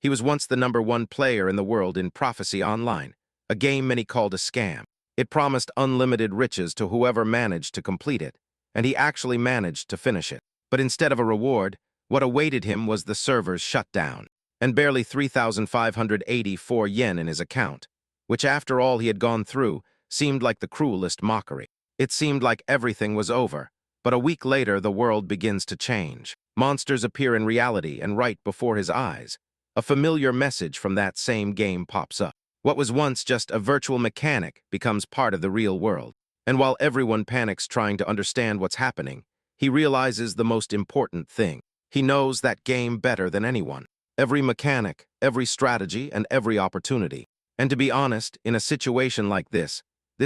He was once the #1 player in the world in Prophecy Online, a game many called a scam. It promised unlimited riches to whoever managed to complete it, and he actually managed to finish it. But instead of a reward, what awaited him was the server's shutdown, and barely 3,584 yen in his account, which after all he had gone through, seemed like the cruelest mockery. It seemed like everything was over, but a week later the world begins to change. Monsters appear in reality and right before his eyes. A familiar message from that same game pops up. What was once just a virtual mechanic becomes part of the real world. And while everyone panics trying to understand what's happening, he realizes the most important thing. He knows that game better than anyone. Every mechanic, every strategy, and every opportunity. And to be honest, in a situation like this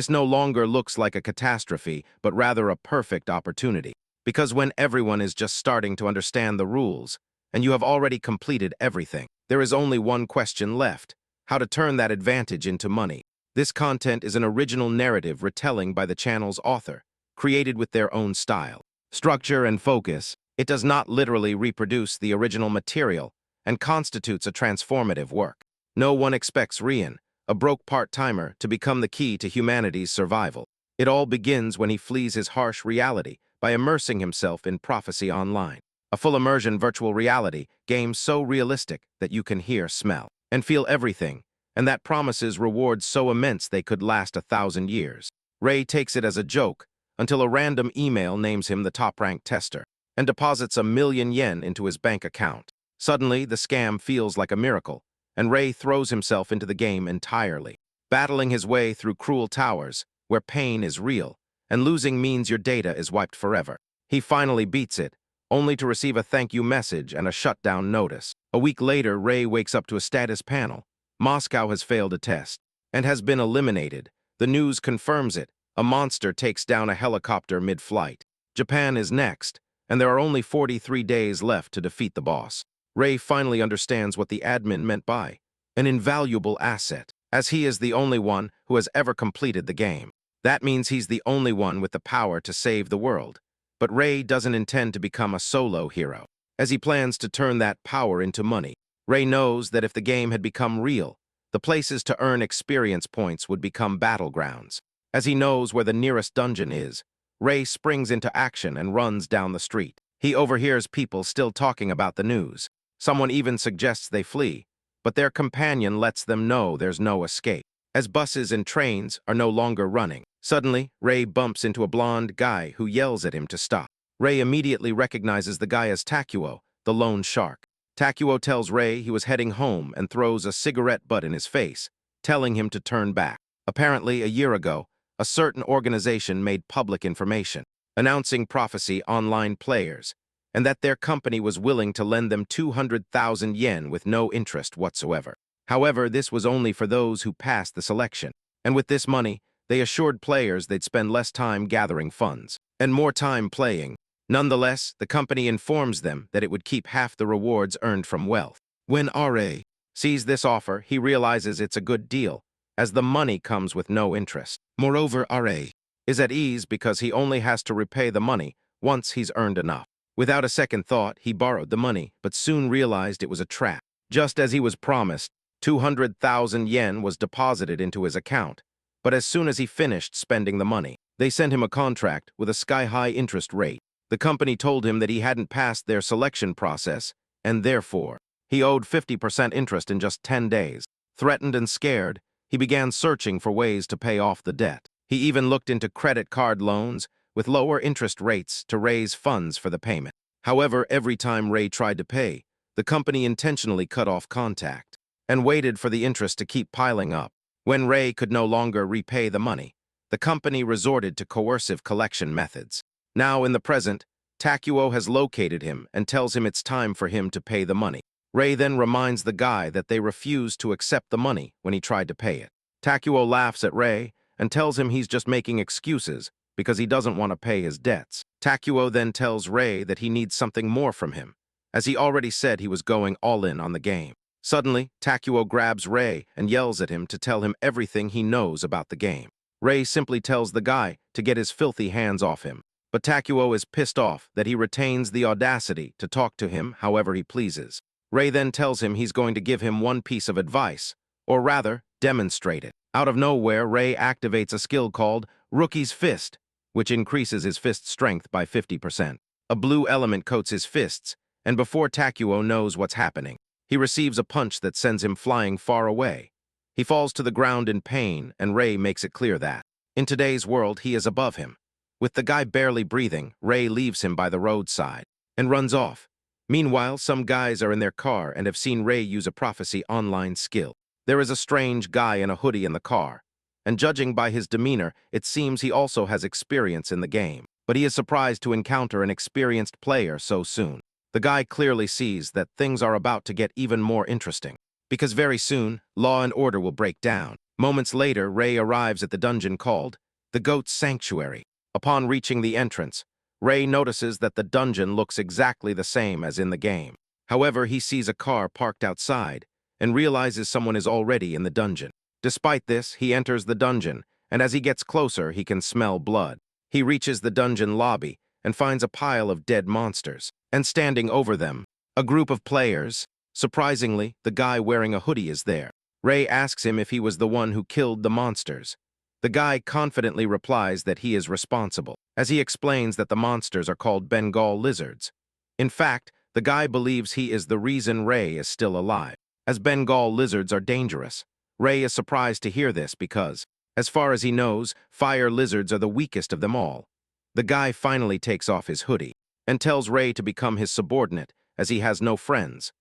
no longer looks like a catastrophe, but rather a perfect opportunity. Because when everyone is just starting to understand the rules, and you have already completed everything, there is only one question left: how to turn that advantage into money. This content is an original narrative retelling by the channel's author, created with their own style, structure, and focus. It does not literally reproduce the original material and constitutes a transformative work. No one expects Rian, a broke part-timer, to become the key to humanity's survival. It all begins when he flees his harsh reality by immersing himself in Prophecy Online, a full-immersion virtual reality game so realistic that you can hear, smell, and feel everything, and that promises rewards so immense they could last 1,000 years. Ray takes it as a joke until a random email names him the top-ranked tester and deposits 1,000,000 yen into his bank account. Suddenly, the scam feels like a miracle, and Ray throws himself into the game entirely, battling his way through cruel towers where pain is real and losing means your data is wiped forever. He finally beats it, only to receive a thank you message and a shutdown notice. A week later, Ray wakes up to a status panel. Moscow has failed a test and has been eliminated. The news confirms it. A monster takes down a helicopter mid-flight. Japan is next, and there are only 43 days left to defeat the boss. Ray finally understands what the admin meant by an invaluable asset, as he is the only one who has ever completed the game. That means he's the only one with the power to save the world. But Ray doesn't intend to become a solo hero, as he plans to turn that power into money. Ray knows that if the game had become real, the places to earn experience points would become battlegrounds. As he knows where the nearest dungeon is, Ray springs into action and runs down the street. He overhears people still talking about the news. Someone even suggests they flee, but their companion lets them know there's no escape, as buses and trains are no longer running. Suddenly, Ray bumps into a blonde guy who yells at him to stop. Ray immediately recognizes the guy as Takuo, the lone shark. Takuo tells Ray he was heading home and throws a cigarette butt in his face, telling him to turn back. Apparently, a year ago, a certain organization made public information, announcing Prophecy Online players, and that their company was willing to lend them 200,000 yen with no interest whatsoever. However, this was only for those who passed the selection, and with this money, they assured players they'd spend less time gathering funds and more time playing. Nonetheless, the company informs them that it would keep half the rewards earned from wealth. When RA sees this offer, he realizes it's a good deal, as the money comes with no interest. Moreover, RA is at ease because he only has to repay the money once he's earned enough. Without a second thought, he borrowed the money, but soon realized it was a trap. Just as he was promised, 200,000 yen was deposited into his account, but as soon as he finished spending the money, they sent him a contract with a sky-high interest rate. The company told him that he hadn't passed their selection process, and therefore, he owed 50% interest in just 10 days. Threatened and scared, he began searching for ways to pay off the debt. He even looked into credit card loans with lower interest rates to raise funds for the payment. However, every time Ray tried to pay, the company intentionally cut off contact and waited for the interest to keep piling up. When Ray could no longer repay the money, the company resorted to coercive collection methods. Now, in the present, Takuo has located him and tells him it's time for him to pay the money. Ray then reminds the guy that they refused to accept the money when he tried to pay it. Takuo laughs at Ray and tells him he's just making excuses because he doesn't want to pay his debts. Takuo then tells Ray that he needs something more from him, as he already said he was going all in on the game. Suddenly, Takuo grabs Ray and yells at him to tell him everything he knows about the game. Ray simply tells the guy to get his filthy hands off him, but Takuo is pissed off that he retains the audacity to talk to him however he pleases. Ray then tells him he's going to give him one piece of advice, or rather, demonstrate it. Out of nowhere, Ray activates a skill called Rookie's Fist, which increases his fist strength by 50%. A blue element coats his fists, and before Takuo knows what's happening, he receives a punch that sends him flying far away. He falls to the ground in pain, and Ray makes it clear that, in today's world, he is above him. With the guy barely breathing, Ray leaves him by the roadside and runs off. Meanwhile, some guys are in their car and have seen Ray use a prophecy online skill. There is a strange guy in a hoodie in the car, and judging by his demeanor, it seems he also has experience in the game. But he is surprised to encounter an experienced player so soon. The guy clearly sees that things are about to get even more interesting, because very soon, law and order will break down. Moments later, Ray arrives at the dungeon called the Goat's Sanctuary. Upon reaching the entrance, Ray notices that the dungeon looks exactly the same as in the game. However, he sees a car parked outside and realizes someone is already in the dungeon. Despite this, he enters the dungeon, and as he gets closer, he can smell blood. He reaches the dungeon lobby and finds a pile of dead monsters, and standing over them, a group of players. Surprisingly, the guy wearing a hoodie is there. Ray asks him if he was the one who killed the monsters. The guy confidently replies that he is responsible, as he explains that the monsters are called Bengal lizards. In fact, the guy believes he is the reason Ray is still alive, as Bengal lizards are dangerous. Ray is surprised to hear this because, as far as he knows, fire lizards are the weakest of them all. The guy finally takes off his hoodie and tells Ray to become his subordinate, as he has no friends.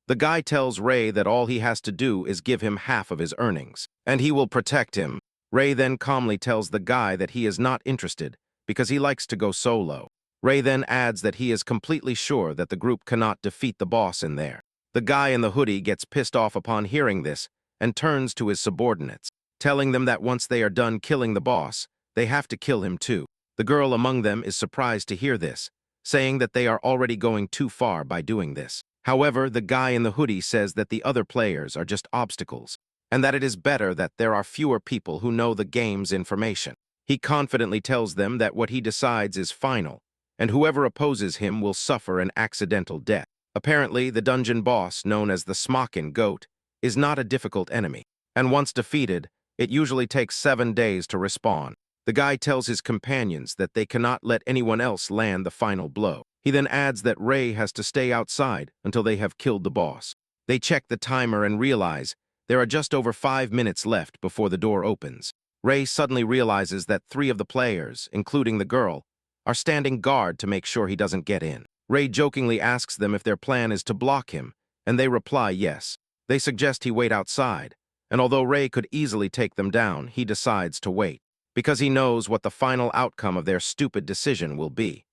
The guy tells Ray that all he has to do is give him half of his earnings, and he will protect him. Ray then calmly tells the guy that he is not interested because he likes to go solo. Ray then adds that he is completely sure that the group cannot defeat the boss in there. The guy in the hoodie gets pissed off upon hearing this and turns to his subordinates, telling them that once they are done killing the boss, they have to kill him too. The girl among them is surprised to hear this, saying that they are already going too far by doing this. However, the guy in the hoodie says that the other players are just obstacles, and that it is better that there are fewer people who know the game's information. He confidently tells them that what he decides is final, and whoever opposes him will suffer an accidental death. Apparently, the dungeon boss, known as the Smockin Goat, is not a difficult enemy, and once defeated, it usually takes 7 days to respawn. The guy tells his companions that they cannot let anyone else land the final blow. He then adds that Ray has to stay outside until they have killed the boss. They check the timer and realize there are just over 5 minutes left before the door opens. Ray suddenly realizes that 3 of the players, including the girl, are standing guard to make sure he doesn't get in. Ray jokingly asks them if their plan is to block him, and they reply yes. They suggest he wait outside, and although Ray could easily take them down, he decides to wait, because he knows what the final outcome of their stupid decision will be.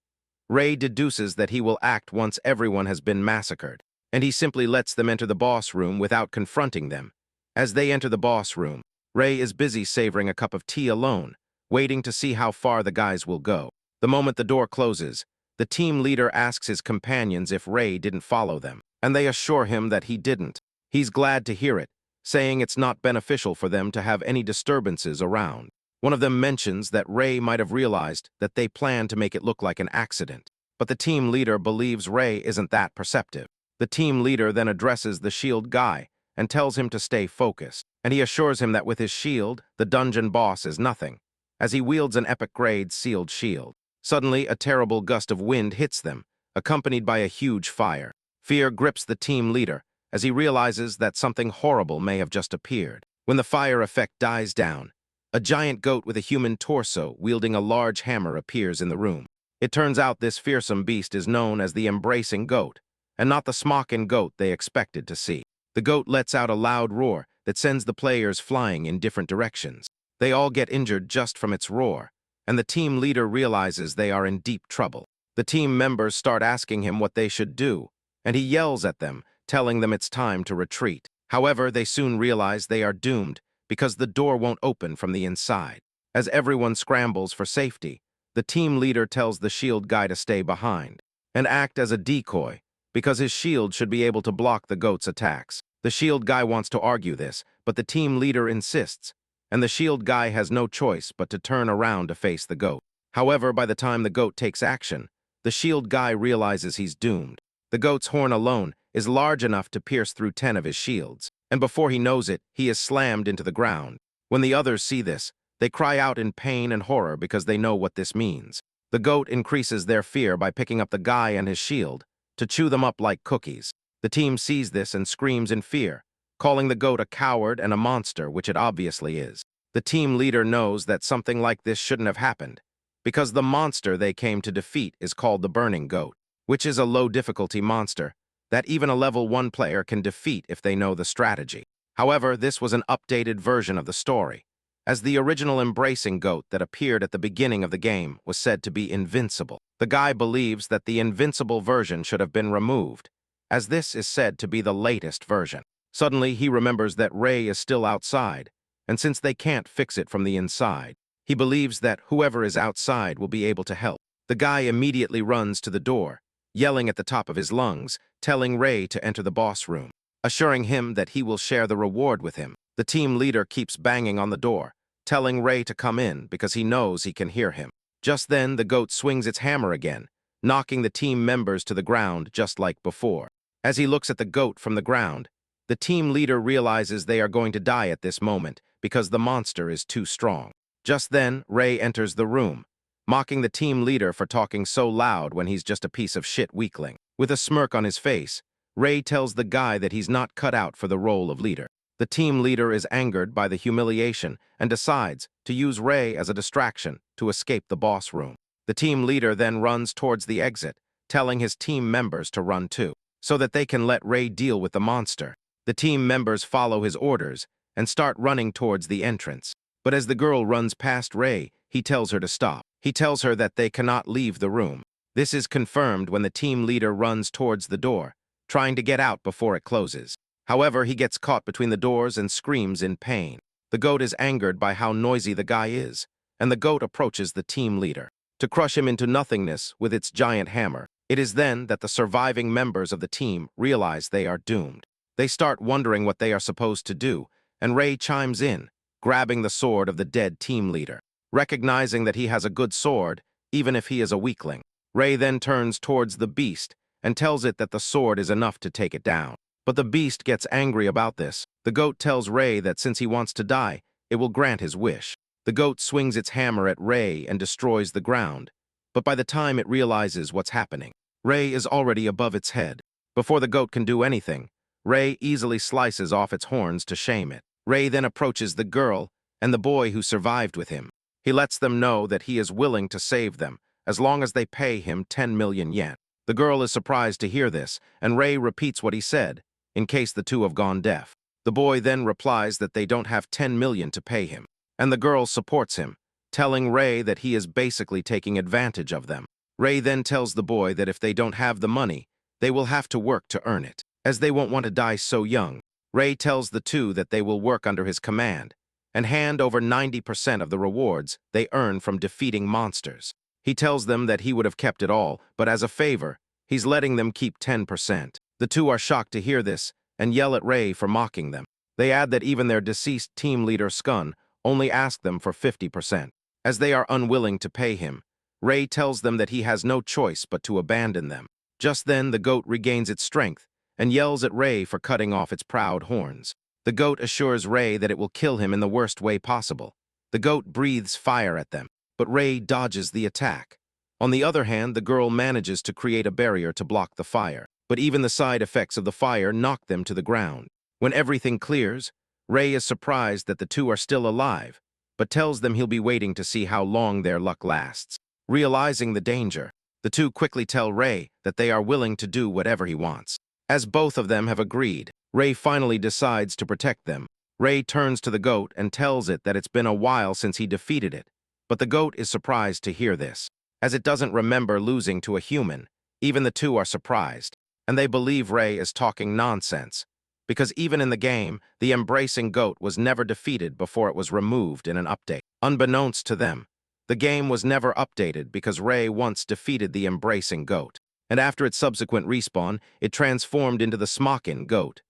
Ray deduces that he will act once everyone has been massacred, and he simply lets them enter the boss room without confronting them. As they enter the boss room, Ray is busy savoring a cup of tea alone, waiting to see how far the guys will go. The moment the door closes, the team leader asks his companions if Ray didn't follow them, and they assure him that he didn't. He's glad to hear it, saying it's not beneficial for them to have any disturbances around. One of them mentions that Ray might have realized that they planned to make it look like an accident, but the team leader believes Ray isn't that perceptive. The team leader then addresses the shield guy and tells him to stay focused, and he assures him that with his shield, the dungeon boss is nothing, as he wields an epic-grade sealed shield. Suddenly, a terrible gust of wind hits them, accompanied by a huge fire. Fear grips the team leader as he realizes that something horrible may have just appeared. When the fire effect dies down, a giant goat with a human torso wielding a large hammer appears in the room. It turns out this fearsome beast is known as the Embracing Goat, and not the Smockin Goat they expected to see. The goat lets out a loud roar that sends the players flying in different directions. They all get injured just from its roar, and the team leader realizes they are in deep trouble. The team members start asking him what they should do, and he yells at them, telling them it's time to retreat. However, they soon realize they are doomed because the door won't open from the inside. As everyone scrambles for safety, the team leader tells the shield guy to stay behind and act as a decoy because his shield should be able to block the goat's attacks. The shield guy wants to argue this, but the team leader insists, and the shield guy has no choice but to turn around to face the goat. However, by the time the goat takes action, the shield guy realizes he's doomed. The goat's horn alone is large enough to pierce through 10 of his shields, and before he knows it, he is slammed into the ground. When the others see this, they cry out in pain and horror because they know what this means. The goat increases their fear by picking up the guy and his shield to chew them up like cookies. The team sees this and screams in fear, calling the goat a coward and a monster, which it obviously is. The team leader knows that something like this shouldn't have happened, because the monster they came to defeat is called the Burning Goat, which is a low-difficulty monster that even a level 1 player can defeat if they know the strategy. However, this was an updated version of the story, as the original embracing goat that appeared at the beginning of the game was said to be invincible. The guy believes that the invincible version should have been removed, as this is said to be the latest version. Suddenly, he remembers that Ray is still outside, and since they can't fix it from the inside, he believes that whoever is outside will be able to help. The guy immediately runs to the door, yelling at the top of his lungs, telling Ray to enter the boss room, assuring him that he will share the reward with him. The team leader keeps banging on the door, telling Ray to come in because he knows he can hear him. Just then, the goat swings its hammer again, knocking the team members to the ground just like before. As he looks at the goat from the ground, the team leader realizes they are going to die at this moment because the monster is too strong. Just then, Ray enters the room, mocking the team leader for talking so loud when he's just a piece of shit weakling. With a smirk on his face, Ray tells the guy that he's not cut out for the role of leader. The team leader is angered by the humiliation and decides to use Ray as a distraction to escape the boss room. The team leader then runs towards the exit, telling his team members to run too, so that they can let Ray deal with the monster. The team members follow his orders and start running towards the entrance. But as the girl runs past Ray, he tells her to stop. He tells her that they cannot leave the room. This is confirmed when the team leader runs towards the door, trying to get out before it closes. However, he gets caught between the doors and screams in pain. The goat is angered by how noisy the guy is, and the goat approaches the team leader to crush him into nothingness with its giant hammer. It is then that the surviving members of the team realize they are doomed. They start wondering what they are supposed to do, and Ray chimes in, grabbing the sword of the dead team leader. Recognizing that he has a good sword, even if he is a weakling, Ray then turns towards the beast and tells it that the sword is enough to take it down. But the beast gets angry about this. The goat tells Ray that since he wants to die, it will grant his wish. The goat swings its hammer at Ray and destroys the ground, but by the time it realizes what's happening, Ray is already above its head. Before the goat can do anything, Ray easily slices off its horns to shame it. Ray then approaches the girl and the boy who survived with him. He lets them know that he is willing to save them as long as they pay him 10 million yen. The girl is surprised to hear this, and Ray repeats what he said, in case the two have gone deaf. The boy then replies that they don't have 10 million to pay him, and the girl supports him, telling Ray that he is basically taking advantage of them. Ray then tells the boy that if they don't have the money, they will have to work to earn it, as they won't want to die so young. Ray tells the two that they will work under his command and hand over 90% of the rewards they earn from defeating monsters. He tells them that he would have kept it all, but as a favor, he's letting them keep 10%. The two are shocked to hear this and yell at Ray for mocking them. They add that even their deceased team leader Skun only asked them for 50%. As they are unwilling to pay him, Ray tells them that he has no choice but to abandon them. Just then, the goat regains its strength and yells at Ray for cutting off its proud horns. The goat assures Ray that it will kill him in the worst way possible. The goat breathes fire at them, but Ray dodges the attack. On the other hand, the girl manages to create a barrier to block the fire, but even the side effects of the fire knock them to the ground. When everything clears, Ray is surprised that the two are still alive, but tells them he'll be waiting to see how long their luck lasts. Realizing the danger, the two quickly tell Ray that they are willing to do whatever he wants. As both of them have agreed, Ray finally decides to protect them. Ray turns to the goat and tells it that it's been a while since he defeated it, but the goat is surprised to hear this. As it doesn't remember losing to a human, even the two are surprised, and they believe Ray is talking nonsense, because even in the game, the embracing goat was never defeated before it was removed in an update. Unbeknownst to them, the game was never updated because Ray once defeated the embracing goat, and after its subsequent respawn, it transformed into the Smockin goat.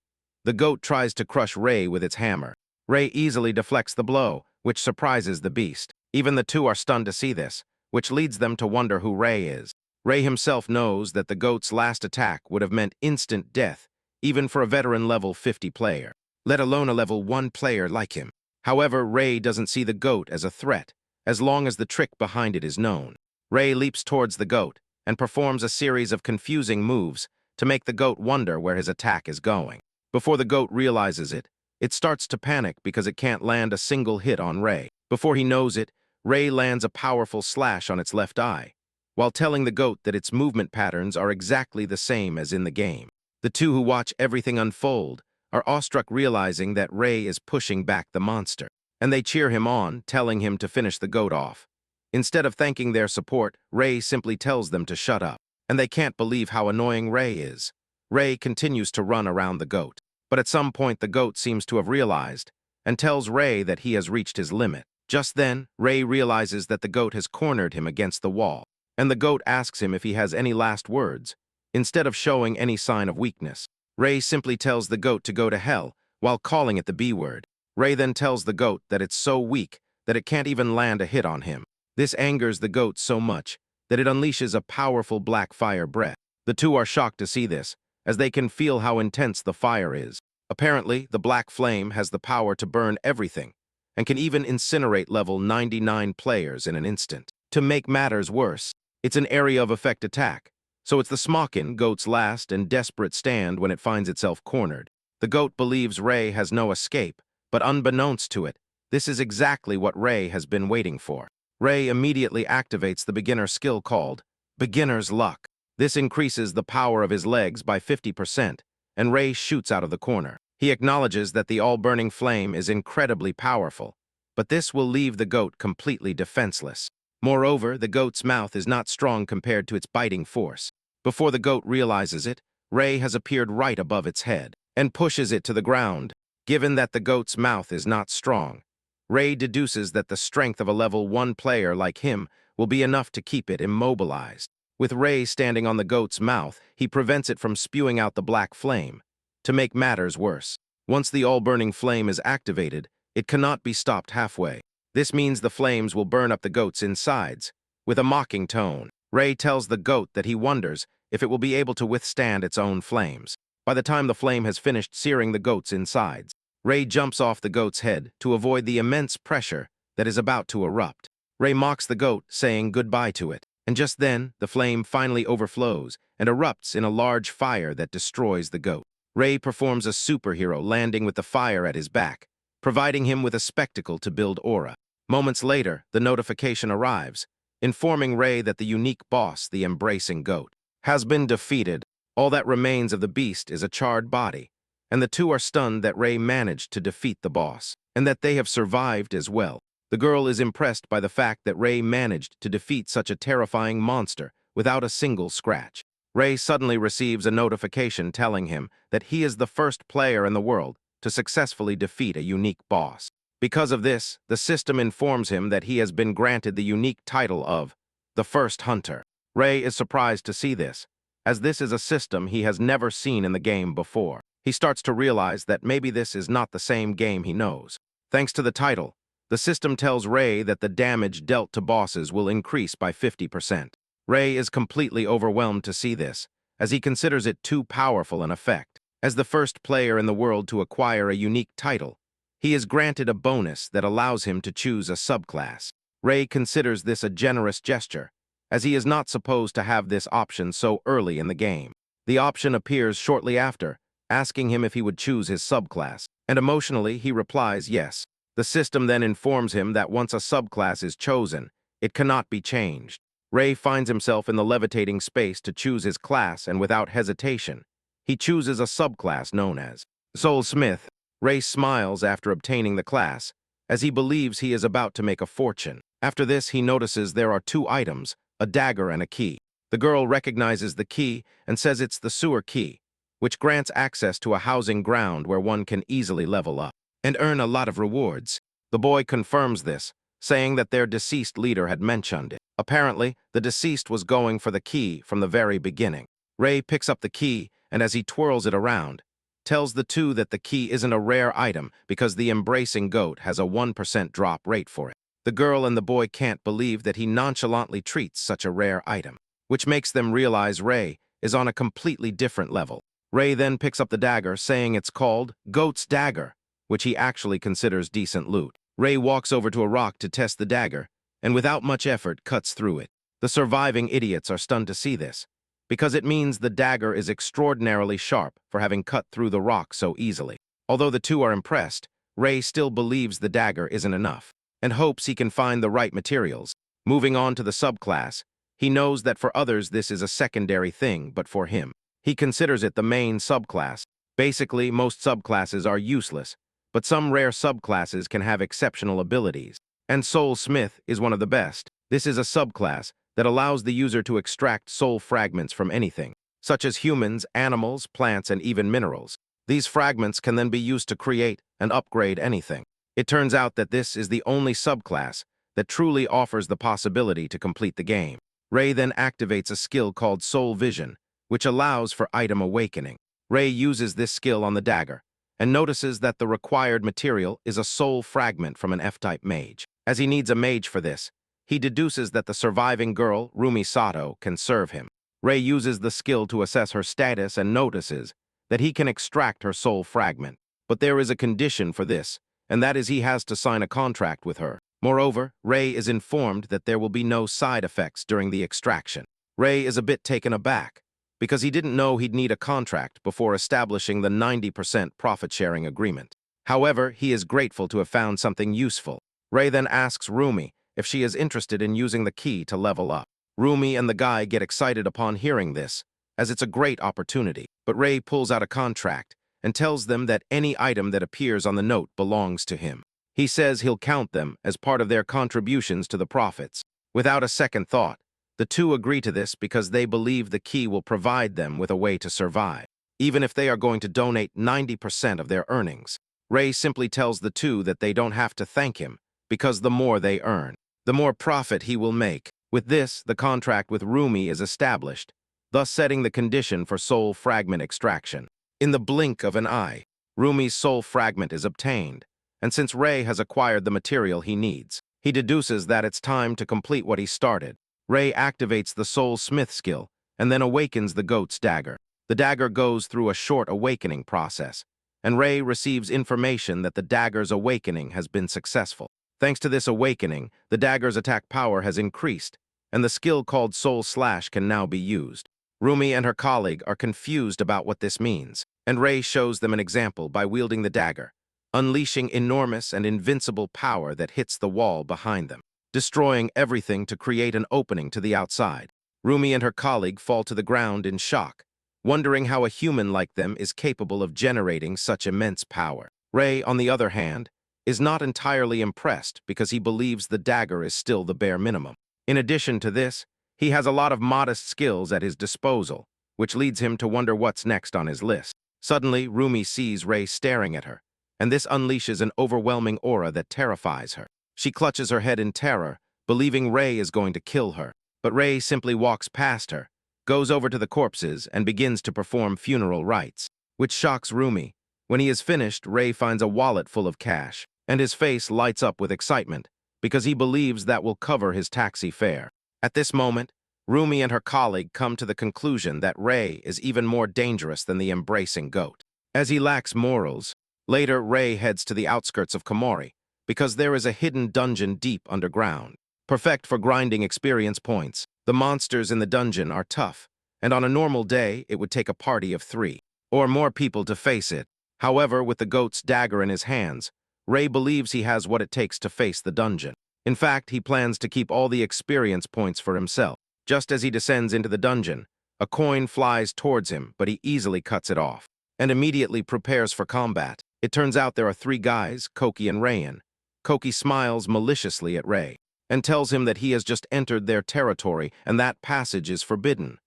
The goat tries to crush Ray with its hammer. Ray easily deflects the blow, which surprises the beast. Even the two are stunned to see this, which leads them to wonder who Ray is. Ray himself knows that the goat's last attack would have meant instant death even for a veteran level 50 player, let alone a level 1 player like him. However, Ray doesn't see the goat as a threat, as long as the trick behind it is known. Ray leaps towards the goat and performs a series of confusing moves to make the goat wonder where his attack is going. Before the goat realizes it, it starts to panic because it can't land a single hit on Ray. Before he knows it, Ray lands a powerful slash on its left eye, while telling the goat that its movement patterns are exactly the same as in the game. The two who watch everything unfold are awestruck, realizing that Ray is pushing back the monster, and they cheer him on, telling him to finish the goat off. Instead of thanking their support, Ray simply tells them to shut up, and they can't believe how annoying Ray is. Ray continues to run around the goat, but at some point the goat seems to have realized and tells Ray that he has reached his limit. Just then, Ray realizes that the goat has cornered him against the wall, and the goat asks him if he has any last words. Instead of showing any sign of weakness, Ray simply tells the goat to go to hell while calling it the B word. Ray then tells the goat that it's so weak that it can't even land a hit on him. This angers the goat so much that it unleashes a powerful black fire breath. The two are shocked to see this, as they can feel how intense the fire is. Apparently, the black flame has the power to burn everything, and can even incinerate level 99 players in an instant. To make matters worse, it's an area of effect attack, so it's the Smokin goat's last and desperate stand when it finds itself cornered. The goat believes Ray has no escape, but unbeknownst to it, this is exactly what Ray has been waiting for. Ray immediately activates the beginner skill called Beginner's Luck. This increases the power of his legs by 50%, and Ray shoots out of the corner. He acknowledges that the all-burning flame is incredibly powerful, but this will leave the goat completely defenseless. Moreover, the goat's mouth is not strong compared to its biting force. Before the goat realizes it, Ray has appeared right above its head and pushes it to the ground. Given that the goat's mouth is not strong, Ray deduces that the strength of a level 1 player like him will be enough to keep it immobilized. With Ray standing on the goat's mouth, he prevents it from spewing out the black flame. To make matters worse, once the all-burning flame is activated, it cannot be stopped halfway. This means the flames will burn up the goat's insides. With a mocking tone, Ray tells the goat that he wonders if it will be able to withstand its own flames. By the time the flame has finished searing the goat's insides, Ray jumps off the goat's head to avoid the immense pressure that is about to erupt. Ray mocks the goat, saying goodbye to it, and just then, the flame finally overflows and erupts in a large fire that destroys the goat. Ray performs a superhero landing with the fire at his back, providing him with a spectacle to build aura. Moments later, the notification arrives, informing Ray that the unique boss, the embracing goat, has been defeated. All that remains of the beast is a charred body, and the two are stunned that Ray managed to defeat the boss, and that they have survived as well. The girl is impressed by the fact that Ray managed to defeat such a terrifying monster without a single scratch. Ray suddenly receives a notification telling him that he is the first player in the world to successfully defeat a unique boss. Because of this, the system informs him that he has been granted the unique title of the First Hunter. Ray is surprised to see this, as this is a system he has never seen in the game before. He starts to realize that maybe this is not the same game he knows. Thanks to the title, the system tells Ray that the damage dealt to bosses will increase by 50%. Ray is completely overwhelmed to see this, as he considers it too powerful an effect. As the first player in the world to acquire a unique title, he is granted a bonus that allows him to choose a subclass. Ray considers this a generous gesture, as he is not supposed to have this option so early in the game. The option appears shortly after, asking him if he would choose his subclass, and emotionally he replies yes. The system then informs him that once a subclass is chosen, it cannot be changed. Ray finds himself in the levitating space to choose his class, and without hesitation, he chooses a subclass known as Soulsmith. Ray smiles after obtaining the class, as he believes he is about to make a fortune. After this, he notices there are two items, a dagger and a key. The girl recognizes the key and says it's the sewer key, which grants access to a housing ground where one can easily level up and earn a lot of rewards. The boy confirms this, saying that their deceased leader had mentioned it. Apparently, the deceased was going for the key from the very beginning. Ray picks up the key, and as he twirls it around, tells the two that the key isn't a rare item because the embracing goat has a 1% drop rate for it. The girl and the boy can't believe that he nonchalantly treats such a rare item, which makes them realize Ray is on a completely different level. Ray then picks up the dagger, saying it's called Goat's Dagger, which he actually considers decent loot. Ray walks over to a rock to test the dagger, and without much effort cuts through it. The surviving idiots are stunned to see this, because it means the dagger is extraordinarily sharp for having cut through the rock so easily. Although the two are impressed, Ray still believes the dagger isn't enough, and hopes he can find the right materials. Moving on to the subclass, he knows that for others this is a secondary thing, but for him, he considers it the main subclass. Basically, most subclasses are useless, but some rare subclasses can have exceptional abilities, and Soul Smith is one of the best. This is a subclass that allows the user to extract soul fragments from anything, such as humans, animals, plants, and even minerals. These fragments can then be used to create and upgrade anything. It turns out that this is the only subclass that truly offers the possibility to complete the game. Ray then activates a skill called Soul Vision, which allows for item awakening. Ray uses this skill on the dagger, and notices that the required material is a soul fragment from an F-type mage. As he needs a mage for this, he deduces that the surviving girl, Rumi Sato, can serve him. Ray uses the skill to assess her status and notices that he can extract her soul fragment. But there is a condition for this, and that is he has to sign a contract with her. Moreover, Ray is informed that there will be no side effects during the extraction. Ray is a bit taken aback, because he didn't know he'd need a contract before establishing the 90% profit-sharing agreement. However, he is grateful to have found something useful. Ray then asks Rumi if she is interested in using the key to level up. Rumi and the guy get excited upon hearing this, as it's a great opportunity. But Ray pulls out a contract and tells them that any item that appears on the note belongs to him. He says he'll count them as part of their contributions to the profits. Without a second thought, the two agree to this because they believe the key will provide them with a way to survive, even if they are going to donate 90% of their earnings. Ray simply tells the two that they don't have to thank him, because the more they earn, the more profit he will make. With this, the contract with Rumi is established, thus setting the condition for soul fragment extraction. In the blink of an eye, Rumi's soul fragment is obtained, and since Ray has acquired the material he needs, he deduces that it's time to complete what he started. Ray activates the Soul Smith skill and then awakens the goat's dagger. The dagger goes through a short awakening process, and Ray receives information that the dagger's awakening has been successful. Thanks to this awakening, the dagger's attack power has increased, and the skill called Soul Slash can now be used. Rumi and her colleague are confused about what this means, and Ray shows them an example by wielding the dagger, unleashing enormous and invincible power that hits the wall behind them, destroying everything to create an opening to the outside. Rumi and her colleague fall to the ground in shock, wondering how a human like them is capable of generating such immense power. Ray, on the other hand, is not entirely impressed because he believes the dagger is still the bare minimum. In addition to this, he has a lot of modest skills at his disposal, which leads him to wonder what's next on his list. Suddenly, Rumi sees Ray staring at her, and this unleashes an overwhelming aura that terrifies her. She clutches her head in terror, believing Ray is going to kill her. But Ray simply walks past her, goes over to the corpses, and begins to perform funeral rites, which shocks Rumi. When he is finished, Ray finds a wallet full of cash, and his face lights up with excitement, because he believes that will cover his taxi fare. At this moment, Rumi and her colleague come to the conclusion that Ray is even more dangerous than the embracing goat, as he lacks morals. Later, Ray heads to the outskirts of Komori, because there is a hidden dungeon deep underground, perfect for grinding experience points. The monsters in the dungeon are tough, and on a normal day, it would take a party of 3 or more people to face it. However, with the goat's dagger in his hands, Ray believes he has what it takes to face the dungeon. In fact, he plans to keep all the experience points for himself. Just as he descends into the dungeon, a coin flies towards him, but he easily cuts it off, and immediately prepares for combat. It turns out there are 3 guys, Koki and Rayan. Koki smiles maliciously at Ray, and tells him that he has just entered their territory and that passage is forbidden.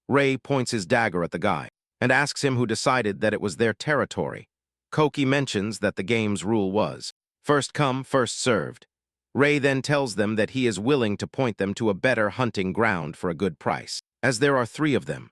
Ray points his dagger at the guy, and asks him who decided that it was their territory. Koki mentions that the game's rule was first come, first served. Ray then tells them that he is willing to point them to a better hunting ground for a good price, as there are 3 of them.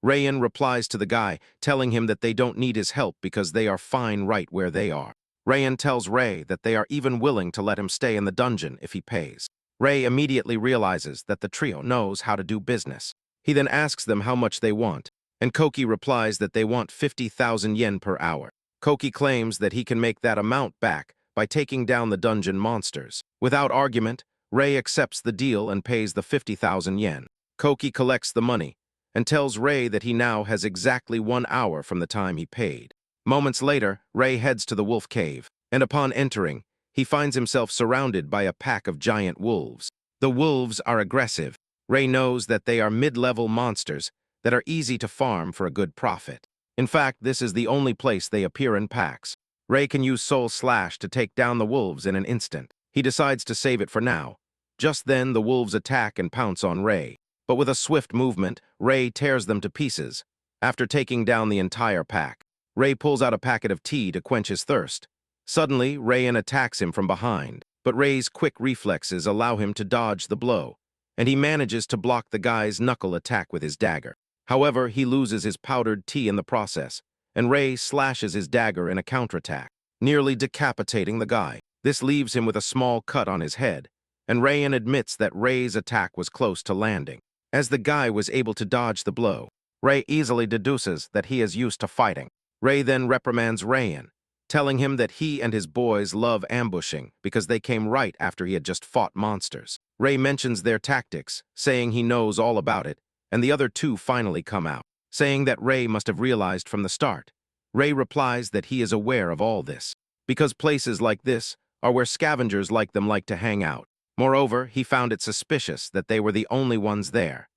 Rayan replies to the guy, telling him that they don't need his help because they are fine right where they are. Rayan tells Ray that they are even willing to let him stay in the dungeon if he pays. Ray immediately realizes that the trio knows how to do business. He then asks them how much they want, and Koki replies that they want 50,000 yen per hour. Koki claims that he can make that amount back by taking down the dungeon monsters. Without argument, Rei accepts the deal and pays the 50,000 yen. Koki collects the money and tells Rei that he now has exactly 1 hour from the time he paid. Moments later, Rei heads to the wolf cave, and upon entering, he finds himself surrounded by a pack of giant wolves. The wolves are aggressive. Rei knows that they are mid-level monsters that are easy to farm for a good profit. In fact, this is the only place they appear in packs. Rei can use Soul Slash to take down the wolves in an instant. He decides to save it for now. Just then, the wolves attack and pounce on Rei. But with a swift movement, Rei tears them to pieces. After taking down the entire pack, Rei pulls out a packet of tea to quench his thirst. Suddenly, Rayan attacks him from behind, but Rei's quick reflexes allow him to dodge the blow, and he manages to block the guy's knuckle attack with his dagger. However, he loses his powdered tea in the process, and Rei slashes his dagger in a counterattack, nearly decapitating the guy. This leaves him with a small cut on his head, and Rayan admits that Rei's attack was close to landing. As the guy was able to dodge the blow, Rei easily deduces that he is used to fighting. Rei then reprimands Rayan, telling him that he and his boys love ambushing because they came right after he had just fought monsters. Rei mentions their tactics, saying he knows all about it, and the other two finally come out, saying that Rei must have realized from the start. Rei replies that he is aware of all this, because places like this are where scavengers like them like to hang out. Moreover, he found it suspicious that they were the only ones there.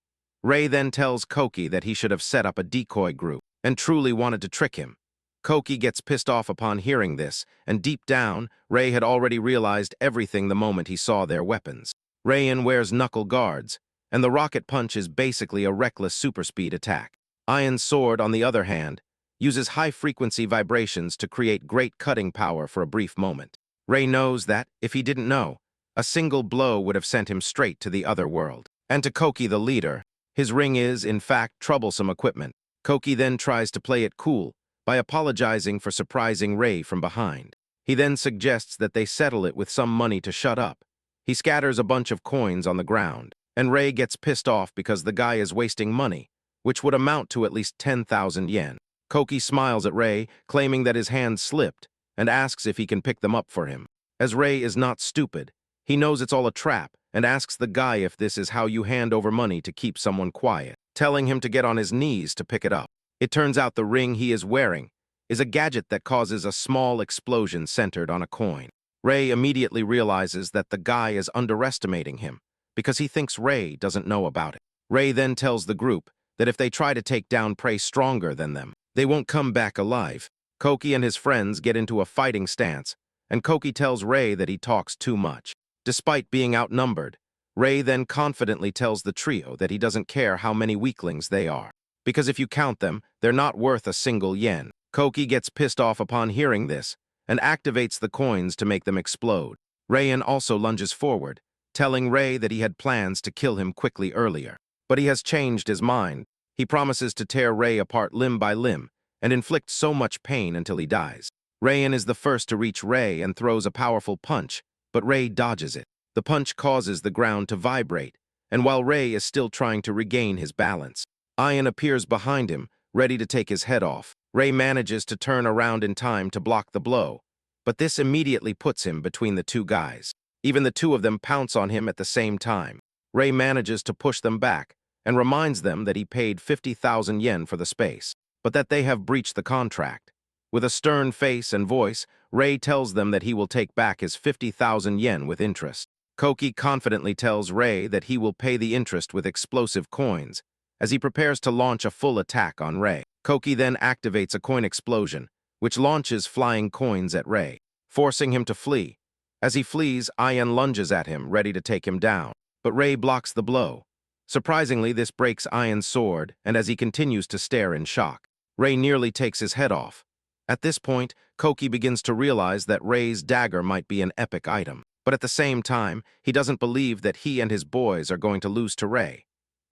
Rei then tells Koki that he should have set up a decoy group and truly wanted to trick him. Koki gets pissed off upon hearing this, and deep down, Rei had already realized everything the moment he saw their weapons. Rayan wears knuckle guards, and the rocket punch is basically a reckless super-speed attack. Iron Sword, on the other hand, uses high-frequency vibrations to create great cutting power for a brief moment. Rei knows that, if he didn't know, a single blow would have sent him straight to the other world. And to Koki the leader, his ring is, in fact, troublesome equipment. Koki then tries to play it cool by apologizing for surprising Rei from behind. He then suggests that they settle it with some money to shut up. He scatters a bunch of coins on the ground, and Rei gets pissed off because the guy is wasting money, which would amount to at least 10,000 yen. Koki smiles at Rei, claiming that his hand slipped, and asks if he can pick them up for him. As Rei is not stupid, he knows it's all a trap, and asks the guy if this is how you hand over money to keep someone quiet, telling him to get on his knees to pick it up. It turns out the ring he is wearing is a gadget that causes a small explosion centered on a coin. Rei immediately realizes that the guy is underestimating him because he thinks Rei doesn't know about it. Rei then tells the group that if they try to take down prey stronger than them, they won't come back alive. Koki and his friends get into a fighting stance, and Koki tells Rei that he talks too much. Despite being outnumbered, Rei then confidently tells the trio that he doesn't care how many weaklings they are, because if you count them, they're not worth a single yen. Koki gets pissed off upon hearing this and activates the coins to make them explode. Rayan also lunges forward, telling Rei that he had plans to kill him quickly earlier. But he has changed his mind. He promises to tear Rei apart limb by limb and inflict so much pain until he dies. Rayan is the first to reach Rei and throws a powerful punch, but Rei dodges it. The punch causes the ground to vibrate, and while Rei is still trying to regain his balance, Ian appears behind him, ready to take his head off. Rei manages to turn around in time to block the blow, but this immediately puts him between the two guys. Even the two of them pounce on him at the same time. Rei manages to push them back and reminds them that he paid 50,000 yen for the space, but that they have breached the contract. With a stern face and voice, Rei tells them that he will take back his 50,000 yen with interest. Koki confidently tells Rei that he will pay the interest with explosive coins, as he prepares to launch a full attack on Rei. Koki then activates a coin explosion, which launches flying coins at Rei, forcing him to flee. As he flees, Ian lunges at him, ready to take him down, but Rei blocks the blow. Surprisingly, this breaks Ian's sword, and as he continues to stare in shock, Rei nearly takes his head off. At this point, Koki begins to realize that Rei's dagger might be an epic item, but at the same time, he doesn't believe that he and his boys are going to lose to Rei.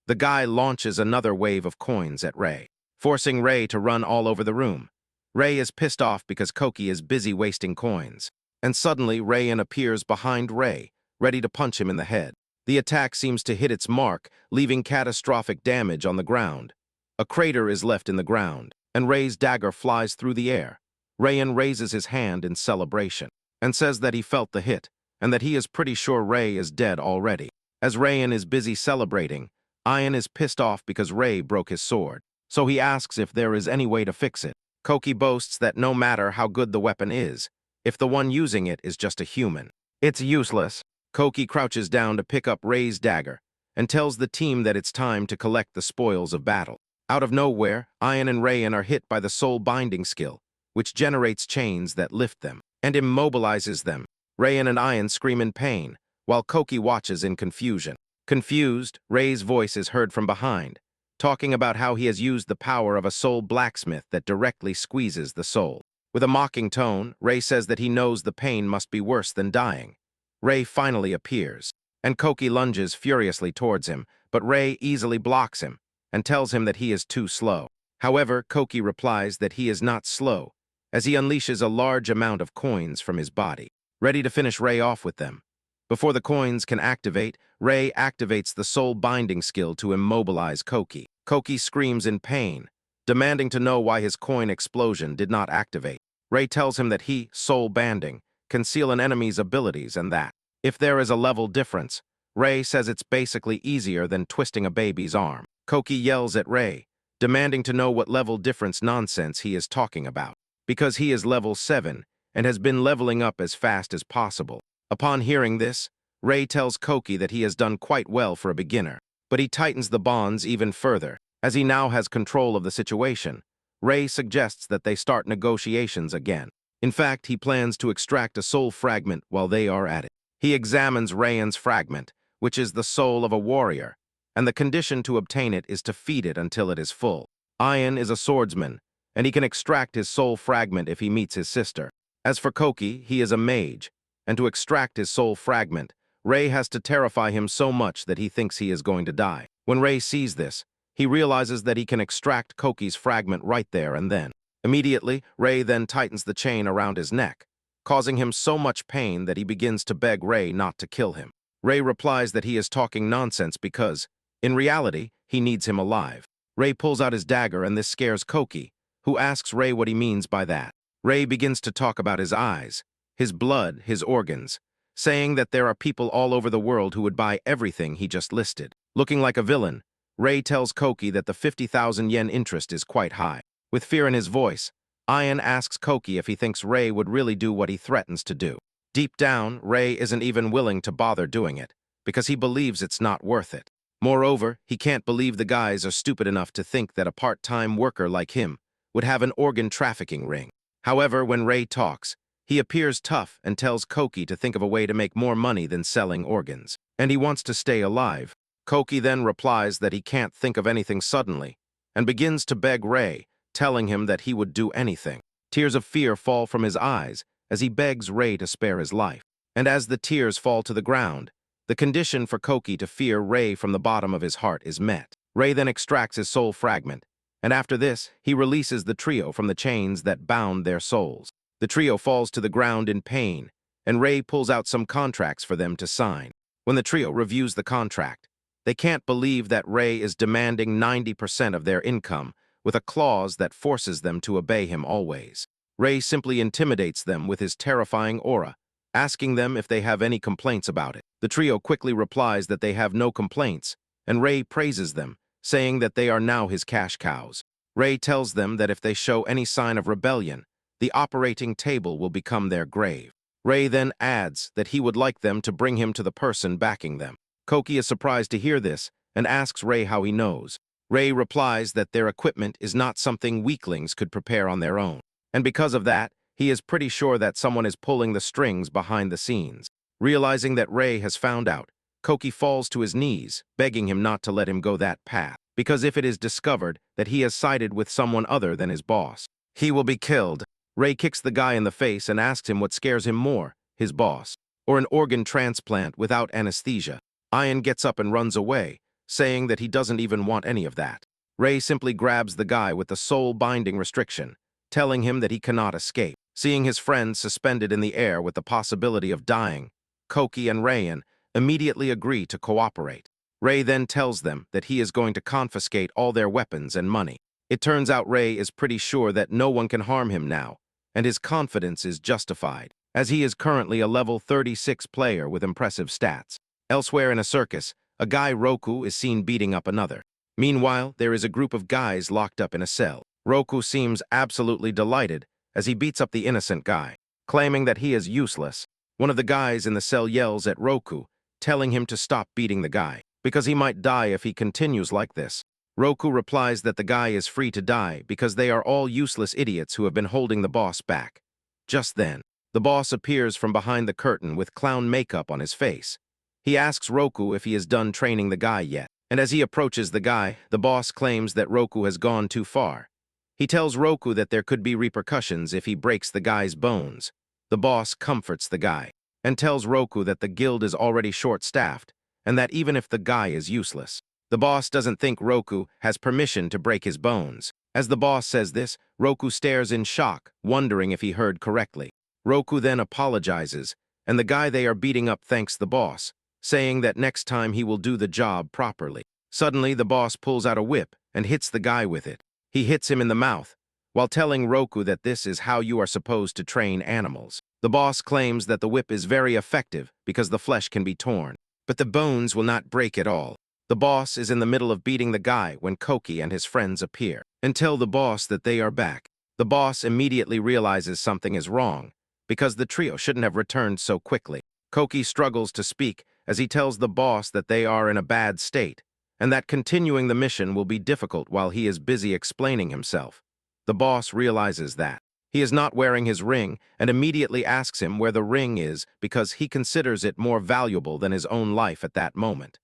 The guy launches another wave of coins at Rei, forcing Rei to run all over the room. Rei is pissed off because Koki is busy wasting coins, and suddenly Rayan appears behind Rei, ready to punch him in the head. The attack seems to hit its mark, leaving catastrophic damage on the ground. A crater is left in the ground, and Rei's dagger flies through the air. Rayan raises his hand in celebration and says that he felt the hit and that he is pretty sure Rei is dead already. As Rayan is busy celebrating, Ian is pissed off because Rei broke his sword, so he asks if there is any way to fix it. Koki boasts that no matter how good the weapon is, if the one using it is just a human, it's useless. Koki crouches down to pick up Rei's dagger and tells the team that it's time to collect the spoils of battle. Out of nowhere, Ian and Rayan are hit by the soul binding skill, which generates chains that lift them and immobilizes them. Rayan and Ian scream in pain, while Koki watches in confusion. Confused, Rei's voice is heard from behind, talking about how he has used the power of a soul blacksmith that directly squeezes the soul. With a mocking tone, Rei says that he knows the pain must be worse than dying. Rei finally appears, and Koki lunges furiously towards him, but Rei easily blocks him and tells him that he is too slow. However, Koki replies that he is not slow, as he unleashes a large amount of coins from his body, ready to finish Rei off with them. Before the coins can activate, Rei activates the soul binding skill to immobilize Koki. Koki screams in pain, demanding to know why his coin explosion did not activate. Rei tells him that he, soul banding, can seal an enemy's abilities and that, if there is a level difference, Rei says it's basically easier than twisting a baby's arm. Koki yells at Rei, demanding to know what level difference nonsense he is talking about, because he is level 7 and has been leveling up as fast as possible. Upon hearing this, Rei tells Koki that he has done quite well for a beginner, but he tightens the bonds even further. As he now has control of the situation, Rei suggests that they start negotiations again. In fact, he plans to extract a soul fragment while they are at it. He examines Rayan's fragment, which is the soul of a warrior, and the condition to obtain it is to feed it until it is full. Ian is a swordsman, and he can extract his soul fragment if he meets his sister. As for Koki, he is a mage, and to extract his soul fragment, Rei has to terrify him so much that he thinks he is going to die. When Rei sees this, he realizes that he can extract Koki's fragment right there and then. Immediately, Rei then tightens the chain around his neck, causing him so much pain that he begins to beg Rei not to kill him. Rei replies that he is talking nonsense because, in reality, he needs him alive. Rei pulls out his dagger and this scares Koki, who asks Rei what he means by that. Rei begins to talk about his eyes, his blood, his organs, saying that there are people all over the world who would buy everything he just listed. Looking like a villain, Rei tells Koki that the 50,000 yen interest is quite high. With fear in his voice, Ian asks Koki if he thinks Rei would really do what he threatens to do. Deep down, Rei isn't even willing to bother doing it, because he believes it's not worth it. Moreover, he can't believe the guys are stupid enough to think that a part-time worker like him would have an organ trafficking ring. However, when Rei talks, he appears tough and tells Koki to think of a way to make more money than selling organs, and he wants to stay alive. Koki then replies that he can't think of anything suddenly, and begins to beg Rei, telling him that he would do anything. Tears of fear fall from his eyes as he begs Rei to spare his life. And as the tears fall to the ground, the condition for Koki to fear Rei from the bottom of his heart is met. Rei then extracts his soul fragment, and after this, he releases the trio from the chains that bound their souls. The trio falls to the ground in pain, and Rei pulls out some contracts for them to sign. When the trio reviews the contract, they can't believe that Rei is demanding 90% of their income with a clause that forces them to obey him always. Rei simply intimidates them with his terrifying aura, asking them if they have any complaints about it. The trio quickly replies that they have no complaints, and Rei praises them, saying that they are now his cash cows. Rei tells them that if they show any sign of rebellion, the operating table will become their grave. Rei then adds that he would like them to bring him to the person backing them. Koki is surprised to hear this and asks Rei how he knows. Rei replies that their equipment is not something weaklings could prepare on their own, and because of that, he is pretty sure that someone is pulling the strings behind the scenes. Realizing that Rei has found out, Koki falls to his knees, begging him not to let him go that path, because if it is discovered that he has sided with someone other than his boss, he will be killed. Rei kicks the guy in the face and asks him what scares him more, his boss, or an organ transplant without anesthesia. Ian gets up and runs away, saying that he doesn't even want any of that. Rei simply grabs the guy with the soul binding restriction, telling him that he cannot escape. Seeing his friend suspended in the air with the possibility of dying, Koki and Rayan immediately agree to cooperate. Ray then tells them that he is going to confiscate all their weapons and money. It turns out Ray is pretty sure that no one can harm him now, and his confidence is justified, as he is currently a level 36 player with impressive stats. Elsewhere in a circus, a guy Roku is seen beating up another. Meanwhile, there is a group of guys locked up in a cell. Roku seems absolutely delighted as he beats up the innocent guy, claiming that he is useless. One of the guys in the cell yells at Roku, telling him to stop beating the guy, because he might die if he continues like this. Roku replies that the guy is free to die because they are all useless idiots who have been holding the boss back. Just then, the boss appears from behind the curtain with clown makeup on his face. He asks Roku if he is done training the guy yet, and as he approaches the guy, the boss claims that Roku has gone too far. He tells Roku that there could be repercussions if he breaks the guy's bones. The boss comforts the guy and tells Roku that the guild is already short-staffed and that even if the guy is useless, the boss doesn't think Roku has permission to break his bones. As the boss says this, Roku stares in shock, wondering if he heard correctly. Roku then apologizes, and the guy they are beating up thanks the boss, saying that next time he will do the job properly. Suddenly, the boss pulls out a whip and hits the guy with it. He hits him in the mouth, while telling Roku that this is how you are supposed to train animals. The boss claims that the whip is very effective because the flesh can be torn, but the bones will not break at all. The boss is in the middle of beating the guy when Koki and his friends appear and tell the boss that they are back. The boss immediately realizes something is wrong because the trio shouldn't have returned so quickly. Koki struggles to speak as he tells the boss that they are in a bad state and that continuing the mission will be difficult while he is busy explaining himself. The boss realizes that he is not wearing his ring and immediately asks him where the ring is because he considers it more valuable than his own life at that moment.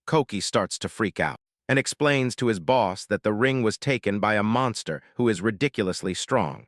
Koki starts to freak out and explains to his boss that the ring was taken by a monster who is ridiculously strong.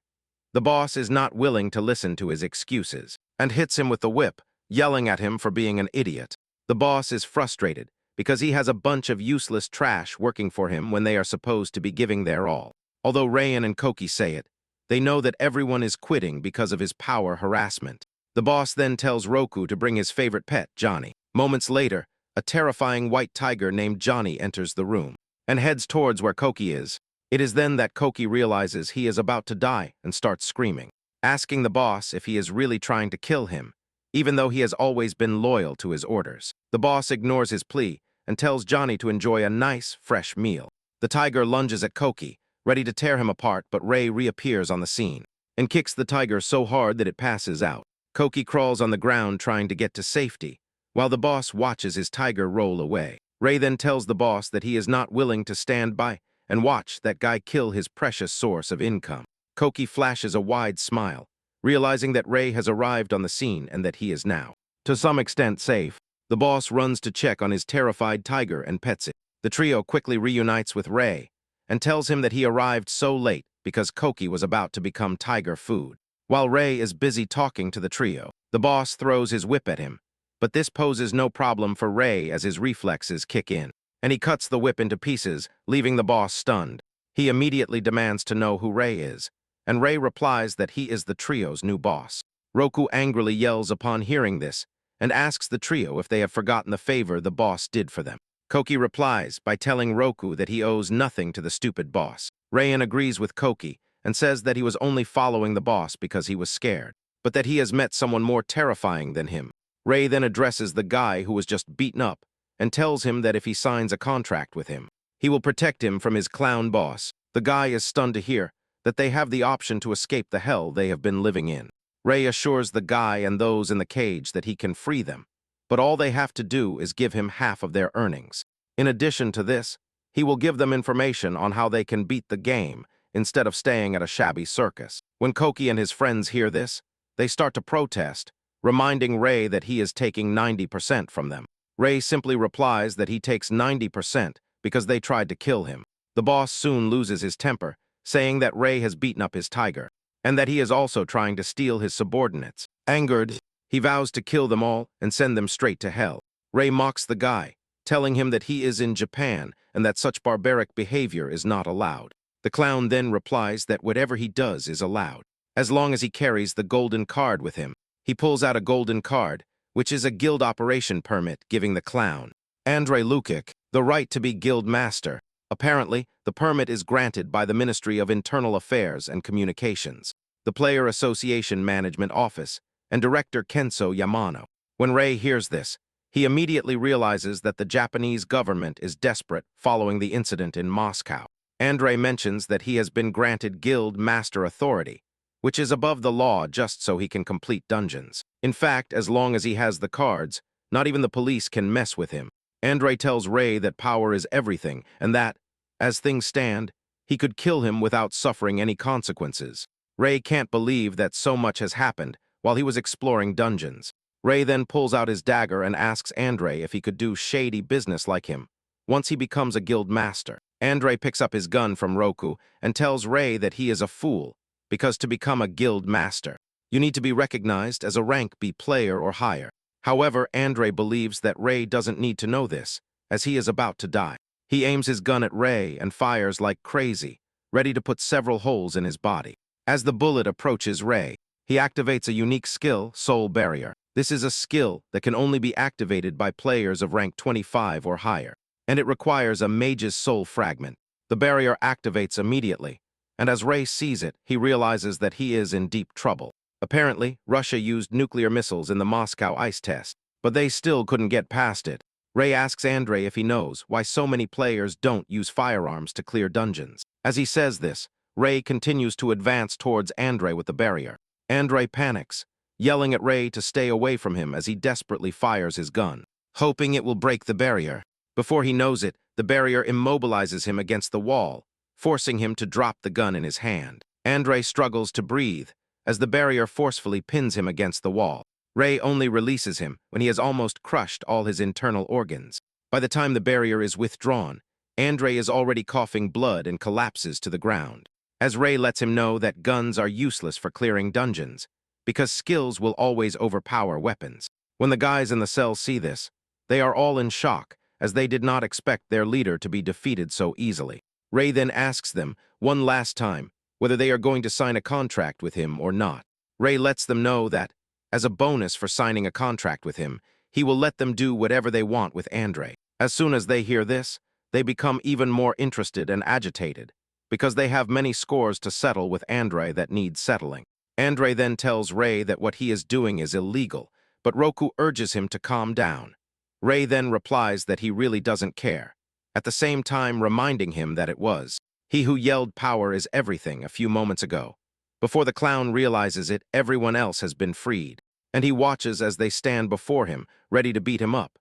The boss is not willing to listen to his excuses and hits him with the whip, yelling at him for being an idiot. The boss is frustrated because he has a bunch of useless trash working for him when they are supposed to be giving their all. Although Rayan and Koki say it, they know that everyone is quitting because of his power harassment. The boss then tells Roku to bring his favorite pet, Johnny. Moments later, a terrifying white tiger named Johnny enters the room and heads towards where Koki is. It is then that Koki realizes he is about to die and starts screaming, asking the boss if he is really trying to kill him, even though he has always been loyal to his orders. The boss ignores his plea and tells Johnny to enjoy a nice, fresh meal. The tiger lunges at Koki, ready to tear him apart, but Ray reappears on the scene and kicks the tiger so hard that it passes out. Koki crawls on the ground trying to get to safety, while the boss watches his tiger roll away. Ray then tells the boss that he is not willing to stand by and watch that guy kill his precious source of income. Koki flashes a wide smile, realizing that Ray has arrived on the scene and that he is now, to some extent, safe. The boss runs to check on his terrified tiger and pets it. The trio quickly reunites with Ray and tells him that he arrived so late because Koki was about to become tiger food. While Ray is busy talking to the trio, the boss throws his whip at him, but this poses no problem for Ray as his reflexes kick in, and he cuts the whip into pieces, leaving the boss stunned. He immediately demands to know who Ray is, and Ray replies that he is the trio's new boss. Roku angrily yells upon hearing this and asks the trio if they have forgotten the favor the boss did for them. Koki replies by telling Roku that he owes nothing to the stupid boss. Rayan agrees with Koki and says that he was only following the boss because he was scared, but that he has met someone more terrifying than him. Ray then addresses the guy who was just beaten up and tells him that if he signs a contract with him, he will protect him from his clown boss. The guy is stunned to hear that they have the option to escape the hell they have been living in. Ray assures the guy and those in the cage that he can free them, but all they have to do is give him half of their earnings. In addition to this, he will give them information on how they can beat the game instead of staying at a shabby circus. When Koki and his friends hear this, they start to protest, reminding Ray that he is taking 90% from them. Ray simply replies that he takes 90% because they tried to kill him. The boss soon loses his temper, saying that Ray has beaten up his tiger, and that he is also trying to steal his subordinates. Angered, he vows to kill them all and send them straight to hell. Ray mocks the guy, telling him that he is in Japan and that such barbaric behavior is not allowed. The clown then replies that whatever he does is allowed, as long as he carries the golden card with him. He pulls out a golden card, which is a guild operation permit, giving the clown, Andrei Lukic, The right to be guild master. Apparently, the permit is granted by the Ministry of Internal Affairs and Communications, the Player Association Management Office, and Director Kenso Yamano. When Rei hears this, he immediately realizes that the Japanese government is desperate following the incident in Moscow. Andre mentions that he has been granted guild master authority, which is above the law just so he can complete dungeons. In fact, as long as he has the cards, not even the police can mess with him. Andre tells Rei that power is everything and that, as things stand, he could kill him without suffering any consequences. Rei can't believe that so much has happened while he was exploring dungeons. Rei then pulls out his dagger and asks Andre if he could do shady business like him once he becomes a guild master. Andre picks up his gun from Roku and tells Rei that he is a fool because to become a guild master, you need to be recognized as a rank B player or higher. However, Andre believes that Rei doesn't need to know this, as he is about to die. He aims his gun at Rei and fires like crazy, ready to put several holes in his body. As the bullet approaches Rei, he activates a unique skill, Soul Barrier. This is a skill that can only be activated by players of rank 25 or higher, and it requires a mage's soul fragment. The barrier activates immediately, and as Rei sees it, he realizes that he is in deep trouble. Apparently, Russia used nuclear missiles in the Moscow ice test, but they still couldn't get past it. Rei asks Andre if he knows why so many players don't use firearms to clear dungeons. As he says this, Rei continues to advance towards Andre with the barrier. Andre panics, yelling at Rei to stay away from him as he desperately fires his gun, hoping it will break the barrier. Before he knows it, the barrier immobilizes him against the wall, forcing him to drop the gun in his hand. Andre struggles to breathe as the barrier forcefully pins him against the wall. Rei only releases him when he has almost crushed all his internal organs. By the time the barrier is withdrawn, Andre is already coughing blood and collapses to the ground. As Rei lets him know that guns are useless for clearing dungeons, because skills will always overpower weapons. When the guys in the cell see this, they are all in shock, as they did not expect their leader to be defeated so easily. Rei then asks them, one last time, whether they are going to sign a contract with him or not. Rei lets them know that, as a bonus for signing a contract with him, he will let them do whatever they want with Andre. As soon as they hear this, they become even more interested and agitated, because they have many scores to settle with Andre that need settling. Andre then tells Rei that what he is doing is illegal, but Roku urges him to calm down. Rei then replies that he really doesn't care, at the same time reminding him that it was he who yelled power is everything a few moments ago. Before the clown realizes it, everyone else has been freed, and he watches as they stand before him, ready to beat him up.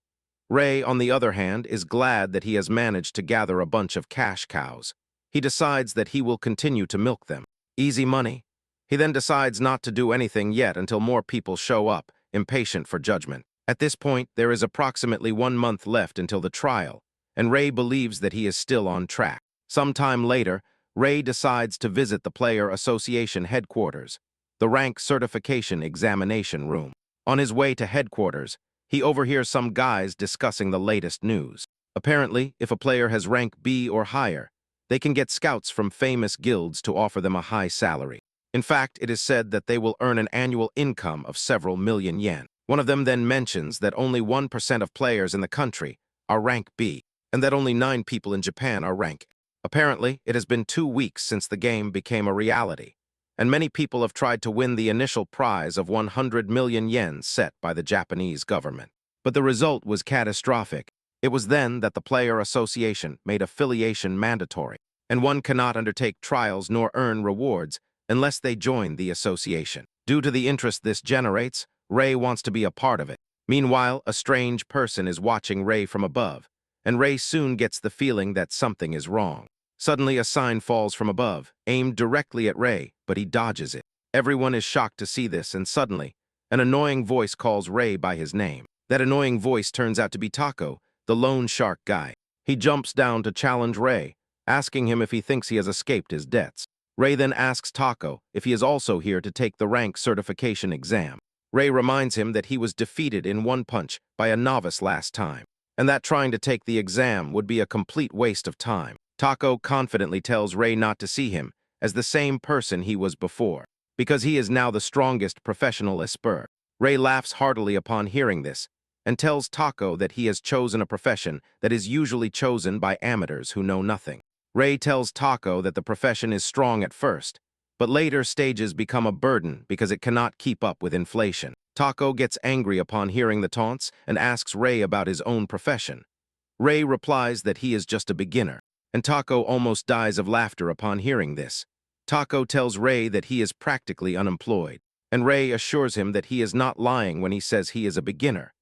Rei, on the other hand, is glad that he has managed to gather a bunch of cash cows. He decides that he will continue to milk them. Easy money. He then decides not to do anything yet until more people show up, impatient for judgment. At this point, there is approximately 1 month left until the trial, and Rei believes that he is still on track. Sometime later, Rei decides to visit the Player Association headquarters, the rank certification examination room. On his way to headquarters, he overhears some guys discussing the latest news. Apparently, if a player has rank B or higher, they can get scouts from famous guilds to offer them a high salary. In fact, it is said that they will earn an annual income of several million yen. One of them then mentions that only 1% of players in the country are rank B, and that only 9 people in Japan are rank A. Apparently, it has been 2 weeks since the game became a reality, and many people have tried to win the initial prize of 100 million yen set by the Japanese government. But the result was catastrophic. It was then that the Player Association made affiliation mandatory, and one cannot undertake trials nor earn rewards unless they join the association. Due to the interest this generates, Rei wants to be a part of it. Meanwhile, a strange person is watching Rei from above, and Rei soon gets the feeling that something is wrong. Suddenly, a sign falls from above, aimed directly at Rei, but he dodges it. Everyone is shocked to see this, and suddenly, an annoying voice calls Rei by his name. That annoying voice turns out to be Taco, the lone shark guy. He jumps down to challenge Rei, asking him if he thinks he has escaped his debts. Rei then asks Taco if he is also here to take the rank certification exam. Rei reminds him that he was defeated in one punch by a novice last time, and that trying to take the exam would be a complete waste of time. Taco confidently tells Rei not to see him as the same person he was before, because he is now the strongest professional esper. Rei laughs heartily upon hearing this, and tells Taco that he has chosen a profession that is usually chosen by amateurs who know nothing. Rei tells Taco that the profession is strong at first, but later stages become a burden because it cannot keep up with inflation. Taco gets angry upon hearing the taunts and asks Rei about his own profession. Rei replies that he is just a beginner, and Taco almost dies of laughter upon hearing this. Taco tells Rei that he is practically unemployed, and Rei assures him that he is not lying when he says he is a beginner.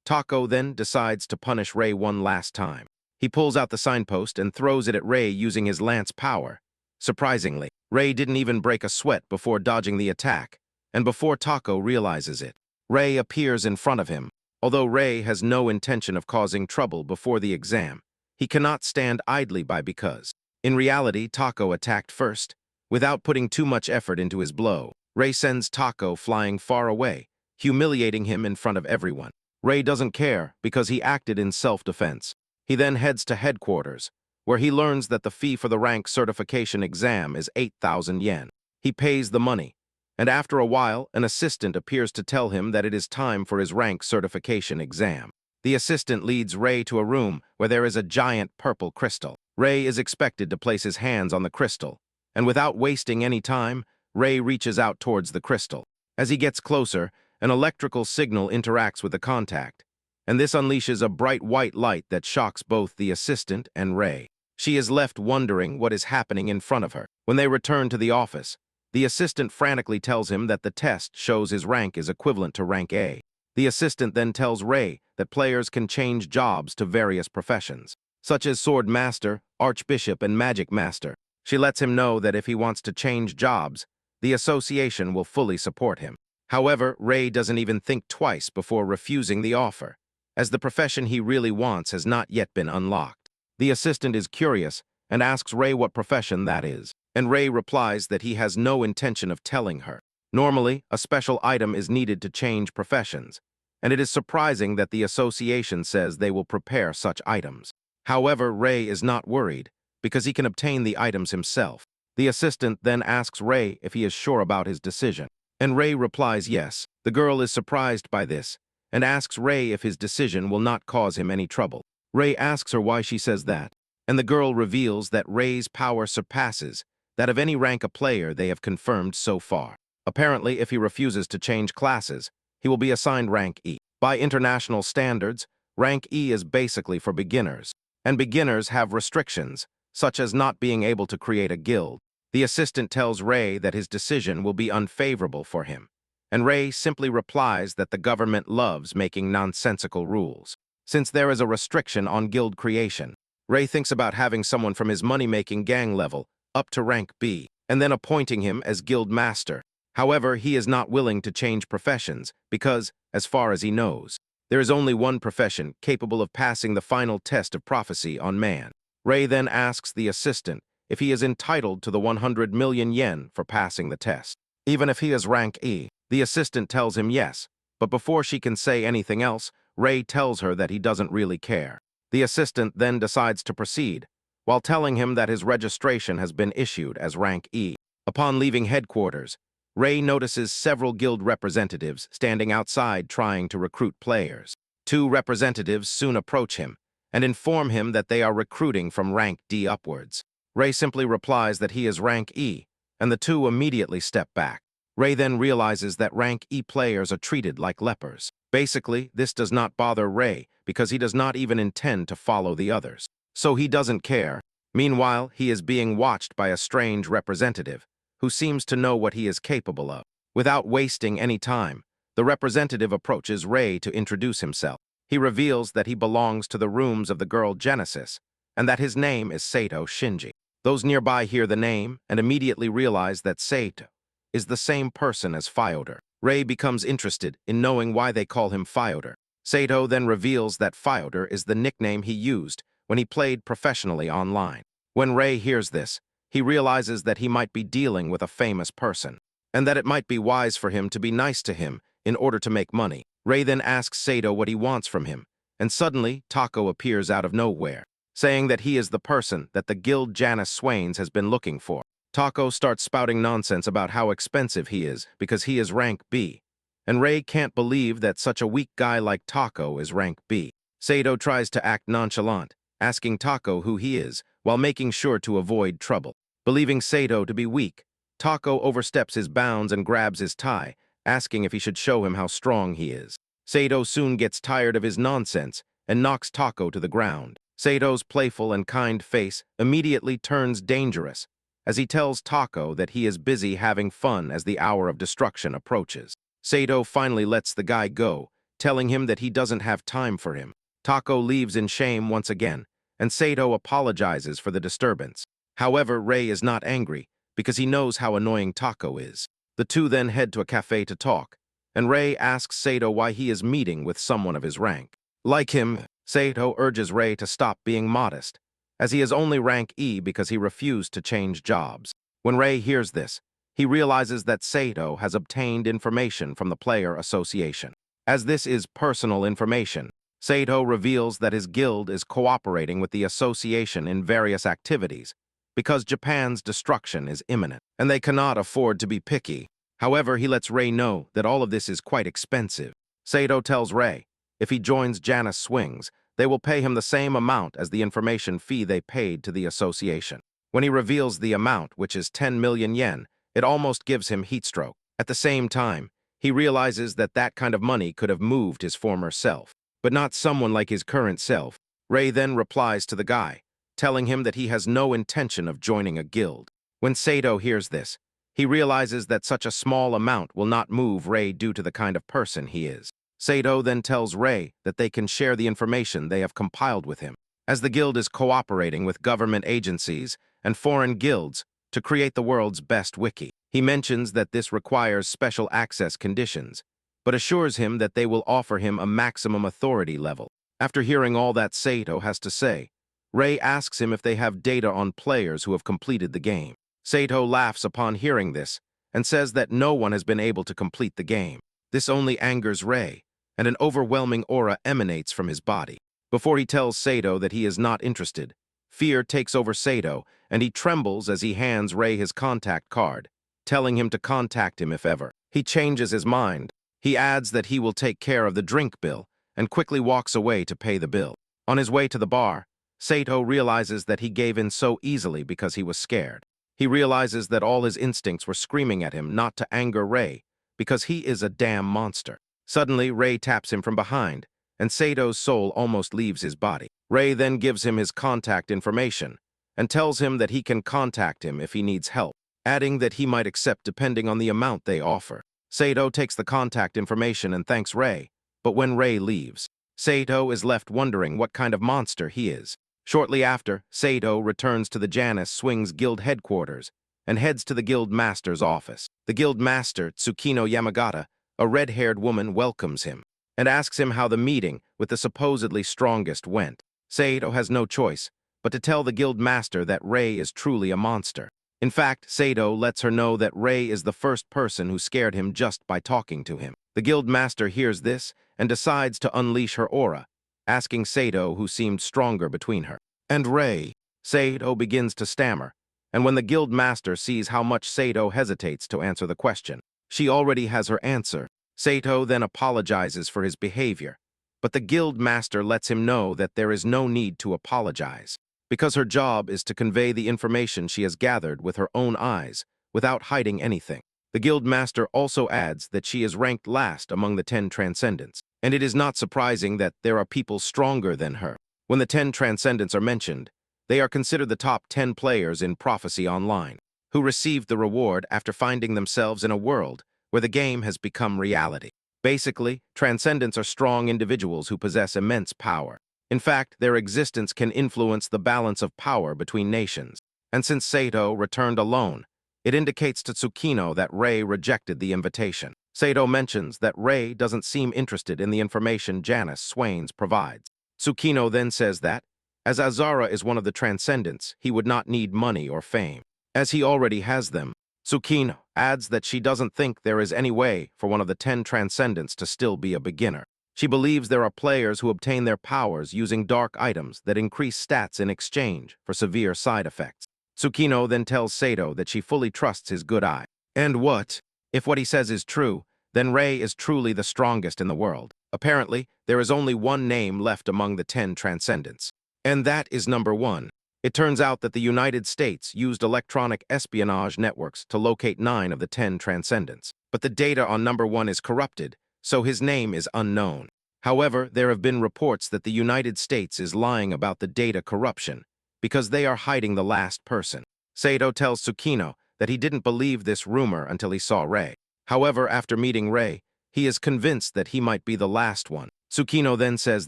Taco then decides to punish Rei one last time. He pulls out the signpost and throws it at Rei using his lance power. Surprisingly, Rei didn't even break a sweat before dodging the attack, and before Taco realizes it, Rei appears in front of him. Although Rei has no intention of causing trouble before the exam, he cannot stand idly by because, in reality, Taco attacked first. Without putting too much effort into his blow, Rei sends Taco flying far away, humiliating him in front of everyone. Rei doesn't care because he acted in self-defense. He then heads to headquarters, where he learns that the fee for the rank certification exam is 8,000 yen. He pays the money, and after a while, an assistant appears to tell him that it is time for his rank certification exam. The assistant leads Rei to a room where there is a giant purple crystal. Rei is expected to place his hands on the crystal, and without wasting any time, Rei reaches out towards the crystal. As he gets closer, an electrical signal interacts with the contact, and this unleashes a bright white light that shocks both the assistant and Rei. She is left wondering what is happening in front of her. When they return to the office, the assistant frantically tells him that the test shows his rank is equivalent to rank A. The assistant then tells Rei that players can change jobs to various professions, such as sword master, archbishop, and magic master. She lets him know that if he wants to change jobs, the association will fully support him. However, Rei doesn't even think twice before refusing the offer, as the profession he really wants has not yet been unlocked. The assistant is curious and asks Rei what profession that is, and Rei replies that he has no intention of telling her. Normally, a special item is needed to change professions, and it is surprising that the association says they will prepare such items. However, Rei is not worried, because he can obtain the items himself. The assistant then asks Rei if he is sure about his decision, and Rei replies yes. The girl is surprised by this, and asks Rei if his decision will not cause him any trouble. Rei asks her why she says that, and the girl reveals that Rei's power surpasses that of any rank a player they have confirmed so far. Apparently, if he refuses to change classes, he will be assigned rank E. By international standards, rank E is basically for beginners, and beginners have restrictions, such as not being able to create a guild. The assistant tells Rei that his decision will be unfavorable for him, and Rei simply replies that the government loves making nonsensical rules. Since there is a restriction on guild creation, Rei thinks about having someone from his money-making gang level up to rank B, and then appointing him as guild master. However, he is not willing to change professions because, as far as he knows, there is only one profession capable of passing the final test of prophecy on man. Rei then asks the assistant if he is entitled to the 100 million yen for passing the test. Even if he is rank E, the assistant tells him yes, but before she can say anything else, Rei tells her that he doesn't really care. The assistant then decides to proceed, while telling him that his registration has been issued as rank E. Upon leaving headquarters, Rei notices several guild representatives standing outside trying to recruit players. Two representatives soon approach him and inform him that they are recruiting from rank D upwards. Rei simply replies that he is rank E, and the two immediately step back. Rei then realizes that rank E players are treated like lepers. Basically, this does not bother Rei because he does not even intend to follow the others, so he doesn't care. Meanwhile, he is being watched by a strange representative who seems to know what he is capable of. Without wasting any time, the representative approaches Rei to introduce himself. He reveals that he belongs to the rooms of the girl Genesis, and that his name is Sato Shinji. Those nearby hear the name and immediately realize that Sato is the same person as Fyodor. Rei becomes interested in knowing why they call him Fyodor. Sato then reveals that Fyodor is the nickname he used when he played professionally online. When Rei hears this, he realizes that he might be dealing with a famous person, and that it might be wise for him to be nice to him in order to make money. Rei then asks Sato what he wants from him, and suddenly Taco appears out of nowhere, saying that he is the person that the guild Janus Swains has been looking for. Taco starts spouting nonsense about how expensive he is because he is rank B, and Rei can't believe that such a weak guy like Tako is rank B. Sato tries to act nonchalant, asking Tako who he is, while making sure to avoid trouble. Believing Sato to be weak, Tako oversteps his bounds and grabs his tie, asking if he should show him how strong he is. Sato soon gets tired of his nonsense and knocks Tako to the ground. Sato's playful and kind face immediately turns dangerous as he tells Tako that he is busy having fun as the hour of destruction approaches. Sato finally lets the guy go, telling him that he doesn't have time for him. Tako leaves in shame once again, and Sato apologizes for the disturbance. However, Rei is not angry because he knows how annoying Tako is. The two then head to a cafe to talk, and Rei asks Sato why he is meeting with someone of his rank. Like him, Sato urges Rei to stop being modest, as he is only rank E because he refused to change jobs. When Rei hears this, he realizes that Sato has obtained information from the player association. As this is personal information, Sato reveals that his guild is cooperating with the association in various activities because Japan's destruction is imminent, and they cannot afford to be picky. However, he lets Rei know that all of this is quite expensive. Sato tells Rei if he joins Janus Swings, they will pay him the same amount as the information fee they paid to the association. When he reveals the amount, which is 10 million yen, it almost gives him heatstroke. At the same time, he realizes that that kind of money could have moved his former self, but not someone like his current self. Rei then replies to the guy, telling him that he has no intention of joining a guild. When Sato hears this, he realizes that such a small amount will not move Rei due to the kind of person he is. Sato then tells Rei that they can share the information they have compiled with him, as the guild is cooperating with government agencies and foreign guilds to create the world's best wiki. He mentions that this requires special access conditions, but assures him that they will offer him a maximum authority level. After hearing all that Sato has to say, Rei asks him if they have data on players who have completed the game. Sato laughs upon hearing this and says that no one has been able to complete the game. This only angers Rei, and an overwhelming aura emanates from his body. Before he tells Sato that he is not interested, fear takes over Sato, and he trembles as he hands Rei his contact card, telling him to contact him if ever. He changes his mind. He adds that he will take care of the drink bill and quickly walks away to pay the bill. On his way to the bar, Sato realizes that he gave in so easily because he was scared. He realizes that all his instincts were screaming at him not to anger Rei, because he is a damn monster. Suddenly, Rei taps him from behind, and Sato's soul almost leaves his body. Rei then gives him his contact information and tells him that he can contact him if he needs help, adding that he might accept depending on the amount they offer. Sato takes the contact information and thanks Rei, but when Rei leaves, Sato is left wondering what kind of monster he is. Shortly after, Sato returns to the Janus Swings Guild headquarters and heads to the Guild Master's office. The Guild Master, Tsukino Yamagata, a red-haired woman, welcomes him and asks him how the meeting with the supposedly strongest went. Sato has no choice but to tell the Guild Master that Rei is truly a monster. In fact, Sato lets her know that Rei is the first person who scared him just by talking to him. The Guild Master hears this and decides to unleash her aura, asking Sato who seemed stronger between her and Rei. Sato begins to stammer, and when the Guild Master sees how much Sato hesitates to answer the question, she already has her answer. Sato then apologizes for his behavior, but the Guild Master lets him know that there is no need to apologize, because her job is to convey the information she has gathered with her own eyes, without hiding anything. The Guild Master also adds that she is ranked last among the 10 Transcendents, and it is not surprising that there are people stronger than her. When the 10 Transcendents are mentioned, they are considered the top 10 players in Prophecy Online, who received the reward after finding themselves in a world where the game has become reality. Basically, Transcendents are strong individuals who possess immense power. In fact, their existence can influence the balance of power between nations. And since Sato returned alone, it indicates to Tsukino that Rei rejected the invitation. Sato mentions that Rei doesn't seem interested in the information Janus Swains provides. Tsukino then says that, as Azara is one of the Transcendents, he would not need money or fame, as he already has them. Tsukino adds that she doesn't think there is any way for one of the 10 Transcendents to still be a beginner. She believes there are players who obtain their powers using dark items that increase stats in exchange for severe side effects. Tsukino then tells Sato that she fully trusts his good eye. And what? If what he says is true, then Rei is truly the strongest in the world. Apparently, there is only one name left among the 10 transcendents. And that is number 1. It turns out that the United States used electronic espionage networks to locate 9 of the 10 transcendents. But the data on number 1 is corrupted, so his name is unknown. However, there have been reports that the United States is lying about the data corruption because they are hiding the last person. Sato tells Tsukino that he didn't believe this rumor until he saw Rei. However, after meeting Rei, he is convinced that he might be the last one. Tsukino then says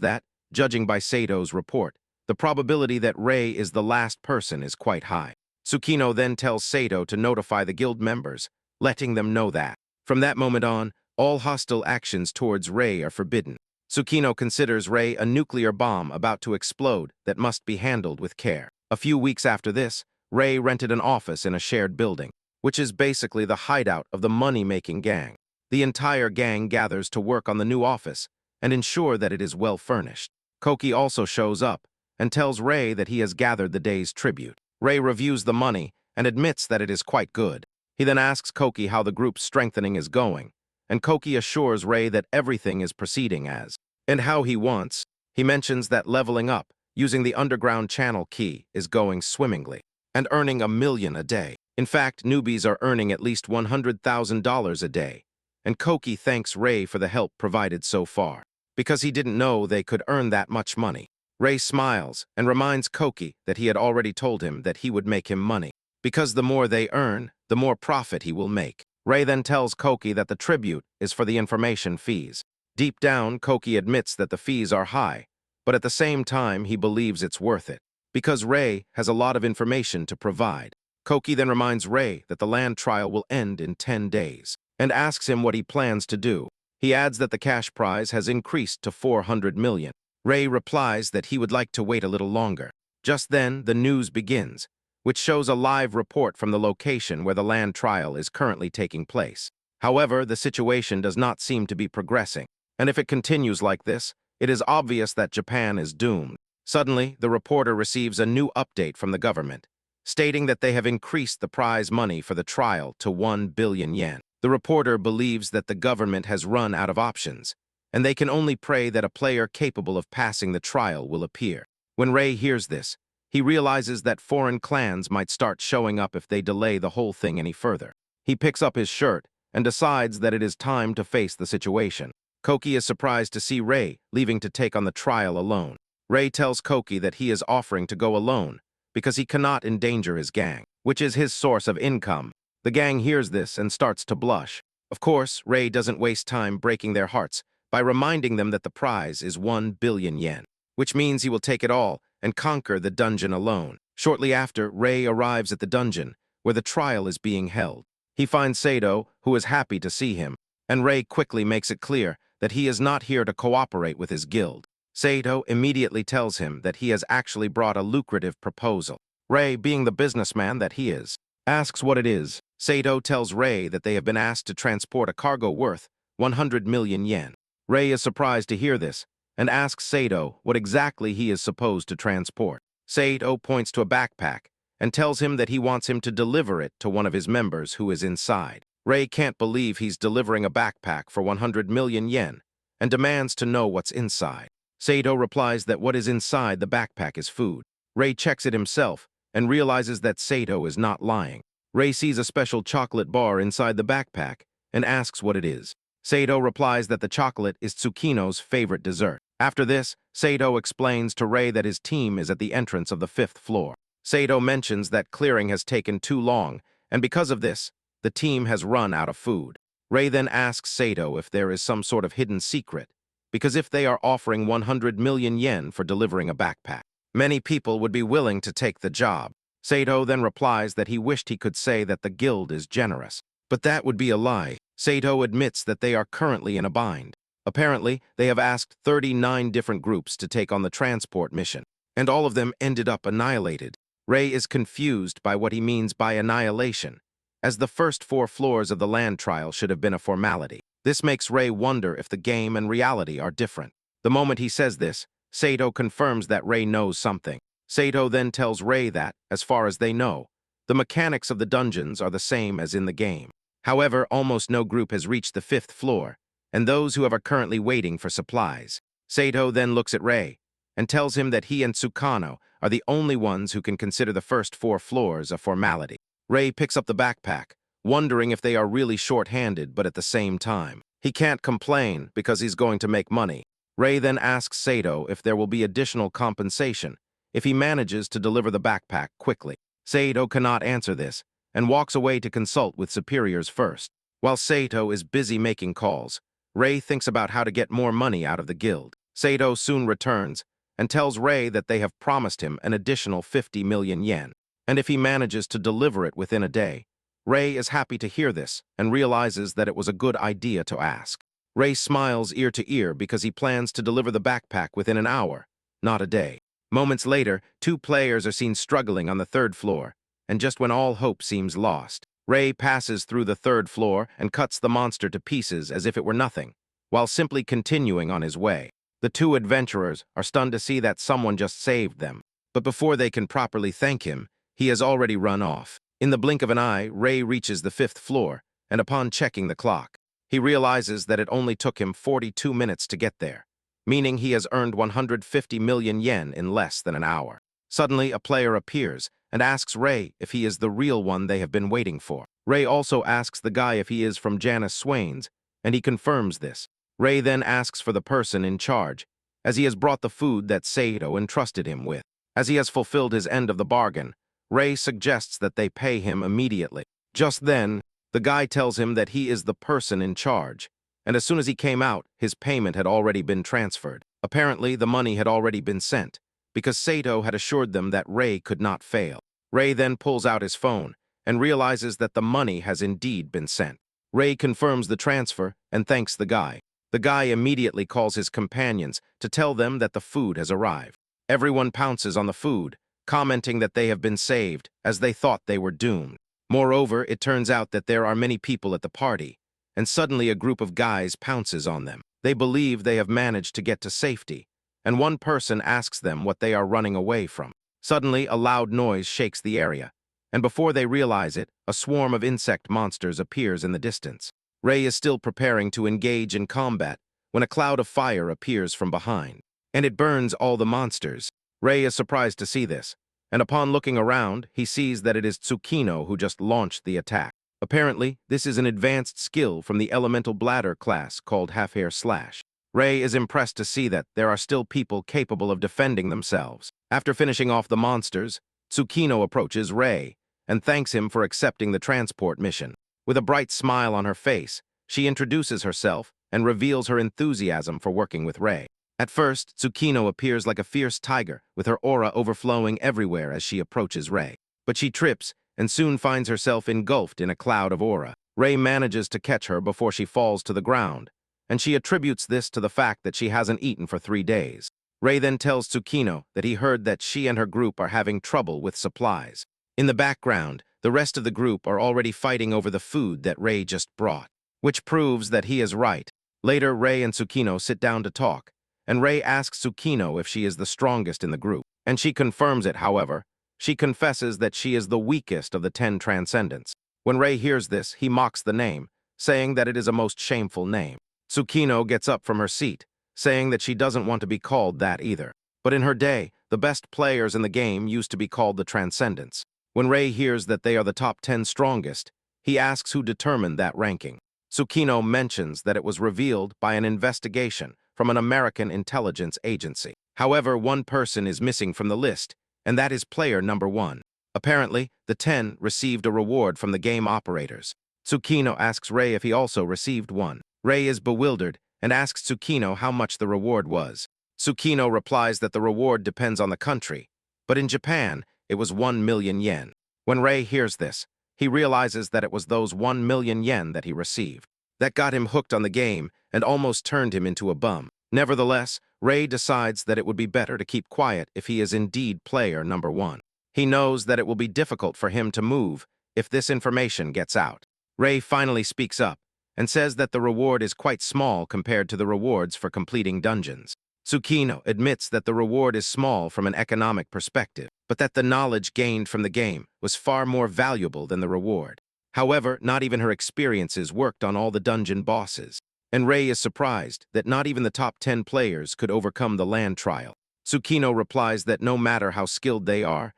that, judging by Sato's report, the probability that Rei is the last person is quite high. Tsukino then tells Sato to notify the guild members, letting them know that. From that moment on, all hostile actions towards Rei are forbidden. Tsukino considers Rei a nuclear bomb about to explode that must be handled with care. A few weeks after this, Rei rented an office in a shared building, which is basically the hideout of the money-making gang. The entire gang gathers to work on the new office and ensure that it is well furnished. Koki also shows up and tells Rei that he has gathered the day's tribute. Rei reviews the money and admits that it is quite good. He then asks Koki how the group's strengthening is going, and Koki assures Rei that everything is proceeding as and how he wants. He mentions that leveling up, using the underground channel key, is going swimmingly, and earning $1 million a day. In fact, newbies are earning at least $100,000 a day, and Koki thanks Rei for the help provided so far, because he didn't know they could earn that much money. Rei smiles and reminds Koki that he had already told him that he would make him money, because the more they earn, the more profit he will make. Rei then tells Koki that the tribute is for the information fees. Deep down, Koki admits that the fees are high, but at the same time he believes it's worth it, because Rei has a lot of information to provide. Koki then reminds Rei that the land trial will end in 10 days, and asks him what he plans to do. He adds that the cash prize has increased to 400 million. Rei replies that he would like to wait a little longer. Just then, the news begins, which shows a live report from the location where the land trial is currently taking place. However, the situation does not seem to be progressing, and if it continues like this, it is obvious that Japan is doomed. Suddenly, the reporter receives a new update from the government, stating that they have increased the prize money for the trial to 1 billion yen. The reporter believes that the government has run out of options, and they can only pray that a player capable of passing the trial will appear. When Rei hears this, he realizes that foreign clans might start showing up if they delay the whole thing any further. He picks up his shirt and decides that it is time to face the situation. Koki is surprised to see Rei leaving to take on the trial alone. Rei tells Koki that he is offering to go alone because he cannot endanger his gang, which is his source of income. The gang hears this and starts to blush. Of course, Rei doesn't waste time breaking their hearts by reminding them that the prize is 1 billion yen, which means he will take it all and conquer the dungeon alone. Shortly after, Rei arrives at the dungeon, where the trial is being held. He finds Sato, who is happy to see him, and Rei quickly makes it clear that he is not here to cooperate with his guild. Sato immediately tells him that he has actually brought a lucrative proposal. Rei, being the businessman that he is, asks what it is. Sato tells Rei that they have been asked to transport a cargo worth 100 million yen. Rei is surprised to hear this, and asks Sato what exactly he is supposed to transport. Sato points to a backpack and tells him that he wants him to deliver it to one of his members who is inside. Rei can't believe he's delivering a backpack for 100 million yen and demands to know what's inside. Sato replies that what is inside the backpack is food. Rei checks it himself and realizes that Sato is not lying. Rei sees a special chocolate bar inside the backpack and asks what it is. Sato replies that the chocolate is Tsukino's favorite dessert. After this, Sato explains to Rei that his team is at the entrance of the 5th floor. Sato mentions that clearing has taken too long, and because of this, the team has run out of food. Rei then asks Sato if there is some sort of hidden secret, because if they are offering 100 million yen for delivering a backpack, many people would be willing to take the job. Sato then replies that he wished he could say that the guild is generous, but that would be a lie. Sato admits that they are currently in a bind. Apparently, they have asked 39 different groups to take on the transport mission, and all of them ended up annihilated. Rei is confused by what he means by annihilation, as the first 4 floors of the land trial should have been a formality. This makes Rei wonder if the game and reality are different. The moment he says this, Sato confirms that Rei knows something. Sato then tells Rei that, as far as they know, the mechanics of the dungeons are the same as in the game. However, almost no group has reached the 5th floor, and those who are currently waiting for supplies. Sato then looks at Rei and tells him that he and Tsukano are the only ones who can consider the first 4 floors a formality. Rei picks up the backpack, wondering if they are really short-handed, but at the same time, he can't complain because he's going to make money. Rei then asks Sato if there will be additional compensation if he manages to deliver the backpack quickly. Sato cannot answer this and walks away to consult with superiors first. While Sato is busy making calls, Rei thinks about how to get more money out of the guild. Sato soon returns and tells Rei that they have promised him an additional 50 million yen, and if he manages to deliver it within a day. Rei is happy to hear this and realizes that it was a good idea to ask. Rei smiles ear to ear because he plans to deliver the backpack within an hour, not a day. Moments later, 2 players are seen struggling on the 3rd floor, and just when all hope seems lost, Rei passes through the 3rd floor and cuts the monster to pieces as if it were nothing, while simply continuing on his way. The 2 adventurers are stunned to see that someone just saved them, but before they can properly thank him, he has already run off. In the blink of an eye, Rei reaches the 5th floor, and upon checking the clock, he realizes that it only took him 42 minutes to get there, meaning he has earned 150 million yen in less than an hour. Suddenly, a player appears and asks Rei if he is the real one they have been waiting for. Rei also asks the guy if he is from Janice Swain's, and he confirms this. Rei then asks for the person in charge, as he has brought the food that Sato entrusted him with. As he has fulfilled his end of the bargain, Rei suggests that they pay him immediately. Just then, the guy tells him that he is the person in charge, and as soon as he came out, his payment had already been transferred. Apparently, the money had already been sent, because Sato had assured them that Rei could not fail. Rei then pulls out his phone and realizes that the money has indeed been sent. Rei confirms the transfer and thanks the guy. The guy immediately calls his companions to tell them that the food has arrived. Everyone pounces on the food, commenting that they have been saved, as they thought they were doomed. Moreover, it turns out that there are many people at the party, and suddenly a group of guys pounces on them. They believe they have managed to get to safety, and one person asks them what they are running away from. Suddenly, a loud noise shakes the area, and before they realize it, a swarm of insect monsters appears in the distance. Rei is still preparing to engage in combat when a cloud of fire appears from behind, and it burns all the monsters. Rei is surprised to see this, and upon looking around, he sees that it is Tsukino who just launched the attack. Apparently, this is an advanced skill from the elemental bladder class called half-air slash. Rei is impressed to see that there are still people capable of defending themselves. After finishing off the monsters, Tsukino approaches Rei and thanks him for accepting the transport mission. With a bright smile on her face, she introduces herself and reveals her enthusiasm for working with Rei. At first, Tsukino appears like a fierce tiger, with her aura overflowing everywhere as she approaches Rei. But she trips and soon finds herself engulfed in a cloud of aura. Rei manages to catch her before she falls to the ground, and she attributes this to the fact that she hasn't eaten for 3 days. Rei then tells Tsukino that he heard that she and her group are having trouble with supplies. In the background, the rest of the group are already fighting over the food that Rei just brought, which proves that he is right. Later, Rei and Tsukino sit down to talk, and Rei asks Tsukino if she is the strongest in the group, and she confirms it. However, she confesses that she is the weakest of the 10 transcendents. When Rei hears this, he mocks the name, saying that it is a most shameful name. Tsukino gets up from her seat, saying that she doesn't want to be called that either. But in her day, the best players in the game used to be called the Transcendents. When Rei hears that they are the top 10 strongest, he asks who determined that ranking. Tsukino mentions that it was revealed by an investigation from an American intelligence agency. However, one person is missing from the list, and that is player number 1. Apparently, the 10 received a reward from the game operators. Tsukino asks Rei if he also received one. Rei is bewildered and asks Tsukino how much the reward was. Tsukino replies that the reward depends on the country, but in Japan, it was 1 million yen. When Rei hears this, he realizes that it was those 1 million yen that he received. That got him hooked on the game and almost turned him into a bum. Nevertheless, Rei decides that it would be better to keep quiet if he is indeed player number 1. He knows that it will be difficult for him to move if this information gets out. Rei finally speaks up and says that the reward is quite small compared to the rewards for completing dungeons. Tsukino admits that the reward is small from an economic perspective, but that the knowledge gained from the game was far more valuable than the reward. However, not even her experiences worked on all the dungeon bosses. And Rei is surprised that not even the top 10 players could overcome the land trial. Tsukino replies that no matter how skilled they are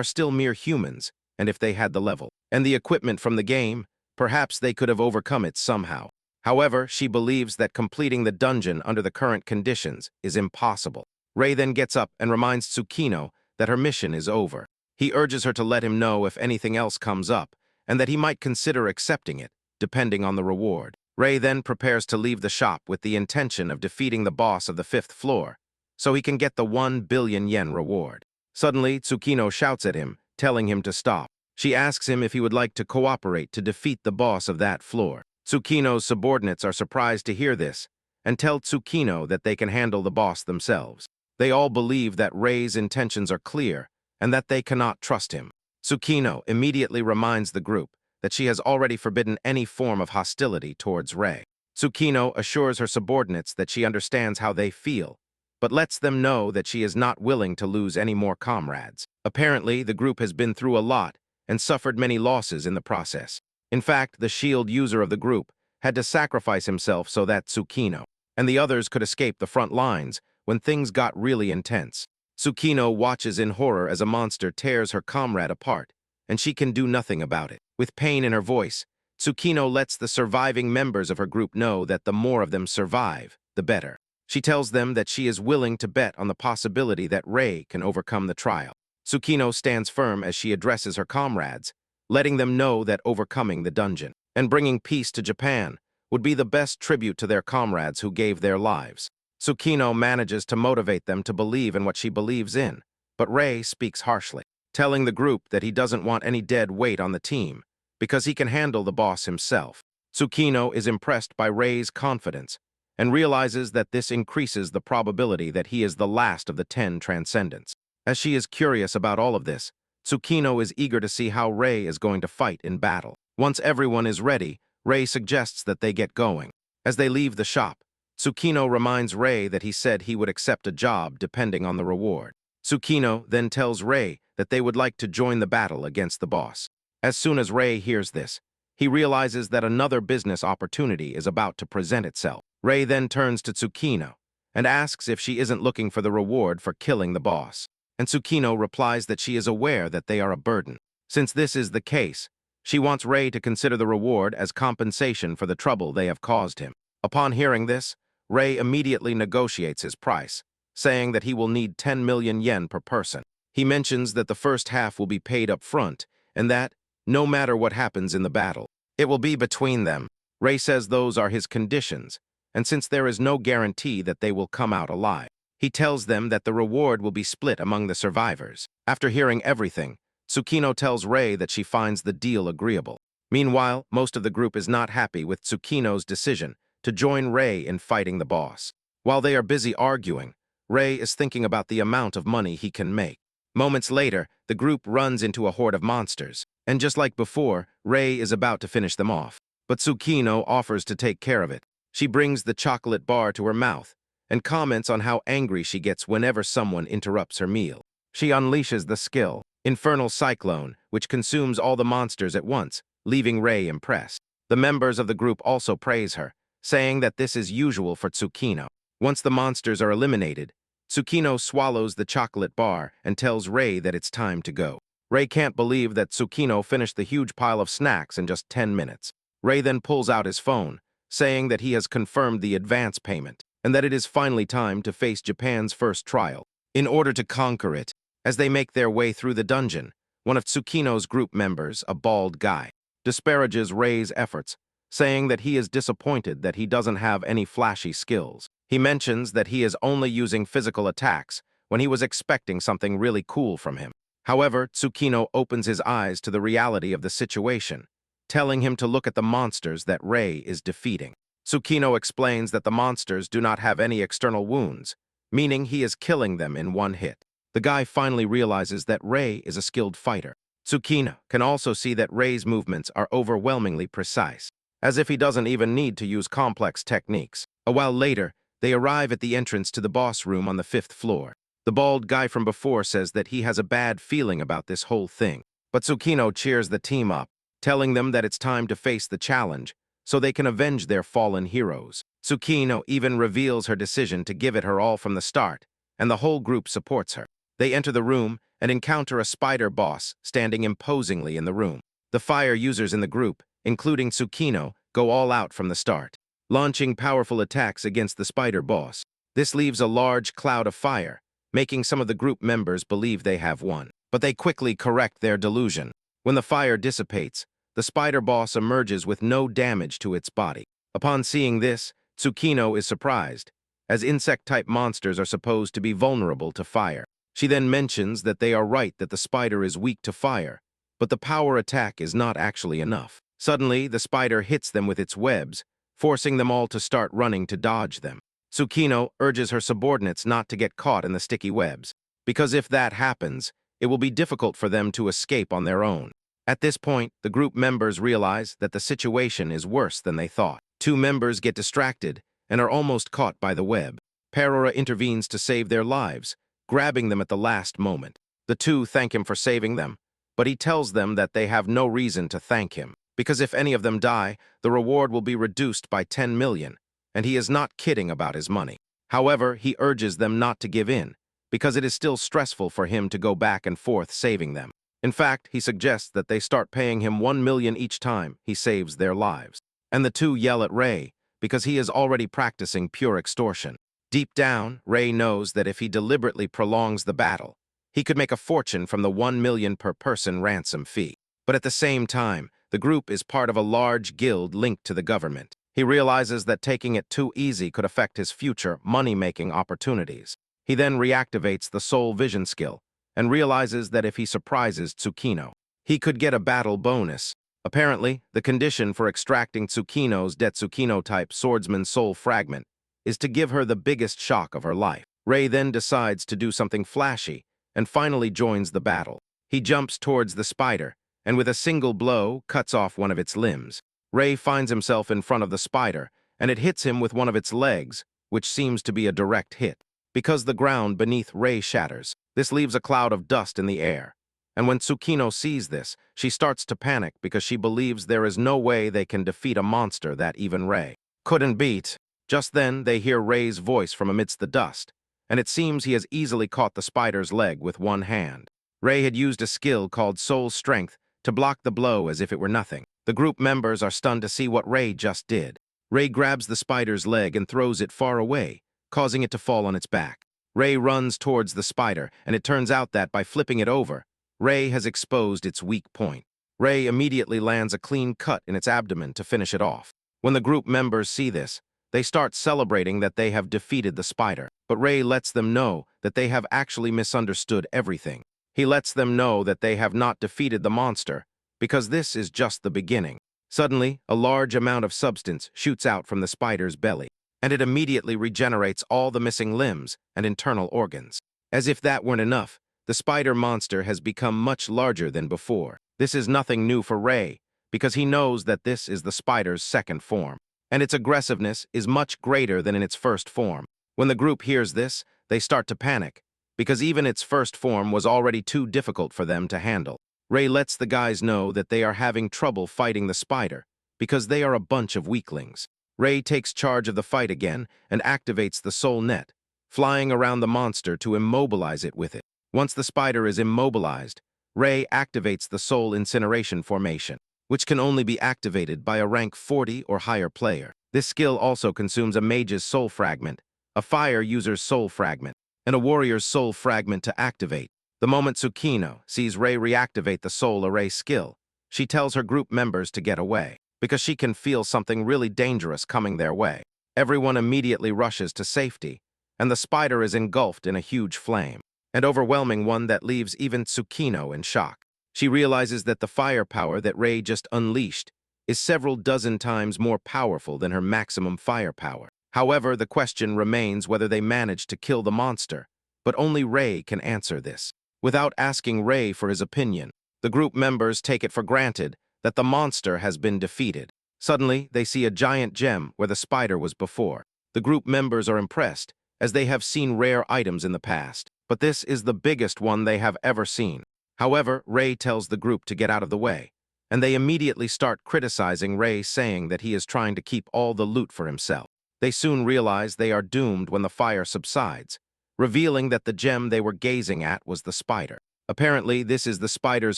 still mere humans, and if they had the level and the equipment from the game, perhaps they could have overcome it somehow. However, she believes that completing the dungeon under the current conditions is impossible. Rei then gets up and reminds Tsukino that her mission is over. He urges her to let him know if anything else comes up, and that he might consider accepting it, depending on the reward. Rei then prepares to leave the shop with the intention of defeating the boss of the 5th floor, so he can get the 1 billion yen reward. Suddenly, Tsukino shouts at him, telling him to stop. She asks him if he would like to cooperate to defeat the boss of that floor. Tsukino's subordinates are surprised to hear this, and tell Tsukino that they can handle the boss themselves. They all believe that Rei's intentions are clear, and that they cannot trust him. Tsukino immediately reminds the group that she has already forbidden any form of hostility towards Rei. Tsukino assures her subordinates that she understands how they feel, but lets them know that she is not willing to lose any more comrades. Apparently, the group has been through a lot and suffered many losses in the process. In fact, the shield user of the group had to sacrifice himself so that Tsukino and the others could escape the front lines when things got really intense. Tsukino watches in horror as a monster tears her comrade apart, and she can do nothing about it. With pain in her voice, Tsukino lets the surviving members of her group know that the more of them survive, the better. She tells them that she is willing to bet on the possibility that Rei can overcome the trial. Tsukino stands firm as she addresses her comrades, letting them know that overcoming the dungeon and bringing peace to Japan would be the best tribute to their comrades who gave their lives. Tsukino manages to motivate them to believe in what she believes in, but Rei speaks harshly, telling the group that he doesn't want any dead weight on the team because he can handle the boss himself. Tsukino is impressed by Rei's confidence and realizes that this increases the probability that he is the last of the 10 transcendents. As she is curious about all of this, Tsukino is eager to see how Rei is going to fight in battle. Once everyone is ready, Rei suggests that they get going. As they leave the shop, Tsukino reminds Rei that he said he would accept a job depending on the reward. Tsukino then tells Rei that they would like to join the battle against the boss. As soon as Rei hears this, he realizes that another business opportunity is about to present itself. Rei then turns to Tsukino and asks if she isn't looking for the reward for killing the boss. And Tsukino replies that she is aware that they are a burden. Since this is the case, she wants Rei to consider the reward as compensation for the trouble they have caused him. Upon hearing this, Rei immediately negotiates his price, saying that he will need 10 million yen per person. He mentions that the first half will be paid up front, and that, no matter what happens in the battle, it will be between them. Rei says those are his conditions, and since there is no guarantee that they will come out alive, he tells them that the reward will be split among the survivors. After hearing everything, Tsukino tells Rei that she finds the deal agreeable. Meanwhile, most of the group is not happy with Tsukino's decision to join Rei in fighting the boss. While they are busy arguing, Rei is thinking about the amount of money he can make. Moments later, the group runs into a horde of monsters, and just like before, Rei is about to finish them off. But Tsukino offers to take care of it. She brings the chocolate bar to her mouth and comments on how angry she gets whenever someone interrupts her meal. She unleashes the skill, Infernal Cyclone, which consumes all the monsters at once, leaving Rei impressed. The members of the group also praise her, saying that this is usual for Tsukino. Once the monsters are eliminated, Tsukino swallows the chocolate bar and tells Rei that it's time to go. Rei can't believe that Tsukino finished the huge pile of snacks in just 10 minutes. Rei then pulls out his phone, saying that he has confirmed the advance payment, and that it is finally time to face Japan's first trial. In order to conquer it, as they make their way through the dungeon, one of Tsukino's group members, a bald guy, disparages Rei's efforts, saying that he is disappointed that he doesn't have any flashy skills. He mentions that he is only using physical attacks when he was expecting something really cool from him. However, Tsukino opens his eyes to the reality of the situation, telling him to look at the monsters that Rei is defeating. Tsukino explains that the monsters do not have any external wounds, meaning he is killing them in one hit. The guy finally realizes that Rei is a skilled fighter. Tsukino can also see that Rei's movements are overwhelmingly precise, as if he doesn't even need to use complex techniques. A while later, they arrive at the entrance to the boss room on the 5th floor. The bald guy from before says that he has a bad feeling about this whole thing, but Tsukino cheers the team up, telling them that it's time to face the challenge so they can avenge their fallen heroes. Tsukino even reveals her decision to give it her all from the start, and the whole group supports her. They enter the room and encounter a spider boss standing imposingly in the room. The fire users in the group, including Tsukino, go all out from the start, launching powerful attacks against the spider boss. This leaves a large cloud of fire, making some of the group members believe they have won. But they quickly correct their delusion. When the fire dissipates, the spider boss emerges with no damage to its body. Upon seeing this, Tsukino is surprised, as insect-type monsters are supposed to be vulnerable to fire. She then mentions that they are right that the spider is weak to fire, but the power attack is not actually enough. Suddenly, the spider hits them with its webs, forcing them all to start running to dodge them. Tsukino urges her subordinates not to get caught in the sticky webs, because if that happens, it will be difficult for them to escape on their own. At this point, the group members realize that the situation is worse than they thought. Two members get distracted and are almost caught by the web. Perora intervenes to save their lives, grabbing them at the last moment. The two thank him for saving them, but he tells them that they have no reason to thank him, because if any of them die, the reward will be reduced by 10 million, and he is not kidding about his money. However, he urges them not to give in, because it is still stressful for him to go back and forth saving them. In fact, he suggests that they start paying him 1 million each time he saves their lives. And the two yell at Ray, because he is already practicing pure extortion. Deep down, Ray knows that if he deliberately prolongs the battle, he could make a fortune from the 1 million per person ransom fee. But at the same time, the group is part of a large guild linked to the government. He realizes that taking it too easy could affect his future money-making opportunities. He then reactivates the soul vision skill and realizes that if he surprises Tsukino, he could get a battle bonus. Apparently, the condition for extracting Tsukino's Detsukino-type swordsman soul fragment is to give her the biggest shock of her life. Ray then decides to do something flashy and finally joins the battle. He jumps towards the spider and with a single blow cuts off one of its limbs. Ray finds himself in front of the spider and it hits him with one of its legs, which seems to be a direct hit. Because the ground beneath Ray shatters, this leaves a cloud of dust in the air. And when Tsukino sees this, she starts to panic because she believes there is no way they can defeat a monster that even Ray couldn't beat. Just then, they hear Ray's voice from amidst the dust, and it seems he has easily caught the spider's leg with one hand. Ray had used a skill called Soul Strength to block the blow as if it were nothing. The group members are stunned to see what Ray just did. Ray grabs the spider's leg and throws it far away, causing it to fall on its back. Ray runs towards the spider, and it turns out that by flipping it over, Ray has exposed its weak point. Ray immediately lands a clean cut in its abdomen to finish it off. When the group members see this, they start celebrating that they have defeated the spider. But Ray lets them know that they have actually misunderstood everything. He lets them know that they have not defeated the monster, because this is just the beginning. Suddenly, a large amount of substance shoots out from the spider's belly, and it immediately regenerates all the missing limbs and internal organs. As if that weren't enough, the spider monster has become much larger than before. This is nothing new for Ray, because he knows that this is the spider's second form, and its aggressiveness is much greater than in its first form. When the group hears this, they start to panic, because even its first form was already too difficult for them to handle. Ray lets the guys know that they are having trouble fighting the spider, because they are a bunch of weaklings. Ray takes charge of the fight again and activates the soul net, flying around the monster to immobilize it with it. Once the spider is immobilized, Ray activates the soul incineration formation, which can only be activated by a rank 40 or higher player. This skill also consumes a mage's soul fragment, a fire user's soul fragment, and a warrior's soul fragment to activate. The moment Tsukino sees Ray reactivate the soul array skill, she tells her group members to get away, because she can feel something really dangerous coming their way. Everyone immediately rushes to safety, and the spider is engulfed in a huge flame, an overwhelming one that leaves even Tsukino in shock. She realizes that the firepower that Ray just unleashed is several dozen times more powerful than her maximum firepower. However, the question remains whether they managed to kill the monster, but only Ray can answer this. Without asking Ray for his opinion, the group members take it for granted that the monster has been defeated. Suddenly, they see a giant gem where the spider was before. The group members are impressed, as they have seen rare items in the past, but this is the biggest one they have ever seen. However, Ray tells the group to get out of the way, and they immediately start criticizing Rei, saying that he is trying to keep all the loot for himself. They soon realize they are doomed when the fire subsides, revealing that the gem they were gazing at was the spider. Apparently, this is the spider's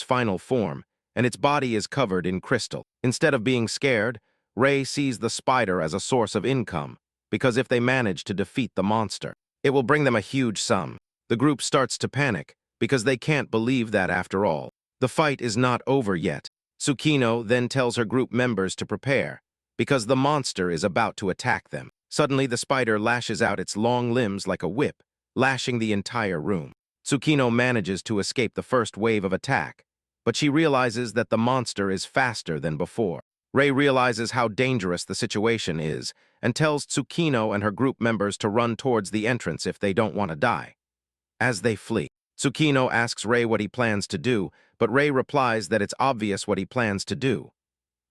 final form, and its body is covered in crystal. Instead of being scared, Rei sees the spider as a source of income, because if they manage to defeat the monster, it will bring them a huge sum. The group starts to panic, because they can't believe that, after all, the fight is not over yet. Tsukino then tells her group members to prepare, because the monster is about to attack them. Suddenly, the spider lashes out its long limbs like a whip, lashing the entire room. Tsukino manages to escape the first wave of attack, but she realizes that the monster is faster than before. Rei realizes how dangerous the situation is and tells Tsukino and her group members to run towards the entrance if they don't want to die. As they flee, Tsukino asks Rei what he plans to do, but Rei replies that it's obvious what he plans to do.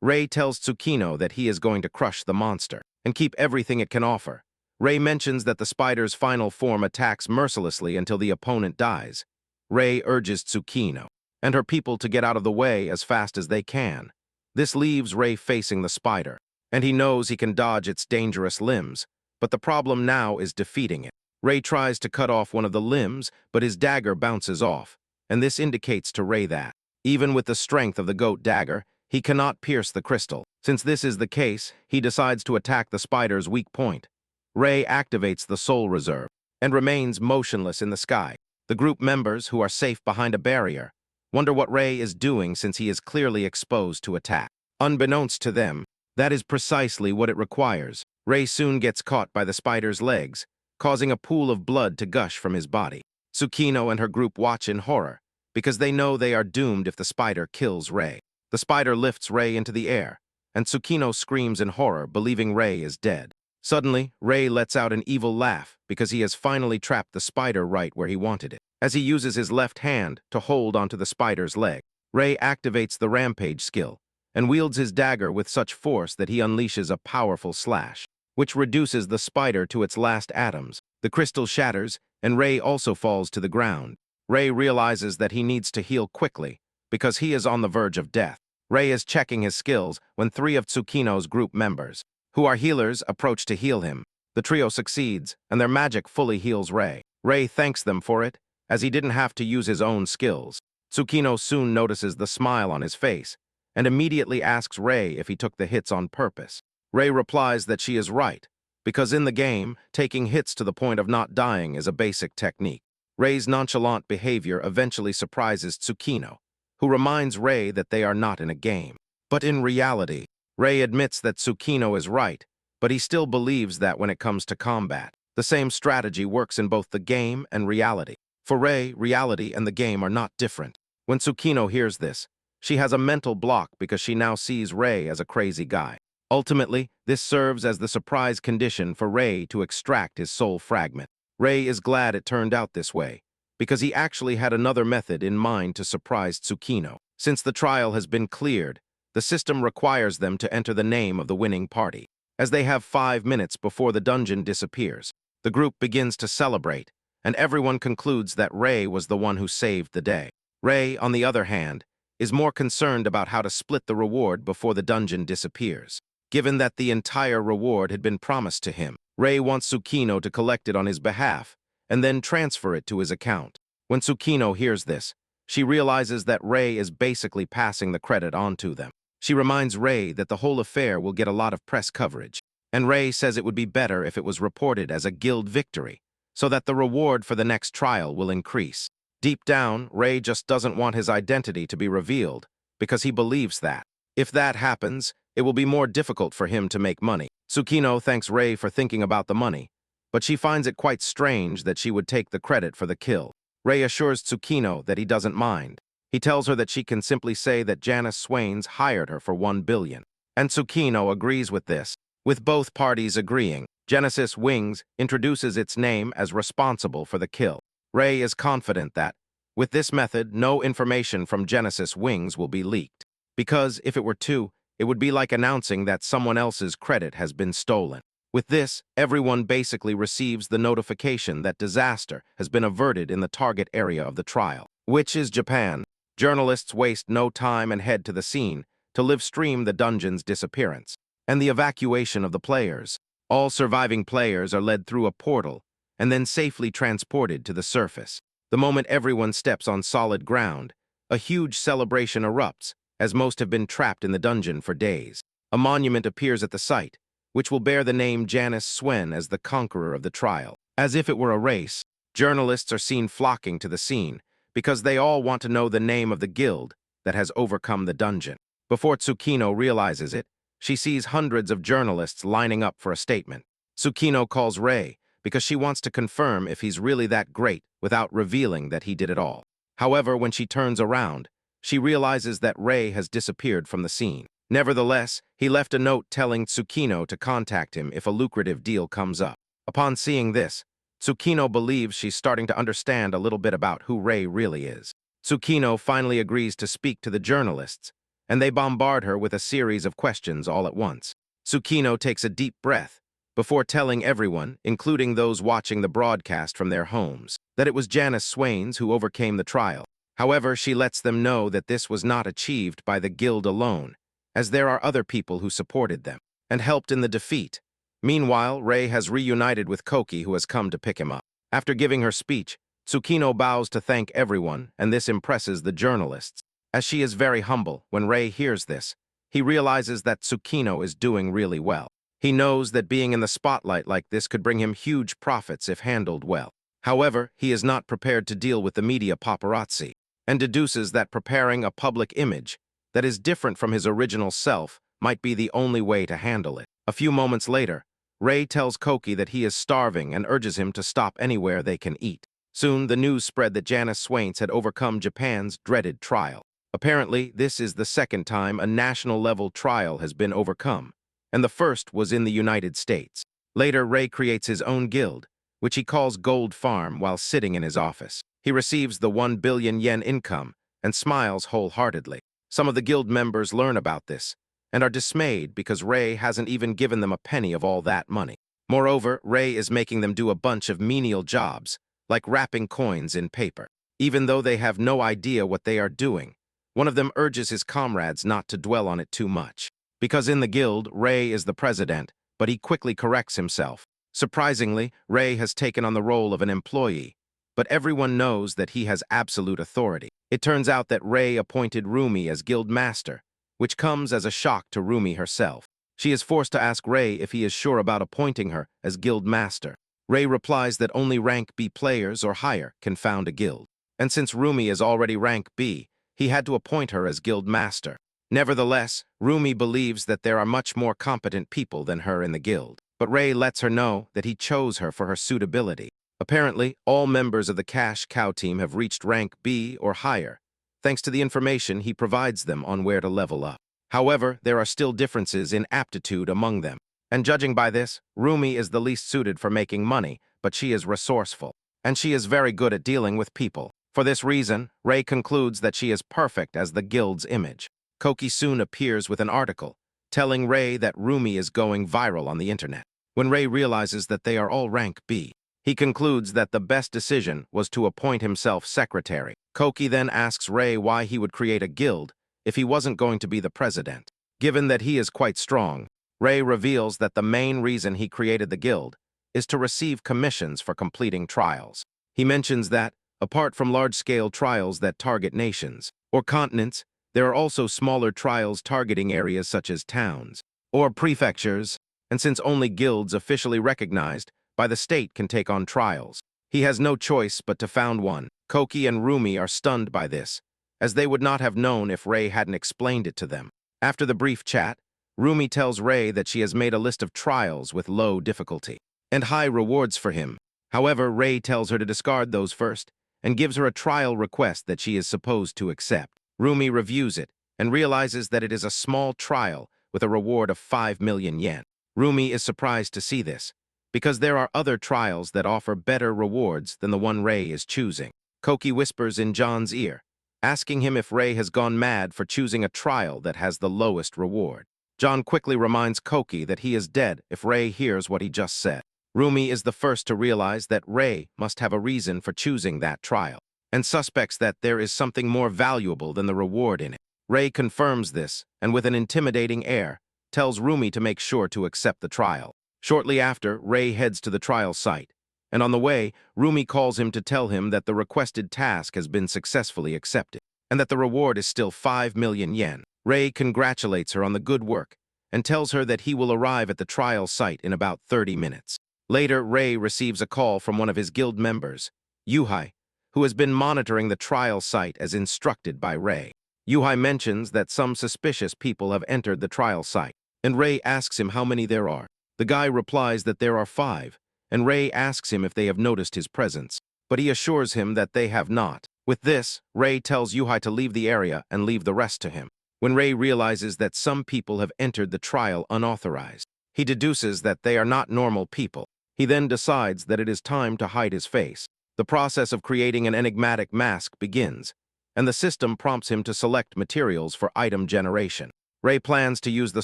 Rei tells Tsukino that he is going to crush the monster and keep everything it can offer. Rei mentions that the spider's final form attacks mercilessly until the opponent dies. Rei urges Tsukino and her people to get out of the way as fast as they can. This leaves Rei facing the spider, and he knows he can dodge its dangerous limbs, but the problem now is defeating it. Rei tries to cut off one of the limbs, but his dagger bounces off, and this indicates to Rei that, even with the strength of the goat dagger, he cannot pierce the crystal. Since this is the case, he decides to attack the spider's weak point. Rei activates the soul reserve and remains motionless in the sky. The group members, who are safe behind a barrier, wonder what Rei is doing since he is clearly exposed to attack. Unbeknownst to them, that is precisely what it requires. Rei soon gets caught by the spider's legs, causing a pool of blood to gush from his body. Tsukino and her group watch in horror, because they know they are doomed if the spider kills Rei. The spider lifts Rei into the air, and Tsukino screams in horror, believing Rei is dead. Suddenly, Rei lets out an evil laugh because he has finally trapped the spider right where he wanted it. As he uses his left hand to hold onto the spider's leg, Rei activates the rampage skill and wields his dagger with such force that he unleashes a powerful slash, which reduces the spider to its last atoms. The crystal shatters, and Rei also falls to the ground. Rei realizes that he needs to heal quickly because he is on the verge of death. Rei is checking his skills when 3 of Tsukino's group members, who are healers, approach to heal him. The trio succeeds, and their magic fully heals Rei. Rei thanks them for it, as he didn't have to use his own skills. Tsukino soon notices the smile on his face, and immediately asks Rei if he took the hits on purpose. Rei replies that she is right, because in the game, taking hits to the point of not dying is a basic technique. Rei's nonchalant behavior eventually surprises Tsukino, who reminds Rei that they are not in a game. But in reality, Rei admits that Tsukino is right, but he still believes that when it comes to combat, the same strategy works in both the game and reality. For Rei, reality and the game are not different. When Tsukino hears this, she has a mental block because she now sees Rei as a crazy guy. Ultimately, this serves as the surprise condition for Rei to extract his soul fragment. Rei is glad it turned out this way, because he actually had another method in mind to surprise Tsukino. Since the trial has been cleared, the system requires them to enter the name of the winning party. As they have 5 minutes before the dungeon disappears, the group begins to celebrate, and everyone concludes that Rei was the one who saved the day. Rei, on the other hand, is more concerned about how to split the reward before the dungeon disappears. Given that the entire reward had been promised to him, Rei wants Tsukino to collect it on his behalf and then transfer it to his account. When Tsukino hears this, she realizes that Rei is basically passing the credit on to them. She reminds Rei that the whole affair will get a lot of press coverage, and Rei says it would be better if it was reported as a guild victory, so that the reward for the next trial will increase. Deep down, Rei just doesn't want his identity to be revealed, because he believes that, if that happens, it will be more difficult for him to make money. Tsukino thanks Rei for thinking about the money, but she finds it quite strange that she would take the credit for the kill. Rei assures Tsukino that he doesn't mind. He tells her that she can simply say that Janice Swains hired her for 1 billion. And Tsukino agrees with this. With both parties agreeing, Genesis Wings introduces its name as responsible for the kill. Rei is confident that, with this method, no information from Genesis Wings will be leaked. Because, if it were to, it would be like announcing that someone else's credit has been stolen. With this, everyone basically receives the notification that disaster has been averted in the target area of the trial, which is Japan. Journalists waste no time and head to the scene, to live stream the dungeon's disappearance and the evacuation of the players. All surviving players are led through a portal and then safely transported to the surface. The moment everyone steps on solid ground, a huge celebration erupts, as most have been trapped in the dungeon for days. A monument appears at the site, which will bear the name Janice Swen as the conqueror of the trial. As if it were a race, journalists are seen flocking to the scene because they all want to know the name of the guild that has overcome the dungeon. Before Tsukino realizes it, she sees hundreds of journalists lining up for a statement. Tsukino calls Rei because she wants to confirm if he's really that great without revealing that he did it all. However, when she turns around, she realizes that Rei has disappeared from the scene. Nevertheless, he left a note telling Tsukino to contact him if a lucrative deal comes up. Upon seeing this, Tsukino believes she's starting to understand a little bit about who Rei really is. Tsukino finally agrees to speak to the journalists, and they bombard her with a series of questions all at once. Tsukino takes a deep breath before telling everyone, including those watching the broadcast from their homes, that it was Janice Swains who overcame the trial. However, she lets them know that this was not achieved by the guild alone, as there are other people who supported them and helped in the defeat. Meanwhile, Rei has reunited with Koki, who has come to pick him up. After giving her speech, Tsukino bows to thank everyone, and this impresses the journalists. As she is very humble, when Rei hears this, he realizes that Tsukino is doing really well. He knows that being in the spotlight like this could bring him huge profits if handled well. However, he is not prepared to deal with the media paparazzi, and deduces that preparing a public image that is different from his original self might be the only way to handle it. A few moments later, Rei tells Koki that he is starving and urges him to stop anywhere they can eat. Soon, the news spread that Janice Swains had overcome Japan's dreaded trial. Apparently, this is the second time a national-level trial has been overcome, and the first was in the United States. Later, Rei creates his own guild, which he calls Gold Farm, while sitting in his office. He receives the 1 billion yen income and smiles wholeheartedly. Some of the guild members learn about this and are dismayed because Rei hasn't even given them a penny of all that money. Moreover, Rei is making them do a bunch of menial jobs, like wrapping coins in paper. Even though they have no idea what they are doing, one of them urges his comrades not to dwell on it too much. Because in the guild, Rei is the president, but he quickly corrects himself. Surprisingly, Rei has taken on the role of an employee, but everyone knows that he has absolute authority. It turns out that Rei appointed Rumi as guild master, which comes as a shock to Rumi herself. She is forced to ask Rei if he is sure about appointing her as guild master. Rei replies that only rank B players or higher can found a guild, and since Rumi is already rank B, he had to appoint her as guild master. Nevertheless, Rumi believes that there are much more competent people than her in the guild, but Rei lets her know that he chose her for her suitability. Apparently, all members of the Cash Cow team have reached rank B or higher, thanks to the information he provides them on where to level up. However, there are still differences in aptitude among them, and judging by this, Rumi is the least suited for making money, but she is resourceful, and she is very good at dealing with people. For this reason, Rei concludes that she is perfect as the guild's image. Koki soon appears with an article, telling Rei that Rumi is going viral on the internet. When Rei realizes that they are all rank B, he concludes that the best decision was to appoint himself secretary. Koki then asks Rei why he would create a guild if he wasn't going to be the president. Given that he is quite strong, Rei reveals that the main reason he created the guild is to receive commissions for completing trials. He mentions that, apart from large-scale trials that target nations or continents, there are also smaller trials targeting areas such as towns or prefectures, and since only guilds officially recognized by the state can take on trials, he has no choice but to found one. Koki and Rumi are stunned by this, as they would not have known if Rei hadn't explained it to them. After the brief chat, Rumi tells Rei that she has made a list of trials with low difficulty and high rewards for him. However, Rei tells her to discard those first and gives her a trial request that she is supposed to accept. Rumi reviews it and realizes that it is a small trial with a reward of 5 million yen. Rumi is surprised to see this, because there are other trials that offer better rewards than the one Rei is choosing. Koki whispers in John's ear, asking him if Rei has gone mad for choosing a trial that has the lowest reward. John quickly reminds Koki that he is dead if Rei hears what he just said. Rumi is the first to realize that Rei must have a reason for choosing that trial, and suspects that there is something more valuable than the reward in it. Rei confirms this, and with an intimidating air, tells Rumi to make sure to accept the trial. Shortly after, Rei heads to the trial site, and on the way, Rumi calls him to tell him that the requested task has been successfully accepted, and that the reward is still 5 million yen. Rei congratulates her on the good work, and tells her that he will arrive at the trial site in about 30 minutes. Later, Rei receives a call from one of his guild members, Yuhai, who has been monitoring the trial site as instructed by Rei. Yuhai mentions that some suspicious people have entered the trial site, and Rei asks him how many there are. The guy replies that there are 5, and Rei asks him if they have noticed his presence, but he assures him that they have not. With this, Rei tells Yuhai to leave the area and leave the rest to him. When Rei realizes that some people have entered the trial unauthorized, he deduces that they are not normal people. He then decides that it is time to hide his face. The process of creating an enigmatic mask begins, and the system prompts him to select materials for item generation. Rei plans to use the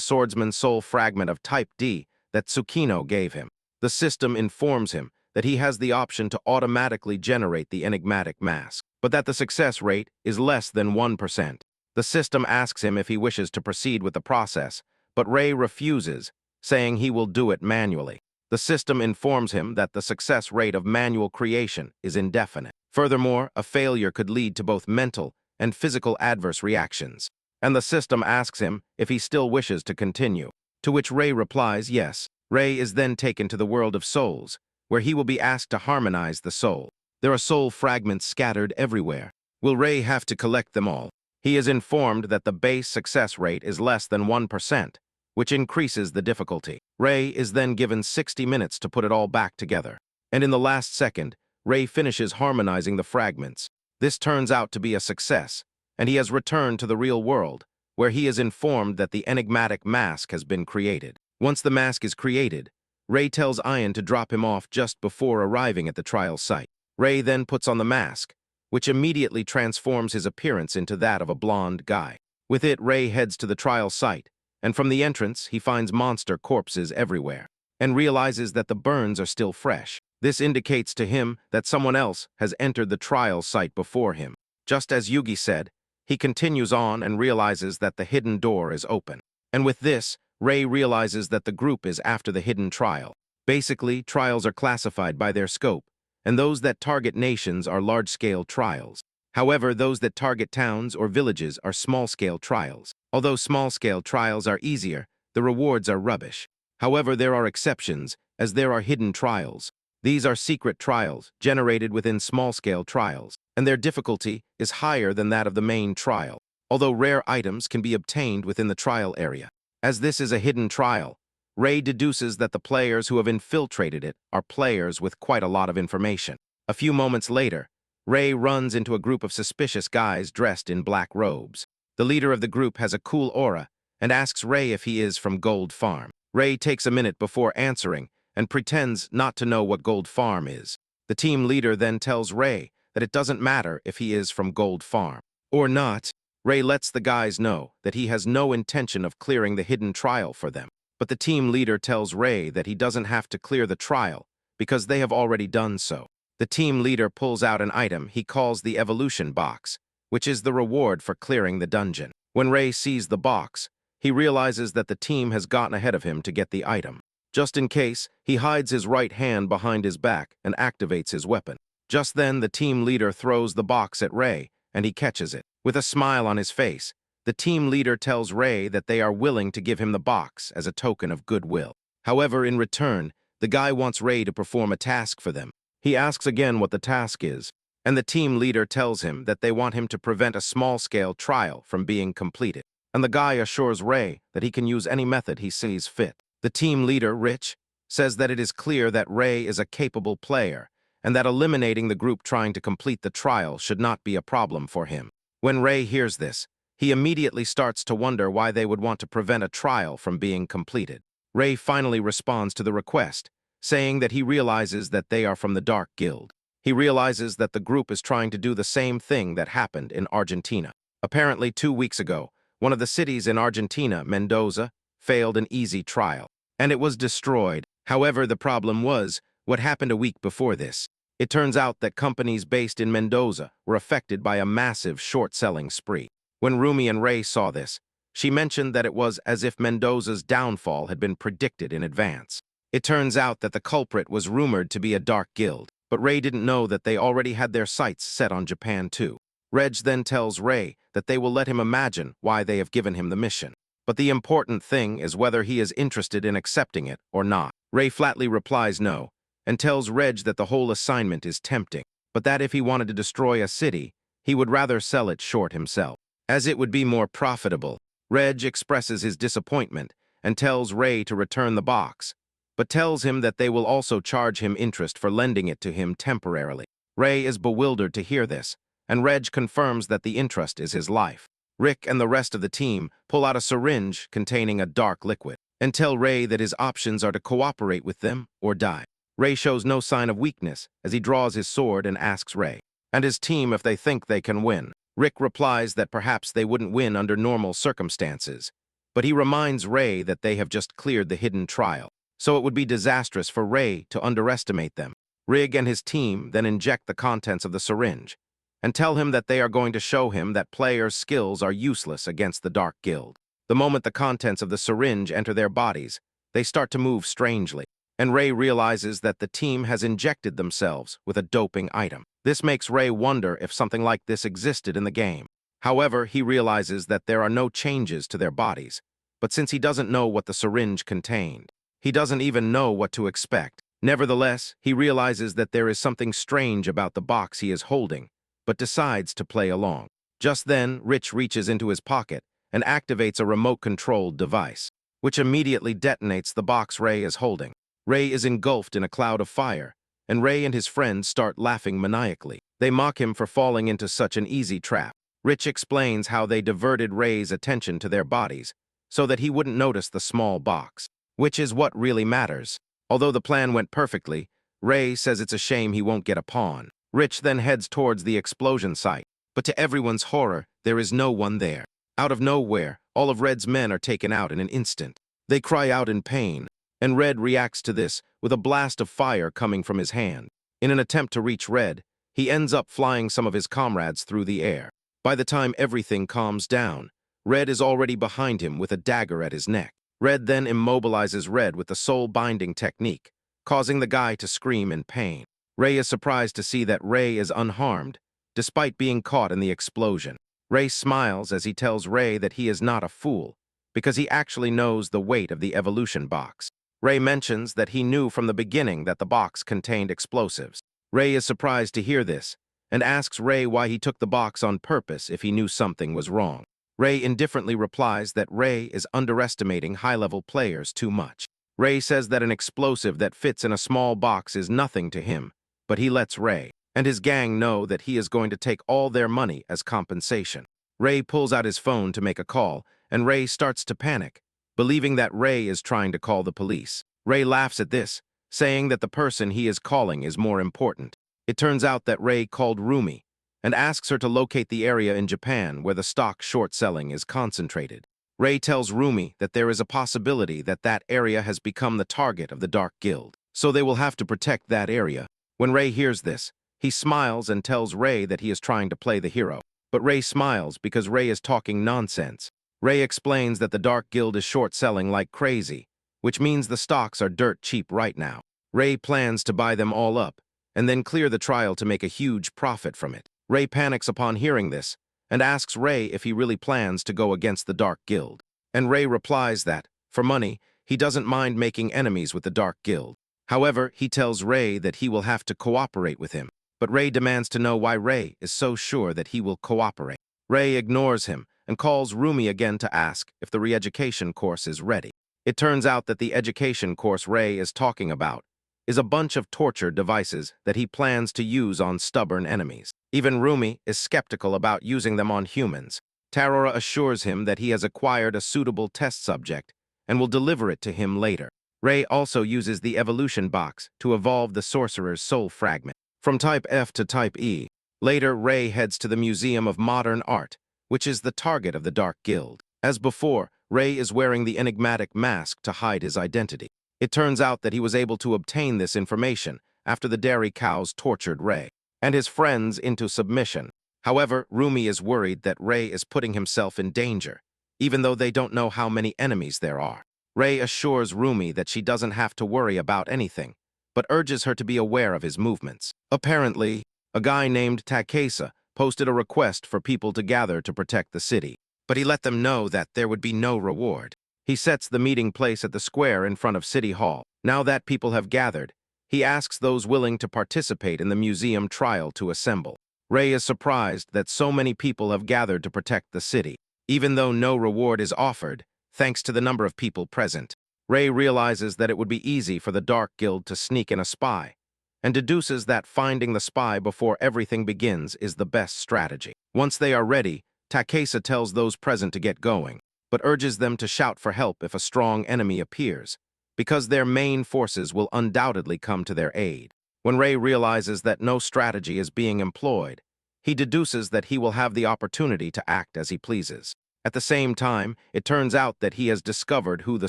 swordsman's soul fragment of Type D that Tsukino gave him. The system informs him that he has the option to automatically generate the enigmatic mask, but that the success rate is less than 1%. The system asks him if he wishes to proceed with the process, but Rei refuses, saying he will do it manually. The system informs him that the success rate of manual creation is indefinite. Furthermore, a failure could lead to both mental and physical adverse reactions, and the system asks him if he still wishes to continue, to which Rei replies yes. Rei is then taken to the world of souls, where he will be asked to harmonize the soul. There are soul fragments scattered everywhere. Will Rei have to collect them all? He is informed that the base success rate is less than 1%, which increases the difficulty. Rei is then given 60 minutes to put it all back together. And in the last second, Rei finishes harmonizing the fragments. This turns out to be a success, and he has returned to the real world, where he is informed that the enigmatic mask has been created. Once the mask is created, Rei tells Ian to drop him off just before arriving at the trial site. Rei then puts on the mask, which immediately transforms his appearance into that of a blonde guy. With it, Rei heads to the trial site, and from the entrance, he finds monster corpses everywhere, and realizes that the burns are still fresh. This indicates to him that someone else has entered the trial site before him. Just as Yugi said, he continues on and realizes that the hidden door is open. And with this, Rei realizes that the group is after the hidden trial. Basically, trials are classified by their scope, and those that target nations are large-scale trials. However, those that target towns or villages are small-scale trials. Although small-scale trials are easier, the rewards are rubbish. However, there are exceptions, as there are hidden trials. These are secret trials, generated within small-scale trials, and their difficulty is higher than that of the main trial, although rare items can be obtained within the trial area. As this is a hidden trial, Rei deduces that the players who have infiltrated it are players with quite a lot of information. A few moments later, Rei runs into a group of suspicious guys dressed in black robes. The leader of the group has a cool aura and asks Rei if he is from Gold Farm. Rei takes a minute before answering and pretends not to know what Gold Farm is. The team leader then tells Rei that it doesn't matter if he is from Gold Farm or not. Rei lets the guys know that he has no intention of clearing the hidden trial for them. But the team leader tells Rei that he doesn't have to clear the trial because they have already done so. The team leader pulls out an item he calls the evolution box, which is the reward for clearing the dungeon. When Rei sees the box, he realizes that the team has gotten ahead of him to get the item. Just in case, he hides his right hand behind his back and activates his weapon. Just then, the team leader throws the box at Rei, and he catches it. With a smile on his face, the team leader tells Rei that they are willing to give him the box as a token of goodwill. However, in return, the guy wants Rei to perform a task for them. He asks again what the task is, and the team leader tells him that they want him to prevent a small-scale trial from being completed. And the guy assures Rei that he can use any method he sees fit. The team leader, Rich, says that it is clear that Rei is a capable player, and that eliminating the group trying to complete the trial should not be a problem for him. When Rei hears this, he immediately starts to wonder why they would want to prevent a trial from being completed. Rei finally responds to the request, saying that he realizes that they are from the Dark Guild. He realizes that the group is trying to do the same thing that happened in Argentina. Apparently, 2 weeks ago, one of the cities in Argentina, Mendoza, failed an easy trial, and it was destroyed. However, the problem was what happened a week before this. It turns out that companies based in Mendoza were affected by a massive short-selling spree. When Rumi and Ray saw this, she mentioned that it was as if Mendoza's downfall had been predicted in advance. It turns out that the culprit was rumored to be a dark guild, but Ray didn't know that they already had their sights set on Japan too. Reg then tells Ray that they will let him imagine why they have given him the mission. But the important thing is whether he is interested in accepting it or not. Ray flatly replies no, and tells Reg that the whole assignment is tempting, but that if he wanted to destroy a city, he would rather sell it short himself, as it would be more profitable. Reg expresses his disappointment and tells Ray to return the box, but tells him that they will also charge him interest for lending it to him temporarily. Ray is bewildered to hear this, and Reg confirms that the interest is his life. Rick and the rest of the team pull out a syringe containing a dark liquid and tell Ray that his options are to cooperate with them or die. Ray shows no sign of weakness as he draws his sword and asks Ray and his team if they think they can win. Rick replies that perhaps they wouldn't win under normal circumstances, but he reminds Ray that they have just cleared the hidden trial, so it would be disastrous for Ray to underestimate them. Rig and his team then inject the contents of the syringe and tell him that they are going to show him that players' skills are useless against the Dark Guild. The moment the contents of the syringe enter their bodies, they start to move strangely, and Ray realizes that the team has injected themselves with a doping item. This makes Ray wonder if something like this existed in the game. However, he realizes that there are no changes to their bodies, but since he doesn't know what the syringe contained, he doesn't even know what to expect. Nevertheless, he realizes that there is something strange about the box he is holding, but decides to play along. Just then, Rich reaches into his pocket and activates a remote-controlled device, which immediately detonates the box Ray is holding. Ray is engulfed in a cloud of fire, and Ray and his friends start laughing maniacally. They mock him for falling into such an easy trap. Rich explains how they diverted Ray's attention to their bodies so that he wouldn't notice the small box, which is what really matters. Although the plan went perfectly, Ray says it's a shame he won't get a pawn. Rich then heads towards the explosion site, but to everyone's horror, there is no one there. Out of nowhere, all of Red's men are taken out in an instant. They cry out in pain, and Red reacts to this with a blast of fire coming from his hand. In an attempt to reach Red, he ends up flying some of his comrades through the air. By the time everything calms down, Red is already behind him with a dagger at his neck. Red then immobilizes Red with the soul-binding technique, causing the guy to scream in pain. Ray is surprised to see that Ray is unharmed, despite being caught in the explosion. Ray smiles as he tells Ray that he is not a fool, because he actually knows the weight of the evolution box. Ray mentions that he knew from the beginning that the box contained explosives. Ray is surprised to hear this, and asks Ray why he took the box on purpose if he knew something was wrong. Ray indifferently replies that Ray is underestimating high-level players too much. Ray says that an explosive that fits in a small box is nothing to him, but he lets Ray and his gang know that he is going to take all their money as compensation. Ray pulls out his phone to make a call, and Ray starts to panic, believing that Ray is trying to call the police. Ray laughs at this, saying that the person he is calling is more important. It turns out that Ray called Rumi and asks her to locate the area in Japan where the stock short selling is concentrated. Ray tells Rumi that there is a possibility that that area has become the target of the Dark Guild, so they will have to protect that area. When Ray hears this, he smiles and tells Ray that he is trying to play the hero. But Ray smiles because Ray is talking nonsense. Ray explains that the Dark Guild is short-selling like crazy, which means the stocks are dirt cheap right now. Ray plans to buy them all up, and then clear the trial to make a huge profit from it. Ray panics upon hearing this, and asks Ray if he really plans to go against the Dark Guild. And Ray replies that, for money, he doesn't mind making enemies with the Dark Guild. However, he tells Ray that he will have to cooperate with him. But Ray demands to know why Ray is so sure that he will cooperate. Ray ignores him and calls Rumi again to ask if the re-education course is ready. It turns out that the education course Ray is talking about is a bunch of torture devices that he plans to use on stubborn enemies. Even Rumi is skeptical about using them on humans. Tarora assures him that he has acquired a suitable test subject and will deliver it to him later. Ray also uses the evolution box to evolve the sorcerer's soul fragment from type F to type E. Later, Ray heads to the Museum of Modern Art, which is the target of the Dark Guild. As before, Ray is wearing the enigmatic mask to hide his identity. It turns out that he was able to obtain this information after the dairy cows tortured Ray and his friends into submission. However, Rumi is worried that Rei is putting himself in danger, even though they don't know how many enemies there are. Rei assures Rumi that she doesn't have to worry about anything, but urges her to be aware of his movements. Apparently, a guy named Takesa posted a request for people to gather to protect the city, but he let them know that there would be no reward. He sets the meeting place at the square in front of City Hall. Now that people have gathered, he asks those willing to participate in the museum trial to assemble. Rei is surprised that so many people have gathered to protect the city. Even though no reward is offered, thanks to the number of people present, Rei realizes that it would be easy for the Dark Guild to sneak in a spy, and deduces that finding the spy before everything begins is the best strategy. Once they are ready, Takesa tells those present to get going, but urges them to shout for help if a strong enemy appears, because their main forces will undoubtedly come to their aid. When Rei realizes that no strategy is being employed, he deduces that he will have the opportunity to act as he pleases. At the same time, it turns out that he has discovered who the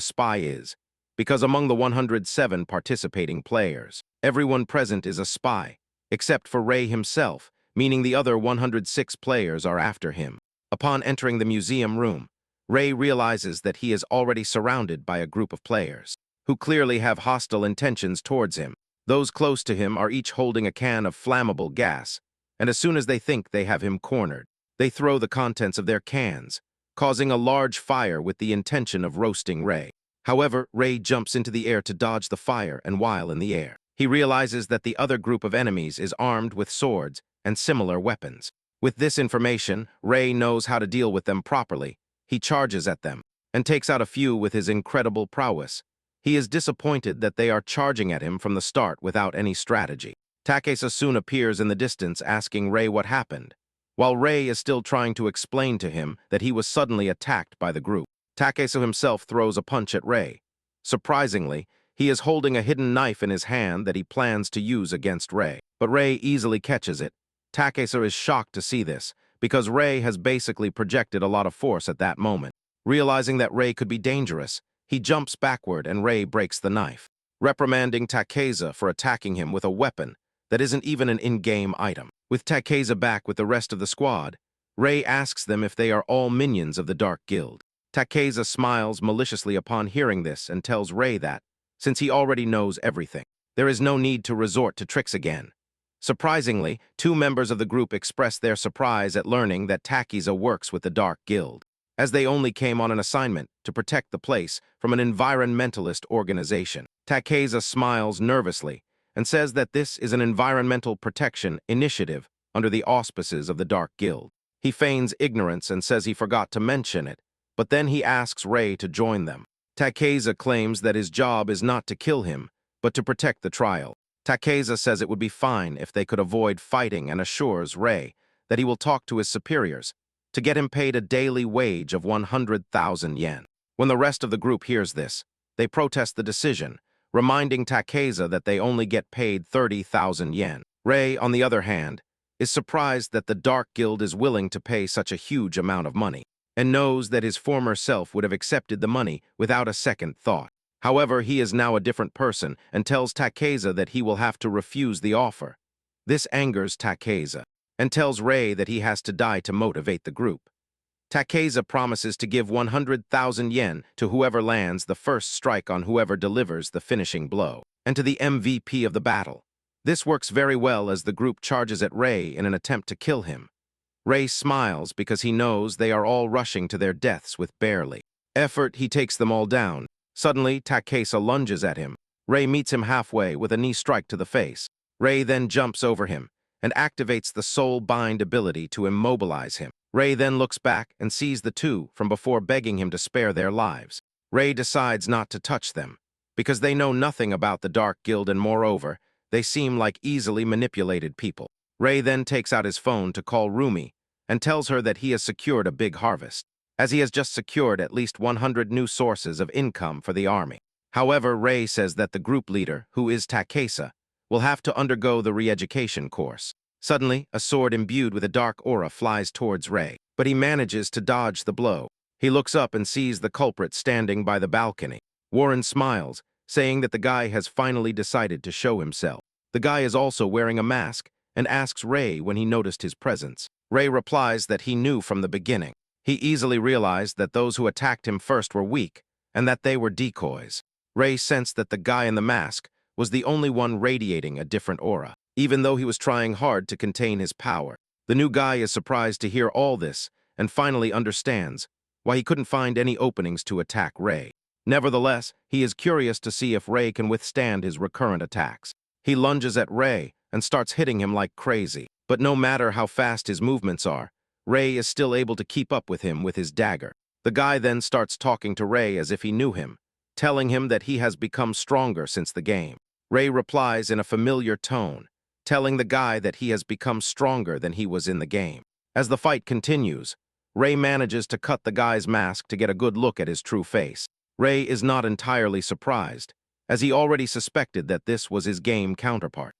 spy is, because among the 107 participating players, everyone present is a spy, except for Rei himself, meaning the other 106 players are after him. Upon entering the museum room, Rei realizes that he is already surrounded by a group of players, who clearly have hostile intentions towards him. Those close to him are each holding a can of flammable gas, and as soon as they think they have him cornered, they throw the contents of their cans, causing a large fire with the intention of roasting Rei. However, Rei jumps into the air to dodge the fire, and while in the air, he realizes that the other group of enemies is armed with swords and similar weapons. With this information, Rei knows how to deal with them properly. He charges at them and takes out a few with his incredible prowess. He is disappointed that they are charging at him from the start without any strategy. Takesa soon appears in the distance asking Rei what happened, while Rei is still trying to explain to him that he was suddenly attacked by the group. Takesa himself throws a punch at Rei. Surprisingly, he is holding a hidden knife in his hand that he plans to use against Rei, but Rei easily catches it. Takesa is shocked to see this, because Rei has basically projected a lot of force at that moment. Realizing that Rei could be dangerous, he jumps backward and Rei breaks the knife, reprimanding Takesa for attacking him with a weapon that isn't even an in-game item. With Takesa back with the rest of the squad, Rei asks them if they are all minions of the Dark Guild. Takesa smiles maliciously upon hearing this and tells Rei that, since he already knows everything, there is no need to resort to tricks again. Surprisingly, two members of the group express their surprise at learning that Takesa works with the Dark Guild, as they only came on an assignment to protect the place from an environmentalist organization. Takesa smiles nervously and says that this is an environmental protection initiative under the auspices of the Dark Guild. He feigns ignorance and says he forgot to mention it, but then he asks Rei to join them. Takesa claims that his job is not to kill him, but to protect the trial. Takesa says it would be fine if they could avoid fighting and assures Rei that he will talk to his superiors to get him paid a daily wage of 100,000 yen. When the rest of the group hears this, they protest the decision, reminding Takesa that they only get paid 30,000 yen. Rei, on the other hand, is surprised that the Dark Guild is willing to pay such a huge amount of money, and knows that his former self would have accepted the money without a second thought. However, he is now a different person and tells Takesa that he will have to refuse the offer. This angers Takesa, and tells Rei that he has to die to motivate the group. Takesa promises to give 100,000 yen to whoever lands the first strike on whoever delivers the finishing blow, and to the MVP of the battle. This works very well as the group charges at Rei in an attempt to kill him. Rei smiles because he knows they are all rushing to their deaths with barely effort. He takes them all down. Suddenly, Takesa lunges at him. Rei meets him halfway with a knee strike to the face. Rei then jumps over him and activates the soul bind ability to immobilize him. Rei then looks back and sees the two from before, begging him to spare their lives. Rei decides not to touch them, because they know nothing about the Dark Guild and moreover, they seem like easily manipulated people. Rei then takes out his phone to call Rumi and tells her that he has secured a big harvest, as he has just secured at least 100 new sources of income for the army. However, Rei says that the group leader, who is Takesa, will have to undergo the re-education course. Suddenly, a sword imbued with a dark aura flies towards Rei, but he manages to dodge the blow. He looks up and sees the culprit standing by the balcony. Warren smiles, saying that the guy has finally decided to show himself. The guy is also wearing a mask and asks Rei when he noticed his presence. Rei replies that he knew from the beginning. He easily realized that those who attacked him first were weak, and that they were decoys. Rei sensed that the guy in the mask was the only one radiating a different aura, even though he was trying hard to contain his power. The new guy is surprised to hear all this and finally understands why he couldn't find any openings to attack Rei. Nevertheless, he is curious to see if Rei can withstand his recurrent attacks. He lunges at Rei and starts hitting him like crazy. But no matter how fast his movements are, Rei is still able to keep up with him with his dagger. The guy then starts talking to Rei as if he knew him, telling him that he has become stronger since the game. Rei replies in a familiar tone, telling the guy that he has become stronger than he was in the game. As the fight continues, Rei manages to cut the guy's mask to get a good look at his true face. Rei is not entirely surprised, as he already suspected that this was his game counterpart.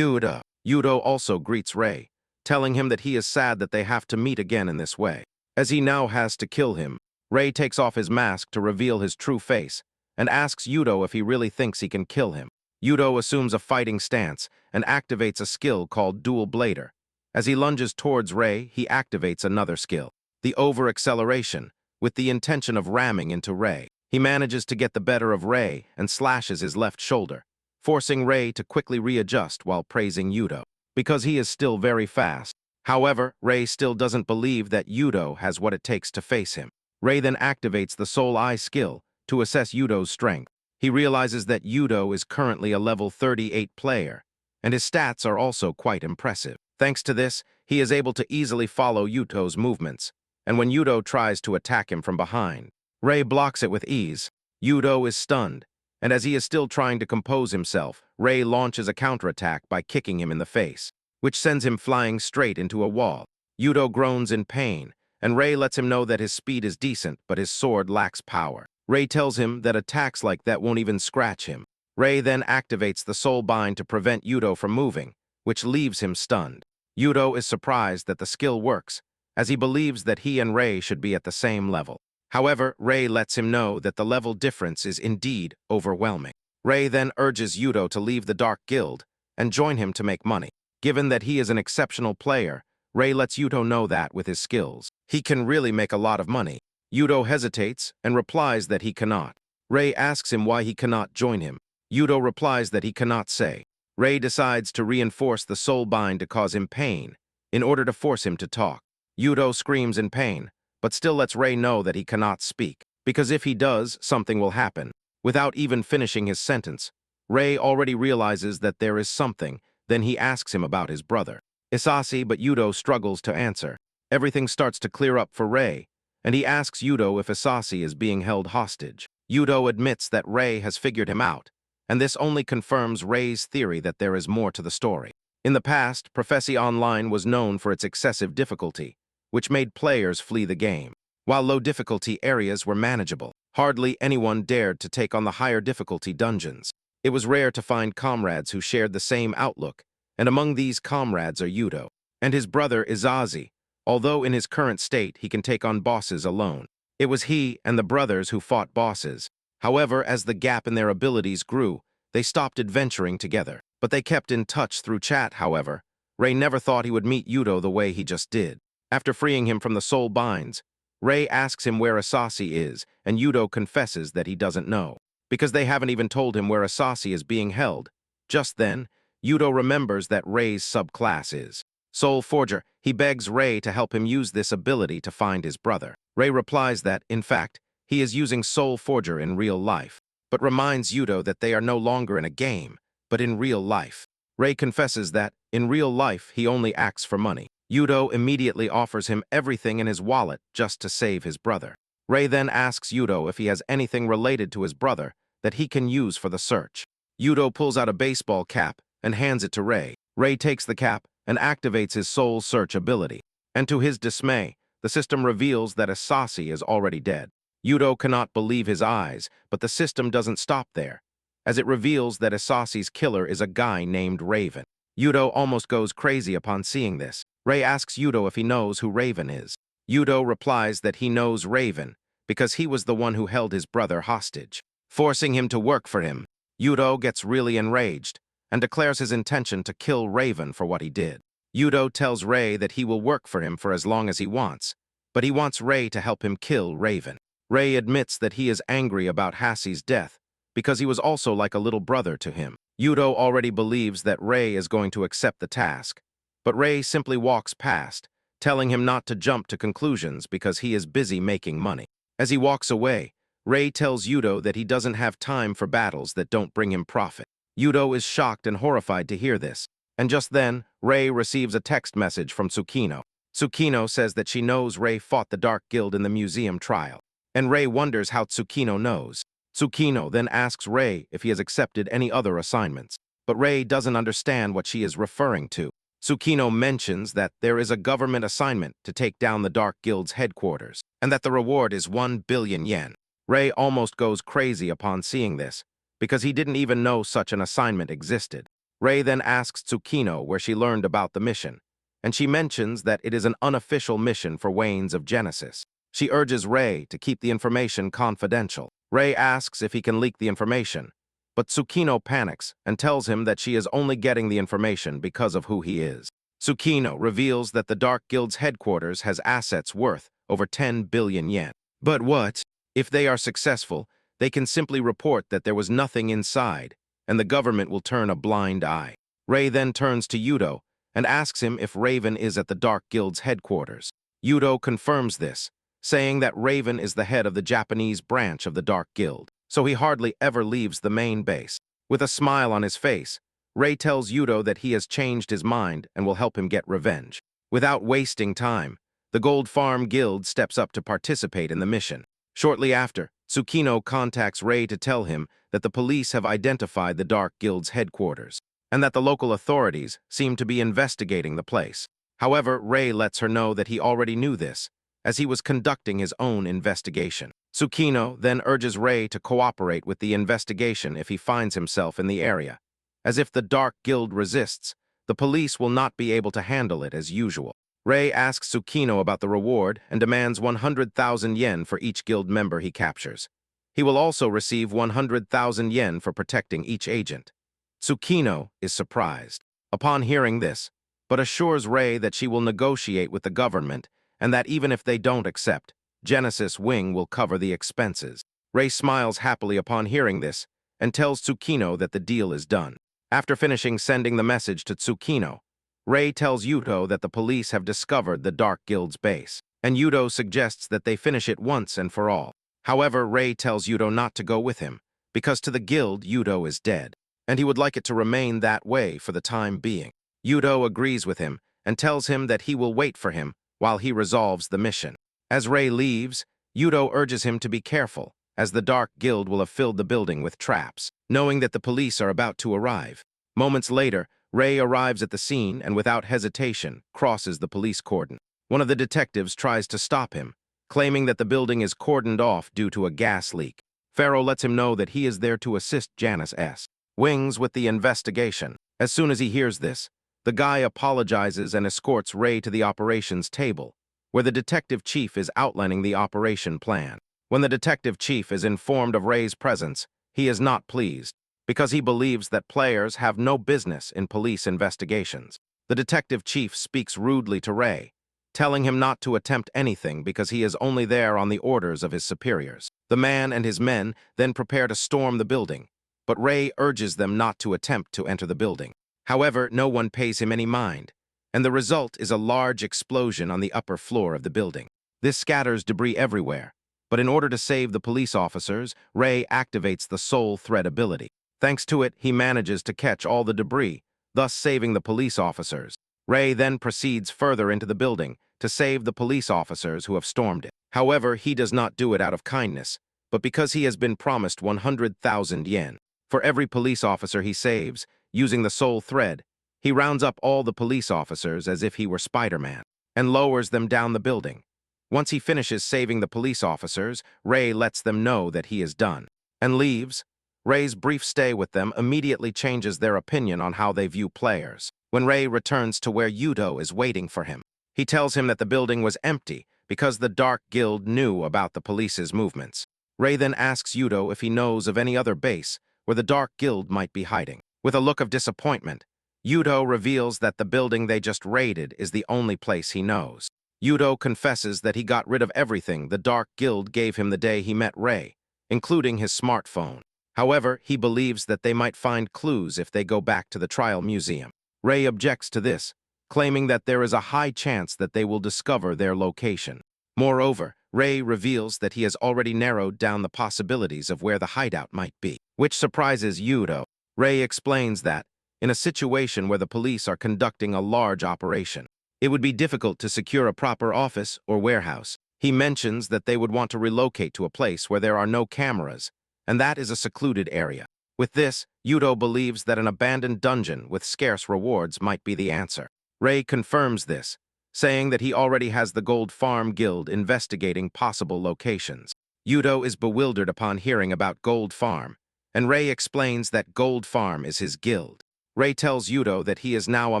Yudo also greets Rei, telling him that he is sad that they have to meet again in this way. As he now has to kill him, Rei takes off his mask to reveal his true face and asks Yudo if he really thinks he can kill him. Yudo assumes a fighting stance and activates a skill called Dual Blader. As he lunges towards Rei, he activates another skill, the over-acceleration, with the intention of ramming into Rei. He manages to get the better of Rei and slashes his left shoulder, forcing Rei to quickly readjust while praising Yudo, because he is still very fast. However, Rei still doesn't believe that Yudo has what it takes to face him. Rei then activates the Soul Eye skill to assess Yudo's strength. He realizes that Yudo is currently a level 38 player, and his stats are also quite impressive. Thanks to this, he is able to easily follow Yudo's movements, and when Yudo tries to attack him from behind, Rei blocks it with ease. Yudo is stunned, and as he is still trying to compose himself, Rei launches a counterattack by kicking him in the face, which sends him flying straight into a wall. Yudo groans in pain, and Rei lets him know that his speed is decent, but his sword lacks power. Rei tells him that attacks like that won't even scratch him. Rei then activates the Soul Bind to prevent Yudo from moving, which leaves him stunned. Yudo is surprised that the skill works, as he believes that he and Rei should be at the same level. However, Rei lets him know that the level difference is indeed overwhelming. Rei then urges Yudo to leave the Dark Guild and join him to make money. Given that he is an exceptional player, Rei lets Yudo know that with his skills, he can really make a lot of money. Yudo hesitates and replies that he cannot. Rei asks him why he cannot join him. Yudo replies that he cannot say. Rei decides to reinforce the soul bind to cause him pain in order to force him to talk. Yudo screams in pain, but still lets Rei know that he cannot speak, because if he does, something will happen. Without even finishing his sentence, Rei already realizes that there is something, then he asks him about his brother, Isasi, but Yudo struggles to answer. Everything starts to clear up for Rei, and he asks Yudo if Isasi is being held hostage. Yudo admits that Rei has figured him out, and this only confirms Rei's theory that there is more to the story. In the past, Prophecy Online was known for its excessive difficulty, which made players flee the game. While low-difficulty areas were manageable, hardly anyone dared to take on the higher difficulty dungeons. It was rare to find comrades who shared the same outlook, and among these comrades are Yudo and his brother Isasi. Although in his current state he can take on bosses alone. It was he and the brothers who fought bosses. However, as the gap in their abilities grew, they stopped adventuring together. But they kept in touch through chat, however. Rei never thought he would meet Yudo the way he just did. After freeing him from the soul binds, Rei asks him where Isasi is, and Yudo confesses that he doesn't know, because they haven't even told him where Isasi is being held. Just then, Yudo remembers that Rei's subclass is Soul Forger. He begs Rei to help him use this ability to find his brother. Rei replies that, in fact, he is using Soul Forger in real life, but reminds Yudo that they are no longer in a game, but in real life. Rei confesses that, in real life, he only acts for money. Yudo immediately offers him everything in his wallet just to save his brother. Rei then asks Yudo if he has anything related to his brother that he can use for the search. Yudo pulls out a baseball cap and hands it to Rei. Rei takes the cap and activates his soul search ability. And to his dismay, the system reveals that Isasi is already dead. Yudo cannot believe his eyes, but the system doesn't stop there, as it reveals that Isasi's killer is a guy named Raven. Yudo almost goes crazy upon seeing this. Rei asks Yudo if he knows who Raven is. Yudo replies that he knows Raven because he was the one who held his brother hostage, forcing him to work for him. Yudo gets really enraged and declares his intention to kill Raven for what he did. Yudo tells Rei that he will work for him for as long as he wants, but he wants Rei to help him kill Raven. Rei admits that he is angry about Hassie's death because he was also like a little brother to him. Yudo already believes that Rei is going to accept the task, but Rei simply walks past, telling him not to jump to conclusions because he is busy making money. As he walks away, Rei tells Yudo that he doesn't have time for battles that don't bring him profit. Yudo is shocked and horrified to hear this, and just then, Rei receives a text message from Tsukino. Tsukino says that she knows Rei fought the Dark Guild in the museum trial, and Rei wonders how Tsukino knows. Tsukino then asks Rei if he has accepted any other assignments, but Rei doesn't understand what she is referring to. Tsukino mentions that there is a government assignment to take down the Dark Guild's headquarters, and that the reward is 1 billion yen. Rei almost goes crazy upon seeing this, because he didn't even know such an assignment existed. Rei then asks Tsukino where she learned about the mission, and she mentions that it is an unofficial mission for Wanes of Genesis. She urges Rei to keep the information confidential. Rei asks if he can leak the information, but Tsukino panics and tells him that she is only getting the information because of who he is. Tsukino reveals that the Dark Guild's headquarters has assets worth over 10 billion yen. But what? If they are successful, they can simply report that there was nothing inside, and the government will turn a blind eye. Rei then turns to Yudo and asks him if Raven is at the Dark Guild's headquarters. Yudo confirms this, saying that Raven is the head of the Japanese branch of the Dark Guild, so he hardly ever leaves the main base. With a smile on his face, Rei tells Yudo that he has changed his mind and will help him get revenge. Without wasting time, the Gold Farm Guild steps up to participate in the mission. Shortly after, Tsukino contacts Rei to tell him that the police have identified the Dark Guild's headquarters, and that the local authorities seem to be investigating the place. However, Rei lets her know that he already knew this, as he was conducting his own investigation. Tsukino then urges Rei to cooperate with the investigation if he finds himself in the area. As if the Dark Guild resists, the police will not be able to handle it as usual. Rei asks Tsukino about the reward and demands 100,000 yen for each guild member he captures. He will also receive 100,000 yen for protecting each agent. Tsukino is surprised upon hearing this, but assures Rei that she will negotiate with the government and that even if they don't accept, Genesis Wing will cover the expenses. Rei smiles happily upon hearing this and tells Tsukino that the deal is done. After finishing sending the message to Tsukino, Rei tells Yudo that the police have discovered the Dark Guild's base, and Yudo suggests that they finish it once and for all. However, Rei tells Yudo not to go with him, because to the guild, Yudo is dead, and he would like it to remain that way for the time being. Yudo agrees with him and tells him that he will wait for him while he resolves the mission. As Rei leaves, Yudo urges him to be careful, as the Dark Guild will have filled the building with traps, knowing that the police are about to arrive. Moments later, Rei arrives at the scene and without hesitation crosses the police cordon. One of the detectives tries to stop him, claiming that the building is cordoned off due to a gas leak. Pharaoh lets him know that he is there to assist Janice S. Wings with the investigation. As soon as he hears this, the guy apologizes and escorts Rei to the operations table, where the detective chief is outlining the operation plan. When the detective chief is informed of Rei's presence, he is not pleased, because he believes that players have no business in police investigations. The detective chief speaks rudely to Rei, telling him not to attempt anything because he is only there on the orders of his superiors. The man and his men then prepare to storm the building, but Rei urges them not to attempt to enter the building. However, no one pays him any mind, and the result is a large explosion on the upper floor of the building. This scatters debris everywhere, but in order to save the police officers, Rei activates the Soul Thread ability. Thanks to it, he manages to catch all the debris, thus saving the police officers. Rei then proceeds further into the building to save the police officers who have stormed it. However, he does not do it out of kindness, but because he has been promised 100,000 yen. For every police officer he saves, using the Soul Thread, he rounds up all the police officers as if he were Spider-Man, and lowers them down the building. Once he finishes saving the police officers, Rei lets them know that he is done, and leaves. Rei's brief stay with them immediately changes their opinion on how they view players. When Rei returns to where Yudo is waiting for him, he tells him that the building was empty because the Dark Guild knew about the police's movements. Rei then asks Yudo if he knows of any other base where the Dark Guild might be hiding. With a look of disappointment, Yudo reveals that the building they just raided is the only place he knows. Yudo confesses that he got rid of everything the Dark Guild gave him the day he met Rei, including his smartphone. However, he believes that they might find clues if they go back to the trial museum. Rei objects to this, claiming that there is a high chance that they will discover their location. Moreover, Rei reveals that he has already narrowed down the possibilities of where the hideout might be, which surprises Yudo. Rei explains that, in a situation where the police are conducting a large operation, it would be difficult to secure a proper office or warehouse. He mentions that they would want to relocate to a place where there are no cameras, and that is a secluded area. With this, Yudo believes that an abandoned dungeon with scarce rewards might be the answer. Rei confirms this, saying that he already has the Gold Farm Guild investigating possible locations. Yudo is bewildered upon hearing about Gold Farm, and Rei explains that Gold Farm is his guild. Rei tells Yudo that he is now a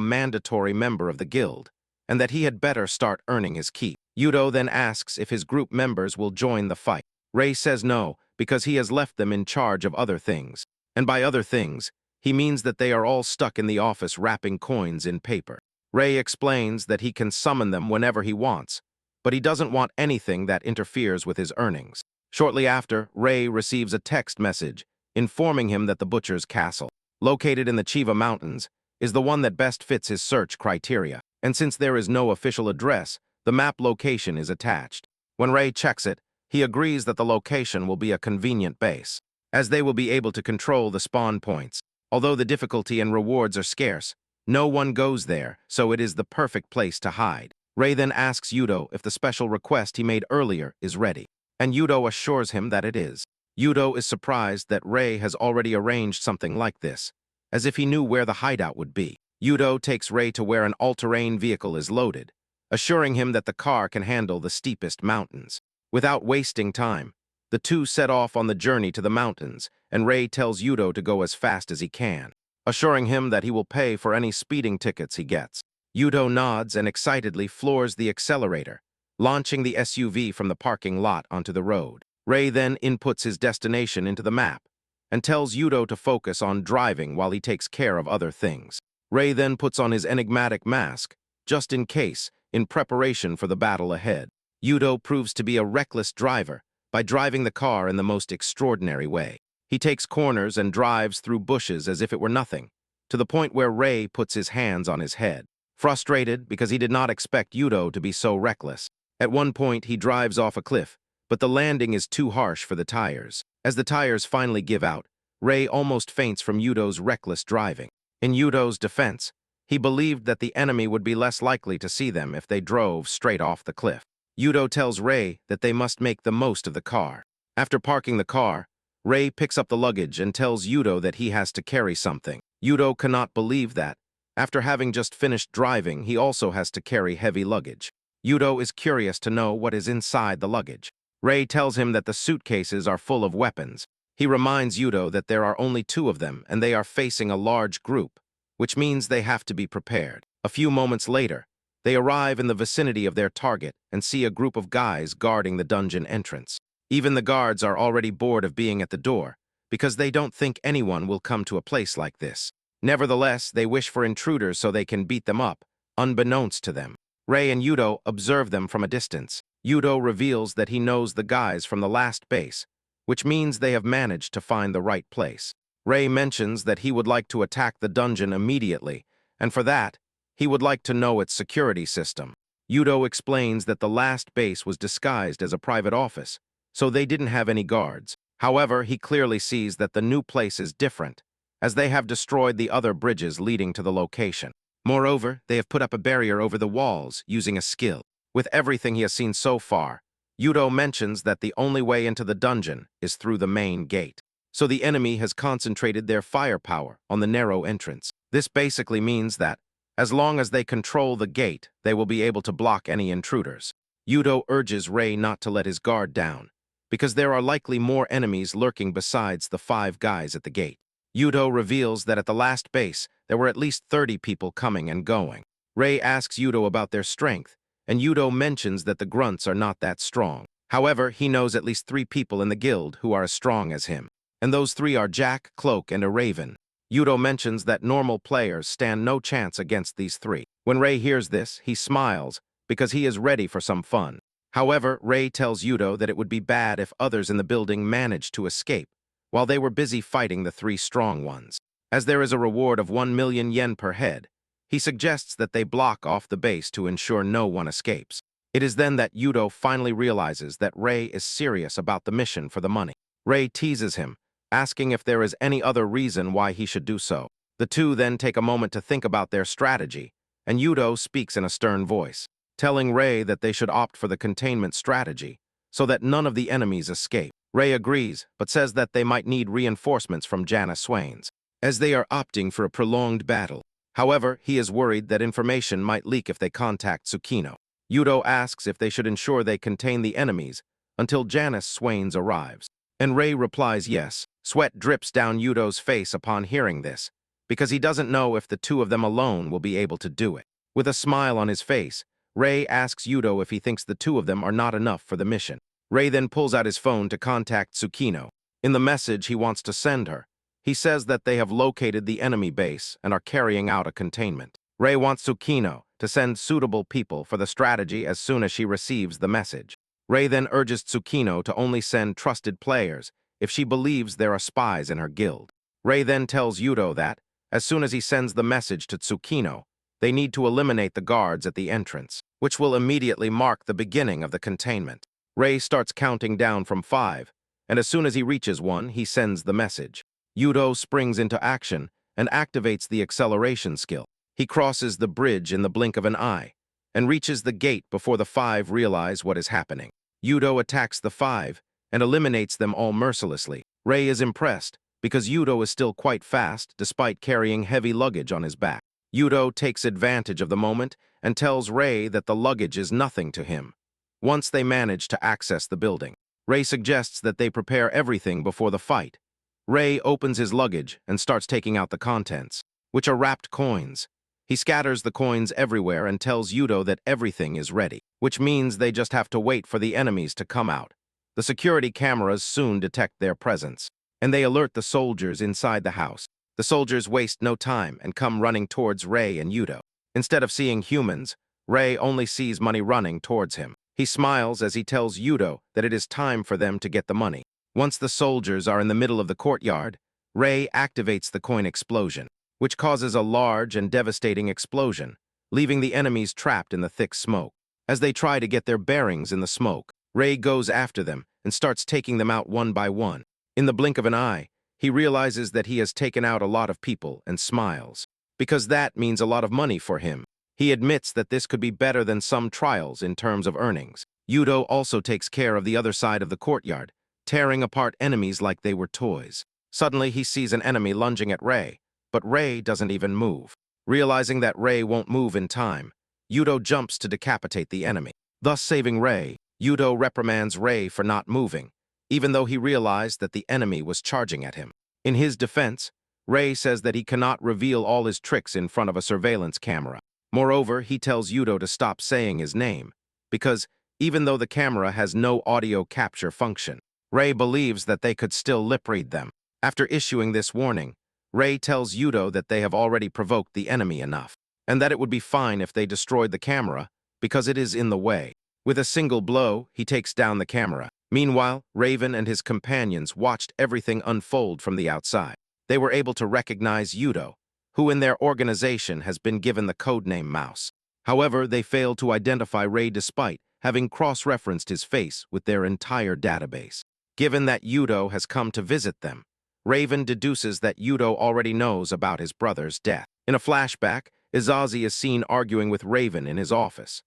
mandatory member of the guild, and that he had better start earning his keep. Yudo then asks if his group members will join the fight. Rei says no, because he has left them in charge of other things. And by other things, he means that they are all stuck in the office wrapping coins in paper. Rei explains that he can summon them whenever he wants, but he doesn't want anything that interferes with his earnings. Shortly after, Rei receives a text message informing him that the Butcher's Castle, located in the Chiva Mountains, is the one that best fits his search criteria. And since there is no official address, the map location is attached. When Rei checks it, he agrees that the location will be a convenient base, as they will be able to control the spawn points. Although the difficulty and rewards are scarce, no one goes there, so it is the perfect place to hide. Rei then asks Yudo if the special request he made earlier is ready, and Yudo assures him that it is. Yudo is surprised that Rei has already arranged something like this, as if he knew where the hideout would be. Yudo takes Rei to where an all-terrain vehicle is loaded, assuring him that the car can handle the steepest mountains. Without wasting time, the two set off on the journey to the mountains, and Rei tells Yudo to go as fast as he can, assuring him that he will pay for any speeding tickets he gets. Yudo nods and excitedly floors the accelerator, launching the SUV from the parking lot onto the road. Rei then inputs his destination into the map and tells Yudo to focus on driving while he takes care of other things. Rei then puts on his enigmatic mask, just in case, in preparation for the battle ahead. Yudo proves to be a reckless driver by driving the car in the most extraordinary way. He takes corners and drives through bushes as if it were nothing, to the point where Rei puts his hands on his head, frustrated because he did not expect Yudo to be so reckless. At one point, he drives off a cliff, but the landing is too harsh for the tires. As the tires finally give out, Rei almost faints from Yudo's reckless driving. In Yudo's defense, he believed that the enemy would be less likely to see them if they drove straight off the cliff. Yudo tells Rei that they must make the most of the car. After parking the car, Rei picks up the luggage and tells Yudo that he has to carry something. Yudo cannot believe that, after having just finished driving, he also has to carry heavy luggage. Yudo is curious to know what is inside the luggage. Rei tells him that the suitcases are full of weapons. He reminds Yudo that there are only two of them and they are facing a large group, which means they have to be prepared. A few moments later, they arrive in the vicinity of their target and see a group of guys guarding the dungeon entrance. Even the guards are already bored of being at the door, because they don't think anyone will come to a place like this. Nevertheless, they wish for intruders so they can beat them up, unbeknownst to them. Rei and Yudo observe them from a distance. Yudo reveals that he knows the guys from the last base, which means they have managed to find the right place. Rei mentions that he would like to attack the dungeon immediately, and for that, he would like to know its security system. Yudo explains that the last base was disguised as a private office, so they didn't have any guards. However, he clearly sees that the new place is different, as they have destroyed the other bridges leading to the location. Moreover, they have put up a barrier over the walls using a skill. With everything he has seen so far, Yudo mentions that the only way into the dungeon is through the main gate. So the enemy has concentrated their firepower on the narrow entrance. This basically means that, as long as they control the gate, they will be able to block any intruders. Yudo urges Rei not to let his guard down, because there are likely more enemies lurking besides the 5 guys at the gate. Yudo reveals that at the last base, there were at least 30 people coming and going. Rei asks Yudo about their strength, and Yudo mentions that the grunts are not that strong. However, he knows at least 3 people in the guild who are as strong as him, and those 3 are Jack, Cloak, and a Raven. Yudo mentions that normal players stand no chance against these three. When Rei hears this, he smiles because he is ready for some fun. However, Rei tells Yudo that it would be bad if others in the building managed to escape, while they were busy fighting the three strong ones. As there is a reward of 1 million yen per head, he suggests that they block off the base to ensure no one escapes. It is then that Yudo finally realizes that Rei is serious about the mission for the money. Rei teases him, asking if there is any other reason why he should do so. The two then take a moment to think about their strategy, and Yudo speaks in a stern voice, telling Rei that they should opt for the containment strategy so that none of the enemies escape. Rei agrees, but says that they might need reinforcements from Janus Swains, as they are opting for a prolonged battle. However, he is worried that information might leak if they contact Tsukino. Yudo asks if they should ensure they contain the enemies until Janus Swains arrives, and Rei replies yes. Sweat drips down Yudo's face upon hearing this, because he doesn't know if the two of them alone will be able to do it. With a smile on his face, Rei asks Yudo if he thinks the two of them are not enough for the mission. Rei then pulls out his phone to contact Tsukino. In the message he wants to send her, he says that they have located the enemy base and are carrying out a containment. Rei wants Tsukino to send suitable people for the strategy as soon as she receives the message. Rei then urges Tsukino to only send trusted players if she believes there are spies in her guild. Rei then tells Yudo that, as soon as he sends the message to Tsukino, they need to eliminate the guards at the entrance, which will immediately mark the beginning of the containment. Rei starts counting down from 5, and as soon as he reaches 1, he sends the message. Yudo springs into action and activates the acceleration skill. He crosses the bridge in the blink of an eye and reaches the gate before the 5 realize what is happening. Yudo attacks the 5 and eliminates them all mercilessly. Rei is impressed because Yudo is still quite fast despite carrying heavy luggage on his back. Yudo takes advantage of the moment and tells Rei that the luggage is nothing to him. Once they manage to access the building, Rei suggests that they prepare everything before the fight. Rei opens his luggage and starts taking out the contents, which are wrapped coins. He scatters the coins everywhere and tells Yudo that everything is ready, which means they just have to wait for the enemies to come out. The security cameras soon detect their presence, and they alert the soldiers inside the house. The soldiers waste no time and come running towards Rei and Yudo. Instead of seeing humans, Rei only sees money running towards him. He smiles as he tells Yudo that it is time for them to get the money. Once the soldiers are in the middle of the courtyard, Rei activates the coin explosion, which causes a large and devastating explosion, leaving the enemies trapped in the thick smoke. As they try to get their bearings in the smoke, Rei goes after them and starts taking them out one by one. In the blink of an eye, he realizes that he has taken out a lot of people and smiles, because that means a lot of money for him. He admits that this could be better than some trials in terms of earnings. Yudo also takes care of the other side of the courtyard, tearing apart enemies like they were toys. Suddenly, he sees an enemy lunging at Rei, but Rei doesn't even move. Realizing that Rei won't move in time, Yudo jumps to decapitate the enemy, thus saving Rei. Yudo reprimands Rei for not moving, even though he realized that the enemy was charging at him. In his defense, Rei says that he cannot reveal all his tricks in front of a surveillance camera. Moreover, he tells Yudo to stop saying his name, because even though the camera has no audio capture function, Rei believes that they could still lip-read them. After issuing this warning, Rei tells Yudo that they have already provoked the enemy enough, and that it would be fine if they destroyed the camera, because it is in the way. With a single blow, he takes down the camera. Meanwhile, Raven and his companions watched everything unfold from the outside. They were able to recognize Yudo, who in their organization has been given the codename Mouse. However, they failed to identify Rei despite having cross-referenced his face with their entire database. Given that Yudo has come to visit them, Raven deduces that Yudo already knows about his brother's death. In a flashback, Izazi is seen arguing with Raven in his office.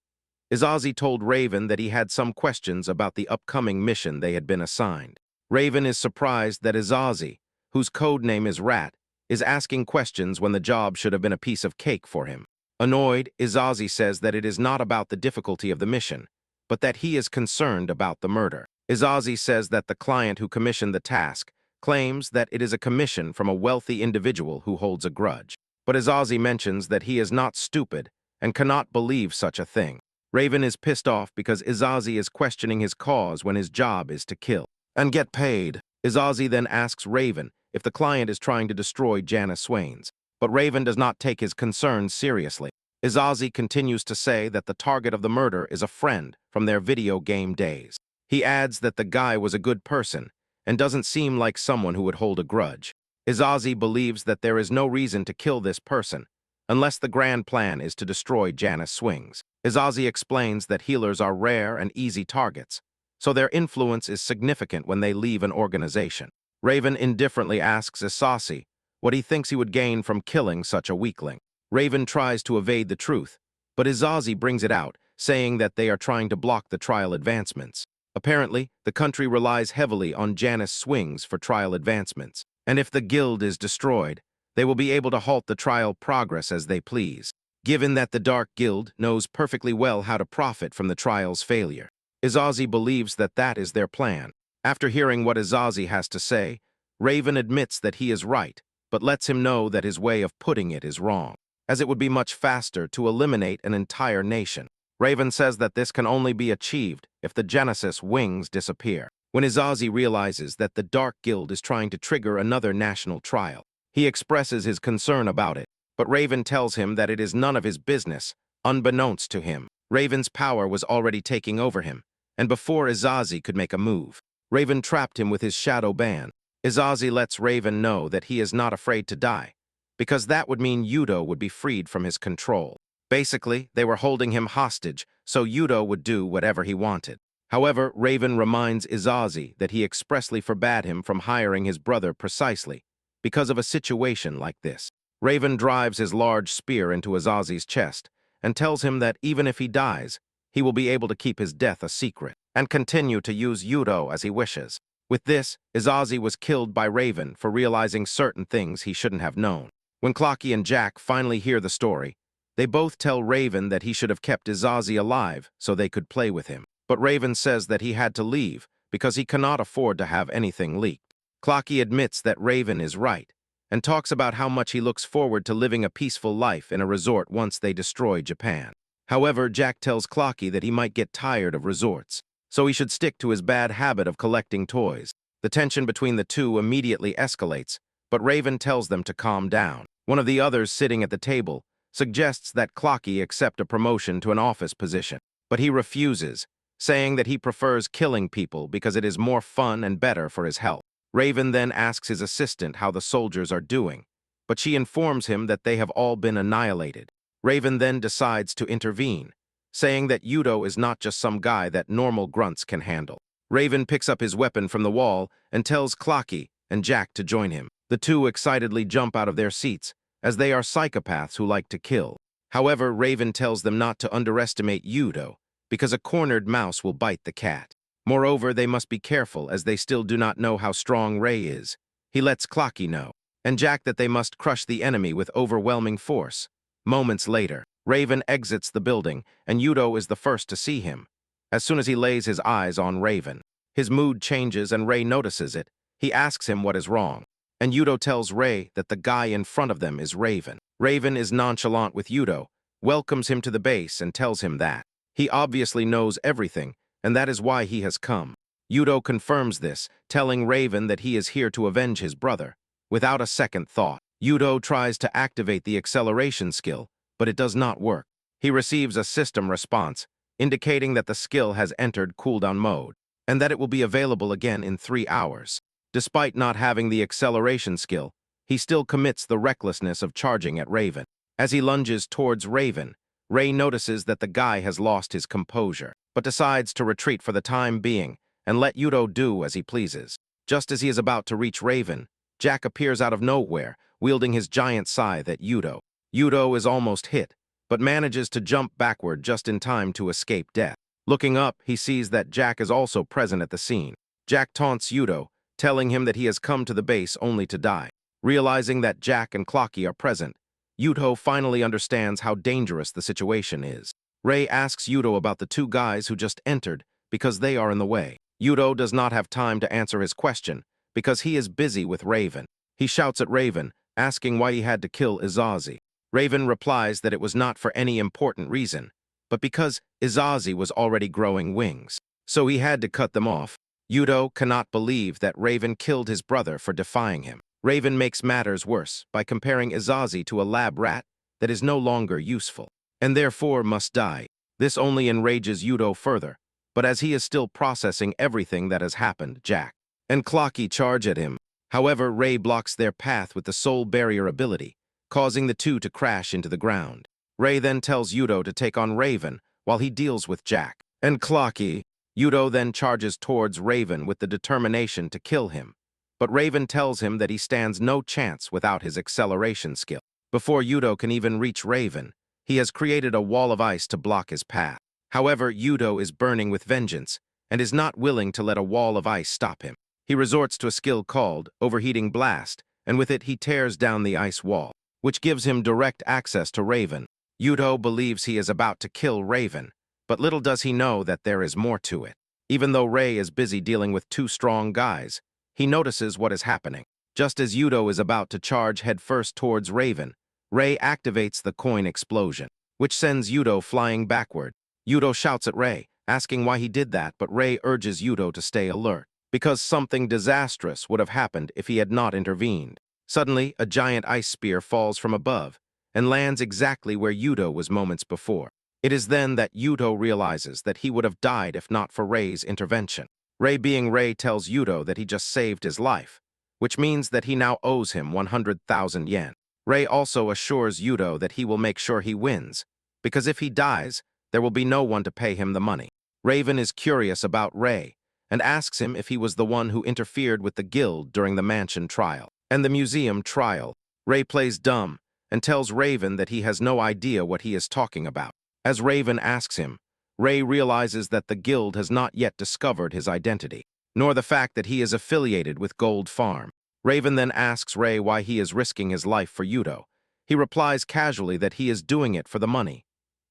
Izazi told Raven that he had some questions about the upcoming mission they had been assigned. Raven is surprised that Izazi, whose codename is Rat, is asking questions when the job should have been a piece of cake for him. Annoyed, Izazi says that it is not about the difficulty of the mission, but that he is concerned about the murder. Izazi says that the client who commissioned the task claims that it is a commission from a wealthy individual who holds a grudge. But Izazi mentions that he is not stupid and cannot believe such a thing. Raven is pissed off because Izazi is questioning his cause when his job is to kill and get paid. Izazi then asks Raven if the client is trying to destroy Janice Swains. But Raven does not take his concerns seriously. Izazi continues to say that the target of the murder is a friend from their video game days. He adds that the guy was a good person and doesn't seem like someone who would hold a grudge. Izazi believes that there is no reason to kill this person unless the grand plan is to destroy Janice Swings. Izazi explains that healers are rare and easy targets, so their influence is significant when they leave an organization. Raven indifferently asks Izazi what he thinks he would gain from killing such a weakling. Raven tries to evade the truth, but Izazi brings it out, saying that they are trying to block the trial advancements. Apparently, the country relies heavily on Janice Swings for trial advancements, and if the guild is destroyed, they will be able to halt the trial progress as they please, given that the Dark Guild knows perfectly well how to profit from the trial's failure. Izazi believes that that is their plan. After hearing what Izazi has to say, Raven admits that he is right, but lets him know that his way of putting it is wrong, as it would be much faster to eliminate an entire nation. Raven says that this can only be achieved if the Genesis wings disappear. When Izazi realizes that the Dark Guild is trying to trigger another national trial, he expresses his concern about it, but Raven tells him that it is none of his business. Unbeknownst to him, Raven's power was already taking over him, and before Izazi could make a move, Raven trapped him with his shadow ban. Izazi lets Raven know that he is not afraid to die, because that would mean Yudo would be freed from his control. Basically, they were holding him hostage, so Yudo would do whatever he wanted. However, Raven reminds Izazi that he expressly forbade him from hiring his brother precisely because of a situation like this. Raven drives his large spear into Izazi's chest and tells him that even if he dies, he will be able to keep his death a secret and continue to use Yudo as he wishes. With this, Izazi was killed by Raven for realizing certain things he shouldn't have known. When Clocky and Jack finally hear the story, they both tell Raven that he should have kept Izazi alive so they could play with him. But Raven says that he had to leave because he cannot afford to have anything leaked. Clocky admits that Raven is right and talks about how much he looks forward to living a peaceful life in a resort once they destroy Japan. However, Jack tells Clocky that he might get tired of resorts, so he should stick to his bad habit of collecting toys. The tension between the two immediately escalates, but Raven tells them to calm down. One of the others sitting at the table suggests that Clocky accept a promotion to an office position, but he refuses, saying that he prefers killing people because it is more fun and better for his health. Raven then asks his assistant how the soldiers are doing, but she informs him that they have all been annihilated. Raven then decides to intervene, saying that Yudo is not just some guy that normal grunts can handle. Raven picks up his weapon from the wall and tells Clocky and Jack to join him. The two excitedly jump out of their seats, as they are psychopaths who like to kill. However, Raven tells them not to underestimate Yudo, because a cornered mouse will bite the cat. Moreover, they must be careful as they still do not know how strong Ray is. He lets Clocky know, and Jack that they must crush the enemy with overwhelming force. Moments later, Raven exits the building, and Yudo is the first to see him. As soon as he lays his eyes on Raven, his mood changes and Ray notices it. He asks him what is wrong, and Yudo tells Ray that the guy in front of them is Raven. Raven is nonchalant with Yudo, welcomes him to the base and tells him that he obviously knows everything, and that is why he has come. Yudo confirms this, telling Raven that he is here to avenge his brother. Without a second thought, Yudo tries to activate the acceleration skill, but it does not work. He receives a system response, indicating that the skill has entered cooldown mode, and that it will be available again in 3 hours. Despite not having the acceleration skill, he still commits the recklessness of charging at Raven. As he lunges towards Raven, Ray notices that the guy has lost his composure, but decides to retreat for the time being and let Yudo do as he pleases. Just as he is about to reach Raven, Jack appears out of nowhere, wielding his giant scythe at Yudo. Yudo is almost hit, but manages to jump backward just in time to escape death. Looking up, he sees that Jack is also present at the scene. Jack taunts Yudo, telling him that he has come to the base only to die. Realizing that Jack and Clocky are present, Yudo finally understands how dangerous the situation is. Ray asks Yudo about the two guys who just entered because they are in the way. Yudo does not have time to answer his question because he is busy with Raven. He shouts at Raven, asking why he had to kill Izazi. Raven replies that it was not for any important reason, but because Izazi was already growing wings, so he had to cut them off. Yudo cannot believe that Raven killed his brother for defying him. Raven makes matters worse by comparing Izazi to a lab rat that is no longer useful, and therefore must die. This only enrages Yudo further, but as he is still processing everything that has happened, Jack and Clocky charge at him. However, Ray blocks their path with the soul barrier ability, causing the two to crash into the ground. Ray then tells Yudo to take on Raven while he deals with Jack and Clocky. Yudo then charges towards Raven with the determination to kill him, but Raven tells him that he stands no chance without his acceleration skill. Before Yudo can even reach Raven, he has created a wall of ice to block his path. However, Yudo is burning with vengeance and is not willing to let a wall of ice stop him. He resorts to a skill called Overheating Blast, and with it he tears down the ice wall, which gives him direct access to Raven. Yudo believes he is about to kill Raven, but little does he know that there is more to it. Even though Ray is busy dealing with two strong guys, he notices what is happening. Just as Yudo is about to charge headfirst towards Raven, Ray activates the coin explosion, which sends Yudo flying backward. Yudo shouts at Ray, asking why he did that, but Ray urges Yudo to stay alert, because something disastrous would have happened if he had not intervened. Suddenly, a giant ice spear falls from above and lands exactly where Yudo was moments before. It is then that Yudo realizes that he would have died if not for Ray's intervention. Ray being Ray tells Yudo that he just saved his life, which means that he now owes him 100,000 yen. Ray also assures Yudo that he will make sure he wins, because if he dies, there will be no one to pay him the money. Raven is curious about Ray and asks him if he was the one who interfered with the guild during the mansion trial and the museum trial. Ray plays dumb and tells Raven that he has no idea what he is talking about. As Raven asks him, Ray realizes that the guild has not yet discovered his identity, nor the fact that he is affiliated with Gold Farm. Raven then asks Ray why he is risking his life for Yudo. He replies casually that he is doing it for the money.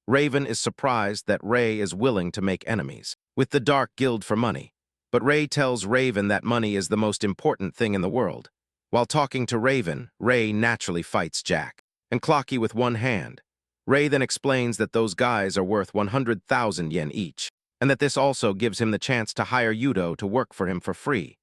Raven is surprised that Ray is willing to make enemies with the Dark Guild for money, but Ray tells Raven that money is the most important thing in the world. While talking to Raven, Ray naturally fights Jack and Clocky with one hand. Ray then explains that those guys are worth 100,000 yen each, and that this also gives him the chance to hire Yudo to work for him for free.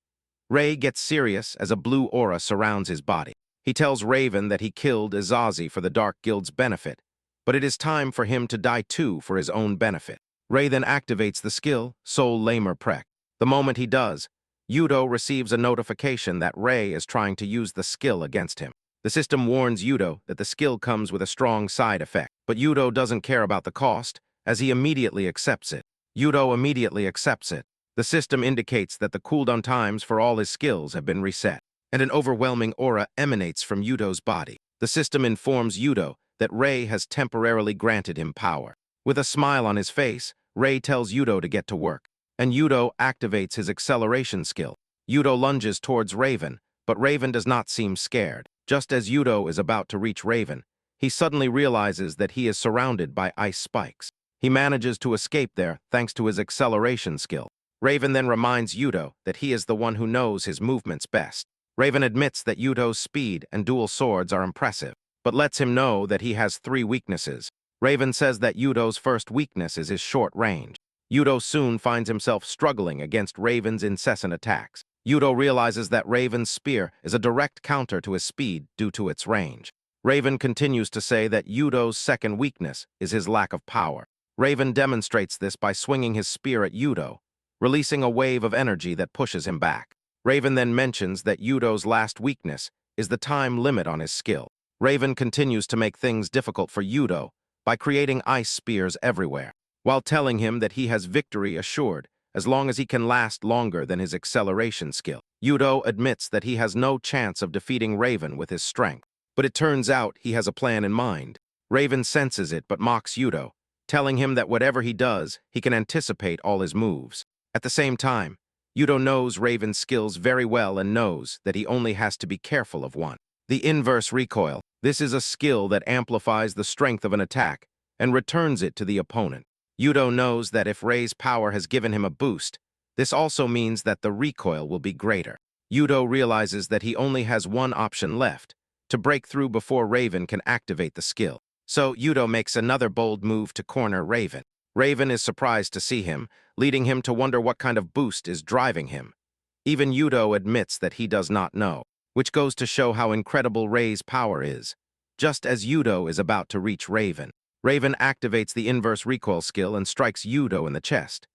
Ray gets serious as a blue aura surrounds his body. He tells Raven that he killed Izazi for the Dark Guild's benefit, but it is time for him to die too for his own benefit. Ray then activates the skill, Soul Lamer Prek. The moment he does, Yudo receives a notification that Ray is trying to use the skill against him. The system warns Yudo that the skill comes with a strong side effect, but Yudo doesn't care about the cost, as he immediately accepts it. Yudo immediately accepts it. The system indicates that the cooldown times for all his skills have been reset, and an overwhelming aura emanates from Yudo's body. The system informs Yudo that Ray has temporarily granted him power. With a smile on his face, Ray tells Yudo to get to work, and Yudo activates his acceleration skill. Yudo lunges towards Raven, but Raven does not seem scared. Just as Yudo is about to reach Raven, he suddenly realizes that he is surrounded by ice spikes. He manages to escape there thanks to his acceleration skill. Raven then reminds Yudo that he is the one who knows his movements best. Raven admits that Yudo's speed and dual swords are impressive, but lets him know that he has 3 weaknesses. Raven says that Yudo's first weakness is his short range. Yudo soon finds himself struggling against Raven's incessant attacks. Yudo realizes that Raven's spear is a direct counter to his speed due to its range. Raven continues to say that Yudo's second weakness is his lack of power. Raven demonstrates this by swinging his spear at Yudo, releasing a wave of energy that pushes him back. Raven then mentions that Yudo's last weakness is the time limit on his skill. Raven continues to make things difficult for Yudo by creating ice spears everywhere, while telling him that he has victory assured as long as he can last longer than his acceleration skill. Yudo admits that he has no chance of defeating Raven with his strength, but it turns out he has a plan in mind. Raven senses it but mocks Yudo, telling him that whatever he does, he can anticipate all his moves. At the same time, Yudo knows Raven's skills very well and knows that he only has to be careful of one. The inverse recoil. This is a skill that amplifies the strength of an attack and returns it to the opponent. Yudo knows that if Ray's power has given him a boost, this also means that the recoil will be greater. Yudo realizes that he only has one option left, to break through before Raven can activate the skill. So Yudo makes another bold move to corner Raven. Raven is surprised to see him, leading him to wonder what kind of boost is driving him. Even Yudo admits that he does not know. which goes to show how incredible Rei's power is. Just as Yudo is about to reach Raven, Raven activates the inverse recoil skill and strikes Yudo in the chest.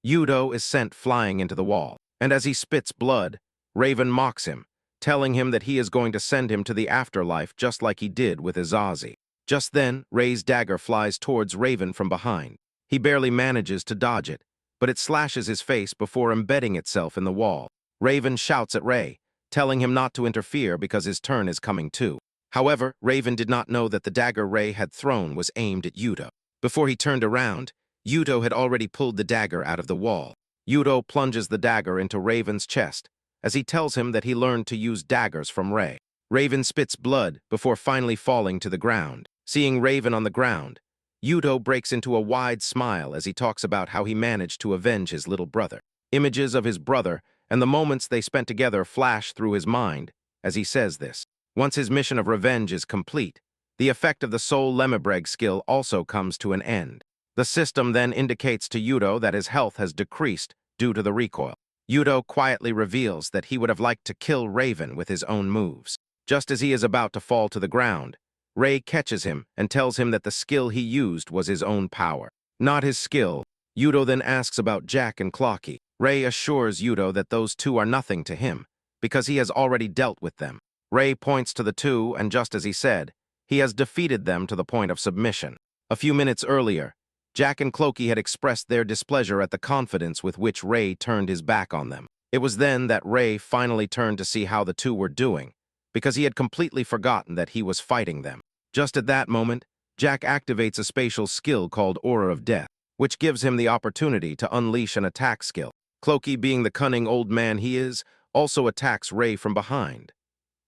Yudo is sent flying into the wall, and as he spits blood, Raven mocks him, telling him that he is going to send him to the afterlife just like he did with Izazi. Just then, Rei's dagger flies towards Raven from behind. He barely manages to dodge it, but it slashes his face before embedding itself in the wall. Raven shouts at Rei, telling him not to interfere because his turn is coming too. However, Raven did not know that the dagger Rei had thrown was aimed at Yudo. Before he turned around, Yudo had already pulled the dagger out of the wall. Yudo plunges the dagger into Raven's chest, as he tells him that he learned to use daggers from Rei. Raven spits blood before finally falling to the ground. Seeing Raven on the ground, Yudo breaks into a wide smile as he talks about how he managed to avenge his little brother. Images of his brother and the moments they spent together flash through his mind as he says this. Once his mission of revenge is complete, the effect of the soul Lemmibreg skill also comes to an end. The system then indicates to Yudo that his health has decreased due to the recoil. Yudo quietly reveals that he would have liked to kill Raven with his own moves. Just as he is about to fall to the ground, Rei catches him and tells him that the skill he used was his own power, not his skill. Yudo then asks about Jack and Clocky. Rei assures Yudo that those two are nothing to him, because he has already dealt with them. Rei points to the two, and just as he said, he has defeated them to the point of submission. A few minutes earlier, Jack and Clocky had expressed their displeasure at the confidence with which Rei turned his back on them. It was then that Rei finally turned to see how the two were doing, because he had completely forgotten that he was fighting them. Just at that moment, Jack activates a spatial skill called Aura of Death, which gives him the opportunity to unleash an attack skill. Clocky, being the cunning old man he is, also attacks Rei from behind.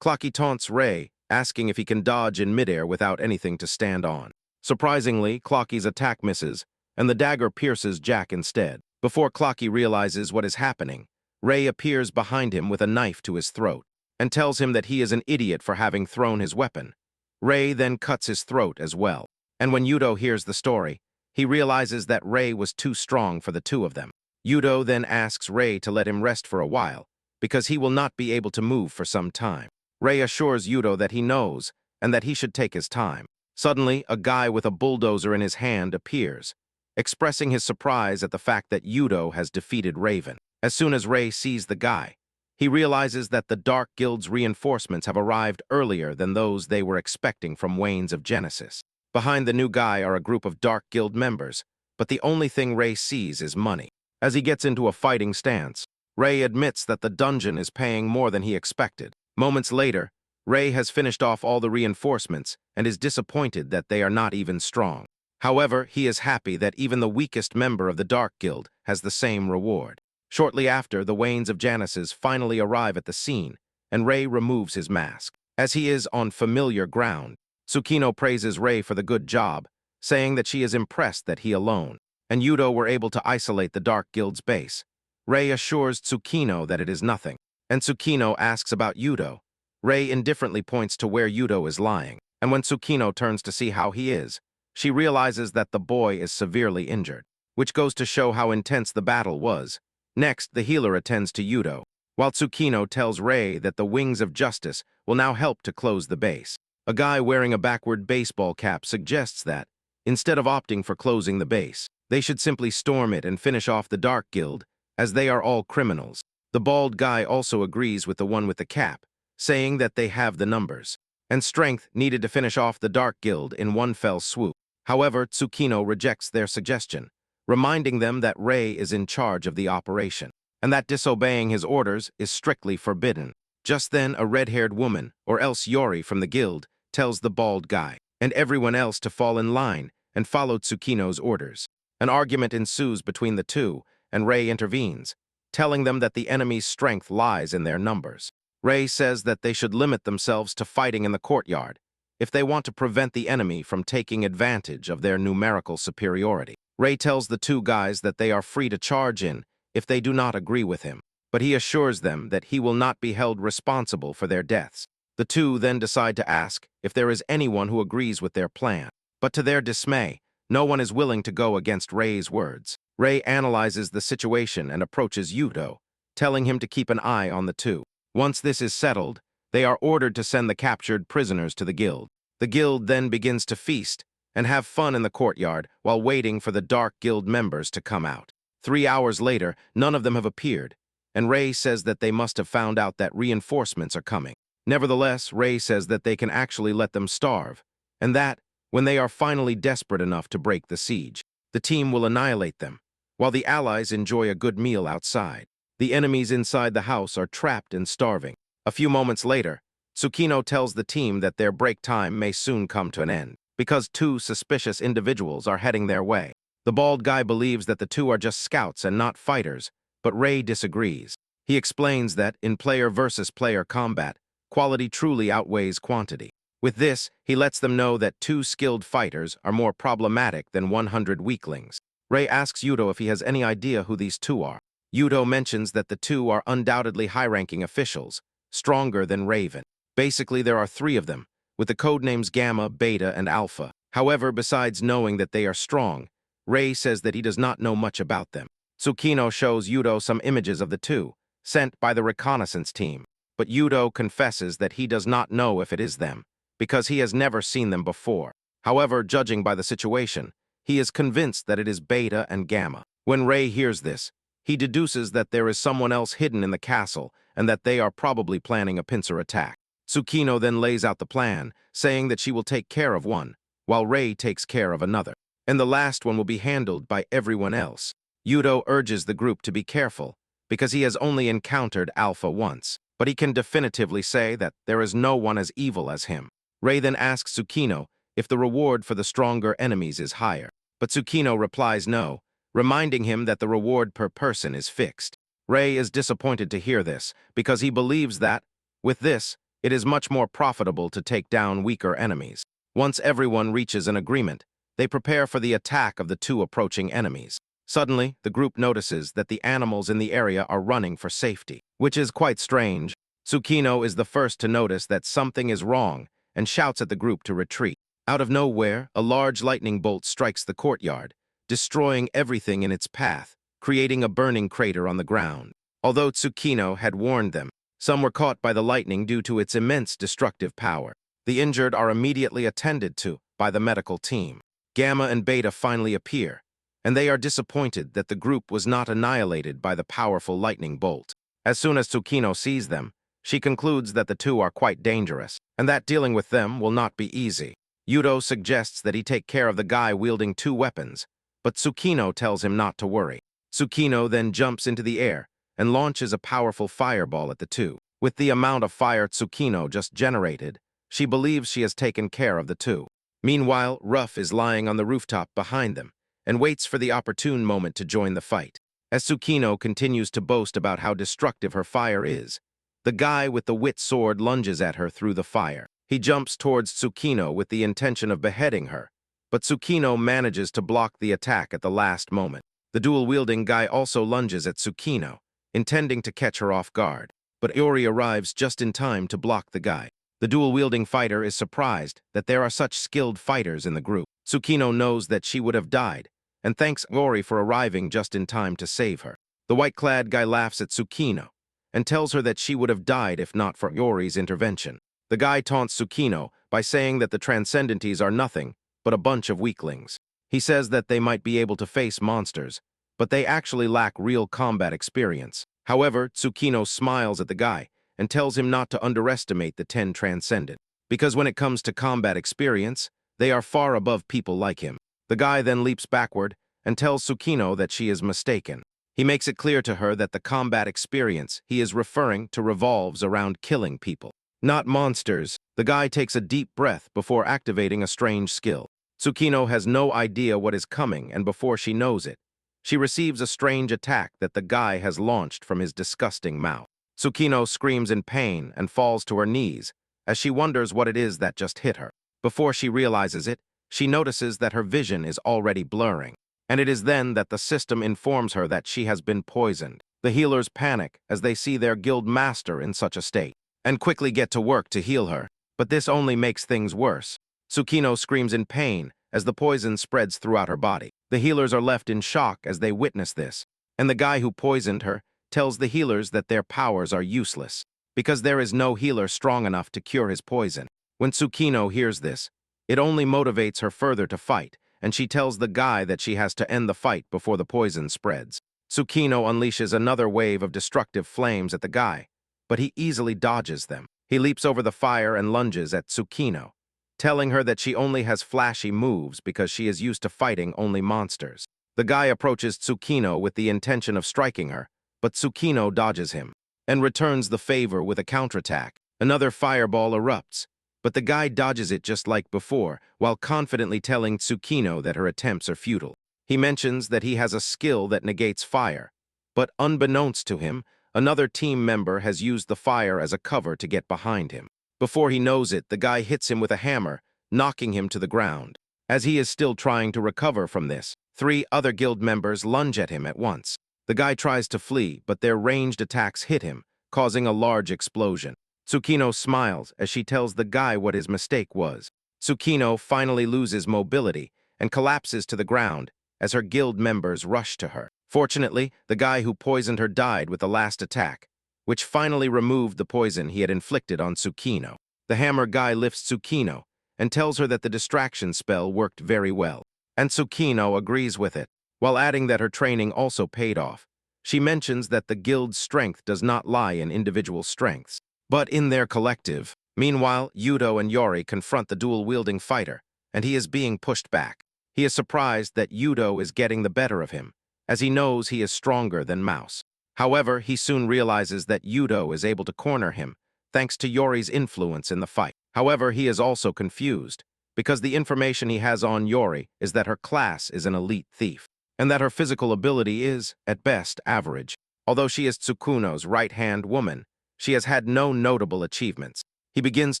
Clocky taunts Rei, asking if he can dodge in midair without anything to stand on. Surprisingly, Clocky's attack misses, and the dagger pierces Jack instead. Before Clocky realizes what is happening, Rei appears behind him with a knife to his throat, and tells him that he is an idiot for having thrown his weapon. Rei then cuts his throat as well. And when Yudo hears the story, he realizes that Rei was too strong for the two of them. Yudo then asks Rei to let him rest for a while, because he will not be able to move for some time. Rei assures Yudo that he knows, and that he should take his time. Suddenly, a guy with a bulldozer in his hand appears, expressing his surprise at the fact that Yudo has defeated Raven. As soon as Rei sees the guy, he realizes that the Dark Guild's reinforcements have arrived earlier than those they were expecting from Wanes of Genesis. Behind the new guy are a group of Dark Guild members, but the only thing Rei sees is money. As he gets into a fighting stance, Rei admits that the dungeon is paying more than he expected. Moments later, Rei has finished off all the reinforcements and is disappointed that they are not even strong. However, he is happy that even the weakest member of the Dark Guild has the same reward. Shortly after, the Wanes of Genesis finally arrive at the scene, and Rei removes his mask. As he is on familiar ground, Tsukino praises Rei for the good job, saying that she is impressed that he alone and Yudo were able to isolate the Dark Guild's base. Rei assures Tsukino that it is nothing, and Tsukino asks about Yudo. Rei indifferently points to where Yudo is lying, and when Tsukino turns to see how he is, she realizes that the boy is severely injured, which goes to show how intense the battle was. Next, the healer attends to Yudo, while Tsukino tells Rei that the Wings of Justice will now help to close the base. A guy wearing a backward baseball cap suggests that, instead of opting for closing the base, they should simply storm it and finish off the Dark Guild, as they are all criminals. The bald guy also agrees with the one with the cap, saying that they have the numbers and strength needed to finish off the Dark Guild in one fell swoop. However, Tsukino rejects their suggestion, reminding them that Rei is in charge of the operation, and that disobeying his orders is strictly forbidden. Just then, a red-haired woman, or else Yori from the guild, tells the bald guy and everyone else to fall in line and follow Tsukino's orders. An argument ensues between the two, and Rei intervenes, telling them that the enemy's strength lies in their numbers. Rei says that they should limit themselves to fighting in the courtyard if they want to prevent the enemy from taking advantage of their numerical superiority. Rei tells the two guys that they are free to charge in if they do not agree with him, but he assures them that he will not be held responsible for their deaths. The two then decide to ask if there is anyone who agrees with their plan, but to their dismay, no one is willing to go against Rei's words. Rei analyzes the situation and approaches Yudo, telling him to keep an eye on the two. Once this is settled, They are ordered to send the captured prisoners to the guild. The guild then begins to feast and have fun in the courtyard while waiting for the Dark Guild members to come out. 3 hours later, none of them have appeared, and Ray says that they must have found out that reinforcements are coming. Nevertheless, Ray says that they can actually let them starve, and that, when they are finally desperate enough to break the siege, the team will annihilate them, while the allies enjoy a good meal outside. The enemies inside the house are trapped and starving. A few moments later, Tsukino tells the team that their break time may soon come to an end, because two suspicious individuals are heading their way. The bald guy believes that the two are just scouts and not fighters, but Ray disagrees. He explains that, in player versus player combat, quality truly outweighs quantity. With this, he lets them know that 2 skilled fighters are more problematic than 100 weaklings. Ray asks Yuto if he has any idea who these 2 are. Yuto mentions that the 2 are undoubtedly high-ranking officials, stronger than Raven. Basically, there are 3 of them, with the codenames Gamma, Beta, and Alpha. However, besides knowing that they are strong, Ray says that he does not know much about them. Tsukino shows Yuto some images of the 2, sent by the reconnaissance team, but Yuto confesses that he does not know if it is them, because he has never seen them before. However, judging by the situation, he is convinced that it is Beta and Gamma. When Ray hears this, he deduces that there is someone else hidden in the castle and that they are probably planning a pincer attack. Tsukino then lays out the plan, saying that she will take care of one, while Ray takes care of another, and the last one will be handled by everyone else. Yuto urges the group to be careful, because he has only encountered Alpha once, but he can definitively say that there is no one as evil as him. Ray then asks Tsukino if the reward for the stronger enemies is higher, but Tsukino replies no, reminding him that the reward per person is fixed. Ray is disappointed to hear this, because he believes that, with this, it is much more profitable to take down weaker enemies. Once everyone reaches an agreement, they prepare for the attack of the 2 approaching enemies. Suddenly, the group notices that the animals in the area are running for safety, which is quite strange. Tsukino is the first to notice that something is wrong and shouts at the group to retreat. Out of nowhere, a large lightning bolt strikes the courtyard, destroying everything in its path, creating a burning crater on the ground. Although Tsukino had warned them, some were caught by the lightning due to its immense destructive power. The injured are immediately attended to by the medical team. Gamma and Beta finally appear, and they are disappointed that the group was not annihilated by the powerful lightning bolt. As soon as Tsukino sees them, she concludes that the 2 are quite dangerous, and that dealing with them will not be easy. Yuto suggests that he take care of the guy wielding 2 weapons, but Tsukino tells him not to worry. Tsukino then jumps into the air and launches a powerful fireball at the 2. With the amount of fire Tsukino just generated, she believes she has taken care of the 2. Meanwhile, Ruff is lying on the rooftop behind them and waits for the opportune moment to join the fight. As Tsukino continues to boast about how destructive her fire is, the guy with the wit sword lunges at her through the fire. He jumps towards Tsukino with the intention of beheading her, but Tsukino manages to block the attack at the last moment. The dual-wielding guy also lunges at Tsukino, intending to catch her off guard, but Iori arrives just in time to block the guy. The dual-wielding fighter is surprised that there are such skilled fighters in the group. Tsukino knows that she would have died, and thanks Iori for arriving just in time to save her. The white-clad guy laughs at Tsukino and tells her that she would have died if not for Iori's intervention. The guy taunts Tsukino by saying that the Transcendentes are nothing but a bunch of weaklings. He says that they might be able to face monsters, but they actually lack real combat experience. However, Tsukino smiles at the guy and tells him not to underestimate the 10 Transcendent, because when it comes to combat experience, they are far above people like him. The guy then leaps backward and tells Tsukino that she is mistaken. He makes it clear to her that the combat experience he is referring to revolves around killing people, not monsters. The guy takes a deep breath before activating a strange skill. Tsukino has no idea what is coming, and before she knows it, she receives a strange attack that the guy has launched from his disgusting mouth. Tsukino screams in pain and falls to her knees as she wonders what it is that just hit her. Before she realizes it, she notices that her vision is already blurring, and it is then that the system informs her that she has been poisoned. The healers panic as they see their guild master in such a state, and quickly get to work to heal her, but this only makes things worse. Tsukino screams in pain as the poison spreads throughout her body. The healers are left in shock as they witness this, and the guy who poisoned her tells the healers that their powers are useless. because there is no healer strong enough to cure his poison. When Tsukino hears this, it only motivates her further to fight, and she tells the guy that she has to end the fight before the poison spreads. Tsukino unleashes another wave of destructive flames at the guy, but he easily dodges them. He leaps over the fire and lunges at Tsukino, telling her that she only has flashy moves because she is used to fighting only monsters. The guy approaches Tsukino with the intention of striking her, but Tsukino dodges him and returns the favor with a counterattack. Another fireball erupts, but the guy dodges it just like before, while confidently telling Tsukino that her attempts are futile. He mentions that he has a skill that negates fire, but unbeknownst to him, another team member has used the fire as a cover to get behind him. Before he knows it, the guy hits him with a hammer, knocking him to the ground. As he is still trying to recover from this, 3 other guild members lunge at him at once. The guy tries to flee, but their ranged attacks hit him, causing a large explosion. Tsukino smiles as she tells the guy what his mistake was. Tsukino finally loses mobility and collapses to the ground as her guild members rush to her. Fortunately, the guy who poisoned her died with the last attack, which finally removed the poison he had inflicted on Tsukino. The hammer guy lifts Tsukino and tells her that the distraction spell worked very well, and Tsukino agrees with it, while adding that her training also paid off. She mentions that the guild's strength does not lie in individual strengths, but in their collective. Meanwhile, Yudo and Yori confront the dual-wielding fighter, and he is being pushed back. He is surprised that Yudo is getting the better of him, as he knows he is stronger than Mouse. However, he soon realizes that Yudo is able to corner him, thanks to Yori's influence in the fight. However, he is also confused, because the information he has on Yori is that her class is an elite thief, and that her physical ability is, at best, average. Although she is Tsukuno's right-hand woman, she has had no notable achievements. He begins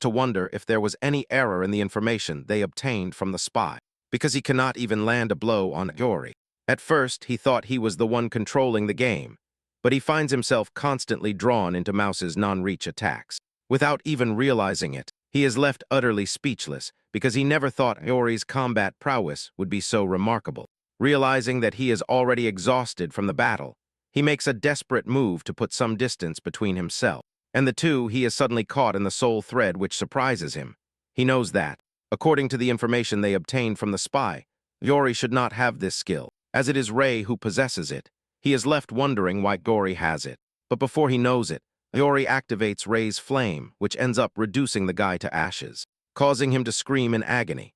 to wonder if there was any error in the information they obtained from the spy, because he cannot even land a blow on Yori. At first, he thought he was the one controlling the game, but he finds himself constantly drawn into Mouse's non-reach attacks. Without even realizing it, he is left utterly speechless because he never thought Yori's combat prowess would be so remarkable. Realizing that he is already exhausted from the battle, he makes a desperate move to put some distance between himself and the two. He is suddenly caught in the soul thread, which surprises him. He knows that, according to the information they obtained from the spy, Yori should not have this skill, as it is Rei who possesses it. He is left wondering why Yori has it, but before he knows it, Yori activates Rei's flame, which ends up reducing the guy to ashes, causing him to scream in agony.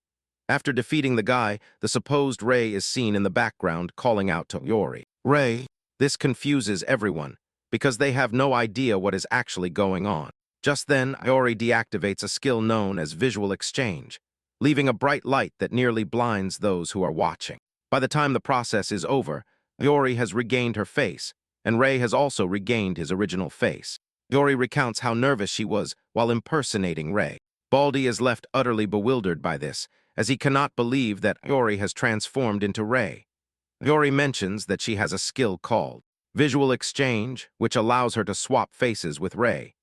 After defeating the guy, the supposed Rei is seen in the background calling out to Yori, "Rei!" This confuses everyone, because they have no idea what is actually going on. Just then, Yori deactivates a skill known as visual exchange, leaving a bright light that nearly blinds those who are watching. By the time the process is over, Yori has regained her face, and Rei has also regained his original face. Yori recounts how nervous she was while impersonating Rei. Baldy is left utterly bewildered by this, as he cannot believe that Yori has transformed into Rei. Yori mentions that she has a skill called visual exchange, which allows her to swap faces with Rei.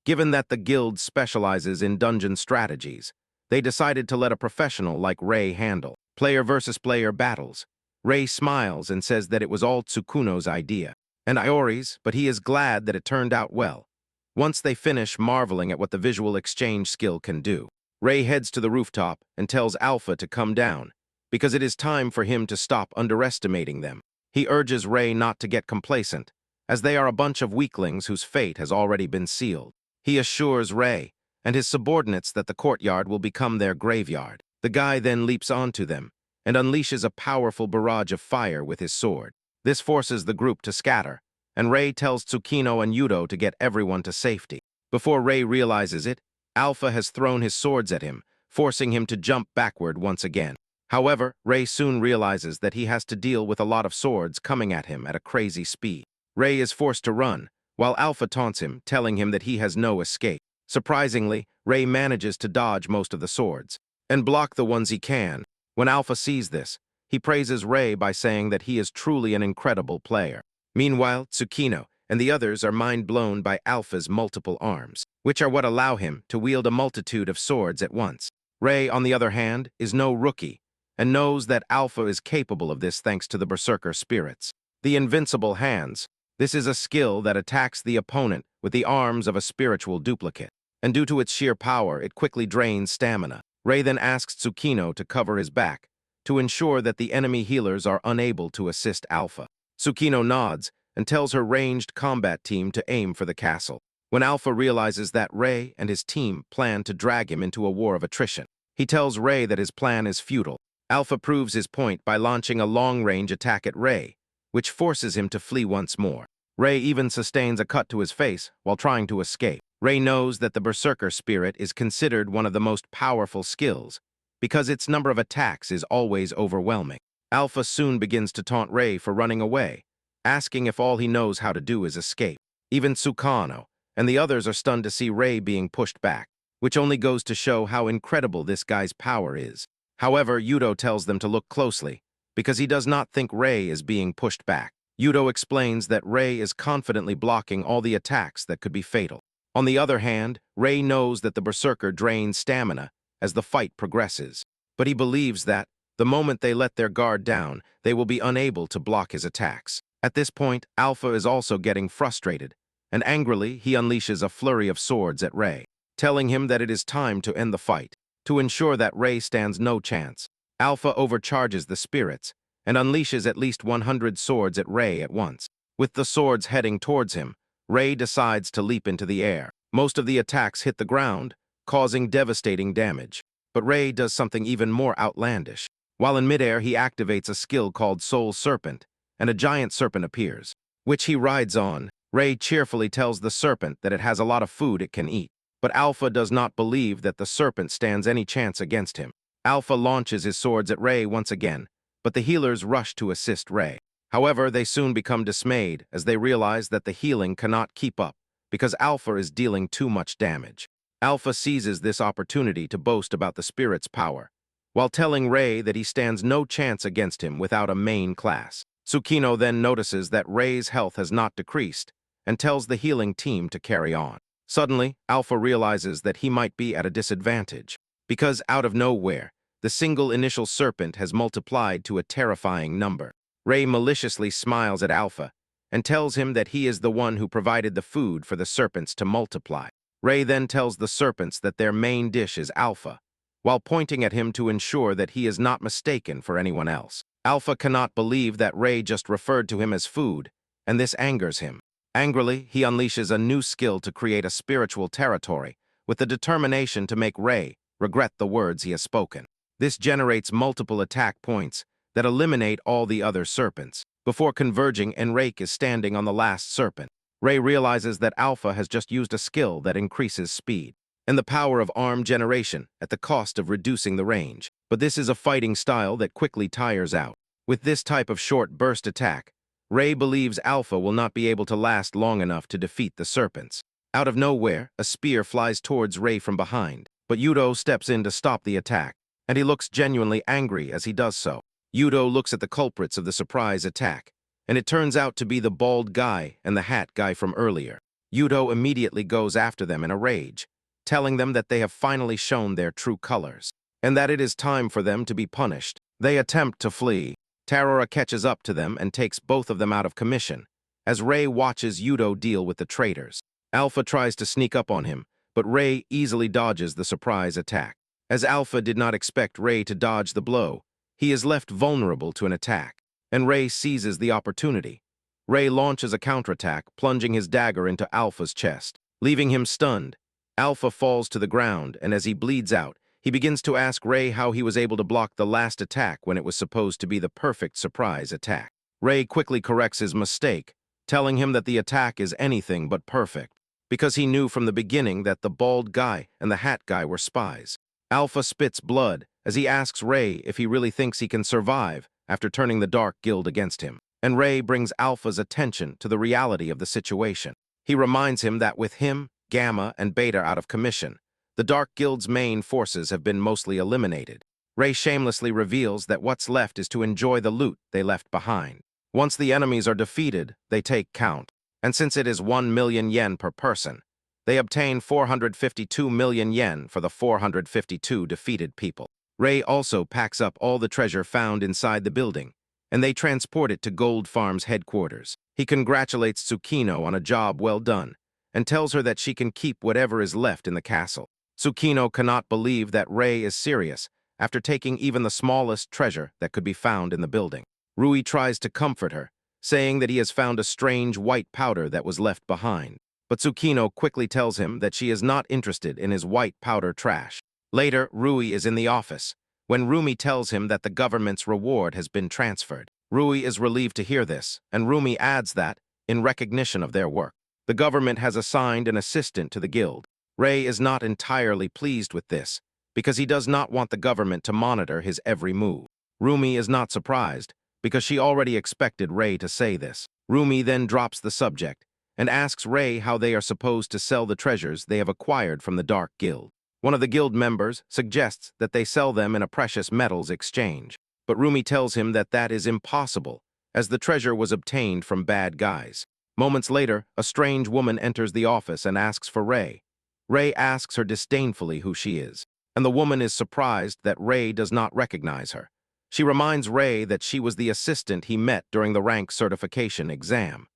Given that the guild specializes in dungeon strategies, they decided to let a professional like Rei handle player versus player battles. Rei smiles and says that it was all Tsukuno's idea, and Iori's, but he is glad that it turned out well. Once they finish marveling at what the visual exchange skill can do, Rei heads to the rooftop and tells Alpha to come down, because it is time for him to stop underestimating them. He urges Rei not to get complacent, as they are a bunch of weaklings whose fate has already been sealed. He assures Rei and his subordinates that the courtyard will become their graveyard. The guy then leaps onto them and unleashes a powerful barrage of fire with his sword. This forces the group to scatter, and Rei tells Tsukino and Yudo to get everyone to safety. Before Rei realizes it, Alpha has thrown his swords at him, forcing him to jump backward once again. However, Rei soon realizes that he has to deal with a lot of swords coming at him at a crazy speed. Rei is forced to run, while Alpha taunts him, telling him that he has no escape. Surprisingly, Rei manages to dodge most of the swords and block the ones he can. When Alpha sees this, he praises Rei by saying that he is truly an incredible player. Meanwhile, Tsukino and the others are mind-blown by Alpha's multiple arms, which are what allow him to wield a multitude of swords at once. Rei, on the other hand, is no rookie, and knows that Alpha is capable of this thanks to the Berserker spirits. The invincible hands, This is a skill that attacks the opponent with the arms of a spiritual duplicate, and due to its sheer power, it quickly drains stamina. Rei then asks Tsukino to cover his back, to ensure that the enemy healers are unable to assist Alpha. Tsukino nods and tells her ranged combat team to aim for the castle. When Alpha realizes that Rei and his team plan to drag him into a war of attrition, he tells Rei that his plan is futile. Alpha proves his point by launching a long-range attack at Rei, which forces him to flee once more. Rei even sustains a cut to his face while trying to escape. Rei knows that the Berserker spirit is considered one of the most powerful skills, because its number of attacks is always overwhelming. Alpha soon begins to taunt Rei for running away, asking if all he knows how to do is escape. Even Tsukano and the others are stunned to see Rei being pushed back, which only goes to show how incredible this guy's power is. However, Yudo tells them to look closely, because he does not think Rei is being pushed back. Yudo explains that Rei is confidently blocking all the attacks that could be fatal. On the other hand, Rei knows that the Berserker drains stamina as the fight progresses, but he believes that, the moment they let their guard down, they will be unable to block his attacks. At this point, Alpha is also getting frustrated, and angrily he unleashes a flurry of swords at Rei, telling him that it is time to end the fight. To ensure that Rei stands no chance, Alpha overcharges the spirits and unleashes at least 100 swords at Rei at once. With the swords heading towards him, Rei decides to leap into the air. Most of the attacks hit the ground, causing devastating damage. But Rei does something even more outlandish. While in midair, he activates a skill called Soul Serpent, and a giant serpent appears, which he rides on. Rei cheerfully tells the serpent that it has a lot of food it can eat. But Alpha does not believe that the serpent stands any chance against him. Alpha launches his swords at Rei once again, but the healers rush to assist Rei. However, they soon become dismayed as they realize that the healing cannot keep up because Alpha is dealing too much damage. Alpha seizes this opportunity to boast about the spirit's power, while telling Rei that he stands no chance against him without a main class. Tsukino then notices that Rei's health has not decreased and tells the healing team to carry on. Suddenly, Alpha realizes that he might be at a disadvantage, because out of nowhere, the single initial serpent has multiplied to a terrifying number. Rei maliciously smiles at Alpha and tells him that he is the one who provided the food for the serpents to multiply. Rei then tells the serpents that their main dish is Alpha, while pointing at him to ensure that he is not mistaken for anyone else. Alpha cannot believe that Rei just referred to him as food, and this angers him. Angrily, he unleashes a new skill to create a spiritual territory, with the determination to make Rei regret the words he has spoken. This generates multiple attack points that eliminate all the other serpents. Before converging, Enrake is standing on the last serpent. Rei realizes that Alpha has just used a skill that increases speed and the power of arm generation at the cost of reducing the range. But this is a fighting style that quickly tires out. With this type of short burst attack, Rei believes Alpha will not be able to last long enough to defeat the serpents. Out of nowhere, a spear flies towards Rei from behind, but Yudo steps in to stop the attack, and he looks genuinely angry as he does so. Yudo looks at the culprits of the surprise attack, and it turns out to be the bald guy and the hat guy from earlier. Yudo immediately goes after them in a rage, telling them that they have finally shown their true colors, and that it is time for them to be punished. They attempt to flee. Tarora catches up to them and takes both of them out of commission, as Rei watches Yudo deal with the traitors. Alpha tries to sneak up on him, but Rei easily dodges the surprise attack. As Alpha did not expect Rei to dodge the blow, he is left vulnerable to an attack, and Rei seizes the opportunity. Rei launches a counterattack, plunging his dagger into Alpha's chest, leaving him stunned. Alpha falls to the ground, and as he bleeds out, he begins to ask Rei how he was able to block the last attack when it was supposed to be the perfect surprise attack. Rei quickly corrects his mistake, telling him that the attack is anything but perfect, because he knew from the beginning that the bald guy and the hat guy were spies. Alpha spits blood as he asks Rei if he really thinks he can survive after turning the Dark Guild against him, and Rei brings Alpha's attention to the reality of the situation. He reminds him that with him, Gamma, and Beta out of commission, the Dark Guild's main forces have been mostly eliminated. Rei shamelessly reveals that what's left is to enjoy the loot they left behind. Once the enemies are defeated, they take count, and since it is 1 million yen per person, they obtain 452 million yen for the 452 defeated people. Rei also packs up all the treasure found inside the building, and they transport it to Gold Farm's headquarters. He congratulates Tsukino on a job well done and tells her that she can keep whatever is left in the castle. Tsukino cannot believe that Rei is serious after taking even the smallest treasure that could be found in the building. Rui tries to comfort her, saying that he has found a strange white powder that was left behind. But Tsukino quickly tells him that she is not interested in his white powder trash. Later, Rui is in the office, when Rumi tells him that the government's reward has been transferred. Rui is relieved to hear this, and Rumi adds that, in recognition of their work, the government has assigned an assistant to the guild. Rei is not entirely pleased with this, because he does not want the government to monitor his every move. Rumi is not surprised, because she already expected Rei to say this. Rumi then drops the subject, and asks Rei how they are supposed to sell the treasures they have acquired from the Dark Guild. One of the guild members suggests that they sell them in a precious metals exchange, but Rumi tells him that that is impossible, as the treasure was obtained from bad guys. Moments later, a strange woman enters the office and asks for Rei. Rei asks her disdainfully who she is, and the woman is surprised that Rei does not recognize her. She reminds Rei that she was the assistant he met during the rank certification exam.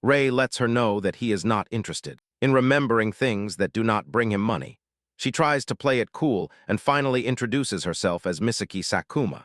Rei lets her know that he is not interested in remembering things that do not bring him money. She tries to play it cool and finally introduces herself as Misaki Sakuma.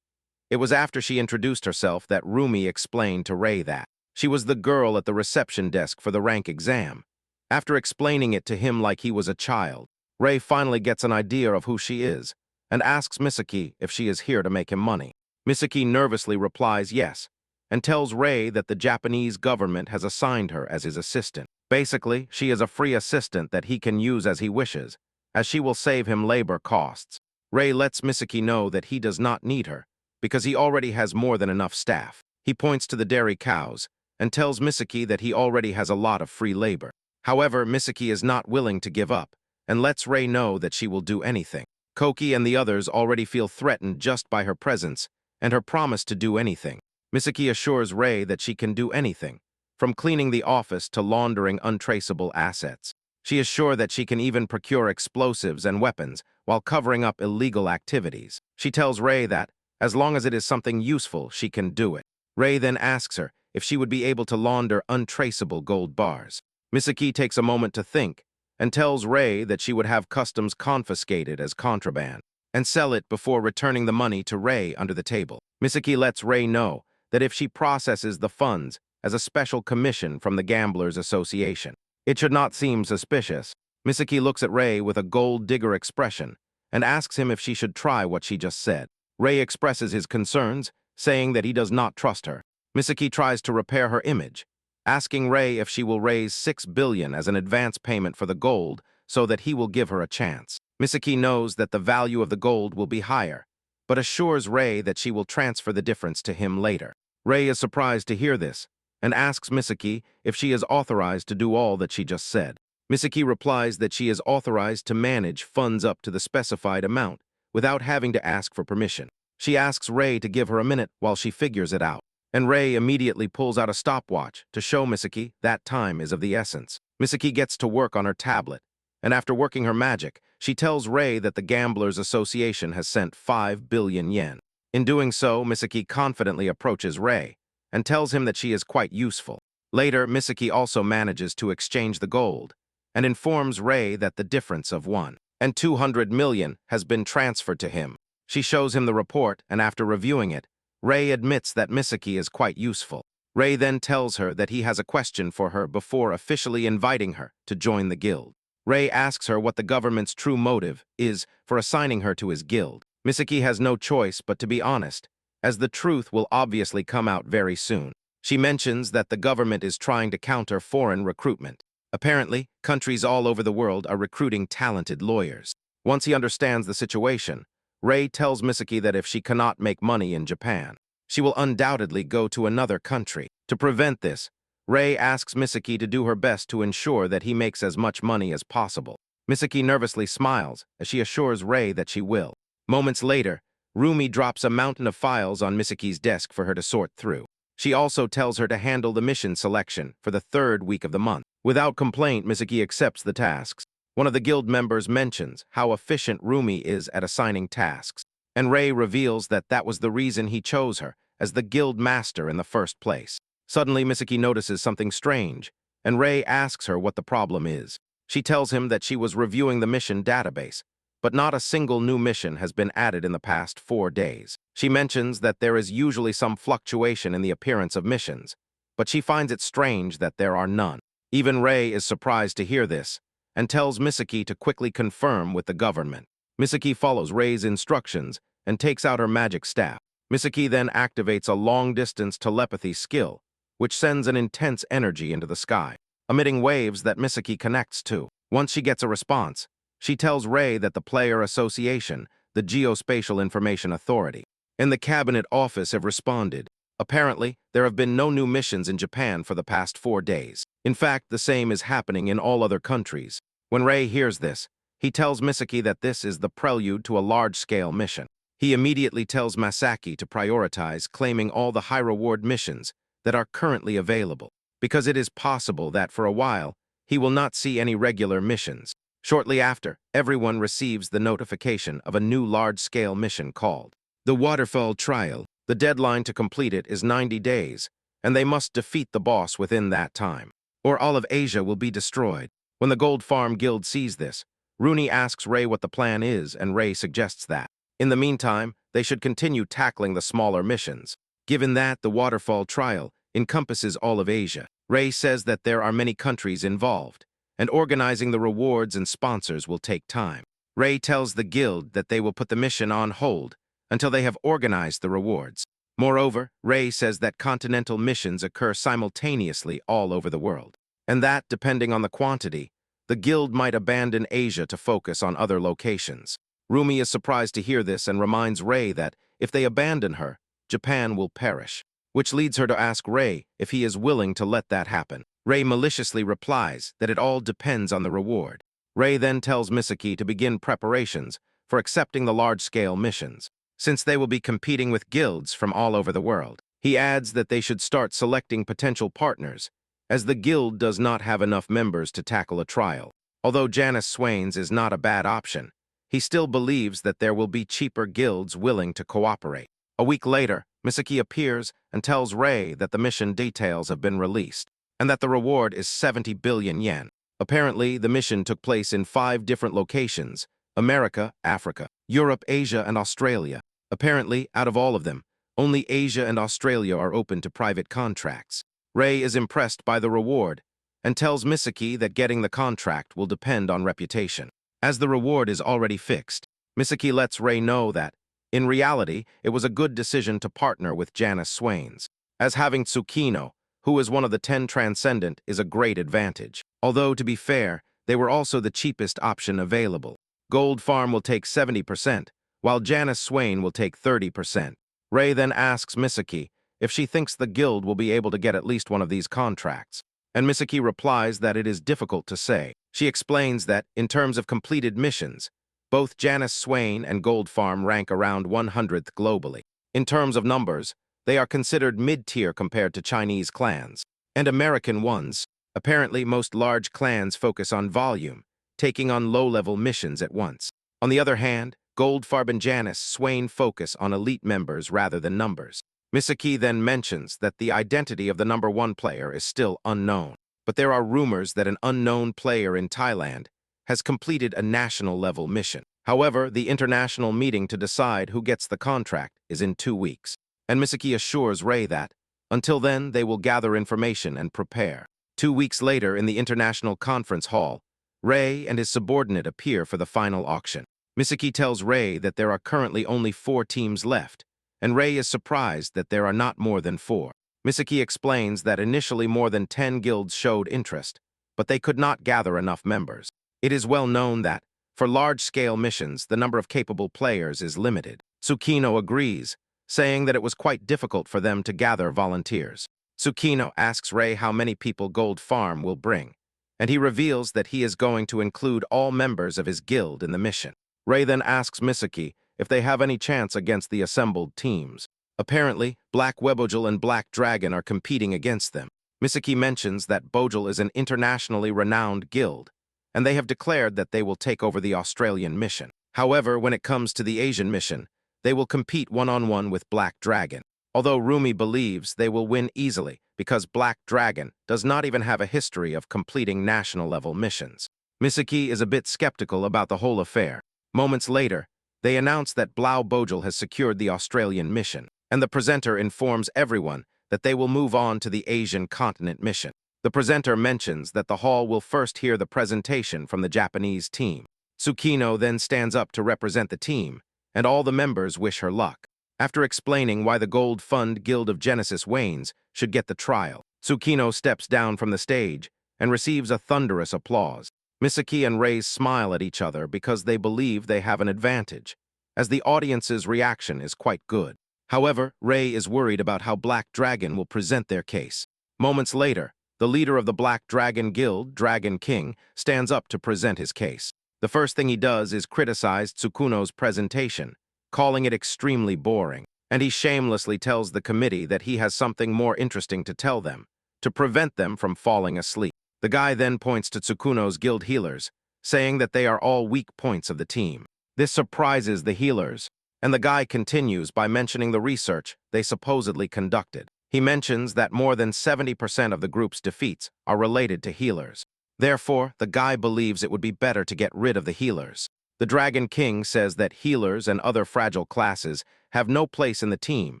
It was after she introduced herself that Rumi explained to Rei that she was the girl at the reception desk for the rank exam. After explaining it to him like he was a child, Rei finally gets an idea of who she is and asks Misaki if she is here to make him money. Misaki nervously replies yes, and tells Rei that the Japanese government has assigned her as his assistant. Basically, she is a free assistant that he can use as he wishes, as she will save him labor costs. Rei lets Misaki know that he does not need her, because he already has more than enough staff. He points to the dairy cows and tells Misaki that he already has a lot of free labor. However, Misaki is not willing to give up and lets Rei know that she will do anything. Koki and the others already feel threatened just by her presence and her promise to do anything. Misaki assures Rei that she can do anything, from cleaning the office to laundering untraceable assets. She is sure that she can even procure explosives and weapons while covering up illegal activities. She tells Rei that, as long as it is something useful, she can do it. Rei then asks her if she would be able to launder untraceable gold bars. Misaki takes a moment to think and tells Rei that she would have customs confiscated as contraband and sell it before returning the money to Rei under the table. Misaki lets Rei know that if she processes the funds as a special commission from the Gamblers Association, it should not seem suspicious. Misaki looks at Rei with a gold digger expression and asks him if she should try what she just said. Rei expresses his concerns, saying that he does not trust her. Misaki tries to repair her image, asking Rei if she will raise 6 billion as an advance payment for the gold so that he will give her a chance. Misaki knows that the value of the gold will be higher, but assures Rei that she will transfer the difference to him later. Rei is surprised to hear this and asks Misaki if she is authorized to do all that she just said. Misaki replies that she is authorized to manage funds up to the specified amount without having to ask for permission. She asks Rei to give her a minute while she figures it out, and Rei immediately pulls out a stopwatch to show Misaki that time is of the essence. Misaki gets to work on her tablet, and after working her magic, she tells Rei that the Gamblers Association has sent 5 billion yen. In doing so, Misaki confidently approaches Rei and tells him that she is quite useful. Later, Misaki also manages to exchange the gold and informs Rei that the difference of 1 and 200 million has been transferred to him. She shows him the report, and after reviewing it, Rei admits that Misaki is quite useful. Rei then tells her that he has a question for her before officially inviting her to join the guild. Rei asks her what the government's true motive is for assigning her to his guild. Misaki has no choice but to be honest, as the truth will obviously come out very soon. She mentions that the government is trying to counter foreign recruitment. Apparently, countries all over the world are recruiting talented lawyers. Once he understands the situation, Rei tells Misaki that if she cannot make money in Japan, she will undoubtedly go to another country. To prevent this, Rei asks Misaki to do her best to ensure that he makes as much money as possible. Misaki nervously smiles as she assures Rei that she will. Moments later, Rumi drops a mountain of files on Misaki's desk for her to sort through. She also tells her to handle the mission selection for the 3rd week of the month. Without complaint, Misaki accepts the tasks. One of the guild members mentions how efficient Rumi is at assigning tasks, and Rei reveals that that was the reason he chose her as the guild master in the first place. Suddenly, Misaki notices something strange, and Rei asks her what the problem is. She tells him that she was reviewing the mission database, but not a single new mission has been added in the past 4 days. She mentions that there is usually some fluctuation in the appearance of missions, but she finds it strange that there are none. Even Rei is surprised to hear this, and tells Misaki to quickly confirm with the government. Misaki follows Rei's instructions and takes out her magic staff. Misaki then activates a long-distance telepathy skill, which sends an intense energy into the sky, emitting waves that Misaki connects to. Once she gets a response, she tells Rei that the Player Association, the Geospatial Information Authority, and the Cabinet Office have responded. Apparently, there have been no new missions in Japan for the past 4 days. In fact, the same is happening in all other countries. When Rei hears this, he tells Misaki that this is the prelude to a large-scale mission. He immediately tells Masaki to prioritize claiming all the high-reward missions that are currently available, because it is possible that for a while, he will not see any regular missions. Shortly after, everyone receives the notification of a new large-scale mission called the Waterfall Trial. The deadline to complete it is 90 days, and they must defeat the boss within that time, or all of Asia will be destroyed. When the Gold Farm Guild sees this, Rooney asks Rei what the plan is, and Rei suggests that, in the meantime, they should continue tackling the smaller missions. Given that the Waterfall Trial encompasses all of Asia, Rei says that there are many countries involved, and organizing the rewards and sponsors will take time. Rei tells the guild that they will put the mission on hold until they have organized the rewards. Moreover, Rei says that continental missions occur simultaneously all over the world, and that, depending on the quantity, the guild might abandon Asia to focus on other locations. Rumi is surprised to hear this and reminds Rei that if they abandon her, Japan will perish, which leads her to ask Rei if he is willing to let that happen. Rei maliciously replies that it all depends on the reward. Rei then tells Misaki to begin preparations for accepting the large-scale missions, since they will be competing with guilds from all over the world. He adds that they should start selecting potential partners, as the guild does not have enough members to tackle a trial. Although Janice Swain's is not a bad option, he still believes that there will be cheaper guilds willing to cooperate. A week later, Misaki appears and tells Rei that the mission details have been released, and that the reward is 70 billion yen. Apparently, the mission took place in 5 different locations: America, Africa, Europe, Asia, and Australia. Apparently, out of all of them, only Asia and Australia are open to private contracts. Rei is impressed by the reward and tells Misaki that getting the contract will depend on reputation. As the reward is already fixed, Misaki lets Rei know that, in reality, it was a good decision to partner with Janice Swain's, as having Tsukino, who is one of the 10 transcendent, is a great advantage. Although, to be fair, they were also the cheapest option available. Gold Farm will take 70%, while Janice Swain will take 30%. Rei then asks Misaki if she thinks the guild will be able to get at least one of these contracts, and Misaki replies that it is difficult to say. She explains that, in terms of completed missions, both Janice Swain and Gold Farm rank around 100th globally. In terms of numbers, they are considered mid-tier compared to Chinese clans and American ones. Apparently, most large clans focus on volume, taking on low-level missions at once. On the other hand, Goldfarb and Janice Swain focus on elite members rather than numbers. Misaki then mentions that the identity of the number 1 player is still unknown, but there are rumors that an unknown player in Thailand has completed a national-level mission. However, the international meeting to decide who gets the contract is in 2 weeks, and Misaki assures Rei that, until then, they will gather information and prepare. 2 weeks later, in the International Conference Hall, Rei and his subordinate appear for the final auction. Misaki tells Rei that there are currently only 4 teams left, and Rei is surprised that there are not more than 4. Misaki explains that initially more than 10 guilds showed interest, but they could not gather enough members. It is well known that, for large-scale missions, the number of capable players is limited. Tsukino agrees, saying that it was quite difficult for them to gather volunteers. Tsukino asks Rei how many people Gold Farm will bring, and he reveals that he is going to include all members of his guild in the mission. Rei then asks Misaki if they have any chance against the assembled teams. Apparently, Black Webojul and Black Dragon are competing against them. Misaki mentions that Bojul is an internationally renowned guild, and they have declared that they will take over the Australian mission. However, when it comes to the Asian mission, they will compete one-on-one with Black Dragon. although Rumi believes they will win easily because Black Dragon does not even have a history of completing national-level missions. Misaki is a bit skeptical about the whole affair. Moments later, they announce that Blau Bojel has secured the Australian mission, and the presenter informs everyone that they will move on to the Asian continent mission. The presenter mentions that the hall will first hear the presentation from the Japanese team. Tsukino then stands up to represent the team, and all the members wish her luck. After explaining why the Gold Fund Guild of Genesis Wanes should get the trial, Tsukino steps down from the stage and receives a thunderous applause. Misaki and Rei smile at each other because they believe they have an advantage, as the audience's reaction is quite good. However, Rei is worried about how Black Dragon will present their case. Moments later, the leader of the Black Dragon Guild, Dragon King, stands up to present his case. The first thing he does is criticize Tsukuno's presentation, calling it extremely boring, and he shamelessly tells the committee that he has something more interesting to tell them, to prevent them from falling asleep. The guy then points to Tsukuno's guild healers, saying that they are all weak points of the team. This surprises the healers, and the guy continues by mentioning the research they supposedly conducted. He mentions that more than 70% of the group's defeats are related to healers. Therefore, the guy believes it would be better to get rid of the healers. The Dragon King says that healers and other fragile classes have no place in the team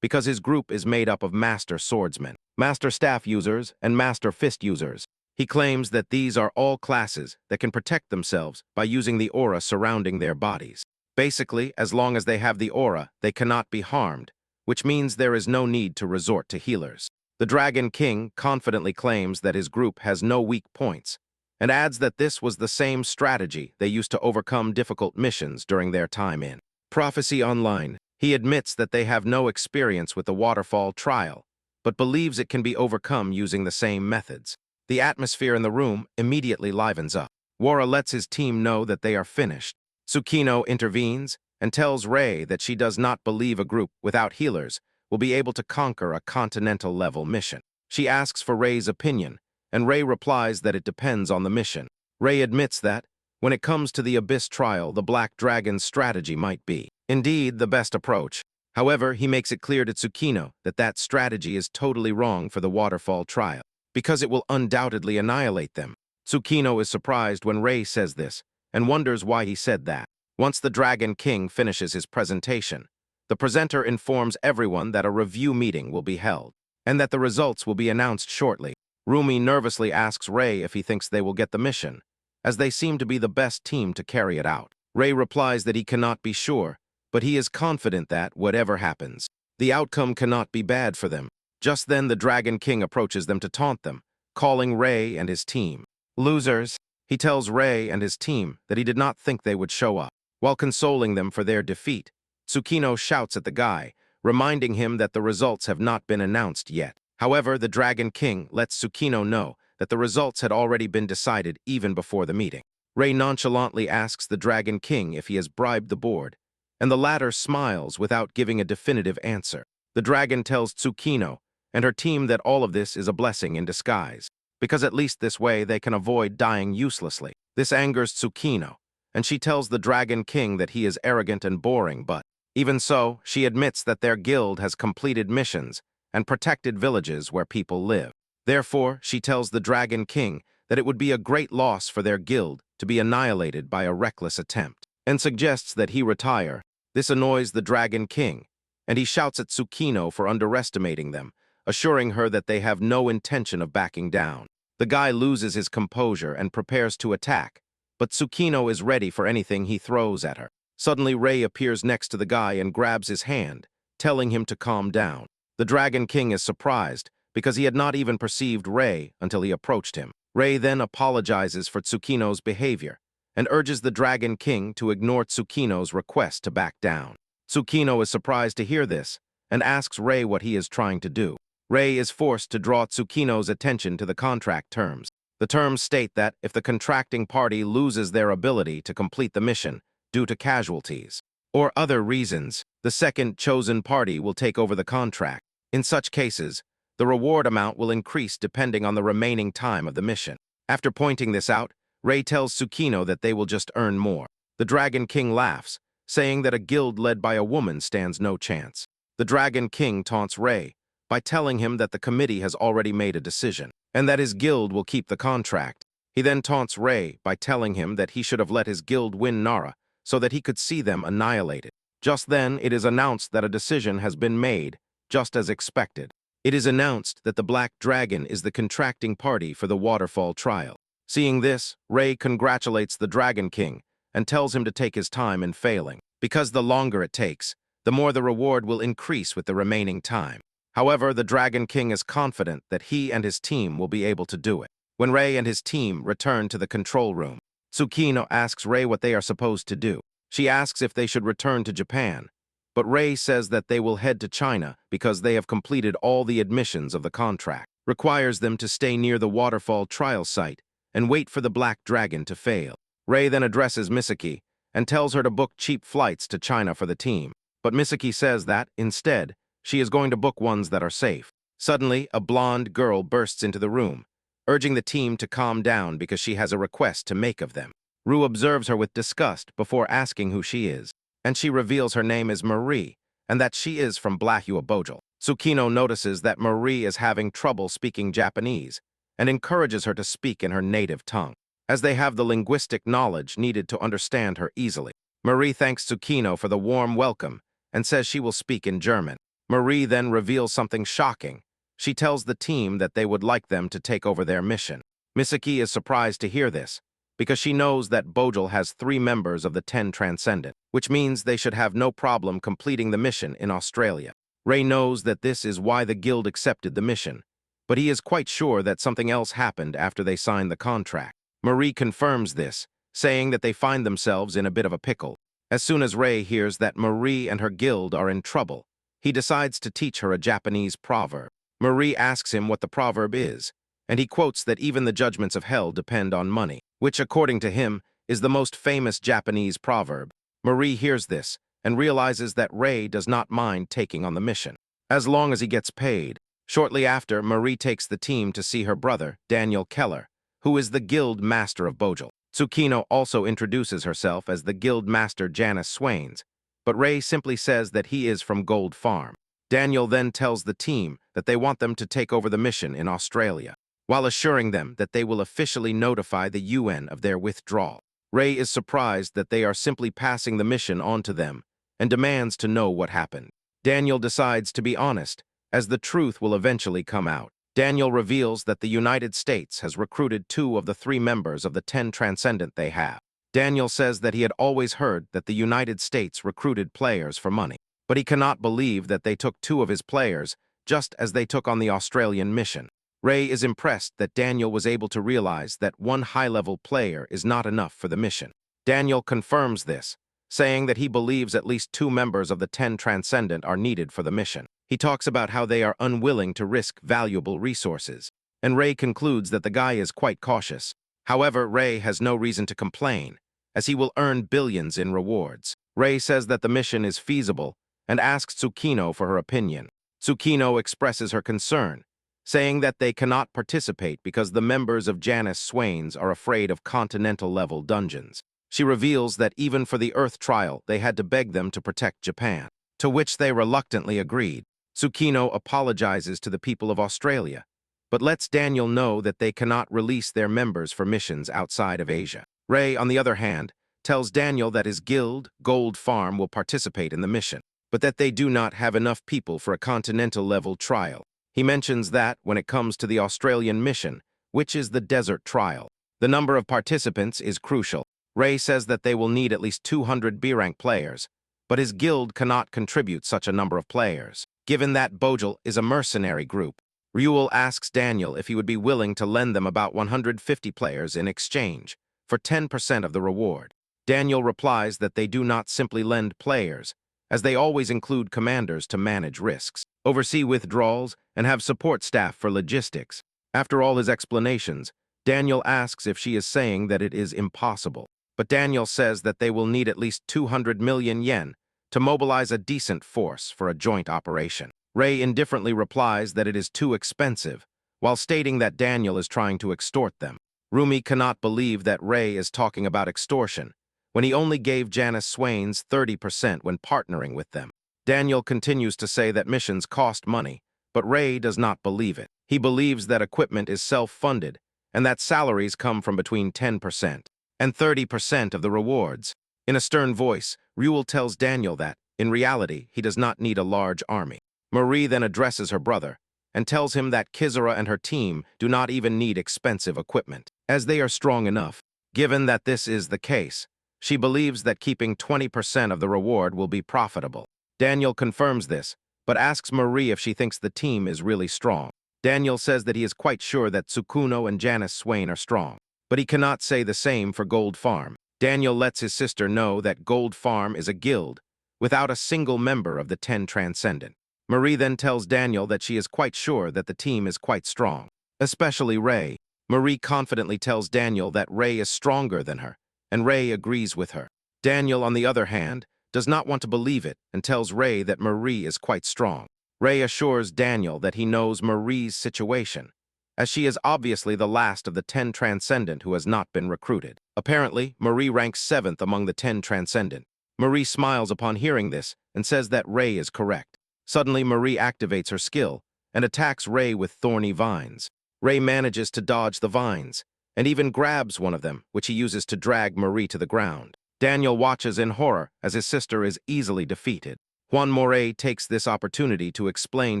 because his group is made up of Master Swordsmen, Master Staff users, and Master Fist users. He claims that these are all classes that can protect themselves by using the aura surrounding their bodies. Basically, as long as they have the aura, they cannot be harmed, which means there is no need to resort to healers. The Dragon King confidently claims that his group has no weak points, and adds that this was the same strategy they used to overcome difficult missions during their time in Prophecy Online. He admits that they have no experience with the waterfall trial, but believes it can be overcome using the same methods. The atmosphere in the room immediately livens up. Wara lets his team know that they are finished. Tsukino intervenes and tells Rei that she does not believe a group without healers will be able to conquer a continental-level mission. She asks for Rei's opinion, and Rei replies that it depends on the mission. Rei admits that, when it comes to the Abyss trial, the Black Dragon's strategy might be, indeed, the best approach. However, he makes it clear to Tsukino that that strategy is totally wrong for the waterfall trial, because it will undoubtedly annihilate them. Tsukino is surprised when Rei says this, and wonders why he said that. Once the Dragon King finishes his presentation, the presenter informs everyone that a review meeting will be held, and that the results will be announced shortly. Rumi nervously asks Rei if he thinks they will get the mission, as they seem to be the best team to carry it out. Rei replies that he cannot be sure, but he is confident that, whatever happens, the outcome cannot be bad for them. Just then the Dragon King approaches them to taunt them, calling Rei and his team losers. He tells Rei and his team that he did not think they would show up. While consoling them for their defeat, Tsukino shouts at the guy, reminding him that the results have not been announced yet. However, the Dragon King lets Tsukino know that the results had already been decided even before the meeting. Rei nonchalantly asks the Dragon King if he has bribed the board, and the latter smiles without giving a definitive answer. The dragon tells Tsukino and her team that all of this is a blessing in disguise, because at least this way they can avoid dying uselessly. This angers Tsukino, and she tells the Dragon King that he is arrogant and boring, but even so, she admits that their guild has completed missions and protected villages where people live. Therefore, she tells the Dragon King that it would be a great loss for their guild to be annihilated by a reckless attempt, and suggests that he retire. This annoys the Dragon King, and he shouts at Tsukino for underestimating them, assuring her that they have no intention of backing down. The guy loses his composure and prepares to attack, but Tsukino is ready for anything he throws at her. Suddenly, Rei appears next to the guy and grabs his hand, telling him to calm down. The Dragon King is surprised, because he had not even perceived Rei until he approached him. Rei then apologizes for Tsukino's behavior, and urges the Dragon King to ignore Tsukino's request to back down. Tsukino is surprised to hear this, and asks Rei what he is trying to do. Rei is forced to draw Tsukino's attention to the contract terms. The terms state that if the contracting party loses their ability to complete the mission due to casualties or other reasons, the second chosen party will take over the contract. In such cases, the reward amount will increase depending on the remaining time of the mission. After pointing this out, Rei tells Tsukino that they will just earn more. The Dragon King laughs, saying that a guild led by a woman stands no chance. The The Dragon King taunts Rei by telling him that the committee has already made a decision, and that his guild will keep the contract. He then taunts Rei by telling him that he should have let his guild win Nara so that he could see them annihilated. Just then, it is announced that a decision has been made, just as expected. It is announced that the Black Dragon is the contracting party for the waterfall trial. Seeing this, Rei congratulates the Dragon King and tells him to take his time in failing, because the longer it takes, the more the reward will increase with the remaining time. However, the Dragon King is confident that he and his team will be able to do it. When Rei and his team return to the control room, Tsukino asks Rei what they are supposed to do. She asks if they should return to Japan, but Rei says that they will head to China because they have completed all the admissions of the contract, requires them to stay near the waterfall trial site and wait for the Black Dragon to fail. Rei then addresses Misaki and tells her to book cheap flights to China for the team, but Misaki says that, instead, she is going to book ones that are safe. Suddenly, a blonde girl bursts into the room, urging the team to calm down because she has a request to make of them. Rue observes her with disgust before asking who she is, and she reveals her name is Marie, and that she is from Blahua Bojal. Tsukino notices that Marie is having trouble speaking Japanese, and encourages her to speak in her native tongue, as they have the linguistic knowledge needed to understand her easily. Marie thanks Tsukino for the warm welcome, and says she will speak in German. Marie then reveals something shocking. She tells the team that they would like them to take over their mission. Misaki is surprised to hear this, because she knows that Bojal has 3 members of the 10 Transcendent, which means they should have no problem completing the mission in Australia. Rei knows that this is why the guild accepted the mission, but he is quite sure that something else happened after they signed the contract. Marie confirms this, saying that they find themselves in a bit of a pickle. As soon as Rei hears that Marie and her guild are in trouble, he decides to teach her a Japanese proverb. Marie asks him what the proverb is, and he quotes that even the judgments of hell depend on money, which, according to him, is the most famous Japanese proverb. Marie hears this and realizes that Rei does not mind taking on the mission, as long as he gets paid. Shortly after, Marie takes the team to see her brother, Daniel Keller, who is the guild master of Bojal. Tsukino also introduces herself as the guild master Janice Swains, but Rei simply says that he is from Gold Farm. Daniel then tells the team that they want them to take over the mission in Australia, while assuring them that they will officially notify the UN of their withdrawal. Rei is surprised that they are simply passing the mission on to them and demands to know what happened. Daniel decides to be honest, as the truth will eventually come out. Daniel reveals that the United States has recruited 2 of the 3 members of the 10 Transcendent they have. Daniel says that he had always heard that the United States recruited players for money, but he cannot believe that they took 2 of his players just as they took on the Australian mission. Rei is impressed that Daniel was able to realize that 1 high-level player is not enough for the mission. Daniel confirms this, saying that he believes at least 2 members of the 10 Transcendent are needed for the mission. He talks about how they are unwilling to risk valuable resources, and Rei concludes that the guy is quite cautious. However, Rei has no reason to complain, as he will earn billions in rewards. Rei says that the mission is feasible and asks Tsukino for her opinion. Tsukino expresses her concern, saying that they cannot participate because the members of Janice Swains are afraid of continental-level dungeons. She reveals that even for the Earth trial, they had to beg them to protect Japan, to which they reluctantly agreed. Tsukino apologizes to the people of Australia, but lets Daniel know that they cannot release their members for missions outside of Asia. Rei, on the other hand, tells Daniel that his guild, Gold Farm, will participate in the mission, but that they do not have enough people for a continental-level trial. He mentions that, when it comes to the Australian mission, which is the desert trial, the number of participants is crucial. Rei says that they will need at least 200 B-rank players, but his guild cannot contribute such a number of players, given that Bojal is a mercenary group. Ryul asks Daniel if he would be willing to lend them about 150 players in exchange for 10% of the reward. Daniel replies that they do not simply lend players, as they always include commanders to manage risks, oversee withdrawals, and have support staff for logistics. After all his explanations, Daniel asks if she is saying that it is impossible, but Daniel says that they will need at least 200 million yen to mobilize a decent force for a joint operation. Rei indifferently replies that it is too expensive, while stating that Daniel is trying to extort them. Rumi cannot believe that Rei is talking about extortion, when he only gave Janice Swains 30% when partnering with them. Daniel continues to say that missions cost money, but Ray does not believe it. He believes that equipment is self-funded and that salaries come from between 10% and 30% of the rewards. In a stern voice, Ruel tells Daniel that, in reality, he does not need a large army. Marie then addresses her brother and tells him that Kizura and her team do not even need expensive equipment, as they are strong enough. Given that this is the case, she believes that keeping 20% of the reward will be profitable. Daniel confirms this, but asks Marie if she thinks the team is really strong. Daniel says that he is quite sure that Tsukuno and Janice Swain are strong, but he cannot say the same for Gold Farm. Daniel lets his sister know that Gold Farm is a guild, without a single member of the 10 Transcendent. Marie then tells Daniel that she is quite sure that the team is quite strong, especially Ray. Marie confidently tells Daniel that Ray is stronger than her, and Ray agrees with her. Daniel, on the other hand, does not want to believe it and tells Ray that Marie is quite strong. Ray assures Daniel that he knows Marie's situation, as she is obviously the last of the 10 Transcendent who has not been recruited. Apparently, Marie ranks 7th among the 10 Transcendent. Marie smiles upon hearing this and says that Ray is correct. Suddenly, Marie activates her skill and attacks Ray with thorny vines. Ray manages to dodge the vines and even grabs one of them, which he uses to drag Marie to the ground. Daniel watches in horror as his sister is easily defeated. Juan Moray takes this opportunity to explain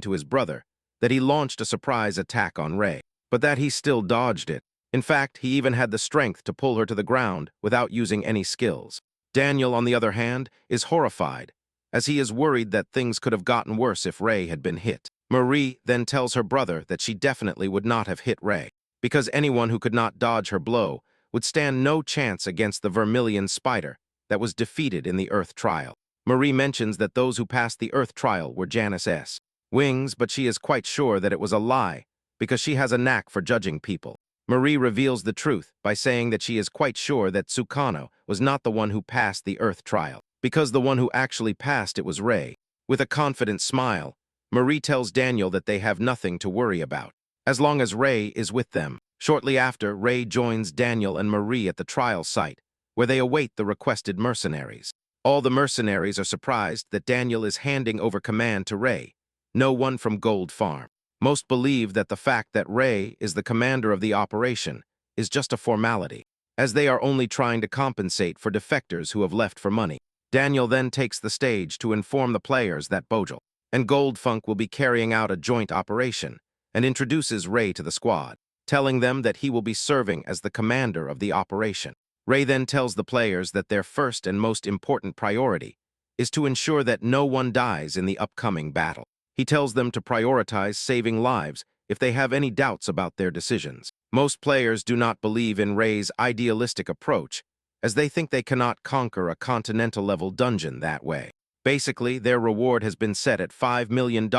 to his brother that he launched a surprise attack on Ray, but that he still dodged it. In fact, he even had the strength to pull her to the ground without using any skills. Daniel, on the other hand, is horrified, as he is worried that things could have gotten worse if Ray had been hit. Marie then tells her brother that she definitely would not have hit Ray, because anyone who could not dodge her blow would stand no chance against the vermilion spider that was defeated in the Earth trial. Marie mentions that those who passed the Earth trial were Janice Wings, but she is quite sure that it was a lie because she has a knack for judging people. Marie reveals the truth by saying that she is quite sure that Tsukano was not the one who passed the Earth trial, because the one who actually passed it was Ray. With a confident smile, Marie tells Daniel that they have nothing to worry about, as long as Ray is with them. Shortly after, Ray joins Daniel and Marie at the trial site, where they await the requested mercenaries. All the mercenaries are surprised that Daniel is handing over command to Ray, no one from Gold Farm. Most believe that the fact that Ray is the commander of the operation is just a formality, as they are only trying to compensate for defectors who have left for money. Daniel then takes the stage to inform the players that Bojel and Goldfunk will be carrying out a joint operation and introduces Ray to the squad, telling them that he will be serving as the commander of the operation. Ray then tells the players that their first and most important priority is to ensure that no one dies in the upcoming battle. He tells them to prioritize saving lives if they have any doubts about their decisions. Most players do not believe in Ray's idealistic approach, as they think they cannot conquer a continental-level dungeon that way. Basically, their reward has been set at $5 million,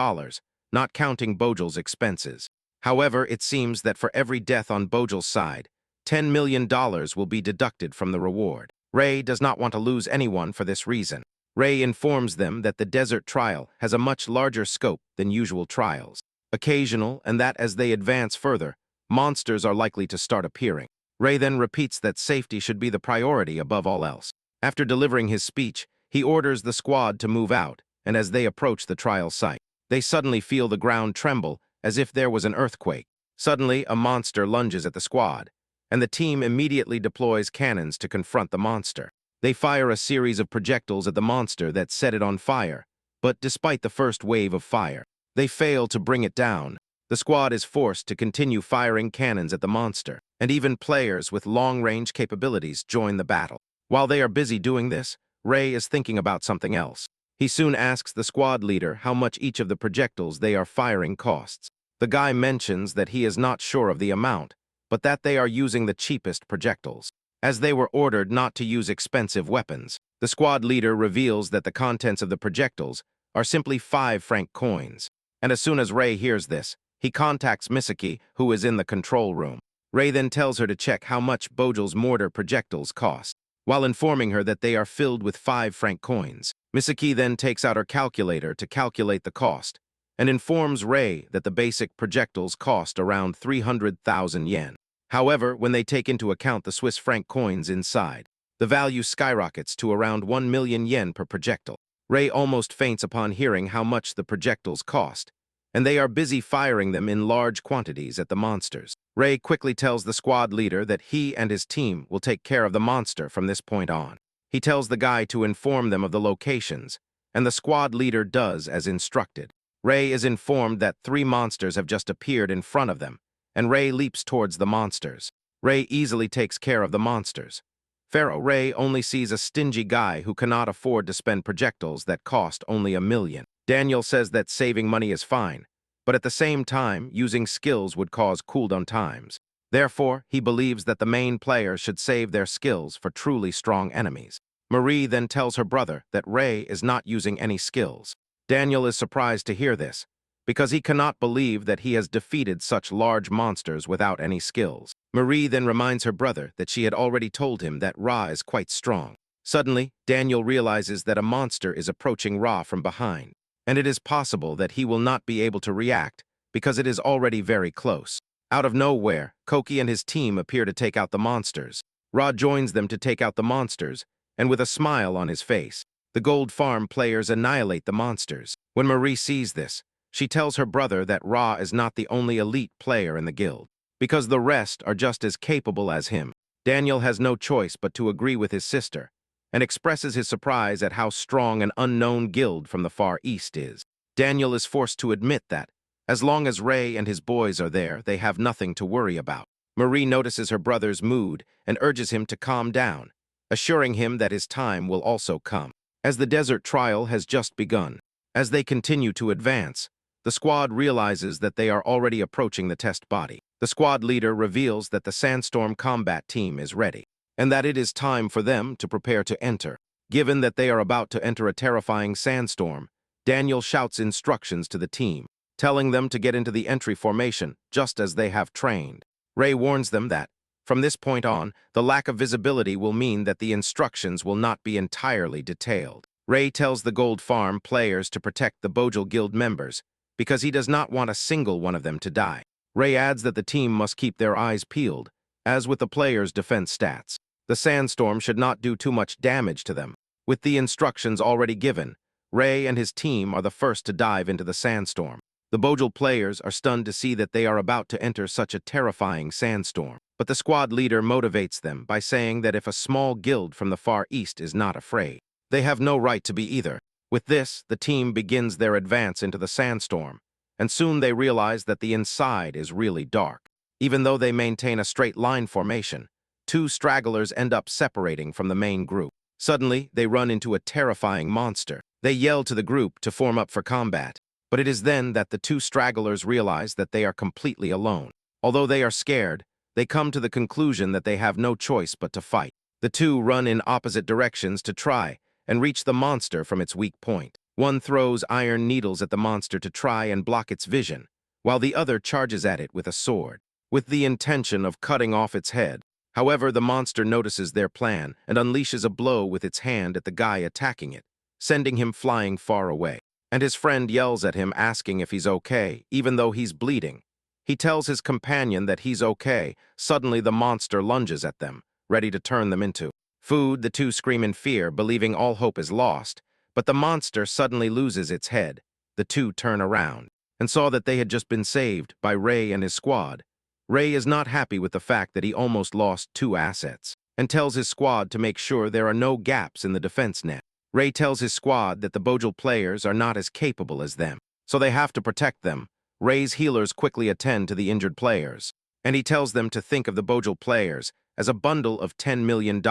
not counting Bojel's expenses. However, it seems that for every death on Bojel's side, $10 million will be deducted from the reward. Ray does not want to lose anyone for this reason. Ray informs them that the desert trial has a much larger scope than usual trials, occasional, and that as they advance further, monsters are likely to start appearing. Ray then repeats that safety should be the priority above all else. After delivering his speech, he orders the squad to move out, and as they approach the trial site, they suddenly feel the ground tremble as if there was an earthquake. Suddenly, a monster lunges at the squad, and the team immediately deploys cannons to confront the monster. They fire a series of projectiles at the monster that set it on fire, but despite the first wave of fire, they fail to bring it down. The squad is forced to continue firing cannons at the monster, and even players with long-range capabilities join the battle. While they are busy doing this, Ray is thinking about something else. He soon asks the squad leader how much each of the projectiles they are firing costs. The guy mentions that he is not sure of the amount, but that they are using the cheapest projectiles, as they were ordered not to use expensive weapons. The squad leader reveals that the contents of the projectiles are simply 5 franc coins, and as soon as Ray hears this, he contacts Misaki, who is in the control room. Ray then tells her to check how much Bojel's mortar projectiles cost, while informing her that they are filled with 5 franc coins. Misaki then takes out her calculator to calculate the cost, and informs Ray that the basic projectiles cost around 300,000 yen. However, when they take into account the Swiss franc coins inside, the value skyrockets to around 1 million yen per projectile. Ray almost faints upon hearing how much the projectiles cost, and they are busy firing them in large quantities at the monsters. Ray quickly tells the squad leader that he and his team will take care of the monster from this point on. He tells the guy to inform them of the locations, and the squad leader does as instructed. Ray is informed that 3 monsters have just appeared in front of them, and Ray leaps towards the monsters. Ray easily takes care of the monsters. Pharaoh Ray only sees a stingy guy who cannot afford to spend projectiles that cost only $1 million. Daniel says that saving money is fine, but at the same time, using skills would cause cooldown times. Therefore, he believes that the main player should save their skills for truly strong enemies. Marie then tells her brother that Ray is not using any skills. Daniel is surprised to hear this, because he cannot believe that he has defeated such large monsters without any skills. Marie then reminds her brother that she had already told him that Ra is quite strong. Suddenly, Daniel realizes that a monster is approaching Ra from behind, and it is possible that he will not be able to react because it is already very close. Out of nowhere, Koki and his team appear to take out the monsters. Ra joins them to take out the monsters, and with a smile on his face, the Gold Farm players annihilate the monsters. When Marie sees this, she tells her brother that Ra is not the only elite player in the guild, because the rest are just as capable as him. Daniel has no choice but to agree with his sister, and expresses his surprise at how strong an unknown guild from the Far East is. Daniel is forced to admit that, as long as Ray and his boys are there, they have nothing to worry about. Marie notices her brother's mood and urges him to calm down, assuring him that his time will also come. As the desert trial has just begun, as they continue to advance, the squad realizes that they are already approaching the test body. The squad leader reveals that the Sandstorm combat team is ready, and that it is time for them to prepare to enter. Given that they are about to enter a terrifying sandstorm, Daniel shouts instructions to the team, telling them to get into the entry formation just as they have trained. Ray warns them that, from this point on, the lack of visibility will mean that the instructions will not be entirely detailed. Ray tells the Gold Farm players to protect the Bojal Guild members, because he does not want a single one of them to die. Ray adds that the team must keep their eyes peeled, as with the players' defense stats. The sandstorm should not do too much damage to them. With the instructions already given, Ray and his team are the first to dive into the sandstorm. The Bojal players are stunned to see that they are about to enter such a terrifying sandstorm, but the squad leader motivates them by saying that if a small guild from the Far East is not afraid, they have no right to be either. With this, the team begins their advance into the sandstorm, and soon they realize that the inside is really dark. Even though they maintain a straight line formation, 2 stragglers end up separating from the main group. Suddenly, they run into a terrifying monster. They yell to the group to form up for combat, but it is then that the 2 stragglers realize that they are completely alone. Although they are scared, they come to the conclusion that they have no choice but to fight. The 2 run in opposite directions to try and reach the monster from its weak point. One throws iron needles at the monster to try and block its vision, while the other charges at it with a sword, with the intention of cutting off its head. However, the monster notices their plan and unleashes a blow with its hand at the guy attacking it, sending him flying far away. And his friend yells at him asking if he's okay, even though he's bleeding. He tells his companion that he's okay. Suddenly the monster lunges at them, ready to turn them into food. The 2 scream in fear, believing all hope is lost, but the monster suddenly loses its head. The 2 turn around and saw that they had just been saved by Ray and his squad. Ray is not happy with the fact that he almost lost 2 assets, and tells his squad to make sure there are no gaps in the defense net. Ray tells his squad that the Bojal players are not as capable as them, so they have to protect them. Ray's healers quickly attend to the injured players, and he tells them to think of the Bojal players as a bundle of $10 million,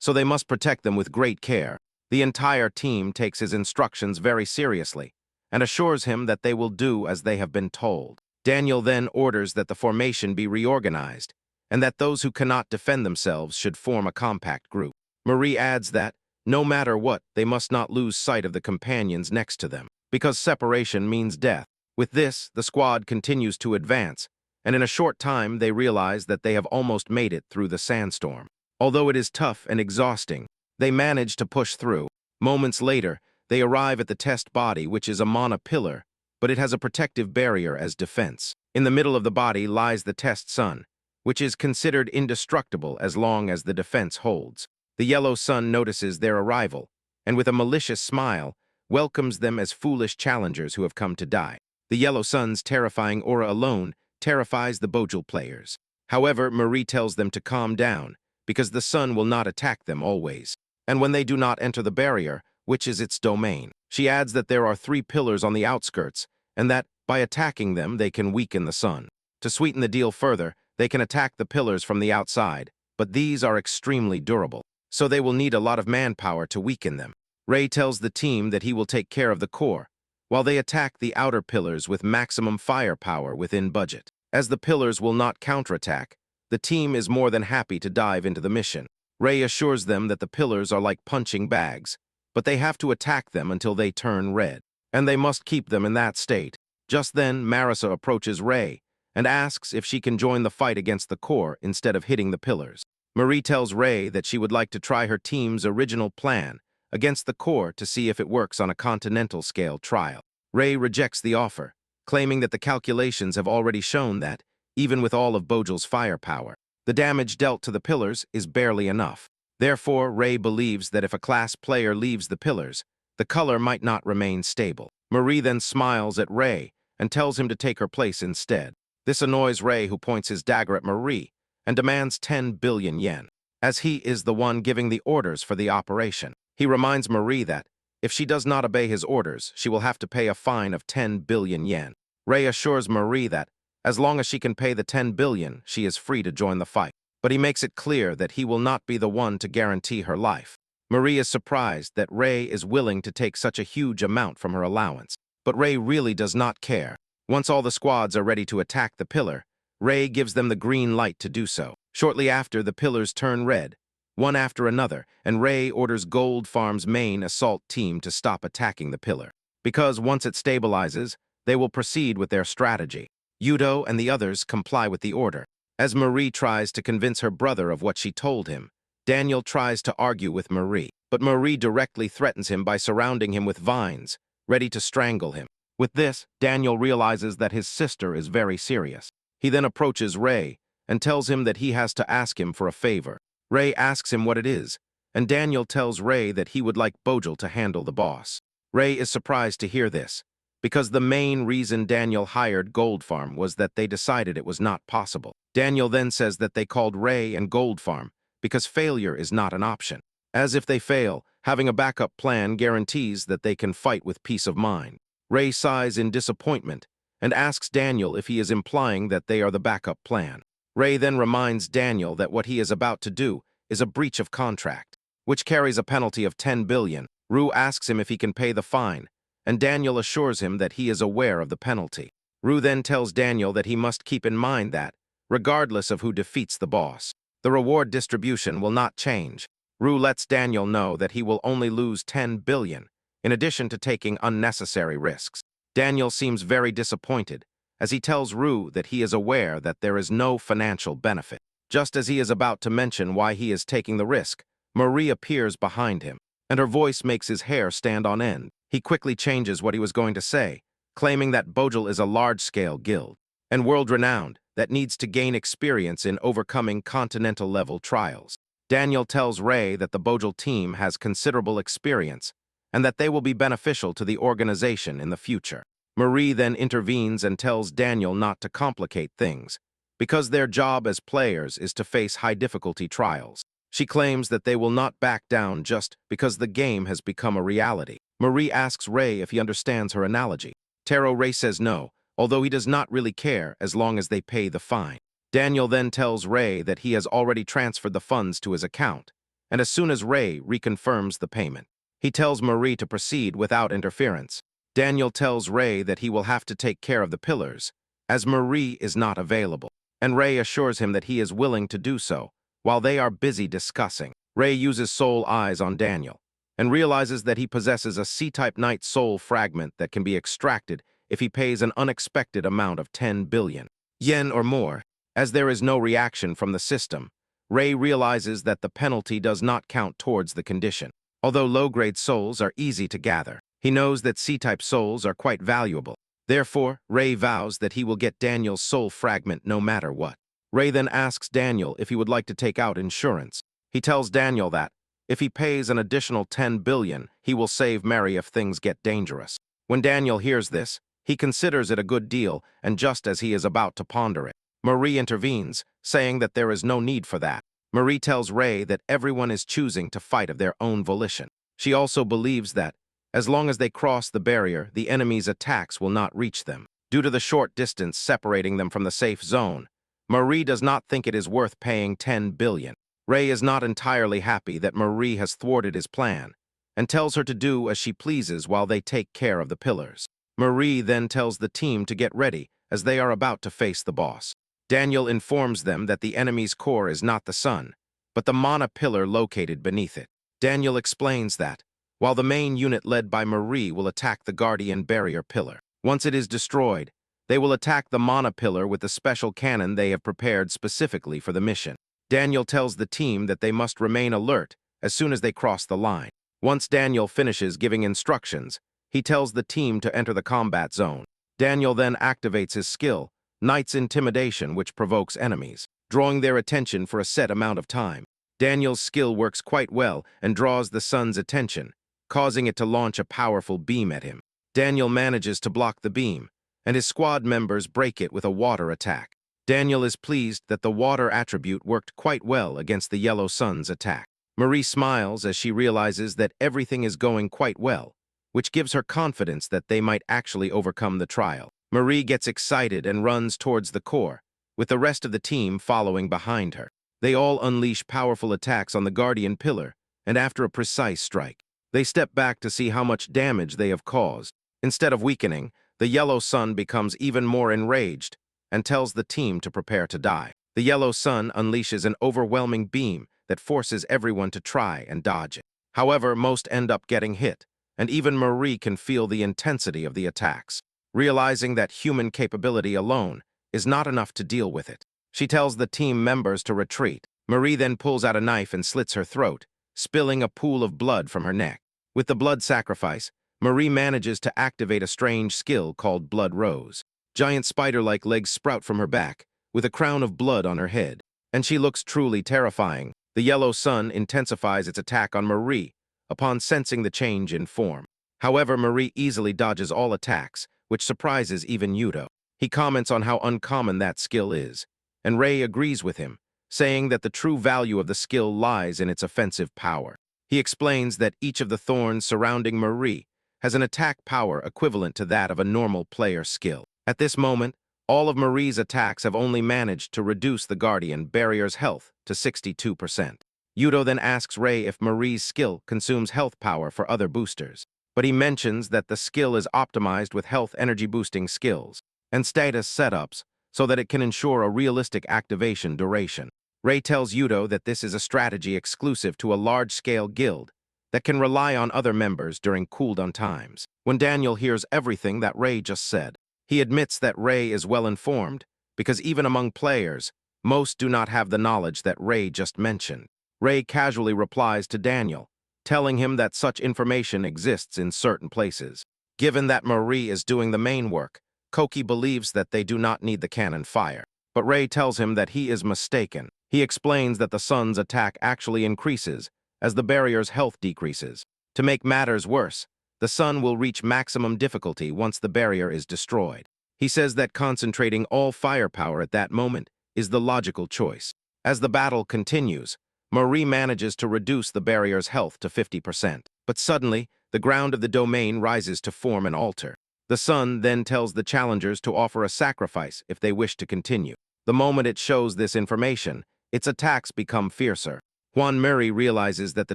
so they must protect them with great care. The entire team takes his instructions very seriously, and assures him that they will do as they have been told. Daniel then orders that the formation be reorganized, and that those who cannot defend themselves should form a compact group. Marie adds that, no matter what, they must not lose sight of the companions next to them, because separation means death. With this, the squad continues to advance, and in a short time they realize that they have almost made it through the sandstorm. Although it is tough and exhausting, they manage to push through. Moments later, they arrive at the test body, which is a mana pillar, but it has a protective barrier as defense. In the middle of the body lies the test sun, which is considered indestructible as long as the defense holds. The yellow sun notices their arrival, and with a malicious smile, welcomes them as foolish challengers who have come to die. The yellow sun's terrifying aura alone terrifies the Bojul players. However, Marie tells them to calm down, because the sun will not attack them always. And when they do not enter the barrier, which is its domain, she adds that there are 3 pillars on the outskirts, and that, by attacking them, they can weaken the sun. To sweeten the deal further, they can attack the pillars from the outside, but these are extremely durable, so they will need a lot of manpower to weaken them. Ray tells the team that he will take care of the core, while they attack the outer pillars with maximum firepower within budget. As the pillars will not counterattack, the team is more than happy to dive into the mission. Ray assures them that the pillars are like punching bags, but they have to attack them until they turn red, and they must keep them in that state. Just then, Marisa approaches Ray and asks if she can join the fight against the core instead of hitting the pillars. Marie tells Ray that she would like to try her team's original plan against the core to see if it works on a continental scale trial. Ray rejects the offer, claiming that the calculations have already shown that, even with all of Bojul's firepower, the damage dealt to the pillars is barely enough. Therefore, Ray believes that if a class player leaves the pillars, the color might not remain stable. Marie then smiles at Ray and tells him to take her place instead. This annoys Ray, who points his dagger at Marie and demands 10 billion yen, as he is the one giving the orders for the operation. He reminds Marie that, if she does not obey his orders, she will have to pay a fine of 10 billion yen. Ray assures Marie that, as long as she can pay the 10 billion, she is free to join the fight. But he makes it clear that he will not be the one to guarantee her life. Marie is surprised that Ray is willing to take such a huge amount from her allowance. But Ray really does not care. Once all the squads are ready to attack the pillar, Ray gives them the green light to do so. Shortly after, the pillars turn red, one after another, and Ray orders Gold Farm's main assault team to stop attacking the pillar, because once it stabilizes, they will proceed with their strategy. Yudo and the others comply with the order. As Marie tries to convince her brother of what she told him, Daniel tries to argue with Marie, but Marie directly threatens him by surrounding him with vines, ready to strangle him. With this, Daniel realizes that his sister is very serious. He then approaches Ray and tells him that he has to ask him for a favor. Ray asks him what it is, and Daniel tells Ray that he would like Bojul to handle the boss. Ray is surprised to hear this, because the main reason Daniel hired Gold Farm was that they decided it was not possible. Daniel then says that they called Ray and Gold Farm because failure is not an option. As if they fail, having a backup plan guarantees that they can fight with peace of mind. Ray sighs in disappointment and asks Daniel if he is implying that they are the backup plan. Ray then reminds Daniel that what he is about to do is a breach of contract, which carries a penalty of 10 billion. Rue asks him if he can pay the fine, and Daniel assures him that he is aware of the penalty. Rue then tells Daniel that he must keep in mind that, regardless of who defeats the boss, the reward distribution will not change. Rue lets Daniel know that he will only lose 10 billion, in addition to taking unnecessary risks. Daniel seems very disappointed, as he tells Rue that he is aware that there is no financial benefit. Just as he is about to mention why he is taking the risk, Marie appears behind him, and her voice makes his hair stand on end. He quickly changes what he was going to say, claiming that Bojul is a large-scale guild, and world-renowned, that needs to gain experience in overcoming continental-level trials. Daniel tells Ray that the Bojul team has considerable experience, and that they will be beneficial to the organization in the future. Marie then intervenes and tells Daniel not to complicate things, because their job as players is to face high-difficulty trials. She claims that they will not back down just because the game has become a reality. Marie asks Ray if he understands her analogy. Ray says no, although he does not really care as long as they pay the fine. Daniel then tells Ray that he has already transferred the funds to his account, and as soon as Ray reconfirms the payment, he tells Marie to proceed without interference. Daniel tells Ray that he will have to take care of the pillars, as Marie is not available, and Ray assures him that he is willing to do so, while they are busy discussing. Ray uses soul eyes on Daniel, and realizes that he possesses a C-type Knight soul fragment that can be extracted if he pays an unexpected amount of 10 billion yen or more. As there is no reaction from the system, Ray realizes that the penalty does not count towards the condition. Although low-grade souls are easy to gather, he knows that C-type souls are quite valuable. Therefore, Ray vows that he will get Daniel's soul fragment no matter what. Ray then asks Daniel if he would like to take out insurance. He tells Daniel that, If he pays an additional 10 billion, he will save Mary if things get dangerous. When Daniel hears this, he considers it a good deal, and just as he is about to ponder it, Marie intervenes, saying that there is no need for that. Marie tells Ray that everyone is choosing to fight of their own volition. She also believes that, as long as they cross the barrier, the enemy's attacks will not reach them. Due to the short distance separating them from the safe zone, Marie does not think it is worth paying 10 billion. Ray is not entirely happy that Marie has thwarted his plan, and tells her to do as she pleases while they take care of the pillars. Marie then tells the team to get ready, as they are about to face the boss. Daniel informs them that the enemy's core is not the sun, but the mana pillar located beneath it. Daniel explains that, while the main unit led by Marie will attack the guardian barrier pillar. Once it is destroyed, they will attack the mana pillar with the special cannon they have prepared specifically for the mission. Daniel tells the team that they must remain alert as soon as they cross the line. Once Daniel finishes giving instructions, he tells the team to enter the combat zone. Daniel then activates his skill, Knight's Intimidation, which provokes enemies, drawing their attention for a set amount of time. Daniel's skill works quite well and draws the sun's attention, causing it to launch a powerful beam at him. Daniel manages to block the beam, and his squad members break it with a water attack. Daniel is pleased that the water attribute worked quite well against the yellow sun's attack. Marie smiles as she realizes that everything is going quite well, which gives her confidence that they might actually overcome the trial. Marie gets excited and runs towards the core, with the rest of the team following behind her. They all unleash powerful attacks on the guardian pillar, and after a precise strike, they step back to see how much damage they have caused. Instead of weakening, the yellow sun becomes even more enraged and tells the team to prepare to die. The yellow sun unleashes an overwhelming beam that forces everyone to try and dodge it. However, most end up getting hit, and even Marie can feel the intensity of the attacks. Realizing that human capability alone is not enough to deal with it, she tells the team members to retreat. Marie then pulls out a knife and slits her throat, spilling a pool of blood from her neck. With the blood sacrifice, Marie manages to activate a strange skill called Blood Rose. Giant spider-like legs sprout from her back, with a crown of blood on her head, and she looks truly terrifying. The yellow sun intensifies its attack on Marie upon sensing the change in form. However, Marie easily dodges all attacks, which surprises even Yuto. He comments on how uncommon that skill is, and Ray agrees with him, saying that the true value of the skill lies in its offensive power. He explains that each of the thorns surrounding Marie has an attack power equivalent to that of a normal player skill. At this moment, all of Marie's attacks have only managed to reduce the Guardian Barrier's health to 62%. Yuto then asks Ray if Marie's skill consumes health power for other boosters, but he mentions that the skill is optimized with health energy boosting skills and status setups so that it can ensure a realistic activation duration. Ray tells Yuto that this is a strategy exclusive to a large-scale guild that can rely on other members during cooldown times. When Daniel hears everything that Ray just said, he admits that Ray is well informed, because even among players, most do not have the knowledge that Ray just mentioned. Ray casually replies to Daniel, telling him that such information exists in certain places. Given that Marie is doing the main work, Koki believes that they do not need the cannon fire. But Ray tells him that he is mistaken. He explains that the sun's attack actually increases as the barrier's health decreases. To make matters worse, the sun will reach maximum difficulty once the barrier is destroyed. He says that concentrating all firepower at that moment is the logical choice. As the battle continues, Marie manages to reduce the barrier's health to 50%. But suddenly, the ground of the domain rises to form an altar. The sun then tells the challengers to offer a sacrifice if they wish to continue. The moment it shows this information, its attacks become fiercer. Juan Murray realizes that the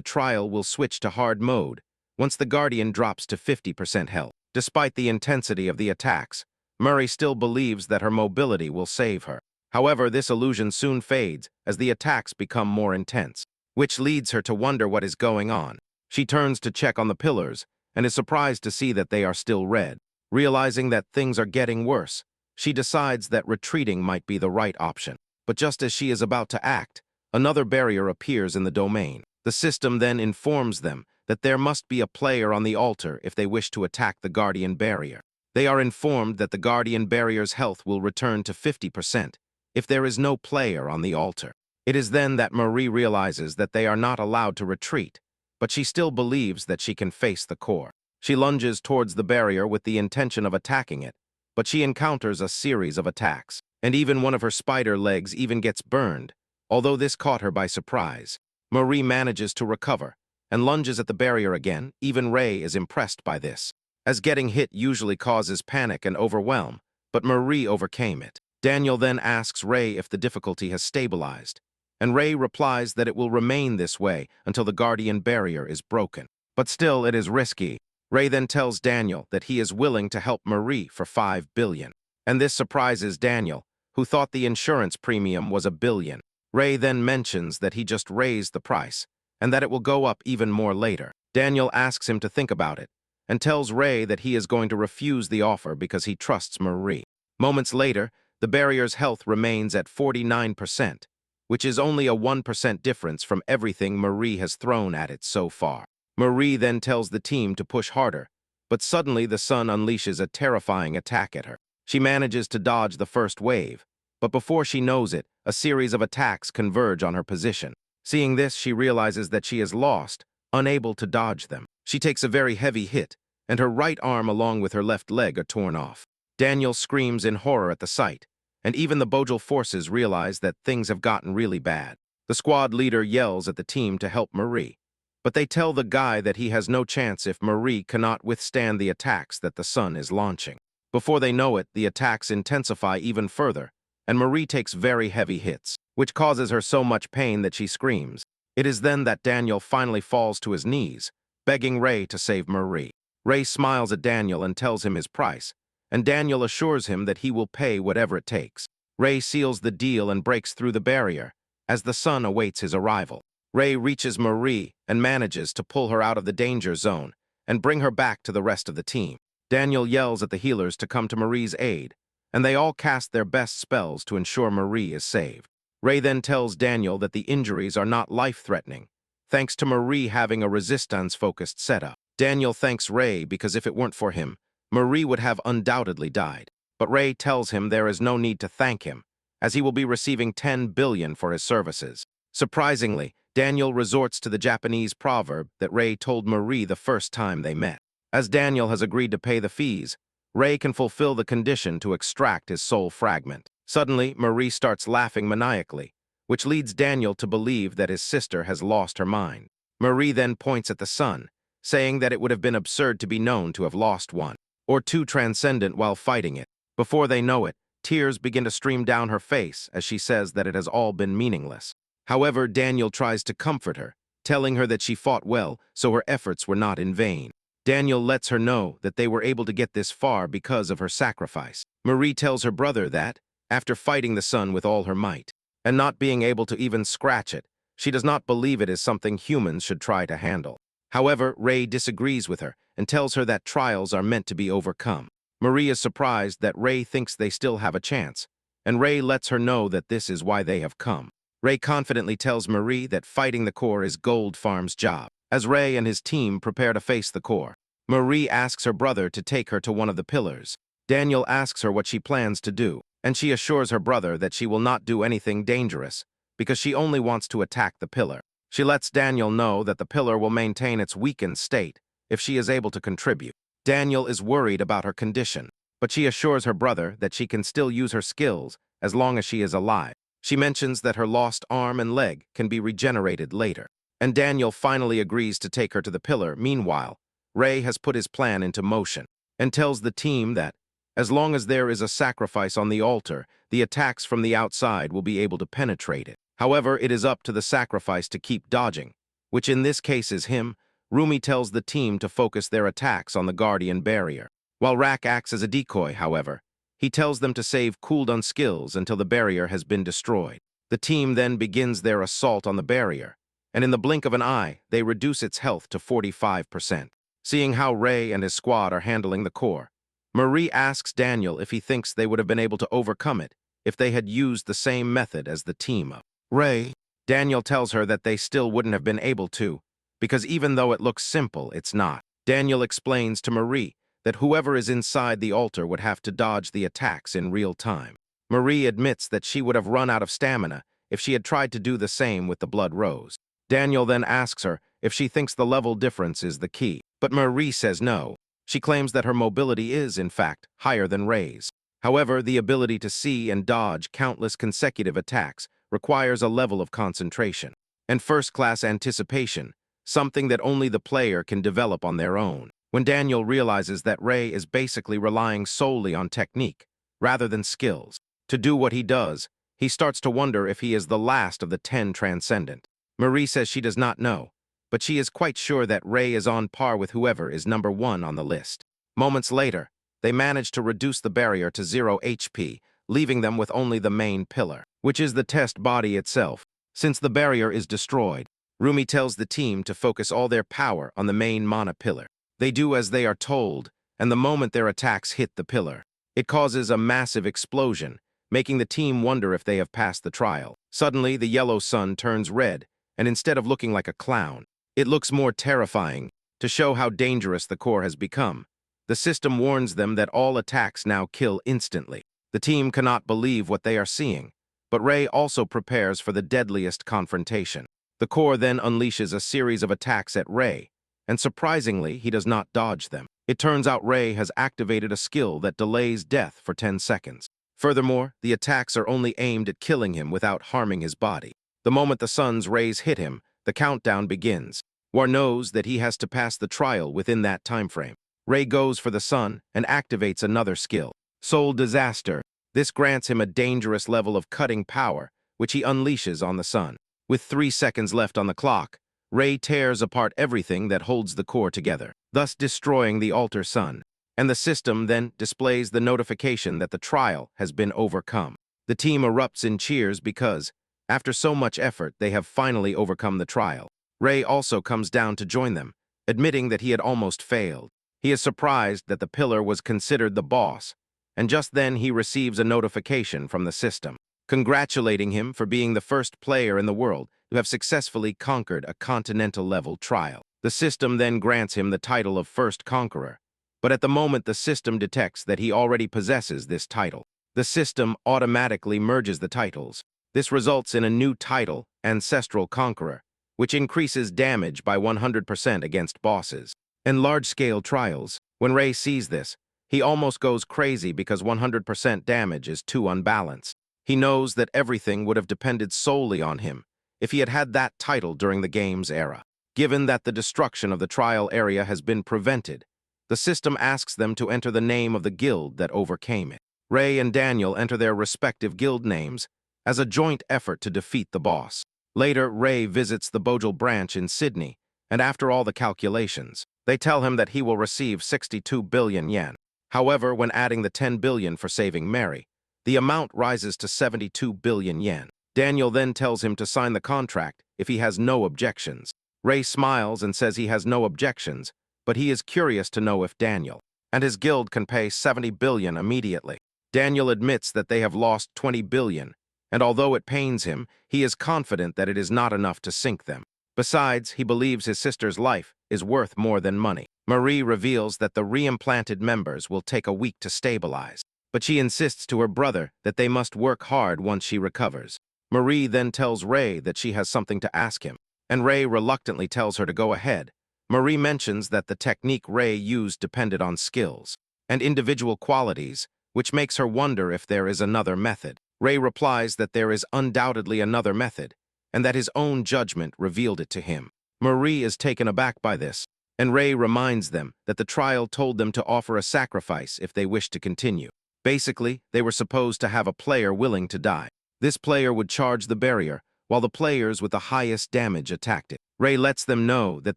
trial will switch to hard mode once the Guardian drops to 50% health. Despite the intensity of the attacks, Murray still believes that her mobility will save her. However, this illusion soon fades as the attacks become more intense, which leads her to wonder what is going on. She turns to check on the pillars and is surprised to see that they are still red. Realizing that things are getting worse, she decides that retreating might be the right option. But just as she is about to act, another barrier appears in the domain. The system then informs them that there must be a player on the altar if they wish to attack the Guardian Barrier. They are informed that the Guardian Barrier's health will return to 50% if there is no player on the altar. It is then that Marie realizes that they are not allowed to retreat, but she still believes that she can face the core. She lunges towards the barrier with the intention of attacking it, but she encounters a series of attacks, and even one of her spider legs even gets burned, although this caught her by surprise. Marie manages to recover and lunges at the barrier again. Even Ray is impressed by this, as getting hit usually causes panic and overwhelm, but Marie overcame it. Daniel then asks Ray if the difficulty has stabilized, and Ray replies that it will remain this way until the guardian barrier is broken. But still, it is risky. Ray then tells Daniel that he is willing to help Marie for $5 billion, and this surprises Daniel, who thought the insurance premium was $1 billion. Ray then mentions that he just raised the price, and that it will go up even more later. Daniel asks him to think about it, and tells Ray that he is going to refuse the offer because he trusts Marie. Moments later, the barrier's health remains at 49%, which is only a 1% difference from everything Marie has thrown at it so far. Marie then tells the team to push harder, but suddenly the sun unleashes a terrifying attack at her. She manages to dodge the first wave, but before she knows it, a series of attacks converge on her position. Seeing this, she realizes that she is lost, unable to dodge them. She takes a very heavy hit, and her right arm along with her left leg are torn off. Daniel screams in horror at the sight, and even the Bojal forces realize that things have gotten really bad. The squad leader yells at the team to help Marie, but they tell the guy that he has no chance if Marie cannot withstand the attacks that the sun is launching. Before they know it, the attacks intensify even further, and Marie takes very heavy hits, which causes her so much pain that she screams. It is then that Daniel finally falls to his knees, begging Ray to save Marie. Ray smiles at Daniel and tells him his price, and Daniel assures him that he will pay whatever it takes. Ray seals the deal and breaks through the barrier, as the sun awaits his arrival. Ray reaches Marie and manages to pull her out of the danger zone and bring her back to the rest of the team. Daniel yells at the healers to come to Marie's aid, and they all cast their best spells to ensure Marie is saved. Ray then tells Daniel that the injuries are not life-threatening, thanks to Marie having a resistance-focused setup. Daniel thanks Ray because if it weren't for him, Marie would have undoubtedly died. But Ray tells him there is no need to thank him, as he will be receiving $10 billion for his services. Surprisingly, Daniel resorts to the Japanese proverb that Ray told Marie the first time they met. As Daniel has agreed to pay the fees, Ray can fulfill the condition to extract his soul fragment. Suddenly, Marie starts laughing maniacally, which leads Daniel to believe that his sister has lost her mind. Marie then points at the sun, saying that it would have been absurd to be known to have lost one, or too transcendent while fighting it. Before they know it, tears begin to stream down her face as she says that it has all been meaningless. However, Daniel tries to comfort her, telling her that she fought well, so her efforts were not in vain. Daniel lets her know that they were able to get this far because of her sacrifice. Marie tells her brother that, after fighting the sun with all her might, and not being able to even scratch it, she does not believe it is something humans should try to handle. However, Ray disagrees with her and tells her that trials are meant to be overcome. Marie is surprised that Ray thinks they still have a chance, and Ray lets her know that this is why they have come. Ray confidently tells Marie that fighting the core is Gold Farm's job. As Ray and his team prepare to face the core, Marie asks her brother to take her to one of the pillars. Daniel asks her what she plans to do, and she assures her brother that she will not do anything dangerous, because she only wants to attack the pillar. She lets Daniel know that the pillar will maintain its weakened state if she is able to contribute. Daniel is worried about her condition, but she assures her brother that she can still use her skills as long as she is alive. She mentions that her lost arm and leg can be regenerated later, and Daniel finally agrees to take her to the pillar. Meanwhile, Ray has put his plan into motion and tells the team that, as long as there is a sacrifice on the altar, the attacks from the outside will be able to penetrate it. However, it is up to the sacrifice to keep dodging, which in this case is him. Rumi tells the team to focus their attacks on the guardian barrier. While Rak acts as a decoy, however, he tells them to save cooldown skills until the barrier has been destroyed. The team then begins their assault on the barrier, and in the blink of an eye, they reduce its health to 45%. Seeing how Ray and his squad are handling the core, Marie asks Daniel if he thinks they would have been able to overcome it if they had used the same method as the team of Ray. Daniel tells her that they still wouldn't have been able to, because even though it looks simple, it's not. Daniel explains to Marie that whoever is inside the altar would have to dodge the attacks in real time. Marie admits that she would have run out of stamina if she had tried to do the same with the blood rose. Daniel then asks her if she thinks the level difference is the key. But Marie says no. She claims that her mobility is, in fact, higher than Ray's. However, the ability to see and dodge countless consecutive attacks requires a level of concentration and first-class anticipation, something that only the player can develop on their own. When Daniel realizes that Ray is basically relying solely on technique, rather than skills, to do what he does, he starts to wonder if he is the last of the 10 transcendent. Marie says she does not know, but she is quite sure that Ray is on par with whoever is number 1 on the list. Moments later, they manage to reduce the barrier to 0 HP, leaving them with only the main pillar, which is the test body itself. Since the barrier is destroyed, Rumi tells the team to focus all their power on the main mana pillar. They do as they are told, and the moment their attacks hit the pillar, it causes a massive explosion, making the team wonder if they have passed the trial. Suddenly, the yellow sun turns red, and instead of looking like a clown, it looks more terrifying. To show how dangerous the core has become, the system warns them that all attacks now kill instantly. The team cannot believe what they are seeing, but Ray also prepares for the deadliest confrontation. The core then unleashes a series of attacks at Ray, and surprisingly, he does not dodge them. It turns out Ray has activated a skill that delays death for 10 seconds. Furthermore, the attacks are only aimed at killing him without harming his body. The moment the sun's rays hit him, the countdown begins. War knows that he has to pass the trial within that time frame. Ray goes for the sun and activates another skill, Soul Disaster. This grants him a dangerous level of cutting power, which he unleashes on the sun. With 3 seconds left on the clock, Ray tears apart everything that holds the core together, thus destroying the altar sun. And the system then displays the notification that the trial has been overcome. The team erupts in cheers because, after so much effort, they have finally overcome the trial. Ray also comes down to join them, admitting that he had almost failed. He is surprised that the pillar was considered the boss, and just then he receives a notification from the system, congratulating him for being the first player in the world to have successfully conquered a continental-level trial. The system then grants him the title of First Conqueror, but at the moment the system detects that he already possesses this title. The system automatically merges the titles. This results in a new title, Ancestral Conqueror, which increases damage by 100% against bosses and large-scale trials. When Ray sees this, he almost goes crazy because 100% damage is too unbalanced. He knows that everything would have depended solely on him if he had had that title during the game's era. Given that the destruction of the trial area has been prevented, the system asks them to enter the name of the guild that overcame it. Ray and Daniel enter their respective guild names as a joint effort to defeat the boss. Later, Ray visits the Bojal branch in Sydney, and after all the calculations, they tell him that he will receive 62 billion yen. However, when adding the 10 billion for saving Mary, the amount rises to 72 billion yen. Daniel then tells him to sign the contract if he has no objections. Ray smiles and says he has no objections, but he is curious to know if Daniel and his guild can pay 70 billion immediately. Daniel admits that they have lost 20 billion, and although it pains him, he is confident that it is not enough to sink them. Besides, he believes his sister's life is worth more than money. Marie reveals that the reimplanted members will take a week to stabilize, but she insists to her brother that they must work hard once she recovers. Marie then tells Ray that she has something to ask him, and Ray reluctantly tells her to go ahead. Marie mentions that the technique Ray used depended on skills and individual qualities, which makes her wonder if there is another method. Ray replies that there is undoubtedly another method, and that his own judgment revealed it to him. Marie is taken aback by this, and Ray reminds them that the trial told them to offer a sacrifice if they wish to continue. Basically, they were supposed to have a player willing to die. This player would charge the barrier, while the players with the highest damage attacked it. Ray lets them know that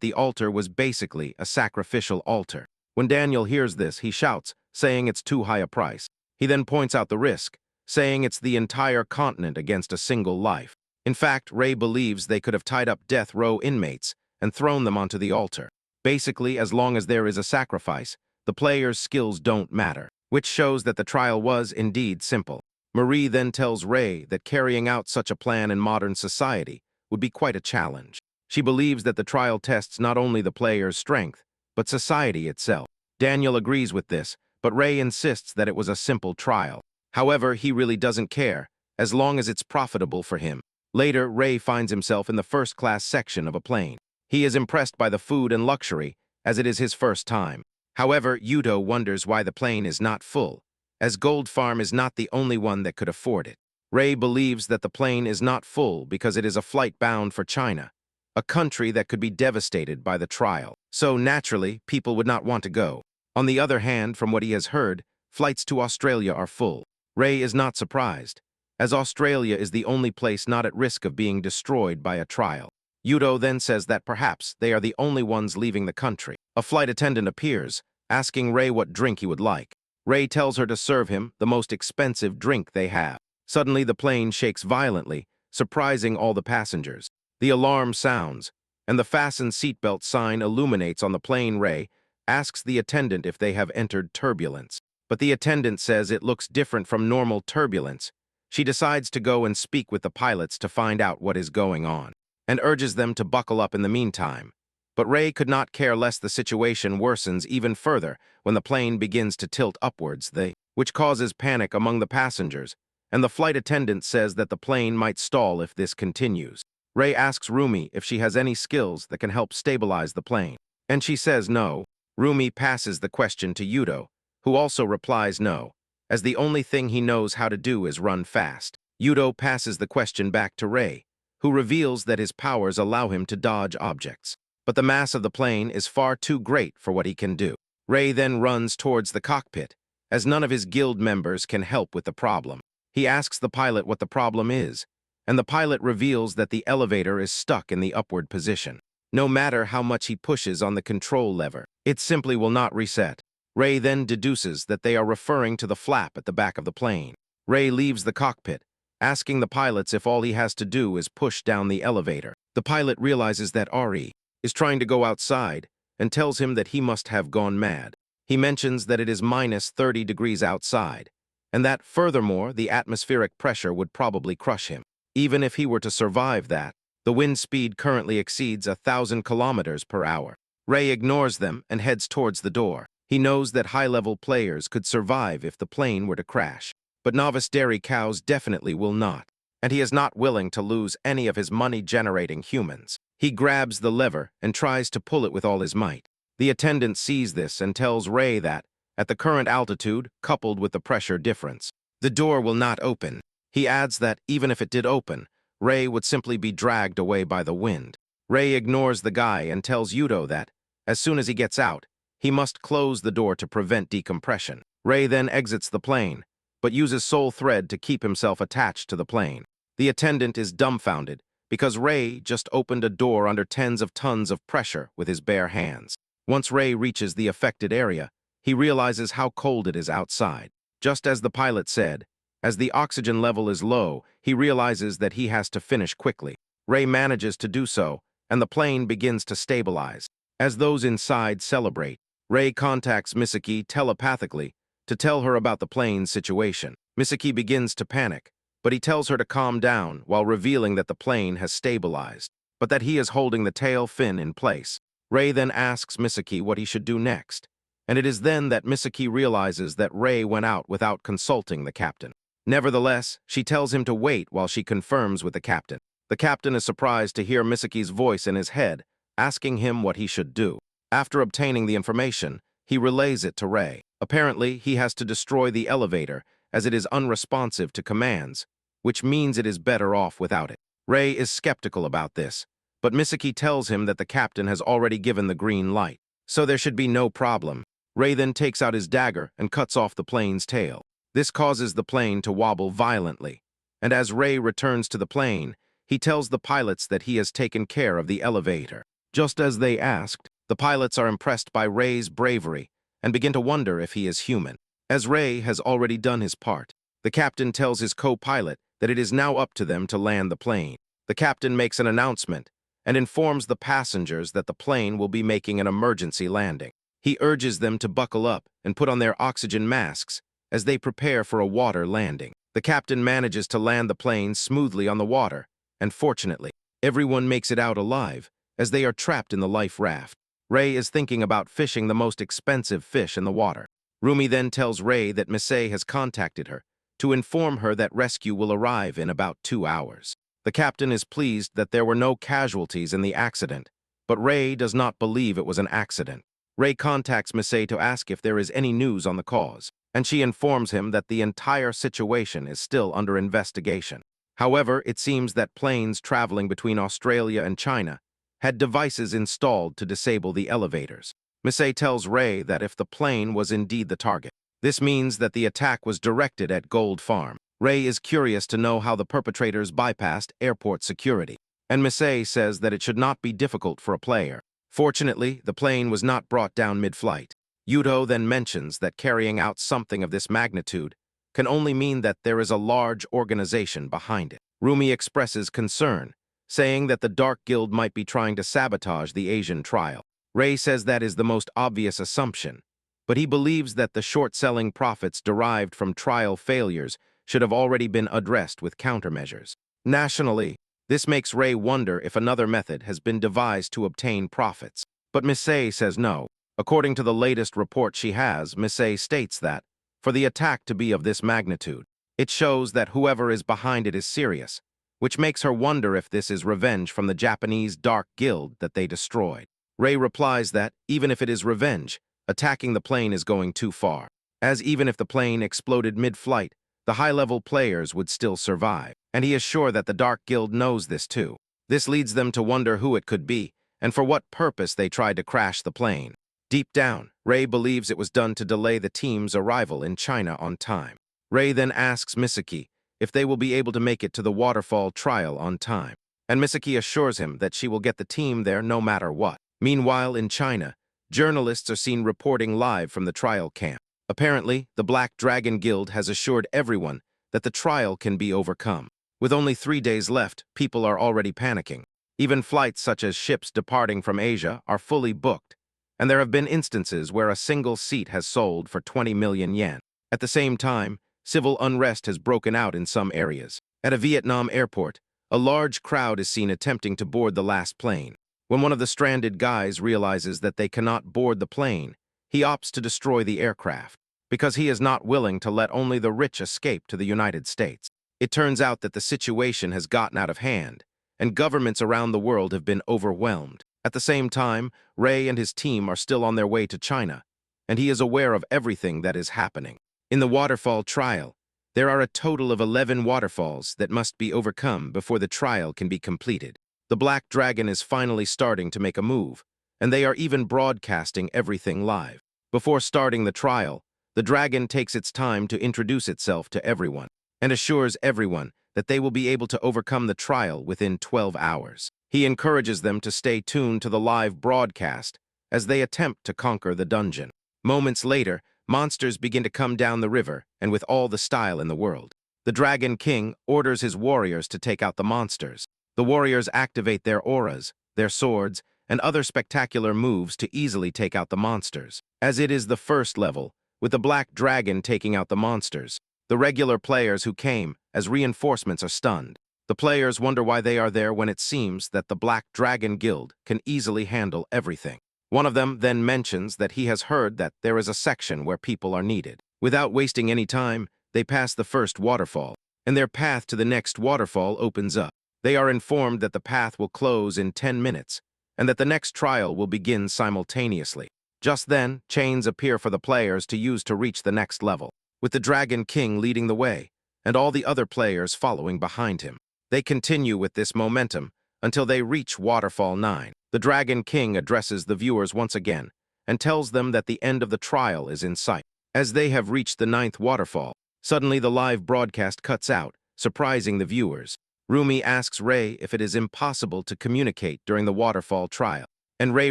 the altar was basically a sacrificial altar. When Daniel hears this, he shouts, saying it's too high a price. He then points out the risk, saying it's the entire continent against a single life. In fact, Ray believes they could have tied up death row inmates and thrown them onto the altar. Basically, as long as there is a sacrifice, the player's skills don't matter, which shows that the trial was indeed simple. Marie then tells Ray that carrying out such a plan in modern society would be quite a challenge. She believes that the trial tests not only the player's strength, but society itself. Daniel agrees with this, but Ray insists that it was a simple trial. However, he really doesn't care, as long as it's profitable for him. Later, Ray finds himself in the first-class section of a plane. He is impressed by the food and luxury, as it is his first time. However, Yudo wonders why the plane is not full, as Gold Farm is not the only one that could afford it. Ray believes that the plane is not full because it is a flight bound for China, a country that could be devastated by the trial. So naturally, people would not want to go. On the other hand, from what he has heard, flights to Australia are full. Ray is not surprised, as Australia is the only place not at risk of being destroyed by a trial. Yudo then says that perhaps they are the only ones leaving the country. A flight attendant appears, asking Ray what drink he would like. Ray tells her to serve him the most expensive drink they have. Suddenly, the plane shakes violently, surprising all the passengers. The alarm sounds, and the fasten seatbelt sign illuminates on the plane. Ray asks the attendant if they have entered turbulence, but the attendant says it looks different from normal turbulence. She decides to go and speak with the pilots to find out what is going on, and urges them to buckle up in the meantime. But Ray could not care less. The situation worsens even further when the plane begins to tilt upwards, which causes panic among the passengers, and the flight attendant says that the plane might stall if this continues. Ray asks Rumi if she has any skills that can help stabilize the plane, and she says no. Rumi passes the question to Yudo, who also replies no, as the only thing he knows how to do is run fast. Yudo passes the question back to Ray, who reveals that his powers allow him to dodge objects. But the mass of the plane is far too great for what he can do. Ray then runs towards the cockpit, as none of his guild members can help with the problem. He asks the pilot what the problem is, and the pilot reveals that the elevator is stuck in the upward position. No matter how much he pushes on the control lever, it simply will not reset. Ray then deduces that they are referring to the flap at the back of the plane. Ray leaves the cockpit, asking the pilots if all he has to do is push down the elevator. The pilot realizes that Ari is trying to go outside and tells him that he must have gone mad. He mentions that it is minus 30 degrees outside, and that, furthermore, the atmospheric pressure would probably crush him. Even if he were to survive that, the wind speed currently exceeds 1,000 kilometers per hour. Ray ignores them and heads towards the door. He knows that high-level players could survive if the plane were to crash, but novice dairy cows definitely will not, and he is not willing to lose any of his money-generating humans. He grabs the lever and tries to pull it with all his might. The attendant sees this and tells Ray that, at the current altitude, coupled with the pressure difference, the door will not open. He adds that even if it did open, Ray would simply be dragged away by the wind. Ray ignores the guy and tells Yudo that, as soon as he gets out, he must close the door to prevent decompression. Ray then exits the plane, but uses soul thread to keep himself attached to the plane. The attendant is dumbfounded because Ray just opened a door under tens of tons of pressure with his bare hands. Once Ray reaches the affected area, he realizes how cold it is outside. Just as the pilot said, as the oxygen level is low, he realizes that he has to finish quickly. Ray manages to do so, and the plane begins to stabilize. As those inside celebrate, Ray contacts Misaki telepathically to tell her about the plane's situation. Misaki begins to panic, but he tells her to calm down while revealing that the plane has stabilized, but that he is holding the tail fin in place. Ray then asks Misaki what he should do next, and it is then that Misaki realizes that Ray went out without consulting the captain. Nevertheless, she tells him to wait while she confirms with the captain. The captain is surprised to hear Misaki's voice in his head, asking him what he should do. After obtaining the information, he relays it to Ray. Apparently, he has to destroy the elevator, as it is unresponsive to commands, which means it is better off without it. Ray is skeptical about this, but Misaki tells him that the captain has already given the green light, so there should be no problem. Ray then takes out his dagger and cuts off the plane's tail. This causes the plane to wobble violently, and as Ray returns to the plane, he tells the pilots that he has taken care of the elevator. Just as they asked, the pilots are impressed by Ray's bravery and begin to wonder if he is human. As Ray has already done his part, the captain tells his co-pilot that it is now up to them to land the plane. The captain makes an announcement and informs the passengers that the plane will be making an emergency landing. He urges them to buckle up and put on their oxygen masks as they prepare for a water landing. The captain manages to land the plane smoothly on the water, and fortunately, everyone makes it out alive as they are trapped in the life raft. Ray is thinking about fishing the most expensive fish in the water. Rumi then tells Ray that Misei has contacted her to inform her that rescue will arrive in about 2 hours. The captain is pleased that there were no casualties in the accident, but Ray does not believe it was an accident. Ray contacts Misei to ask if there is any news on the cause, and she informs him that the entire situation is still under investigation. However, it seems that planes traveling between Australia and China had devices installed to disable the elevators. Misei tells Ray that if the plane was indeed the target, this means that the attack was directed at Gold Farm. Ray is curious to know how the perpetrators bypassed airport security, and Misei says that it should not be difficult for a player. Fortunately, the plane was not brought down mid-flight. Yuto then mentions that carrying out something of this magnitude can only mean that there is a large organization behind it. Rumi expresses concern, saying that the Dark Guild might be trying to sabotage the Asian trial. Ray says that is the most obvious assumption, but he believes that the short-selling profits derived from trial failures should have already been addressed with countermeasures. Nationally, this makes Ray wonder if another method has been devised to obtain profits. But Misei says no. According to the latest report she has, Misei states that, for the attack to be of this magnitude, it shows that whoever is behind it is serious, which makes her wonder if this is revenge from the Japanese Dark Guild that they destroyed. Ray replies that, even if it is revenge, attacking the plane is going too far, as even if the plane exploded mid-flight, the high-level players would still survive, and he is sure that the Dark Guild knows this too. This leads them to wonder who it could be, and for what purpose they tried to crash the plane. Deep down, Ray believes it was done to delay the team's arrival in China on time. Ray then asks Misaki if they will be able to make it to the waterfall trial on time, and Misaki assures him that she will get the team there no matter what. Meanwhile, in China, journalists are seen reporting live from the trial camp. Apparently, the Black Dragon Guild has assured everyone that the trial can be overcome. With only 3 days left, people are already panicking. Even flights such as ships departing from Asia are fully booked, and there have been instances where a single seat has sold for 20 million yen. At the same time, civil unrest has broken out in some areas. At a Vietnam airport, a large crowd is seen attempting to board the last plane. When one of the stranded guys realizes that they cannot board the plane, he opts to destroy the aircraft, because he is not willing to let only the rich escape to the United States. It turns out that the situation has gotten out of hand, and governments around the world have been overwhelmed. At the same time, Ray and his team are still on their way to China, and he is aware of everything that is happening. In the waterfall trial, there are a total of 11 waterfalls that must be overcome before the trial can be completed. The Black Dragon is finally starting to make a move, and they are even broadcasting everything live. Before starting the trial, the dragon takes its time to introduce itself to everyone, and assures everyone that they will be able to overcome the trial within 12 hours. He encourages them to stay tuned to the live broadcast as they attempt to conquer the dungeon. Moments later, monsters begin to come down the river, and with all the style in the world. The Dragon King orders his warriors to take out the monsters. The warriors activate their auras, their swords, and other spectacular moves to easily take out the monsters. As it is the first level, with the Black Dragon taking out the monsters, the regular players who came as reinforcements are stunned. The players wonder why they are there when it seems that the Black Dragon Guild can easily handle everything. One of them then mentions that he has heard that there is a section where people are needed. Without wasting any time, they pass the first waterfall, and their path to the next waterfall opens up. They are informed that the path will close in 10 minutes, and that the next trial will begin simultaneously. Just then, chains appear for the players to use to reach the next level, with the Dragon King leading the way, and all the other players following behind him. They continue with this momentum until they reach Waterfall 9. The Dragon King addresses the viewers once again and tells them that the end of the trial is in sight. As they have reached the 9th waterfall, suddenly the live broadcast cuts out, surprising the viewers. Rumi asks Ray if it is impossible to communicate during the waterfall trial, and Ray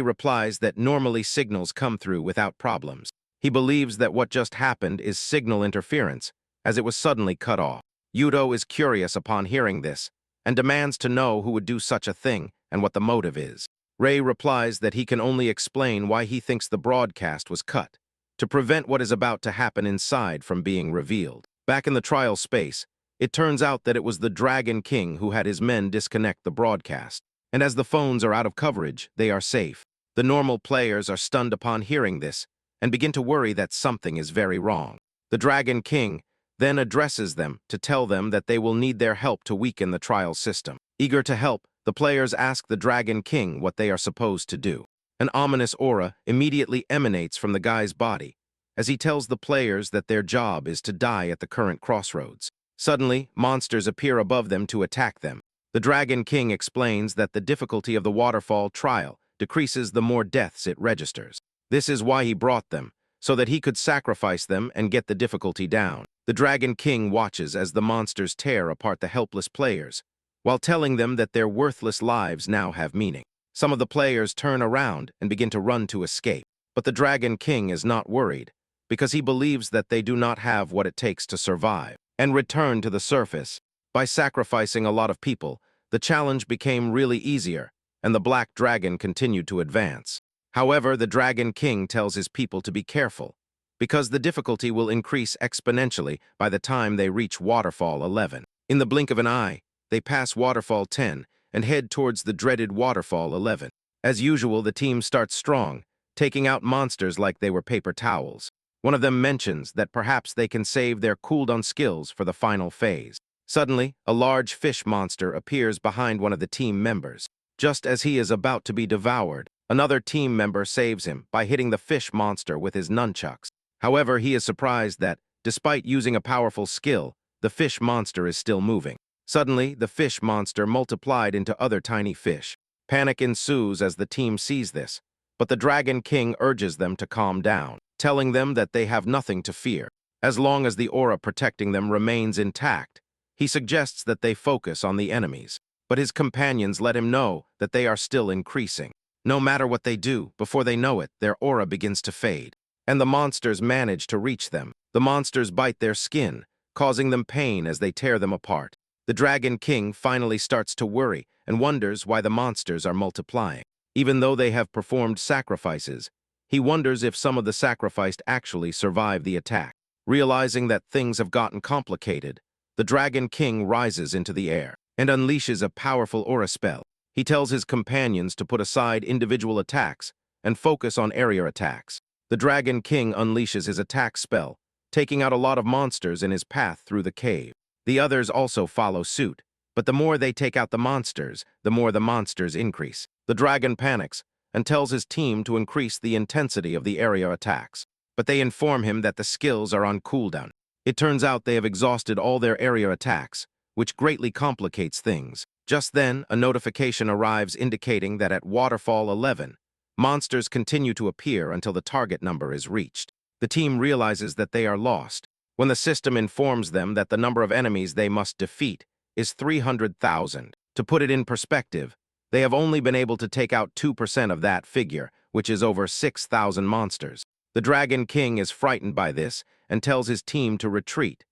replies that normally signals come through without problems. He believes that what just happened is signal interference, as it was suddenly cut off. Yuto is curious upon hearing this, and demands to know who would do such a thing and what the motive is. Ray replies that he can only explain why he thinks the broadcast was cut, to prevent what is about to happen inside from being revealed. Back in the trial space, it turns out that it was the Dragon King who had his men disconnect the broadcast, and as the phones are out of coverage, they are safe. The normal players are stunned upon hearing this, and begin to worry that something is very wrong. The Dragon King then addresses them to tell them that they will need their help to weaken the trial system. Eager to help, the The players ask the Dragon King what they are supposed to do. An ominous aura immediately emanates from the guy's body, as he tells the players that their job is to die at the current crossroads. Suddenly, monsters appear above them to attack them. The Dragon King explains that the difficulty of the waterfall trial decreases the more deaths it registers. This is why he brought them, so that he could sacrifice them and get the difficulty down. The Dragon King watches as the monsters tear apart the helpless players, while telling them that their worthless lives now have meaning. Some of the players turn around and begin to run to escape, but the Dragon King is not worried, because he believes that they do not have what it takes to survive and return to the surface. By sacrificing a lot of people, the challenge became really easier, and the Black Dragon continued to advance. However, the Dragon King tells his people to be careful, because the difficulty will increase exponentially by the time they reach Waterfall 11. In the blink of an eye, they pass Waterfall 10 and head towards the dreaded Waterfall 11. As usual, the team starts strong, taking out monsters like they were paper towels. One of them mentions that perhaps they can save their cooldown skills for the final phase. Suddenly, a large fish monster appears behind one of the team members. Just as he is about to be devoured, another team member saves him by hitting the fish monster with his nunchucks. However, he is surprised that, despite using a powerful skill, the fish monster is still moving. Suddenly, the fish monster multiplied into other tiny fish. Panic ensues as the team sees this, but the Dragon King urges them to calm down, telling them that they have nothing to fear. As long as the aura protecting them remains intact, he suggests that they focus on the enemies, but his companions let him know that they are still increasing. No matter what they do, before they know it, their aura begins to fade, and the monsters manage to reach them. The monsters bite their skin, causing them pain as they tear them apart. The Dragon King finally starts to worry and wonders why the monsters are multiplying. Even though they have performed sacrifices, he wonders if some of the sacrificed actually survive the attack. Realizing that things have gotten complicated, the Dragon King rises into the air and unleashes a powerful aura spell. He tells his companions to put aside individual attacks and focus on area attacks. The Dragon King unleashes his attack spell, taking out a lot of monsters in his path through the cave. The others also follow suit, but the more they take out the monsters, the more the monsters increase. The dragon panics and tells his team to increase the intensity of the area attacks, but they inform him that the skills are on cooldown. It turns out they have exhausted all their area attacks, which greatly complicates things. Just then, a notification arrives indicating that at Waterfall 11, monsters continue to appear until the target number is reached. The team realizes that they are lost when the system informs them that the number of enemies they must defeat is 300,000. To put it in perspective, they have only been able to take out 2% of that figure, which is over 6,000 monsters. The Dragon King is frightened by this and tells his team to retreat,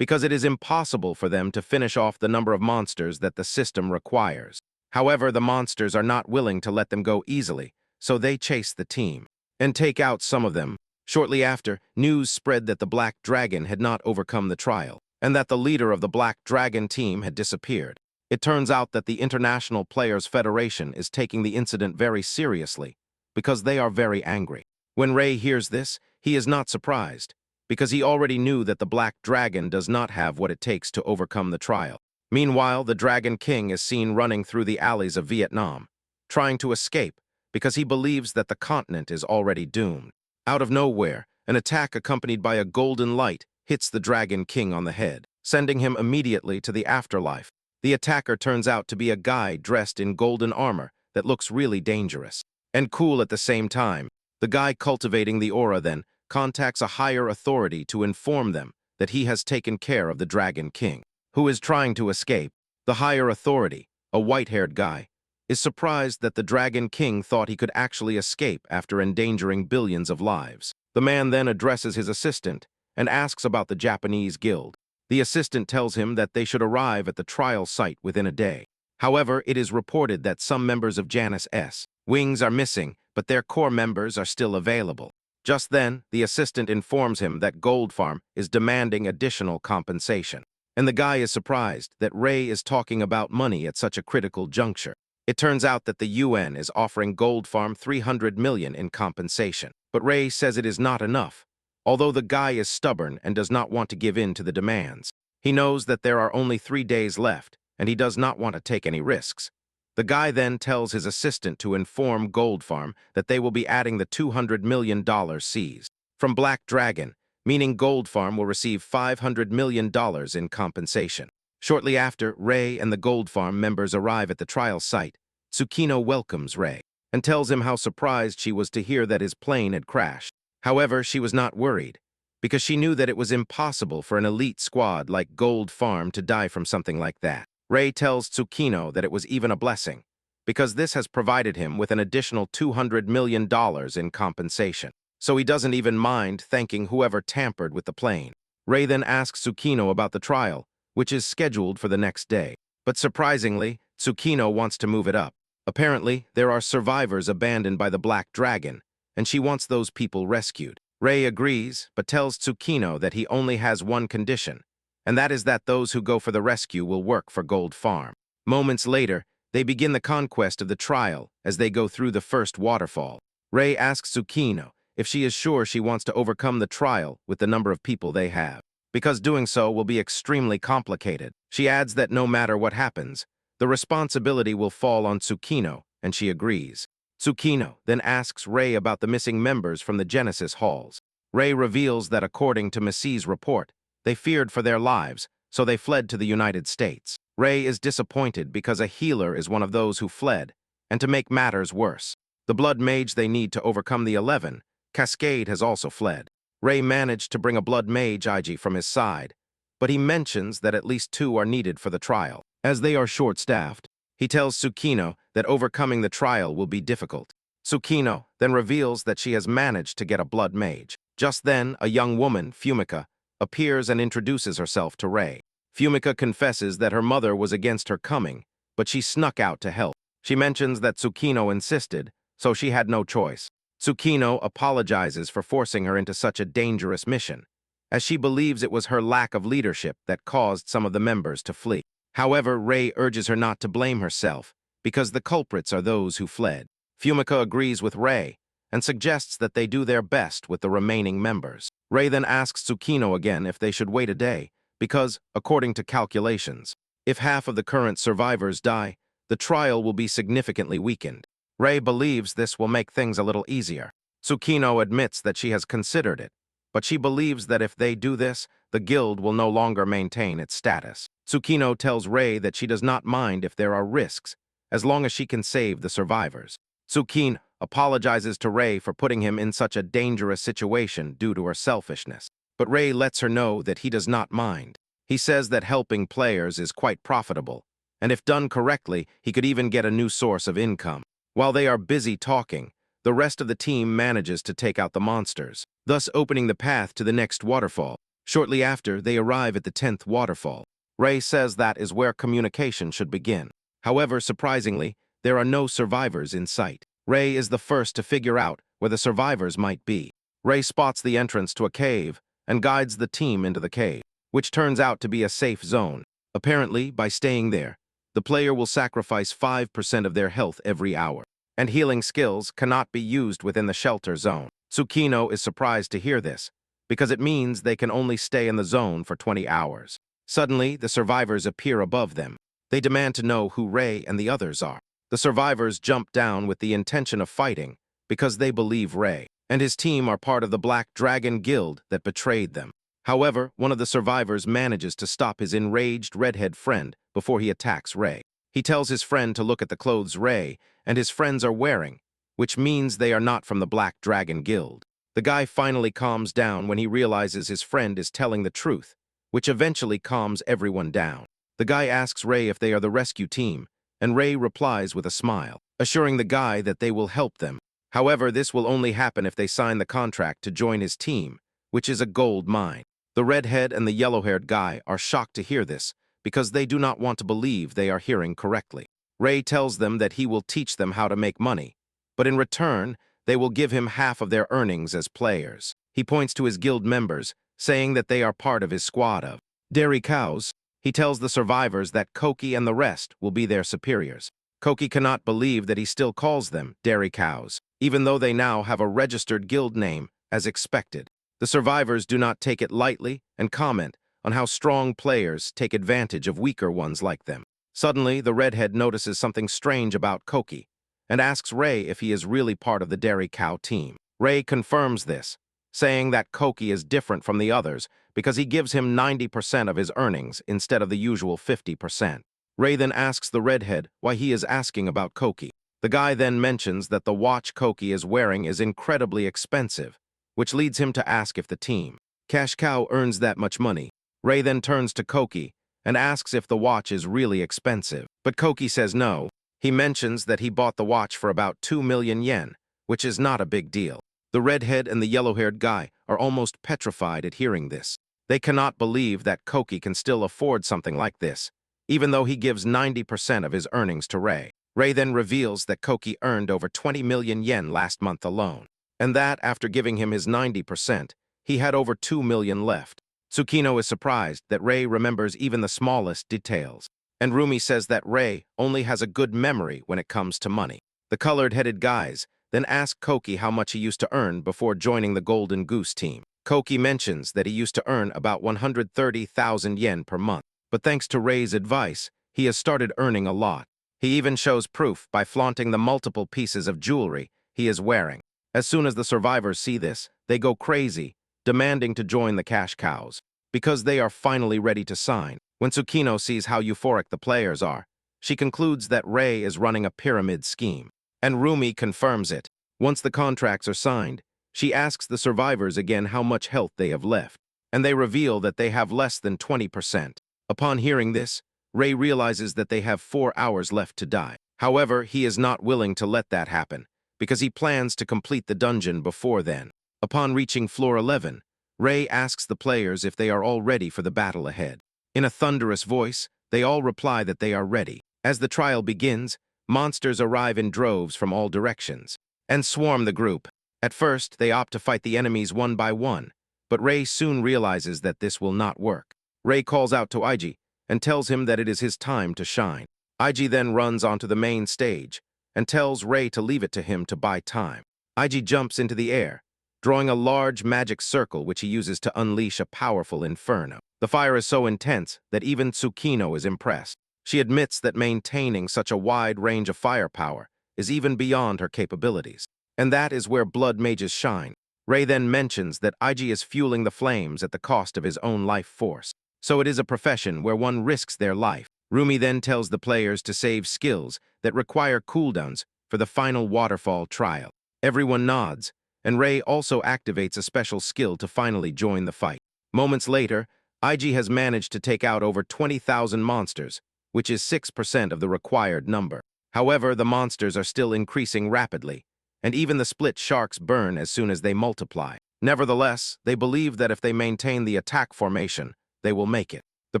because it is impossible for them to finish off the number of monsters that the system requires. However, the monsters are not willing to let them go easily, so they chase the team and take out some of them. Shortly after, news spread that the Black Dragon had not overcome the trial, and that the leader of the Black Dragon team had disappeared. It turns out that the International Players Federation is taking the incident very seriously, because they are very angry. When Ray hears this, he is not surprised, because he already knew that the Black Dragon does not have what it takes to overcome the trial. Meanwhile, the Dragon King is seen running through the alleys of Vietnam, trying to escape, because he believes that the continent is already doomed. Out of nowhere, an attack accompanied by a golden light hits the Dragon King on the head, sending him immediately to the afterlife. The attacker turns out to be a guy dressed in golden armor that looks really dangerous and cool at the same time. The guy cultivating the aura then contacts a higher authority to inform them that he has taken care of the Dragon King, who is trying to escape. The higher authority, a white-haired guy, is surprised that the Dragon King thought he could actually escape after endangering billions of lives. The man then addresses his assistant and asks about the Japanese guild. The assistant tells him that they should arrive at the trial site within a day. However, it is reported that some members of Janus S. Wings are missing, but their core members are still available. Just then, the assistant informs him that Gold Farm is demanding additional compensation, and the guy is surprised that Ray is talking about money at such a critical juncture. It turns out that the UN is offering Gold Farm 300 million in compensation, but Ray says it is not enough, although the guy is stubborn and does not want to give in to the demands. He knows that there are only 3 days left, and he does not want to take any risks. The guy then tells his assistant to inform Gold Farm that they will be adding the $200 million seized from Black Dragon, meaning Gold Farm will receive $500 million in compensation. Shortly after, Rei and the Gold Farm members arrive at the trial site. Tsukino welcomes Rei and tells him how surprised she was to hear that his plane had crashed. However, she was not worried, because she knew that it was impossible for an elite squad like Gold Farm to die from something like that. Rei tells Tsukino that it was even a blessing, because this has provided him with an additional $200 million in compensation. So he doesn't even mind thanking whoever tampered with the plane. Rei then asks Tsukino about the trial, which is scheduled for the next day. But surprisingly, Tsukino wants to move it up. Apparently, there are survivors abandoned by the Black Dragon, and she wants those people rescued. Rei agrees, but tells Tsukino that he only has one condition, and that is that those who go for the rescue will work for Gold Farm. Moments later, they begin the conquest of the trial as they go through the first waterfall. Rei asks Tsukino if she is sure she wants to overcome the trial with the number of people they have, because doing so will be extremely complicated. She adds that no matter what happens, the responsibility will fall on Tsukino, and she agrees. Tsukino then asks Rei about the missing members from the Genesis halls. Rei reveals that according to Massey's report, they feared for their lives, so they fled to the United States. Rei is disappointed because a healer is one of those who fled, and to make matters worse, the blood mage they need to overcome the 11, Cascade, has also fled. Rei managed to bring a blood mage Ig from his side, but he mentions that at least 2 are needed for the trial. As they are short-staffed, he tells Tsukino that overcoming the trial will be difficult. Tsukino then reveals that she has managed to get a blood mage. Just then, a young woman, Fumika, appears and introduces herself to Rei. Fumika confesses that her mother was against her coming, but she snuck out to help. She mentions that Tsukino insisted, so she had no choice. Tsukino apologizes for forcing her into such a dangerous mission, as she believes it was her lack of leadership that caused some of the members to flee. However, Rei urges her not to blame herself, because the culprits are those who fled. Fumika agrees with Rei and suggests that they do their best with the remaining members. Rei then asks Tsukino again if they should wait a day, because, according to calculations, if half of the current survivors die, the trial will be significantly weakened. Rei believes this will make things a little easier. Tsukino admits that she has considered it, but she believes that if they do this, the guild will no longer maintain its status. Tsukino tells Rei that she does not mind if there are risks, as long as she can save the survivors. Tsukino apologizes to Rei for putting him in such a dangerous situation due to her selfishness, but Rei lets her know that he does not mind. He says that helping players is quite profitable, and if done correctly, he could even get a new source of income. While they are busy talking, the rest of the team manages to take out the monsters, thus opening the path to the next waterfall. Shortly after, they arrive at the 10th waterfall. Rei says that is where communication should begin. However, surprisingly, there are no survivors in sight. Rei is the first to figure out where the survivors might be. Rei spots the entrance to a cave and guides the team into the cave, which turns out to be a safe zone. Apparently, by staying there, the player will sacrifice 5% of their health every hour, and healing skills cannot be used within the shelter zone. Tsukino is surprised to hear this, because it means they can only stay in the zone for 20 hours. Suddenly, the survivors appear above them. They demand to know who Rei and the others are. The survivors jump down with the intention of fighting, because they believe Rei and his team are part of the Black Dragon Guild that betrayed them. However, one of the survivors manages to stop his enraged redhead friend before he attacks Rei. He tells his friend to look at the clothes Rei and his friends are wearing, which means they are not from the Black Dragon Guild. The guy finally calms down when he realizes his friend is telling the truth, which eventually calms everyone down. The guy asks Rei if they are the rescue team, and Rei replies with a smile, assuring the guy that they will help them. However, this will only happen if they sign the contract to join his team, which is a gold mine. The redhead and the yellow-haired guy are shocked to hear this, because they do not want to believe they are hearing correctly. Rei tells them that he will teach them how to make money, but in return, they will give him half of their earnings as players. He points to his guild members, saying that they are part of his squad of dairy cows. He tells the survivors that Koki and the rest will be their superiors. Koki cannot believe that he still calls them dairy cows, even though they now have a registered guild name, as expected. The survivors do not take it lightly and comment on how strong players take advantage of weaker ones like them. Suddenly, the redhead notices something strange about Koki and asks Ray if he is really part of the dairy cow team. Ray confirms this, saying that Koki is different from the others because he gives him 90% of his earnings instead of the usual 50%. Ray then asks the redhead why he is asking about Koki. The guy then mentions that the watch Koki is wearing is incredibly expensive, which leads him to ask if the team, Cash Cow, earns that much money. Ray then turns to Koki and asks if the watch is really expensive. But Koki says no. He mentions that he bought the watch for about 2 million yen, which is not a big deal. The redhead and the yellow-haired guy are almost petrified at hearing this. They cannot believe that Koki can still afford something like this, even though he gives 90% of his earnings to Ray. Ray then reveals that Koki earned over 20 million yen last month alone, and that after giving him his 90%, he had over 2 million left. Tsukino is surprised that Ray remembers even the smallest details, and Rumi says that Ray only has a good memory when it comes to money. The colored-headed guys then ask Koki how much he used to earn before joining the Golden Goose team. Koki mentions that he used to earn about 130,000 yen per month, but thanks to Ray's advice, he has started earning a lot. He even shows proof by flaunting the multiple pieces of jewelry he is wearing. As soon as the survivors see this, they go crazy, demanding to join the Cash Cows, because they are finally ready to sign. When Tsukino sees how euphoric the players are, she concludes that Ray is running a pyramid scheme, and Rumi confirms it. Once the contracts are signed, she asks the survivors again how much health they have left, and they reveal that they have less than 20%. Upon hearing this, Ray realizes that they have 4 hours left to die. However, he is not willing to let that happen, because he plans to complete the dungeon before then. Upon reaching floor 11, Ray asks the players if they are all ready for the battle ahead. In a thunderous voice, they all reply that they are ready. As the trial begins, monsters arrive in droves from all directions and swarm the group. At first, they opt to fight the enemies one by one, but Ray soon realizes that this will not work. Ray calls out to Ig and tells him that it is his time to shine. Ig then runs onto the main stage and tells Ray to leave it to him to buy time. Ig jumps into the air, drawing a large magic circle which he uses to unleash a powerful inferno. The fire is so intense that even Tsukino is impressed. She admits that maintaining such a wide range of firepower is even beyond her capabilities. And that is where blood mages shine. Ray then mentions that Ig is fueling the flames at the cost of his own life force. So it is a profession where one risks their life. Rumi then tells the players to save skills that require cooldowns for the final waterfall trial. Everyone nods, and Ray also activates a special skill to finally join the fight. Moments later, Ig has managed to take out over 20,000 monsters, which is 6% of the required number. However, the monsters are still increasing rapidly, and even the split sharks burn as soon as they multiply. Nevertheless, they believe that if they maintain the attack formation, they will make it. The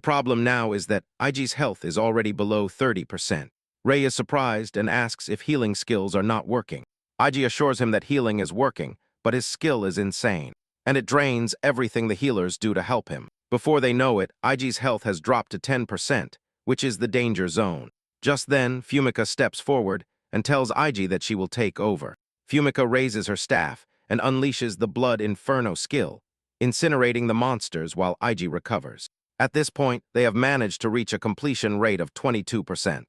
problem now is that Ig's health is already below 30%. Ray is surprised and asks if healing skills are not working. Ig assures him that healing is working, but his skill is insane, and it drains everything the healers do to help him. Before they know it, Ig's health has dropped to 10%, which is the danger zone. Just then, Fumika steps forward and tells Ig that she will take over. Fumika raises her staff and unleashes the Blood Inferno skill, incinerating the monsters while Ig recovers. At this point, they have managed to reach a completion rate of 22%.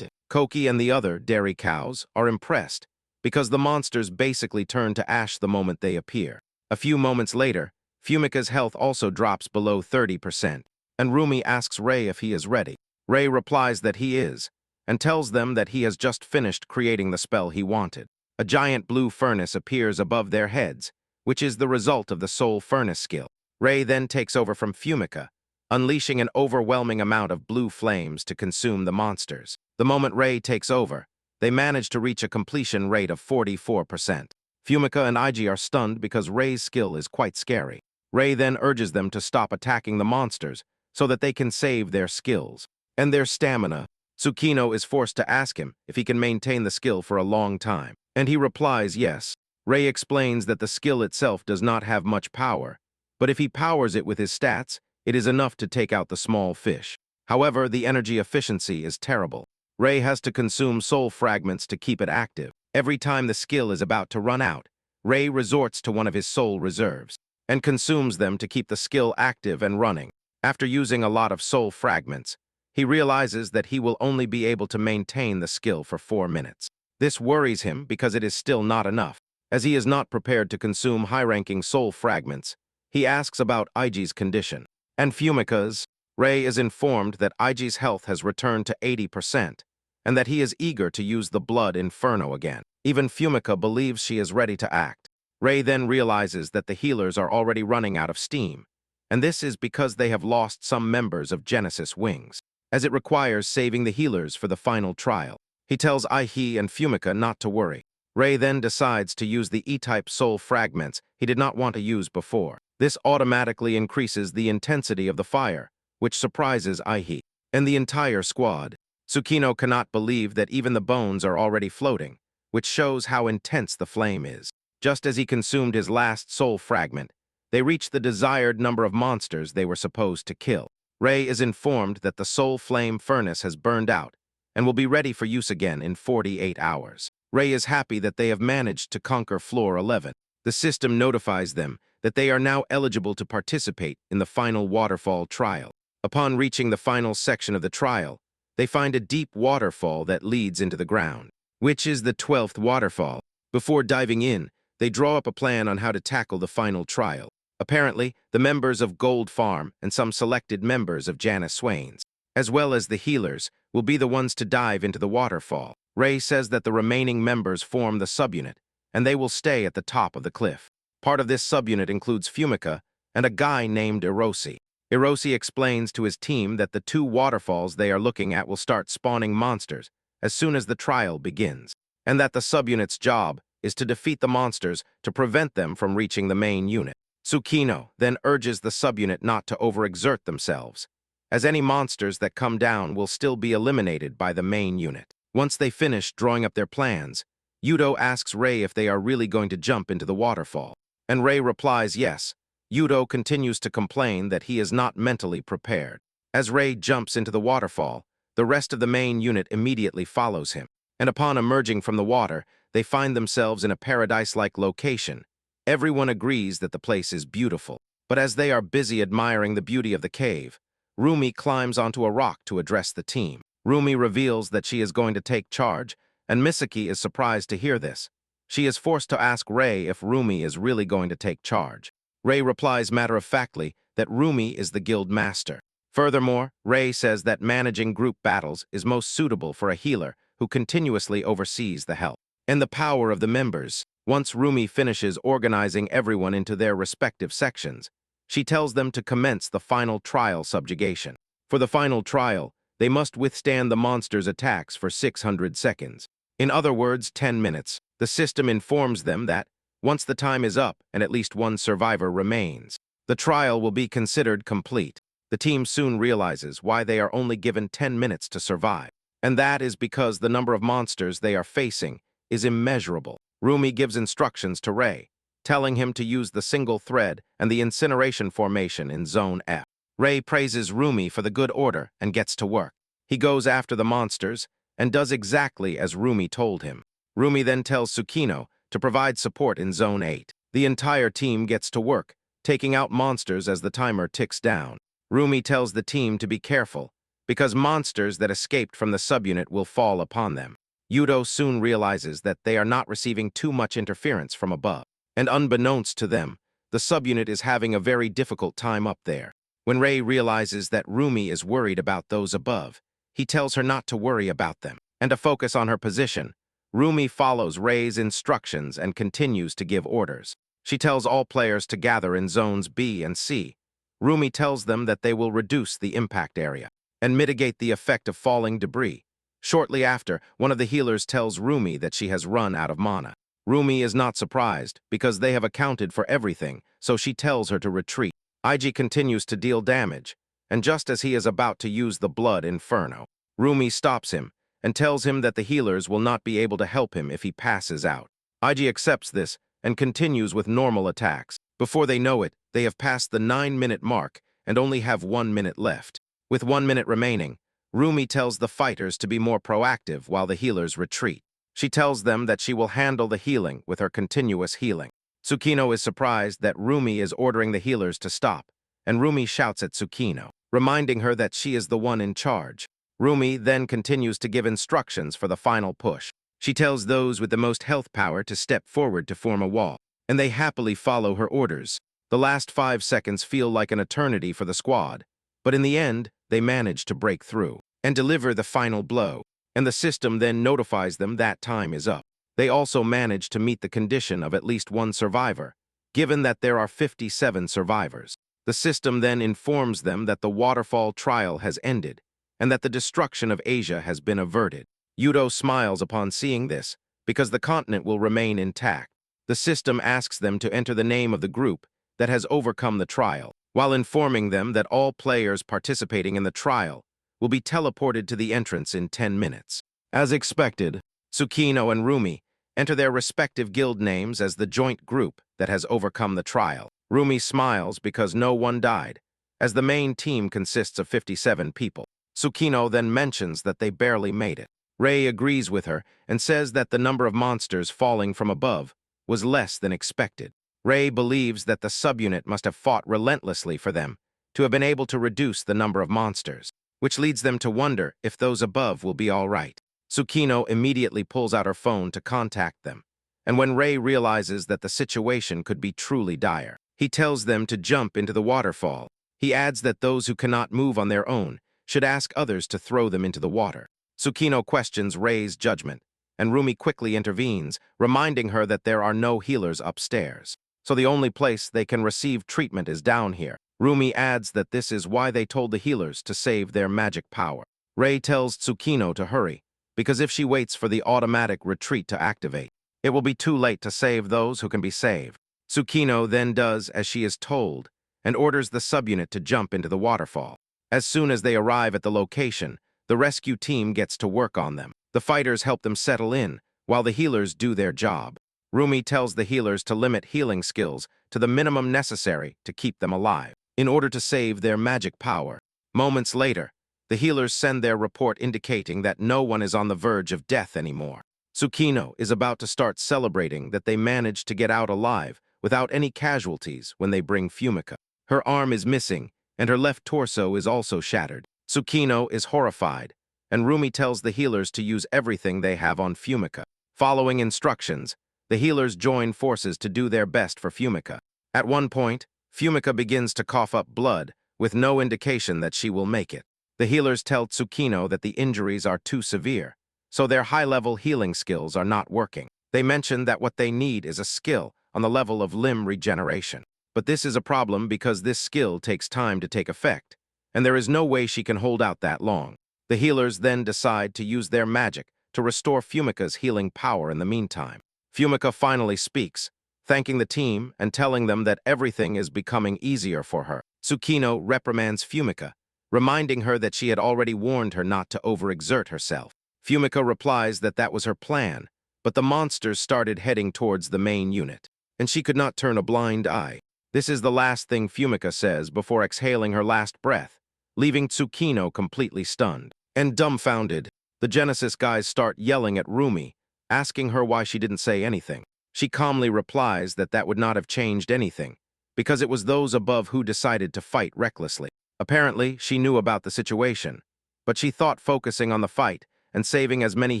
Koki and the other dairy cows are impressed because the monsters basically turn to ash the moment they appear. A few moments later, Fumika's health also drops below 30%, and Rumi asks Ray if he is ready. Ray replies that he is, and tells them that he has just finished creating the spell he wanted. A giant blue furnace appears above their heads, which is the result of the soul furnace skill. Ray then takes over from Fumika, unleashing an overwhelming amount of blue flames to consume the monsters. The moment Ray takes over, they manage to reach a completion rate of 44%. Fumika and Ig are stunned because Ray's skill is quite scary. Ray then urges them to stop attacking the monsters so that they can save their skills and their stamina. Tsukino is forced to ask him if he can maintain the skill for a long time, and he replies yes. Ray explains that the skill itself does not have much power, but if he powers it with his stats, it is enough to take out the small fish. However, the energy efficiency is terrible. Ray has to consume soul fragments to keep it active. Every time the skill is about to run out, Ray resorts to one of his soul reserves and consumes them to keep the skill active and running. After using a lot of soul fragments, He realizes that he will only be able to maintain the skill for 4 minutes. This worries him because it is still not enough. As he is not prepared to consume high-ranking soul fragments, he asks about Iji's condition. And Fumika's, Rei is informed that Iji's health has returned to 80%, and that he is eager to use the blood inferno again. Even Fumika believes she is ready to act. Rei then realizes that the healers are already running out of steam, and this is because they have lost some members of Genesis Wings, as it requires saving the healers for the final trial. He tells Aihi and Fumika not to worry. Rei then decides to use the E-type soul fragments he did not want to use before. This automatically increases the intensity of the fire, which surprises Aihi and the entire squad. Tsukino cannot believe that even the bones are already floating, which shows how intense the flame is. Just as he consumed his last soul fragment, they reach the desired number of monsters they were supposed to kill. Rei is informed that the soul flame furnace has burned out and will be ready for use again in 48 hours. Rei is happy that they have managed to conquer floor 11. The system notifies them that they are now eligible to participate in the final waterfall trial. Upon reaching the final section of the trial, they find a deep waterfall that leads into the ground, which is the 12th waterfall. Before diving in, they draw up a plan on how to tackle the final trial. Apparently, the members of Gold Farm and some selected members of Janice Swain's, as well as the healers, will be the ones to dive into the waterfall. Rei says that the remaining members form the subunit, and they will stay at the top of the cliff. Part of this subunit includes Fumika and a guy named Erosi. Erosi explains to his team that the 2 waterfalls they are looking at will start spawning monsters as soon as the trial begins, and that the subunit's job is to defeat the monsters to prevent them from reaching the main unit. Tsukino then urges the subunit not to overexert themselves, as any monsters that come down will still be eliminated by the main unit. Once they finish drawing up their plans, Yudo asks Rei if they are really going to jump into the waterfall, and Rei replies yes. Yudo continues to complain that he is not mentally prepared. As Rei jumps into the waterfall, the rest of the main unit immediately follows him, and upon emerging from the water, they find themselves in a paradise-like location. Everyone agrees that the place is beautiful, but as they are busy admiring the beauty of the cave, Rumi climbs onto a rock to address the team. Rumi reveals that she is going to take charge, and Misaki is surprised to hear this. She is forced to ask Rei if Rumi is really going to take charge. Rei replies matter-of-factly that Rumi is the guild master. Furthermore, Rei says that managing group battles is most suitable for a healer who continuously oversees the health and the power of the members. Once Rumi finishes organizing everyone into their respective sections, she tells them to commence the final trial subjugation. For the final trial, they must withstand the monster's attacks for 600 seconds. In other words, 10 minutes. The system informs them that, once the time is up and at least one survivor remains, the trial will be considered complete. The team soon realizes why they are only given 10 minutes to survive, and that is because the number of monsters they are facing is immeasurable. Rumi gives instructions to Rei, telling him to use the single thread and the incineration formation in Zone F. Rei praises Rumi for the good order and gets to work. He goes after the monsters and does exactly as Rumi told him. Rumi then tells Tsukino to provide support in Zone 8. The entire team gets to work, taking out monsters as the timer ticks down. Rumi tells the team to be careful, because monsters that escaped from the subunit will fall upon them. Yudo soon realizes that they are not receiving too much interference from above, and unbeknownst to them, the subunit is having a very difficult time up there. When Rei realizes that Rumi is worried about those above, he tells her not to worry about them, and to focus on her position. Rumi follows Rei's instructions and continues to give orders. She tells all players to gather in zones B and C. Rumi tells them that they will reduce the impact area and mitigate the effect of falling debris. Shortly after, one of the healers tells Rumi that she has run out of mana. Rumi is not surprised because they have accounted for everything, so she tells her to retreat. Ig continues to deal damage, and just as he is about to use the blood inferno, Rumi stops him and tells him that the healers will not be able to help him if he passes out. Ig accepts this and continues with normal attacks. Before they know it, they have passed the 9-minute mark and only have 1 minute left. With 1 minute remaining, Rumi tells the fighters to be more proactive while the healers retreat. She tells them that she will handle the healing with her continuous healing. Tsukino is surprised that Rumi is ordering the healers to stop, and Rumi shouts at Tsukino. reminding her that she is the one in charge. Rumi then continues to give instructions for the final push. She tells those with the most health power to step forward to form a wall, and they happily follow her orders. The last 5 seconds feel like an eternity for the squad, but in the end, they manage to break through and deliver the final blow, and the system then notifies them that time is up. They also manage to meet the condition of at least one survivor, given that there are 57 survivors. The system then informs them that the waterfall trial has ended, and that the destruction of Asia has been averted. Yudo smiles upon seeing this, because the continent will remain intact. The system asks them to enter the name of the group that has overcome the trial, while informing them that all players participating in the trial will be teleported to the entrance in 10 minutes. As expected, Tsukino and Rumi enter their respective guild names as the joint group that has overcome the trial. Rumi smiles because no one died, as the main team consists of 57 people. Tsukino then mentions that they barely made it. Rei agrees with her and says that the number of monsters falling from above was less than expected. Rei believes that the subunit must have fought relentlessly for them to have been able to reduce the number of monsters, which leads them to wonder if those above will be all right. Tsukino immediately pulls out her phone to contact them, and when Rei realizes that the situation could be truly dire, he tells them to jump into the waterfall. He adds that those who cannot move on their own should ask others to throw them into the water. Tsukino questions Rei's judgment, and Rumi quickly intervenes, reminding her that there are no healers upstairs, so the only place they can receive treatment is down here. Rumi adds that this is why they told the healers to save their magic power. Rei tells Tsukino to hurry, because if she waits for the automatic retreat to activate, it will be too late to save those who can be saved. Tsukino then does as she is told and orders the subunit to jump into the waterfall. As soon as they arrive at the location, the rescue team gets to work on them. The fighters help them settle in, while the healers do their job. Rumi tells the healers to limit healing skills to the minimum necessary to keep them alive, in order to save their magic power. Moments later, the healers send their report indicating that no one is on the verge of death anymore. Tsukino is about to start celebrating that they managed to get out alive without any casualties when they bring Fumika. Her arm is missing, and her left torso is also shattered. Tsukino is horrified, and Rumi tells the healers to use everything they have on Fumika. Following instructions, the healers join forces to do their best for Fumika. At one point, Fumika begins to cough up blood, with no indication that she will make it. The healers tell Tsukino that the injuries are too severe, so their high-level healing skills are not working. They mention that what they need is a skill on the level of limb regeneration. But this is a problem because this skill takes time to take effect, and there is no way she can hold out that long. The healers then decide to use their magic to restore Fumika's healing power in the meantime. Fumika finally speaks, thanking the team and telling them that everything is becoming easier for her. Tsukino reprimands Fumika, reminding her that she had already warned her not to overexert herself. Fumika replies that that was her plan, but the monsters started heading towards the main unit, and she could not turn a blind eye. This is the last thing Fumika says before exhaling her last breath, leaving Tsukino completely stunned and dumbfounded. The Genesis guys start yelling at Rumi, asking her why she didn't say anything. She calmly replies that that would not have changed anything, because it was those above who decided to fight recklessly. Apparently, she knew about the situation, but she thought focusing on the fight and saving as many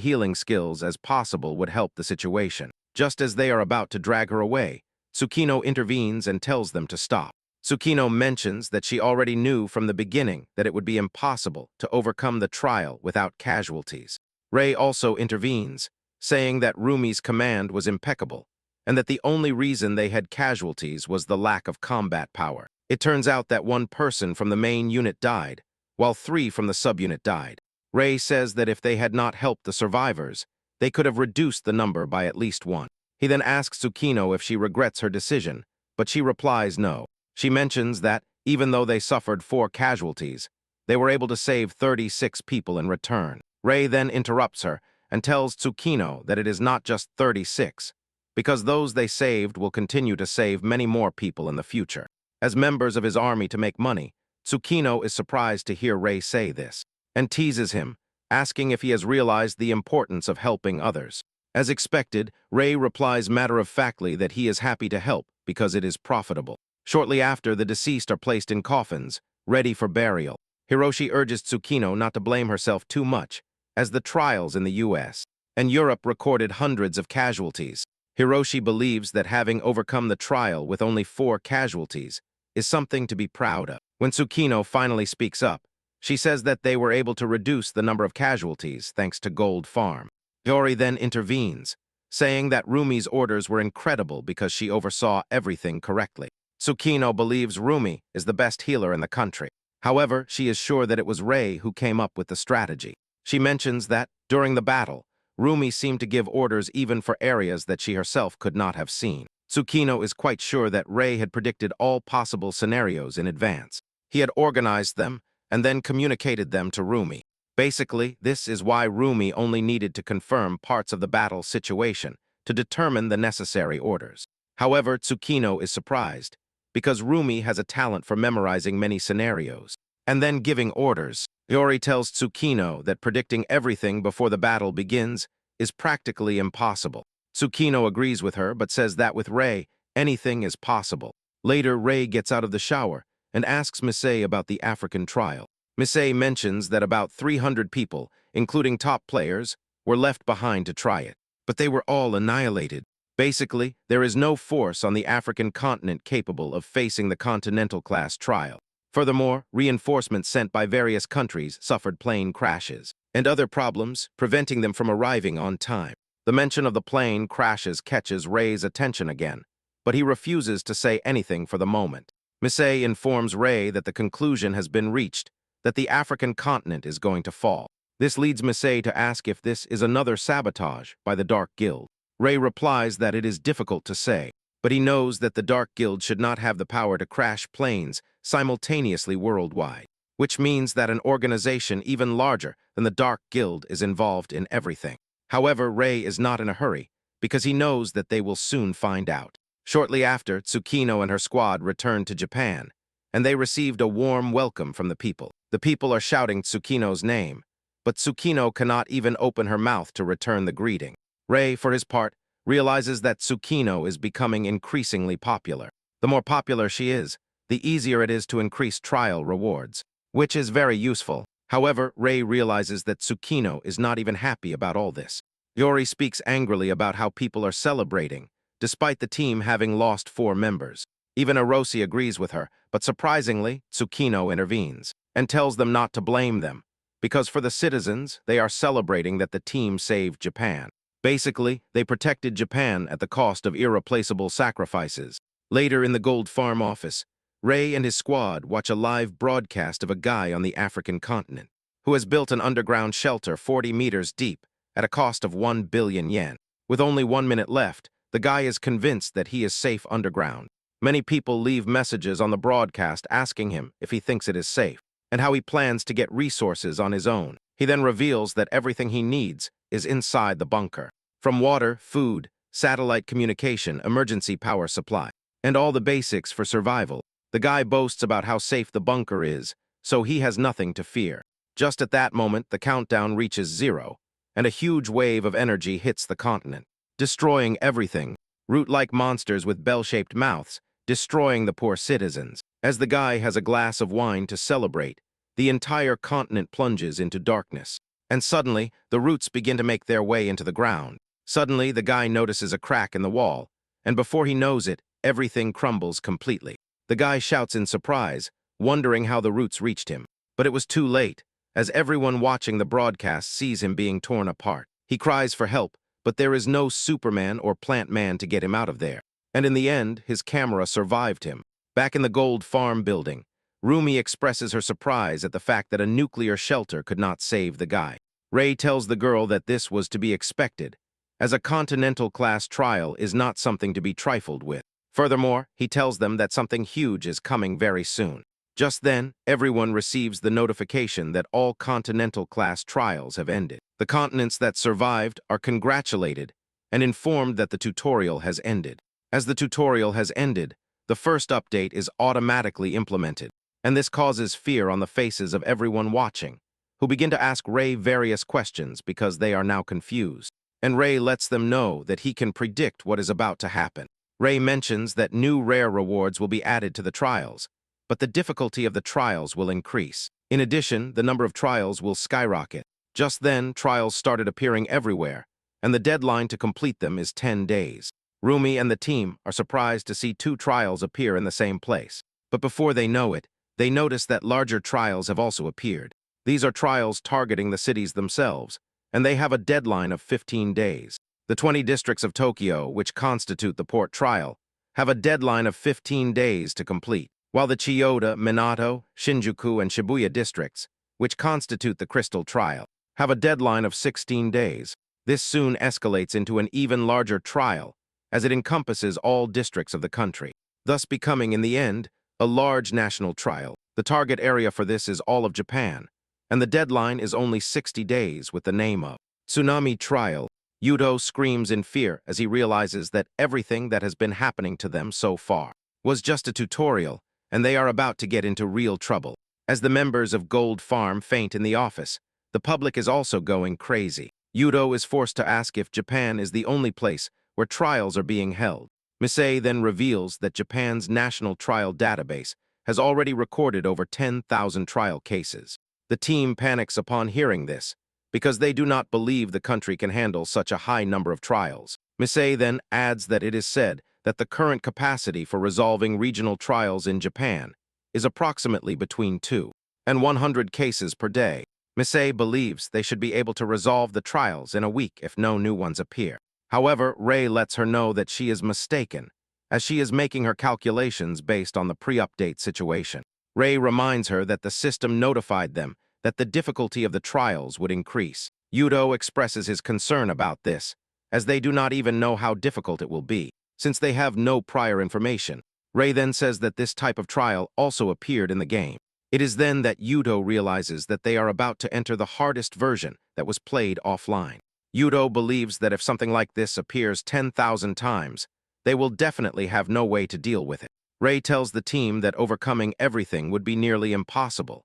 healing skills as possible would help the situation. Just as they are about to drag her away, Tsukino intervenes and tells them to stop. Tsukino mentions that she already knew from the beginning that it would be impossible to overcome the trial without casualties. Rei also intervenes, saying that Rumi's command was impeccable, and that the only reason they had casualties was the lack of combat power. It turns out that one person from the main unit died, while 3 from the subunit died. Rei says that if they had not helped the survivors, they could have reduced the number by at least 1. He then asks Tsukino if she regrets her decision, but she replies no. She mentions that, even though they suffered 4 casualties, they were able to save 36 people in return. Rei then interrupts her and tells Tsukino that it is not just 36, because those they saved will continue to save many more people in the future. As members of his army to make money, Tsukino is surprised to hear Rei say this, and teases him, asking if he has realized the importance of helping others. As expected, Rei replies matter-of-factly that he is happy to help because it is profitable. Shortly after, the deceased are placed in coffins, ready for burial. Hiroshi urges Tsukino not to blame herself too much, as the trials in the US and Europe recorded hundreds of casualties. Hiroshi believes that having overcome the trial with only 4 casualties is something to be proud of. When Tsukino finally speaks up, she says that they were able to reduce the number of casualties thanks to Gold Farm. Yori then intervenes, saying that Rumi's orders were incredible because she oversaw everything correctly. Tsukino believes Rumi is the best healer in the country. However, she is sure that it was Rei who came up with the strategy. She mentions that, during the battle, Rumi seemed to give orders even for areas that she herself could not have seen. Tsukino is quite sure that Rei had predicted all possible scenarios in advance. He had organized them and then communicated them to Rumi. Basically, this is why Rumi only needed to confirm parts of the battle situation to determine the necessary orders. However, Tsukino is surprised, because Rumi has a talent for memorizing many scenarios and then giving orders. Yori tells Tsukino that predicting everything before the battle begins is practically impossible. Tsukino agrees with her but says that with Rei, anything is possible. Later, Rei gets out of the shower and asks Misei about the African trial. Misei mentions that about 300 people, including top players, were left behind to try it, but they were all annihilated. Basically, there is no force on the African continent capable of facing the continental-class trial. Furthermore, reinforcements sent by various countries suffered plane crashes and other problems, preventing them from arriving on time. The mention of the plane crashes catches Rei's attention again, but he refuses to say anything for the moment. Misei informs Rei that the conclusion has been reached, that the African continent is going to fall. This leads Misei to ask if this is another sabotage by the Dark Guild. Rei replies that it is difficult to say, but he knows that the Dark Guild should not have the power to crash planes simultaneously worldwide, which means that an organization even larger than the Dark Guild is involved in everything. However, Rei is not in a hurry, because he knows that they will soon find out. Shortly after, Tsukino and her squad returned to Japan, and they received a warm welcome from the people. The people are shouting Tsukino's name, but Tsukino cannot even open her mouth to return the greeting. Rei, for his part, realizes that Tsukino is becoming increasingly popular. The more popular she is, the easier it is to increase trial rewards, which is very useful. However, Rei realizes that Tsukino is not even happy about all this. Yori speaks angrily about how people are celebrating, despite the team having lost 4 members. Even Erosi agrees with her, but surprisingly, Tsukino intervenes and tells them not to blame them, because for the citizens, they are celebrating that the team saved Japan. Basically, they protected Japan at the cost of irreplaceable sacrifices. Later in the Gold Farm office, Rei and his squad watch a live broadcast of a guy on the African continent who has built an underground shelter 40 meters deep at a cost of 1 billion yen. With only 1 minute left, the guy is convinced that he is safe underground. Many people leave messages on the broadcast asking him if he thinks it is safe and how he plans to get resources on his own. He then reveals that everything he needs is inside the bunker. From water, food, satellite communication, emergency power supply, and all the basics for survival. The guy boasts about how safe the bunker is, so he has nothing to fear. Just at that moment, the countdown reaches 0, and a huge wave of energy hits the continent, destroying everything, root-like monsters with bell-shaped mouths, destroying the poor citizens. As the guy has a glass of wine to celebrate, the entire continent plunges into darkness. And suddenly, the roots begin to make their way into the ground. Suddenly, the guy notices a crack in the wall, and before he knows it, everything crumbles completely. The guy shouts in surprise, wondering how the roots reached him. But it was too late, as everyone watching the broadcast sees him being torn apart. He cries for help, but there is no Superman or Plant Man to get him out of there. And in the end, his camera survived him. Back in the Gold Farm building, Rumi expresses her surprise at the fact that a nuclear shelter could not save the guy. Rei tells the girl that this was to be expected, as a continental-class trial is not something to be trifled with. Furthermore, he tells them that something huge is coming very soon. Just then, everyone receives the notification that all continental-class trials have ended. The continents that survived are congratulated and informed that the tutorial has ended. As the tutorial has ended, the first update is automatically implemented, and this causes fear on the faces of everyone watching, who begin to ask Rei various questions because they are now confused. And Rei lets them know that he can predict what is about to happen. Rei mentions that new rare rewards will be added to the trials, but the difficulty of the trials will increase. In addition, the number of trials will skyrocket. Just then, trials started appearing everywhere, and the deadline to complete them is 10 days. Rumi and the team are surprised to see 2 trials appear in the same place. But before they know it, they notice that larger trials have also appeared. These are trials targeting the cities themselves, and they have a deadline of 15 days. The 20 districts of Tokyo, which constitute the port trial, have a deadline of 15 days to complete, while the Chiyoda, Minato, Shinjuku, and Shibuya districts, which constitute the crystal trial, have a deadline of 16 days. This soon escalates into an even larger trial, as it encompasses all districts of the country, thus becoming, in the end, a large national trial. The target area for this is all of Japan, and the deadline is only 60 days with the name of Tsunami Trial. Yudo screams in fear as he realizes that everything that has been happening to them so far was just a tutorial, and they are about to get into real trouble. As the members of Gold Farm faint in the office, the public is also going crazy. Yudo is forced to ask if Japan is the only place where trials are being held. Misei then reveals that Japan's national trial database has already recorded over 10,000 trial cases. The team panics upon hearing this, because they do not believe the country can handle such a high number of trials. Misei then adds that it is said that the current capacity for resolving regional trials in Japan is approximately between 2 and 100 cases per day. Misei believes they should be able to resolve the trials in a week if no new ones appear. However, Rei lets her know that she is mistaken, as she is making her calculations based on the pre-update situation. Rei reminds her that the system notified them that the difficulty of the trials would increase. Yudo expresses his concern about this, as they do not even know how difficult it will be, since they have no prior information. Rei then says that this type of trial also appeared in the game. It is then that Yudo realizes that they are about to enter the hardest version that was played offline. Yudo believes that if something like this appears 10,000 times, they will definitely have no way to deal with it. Rei tells the team that overcoming everything would be nearly impossible,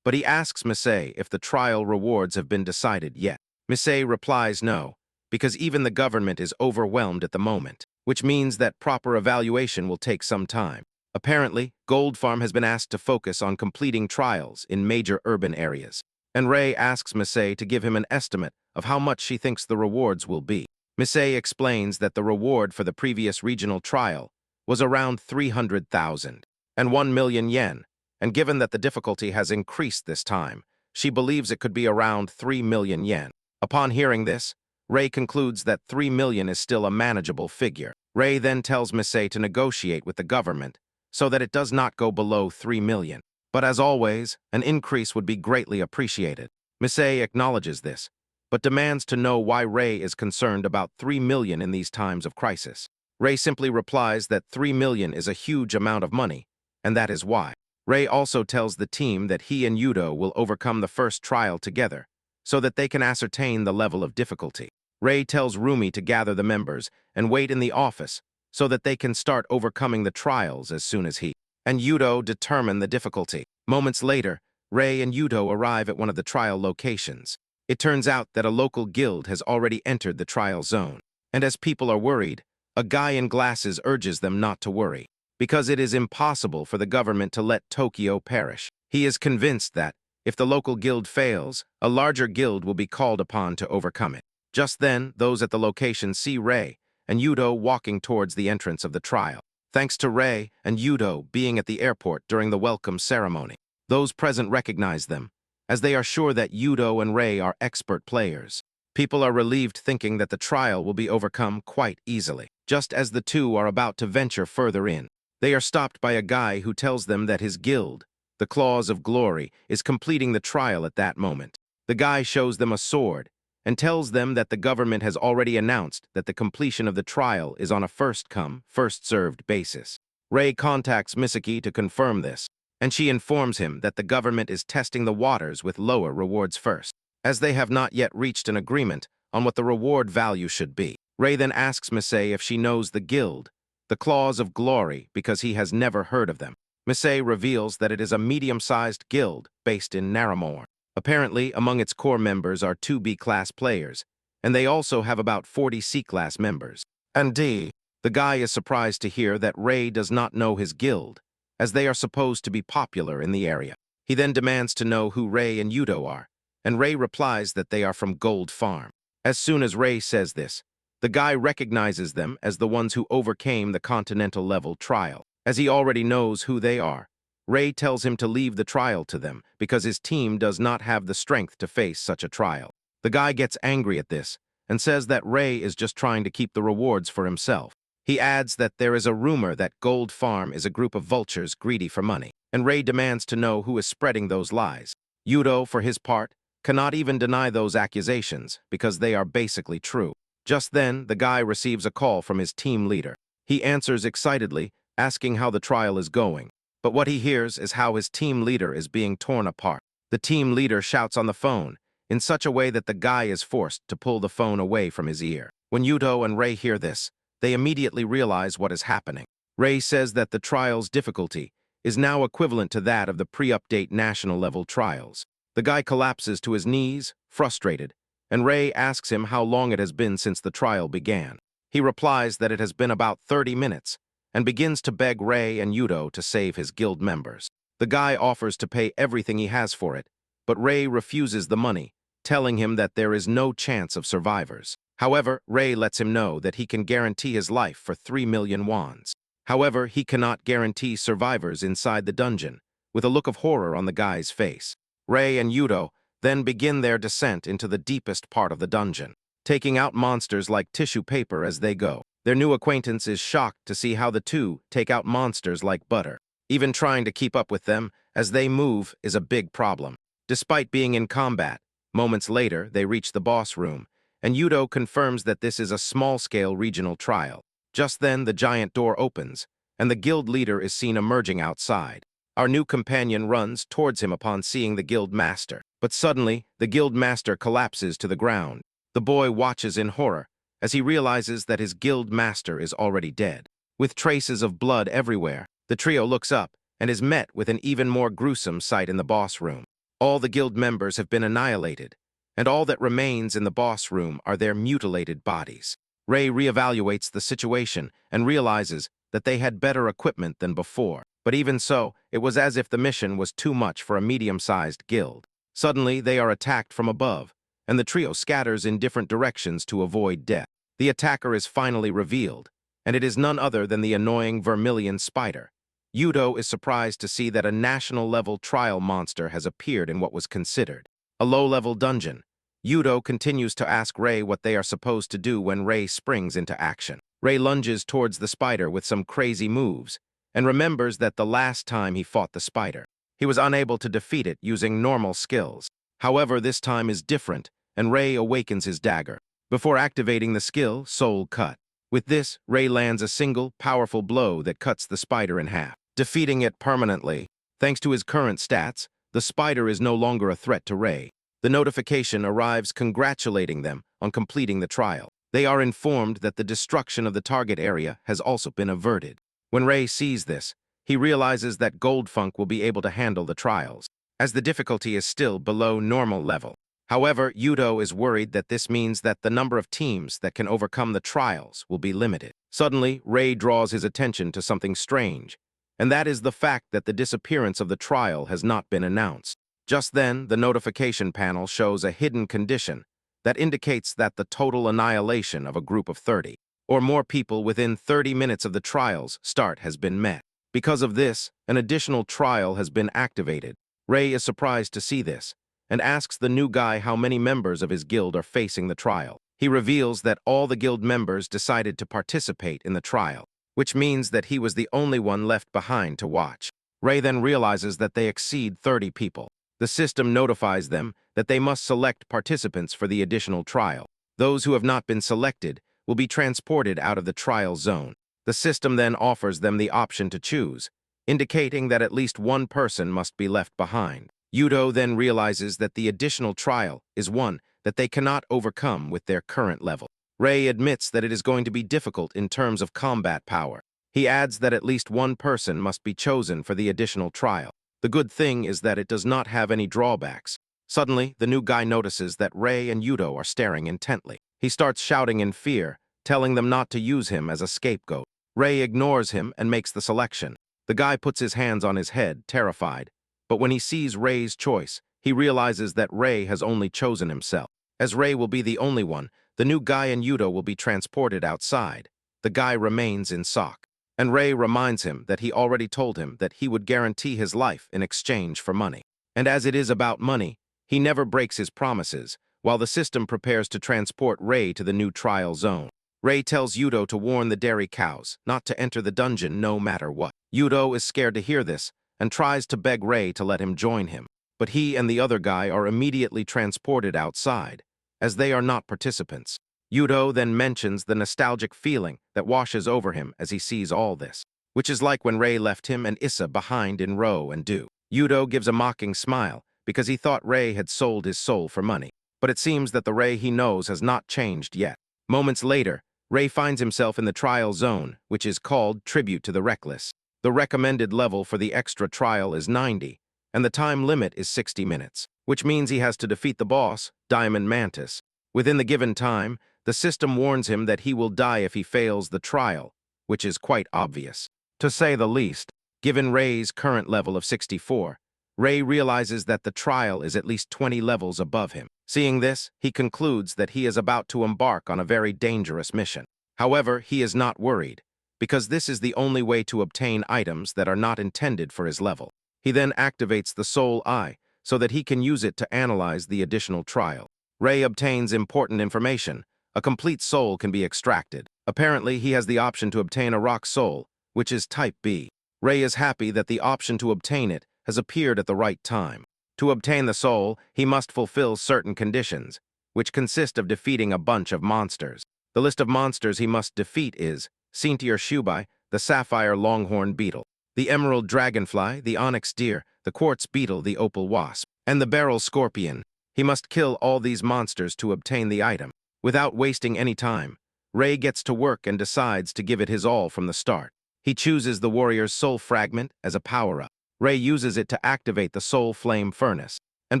but he asks Misei if the trial rewards have been decided yet. Misei replies no, because even the government is overwhelmed at the moment, which means that proper evaluation will take some time. Apparently, Gold Farm has been asked to focus on completing trials in major urban areas, and Rei asks Misei to give him an estimate of how much she thinks the rewards will be. Misei explains that the reward for the previous regional trial was around 300,000 and 1 million yen, and given that the difficulty has increased this time, she believes it could be around 3 million yen. Upon hearing this, Rei concludes that 3 million is still a manageable figure. Rei then tells Misei to negotiate with the government so that it does not go below 3 million. But as always, an increase would be greatly appreciated. Misei acknowledges this, but demands to know why Rei is concerned about 3 million in these times of crisis. Rei simply replies that 3 million is a huge amount of money, and that is why. Rei also tells the team that he and Yudo will overcome the first trial together, so that they can ascertain the level of difficulty. Rei tells Rumi to gather the members and wait in the office so that they can start overcoming the trials as soon as he and Yudo determine the difficulty. Moments later, Rei and Yudo arrive at one of the trial locations. It turns out that a local guild has already entered the trial zone, and as people are worried, a guy in glasses urges them not to worry, because it is impossible for the government to let Tokyo perish. He is convinced that, if the local guild fails, a larger guild will be called upon to overcome it. Just then, those at the location see Rei and Yudo walking towards the entrance of the trial. Thanks to Rei and Yudo being at the airport during the welcome ceremony, those present recognize them, as they are sure that Yudo and Rei are expert players. People are relieved thinking that the trial will be overcome quite easily. Just as the two are about to venture further in, they are stopped by a guy who tells them that his guild, the Claws of Glory, is completing the trial at that moment. The guy shows them a sword and tells them that the government has already announced that the completion of the trial is on a first-come, first-served basis. Rei contacts Misaki to confirm this, and she informs him that the government is testing the waters with lower rewards first, as they have not yet reached an agreement on what the reward value should be. Rei then asks Misei if she knows the guild, the Claws of Glory, because he has never heard of them. Misei reveals that it is a medium-sized guild based in Naramore. Apparently, among its core members are 2 B-class players, and they also have about 40 C-class members. And the guy is surprised to hear that Rei does not know his guild, as they are supposed to be popular in the area. He then demands to know who Ray and Yudo are, and Ray replies that they are from Gold Farm. As soon as Ray says this, the guy recognizes them as the ones who overcame the continental-level trial. As he already knows who they are, Ray tells him to leave the trial to them because his team does not have the strength to face such a trial. The guy gets angry at this and says that Ray is just trying to keep the rewards for himself. He adds that there is a rumor that Gold Farm is a group of vultures greedy for money, and Ray demands to know who is spreading those lies. Yudo, for his part, cannot even deny those accusations because they are basically true. Just then, the guy receives a call from his team leader. He answers excitedly, asking how the trial is going. But what he hears is how his team leader is being torn apart. The team leader shouts on the phone in such a way that the guy is forced to pull the phone away from his ear. When Yudo and Ray hear this, they immediately realize what is happening. Ray says that the trial's difficulty is now equivalent to that of the pre-update national-level trials. The guy collapses to his knees, frustrated, and Ray asks him how long it has been since the trial began. He replies that it has been about 30 minutes, and begins to beg Ray and Yudo to save his guild members. The guy offers to pay everything he has for it, but Ray refuses the money, telling him that there is no chance of survivors. However, Ray lets him know that he can guarantee his life for 3 million wons. However, he cannot guarantee survivors inside the dungeon, with a look of horror on the guy's face. Ray and Yudo then begin their descent into the deepest part of the dungeon, taking out monsters like tissue paper as they go. Their new acquaintance is shocked to see how the two take out monsters like butter. Even trying to keep up with them as they move is a big problem. Despite being in combat, moments later they reach the boss room, and Yudo confirms that this is a small-scale regional trial. Just then, the giant door opens, and the guild leader is seen emerging outside. Our new companion runs towards him upon seeing the guild master. But suddenly, the guild master collapses to the ground. The boy watches in horror as he realizes that his guild master is already dead. With traces of blood everywhere, the trio looks up and is met with an even more gruesome sight in the boss room. All the guild members have been annihilated, and all that remains in the boss room are their mutilated bodies. Ray reevaluates the situation and realizes that they had better equipment than before. But even so, it was as if the mission was too much for a medium-sized guild. Suddenly, they are attacked from above, and the trio scatters in different directions to avoid death. The attacker is finally revealed, and it is none other than the annoying vermilion spider. Yudo is surprised to see that a national-level trial monster has appeared in what was considered a low-level dungeon. Yudo continues to ask Ray what they are supposed to do when Ray springs into action. Ray lunges towards the spider with some crazy moves, and remembers that the last time he fought the spider, he was unable to defeat it using normal skills. However, this time is different, and Ray awakens his dagger. Before activating the skill, Soul Cut. With this, Ray lands a single, powerful blow that cuts the spider in half, defeating it permanently. Thanks to his current stats, the spider is no longer a threat to Ray. The notification arrives congratulating them on completing the trial. They are informed that the destruction of the target area has also been averted. When Ray sees this, he realizes that Goldfunk will be able to handle the trials, as the difficulty is still below normal level. However, Yudo is worried that this means that the number of teams that can overcome the trials will be limited. Suddenly, Ray draws his attention to something strange, and that is the fact that the disappearance of the trial has not been announced. Just then, the notification panel shows a hidden condition that indicates that the total annihilation of a group of 30 or more people within 30 minutes of the trial's start has been met. Because of this, an additional trial has been activated. Ray is surprised to see this, and asks the new guy how many members of his guild are facing the trial. He reveals that all the guild members decided to participate in the trial, which means that he was the only one left behind to watch. Ray then realizes that they exceed 30 people. The system notifies them that they must select participants for the additional trial. Those who have not been selected will be transported out of the trial zone. The system then offers them the option to choose, indicating that at least one person must be left behind. Yudo then realizes that the additional trial is one that they cannot overcome with their current level. Ray admits that it is going to be difficult in terms of combat power. He adds that at least one person must be chosen for the additional trial. The good thing is that it does not have any drawbacks. Suddenly, the new guy notices that Ray and Yudo are staring intently. He starts shouting in fear, telling them not to use him as a scapegoat. Ray ignores him and makes the selection. The guy puts his hands on his head, terrified, But when he sees Rei's choice, he realizes that Rei has only chosen himself. As Rei will be the only one, the new guy and Yudo will be transported outside. The guy remains in shock. And Rei reminds him that he already told him that he would guarantee his life in exchange for money. And as it is about money, he never breaks his promises, while the system prepares to transport Rei to the new trial zone. Rei tells Yudo to warn the dairy cows not to enter the dungeon no matter what. Yudo is scared to hear this and tries to beg Rei to let him join him. But he and the other guy are immediately transported outside, as they are not participants. Yudo then mentions the nostalgic feeling that washes over him as he sees all this, which is like when Rei left him and Issa behind in Ro and Do. Yudo gives a mocking smile because he thought Rei had sold his soul for money. But it seems that the Rei he knows has not changed yet. Moments later, Rei finds himself in the trial zone, which is called Tribute to the Reckless. The recommended level for the extra trial is 90, and the time limit is 60 minutes, which means he has to defeat the boss, Diamond Mantis. Within the given time, the system warns him that he will die if he fails the trial, which is quite obvious. To say the least, given Rei's current level of 64, Rei realizes that the trial is at least 20 levels above him. Seeing this, he concludes that he is about to embark on a very dangerous mission. However, he is not worried, because this is the only way to obtain items that are not intended for his level. He then activates the Soul Eye so that he can use it to analyze the additional trial. Rei obtains important information. A complete soul can be extracted. Apparently, he has the option to obtain a rock soul, which is type B. Rei is happy that the option to obtain it has appeared at the right time. To obtain the soul, he must fulfill certain conditions, which consist of defeating a bunch of monsters. The list of monsters he must defeat is Sintier Shubai, the sapphire longhorn beetle, the emerald dragonfly, the onyx deer, the quartz beetle, the opal wasp, and the beryl scorpion. He must kill all these monsters to obtain the item. Without wasting any time, Rei gets to work and decides to give it his all from the start. He chooses the warrior's soul fragment as a power-up. Rei uses it to activate the soul flame furnace and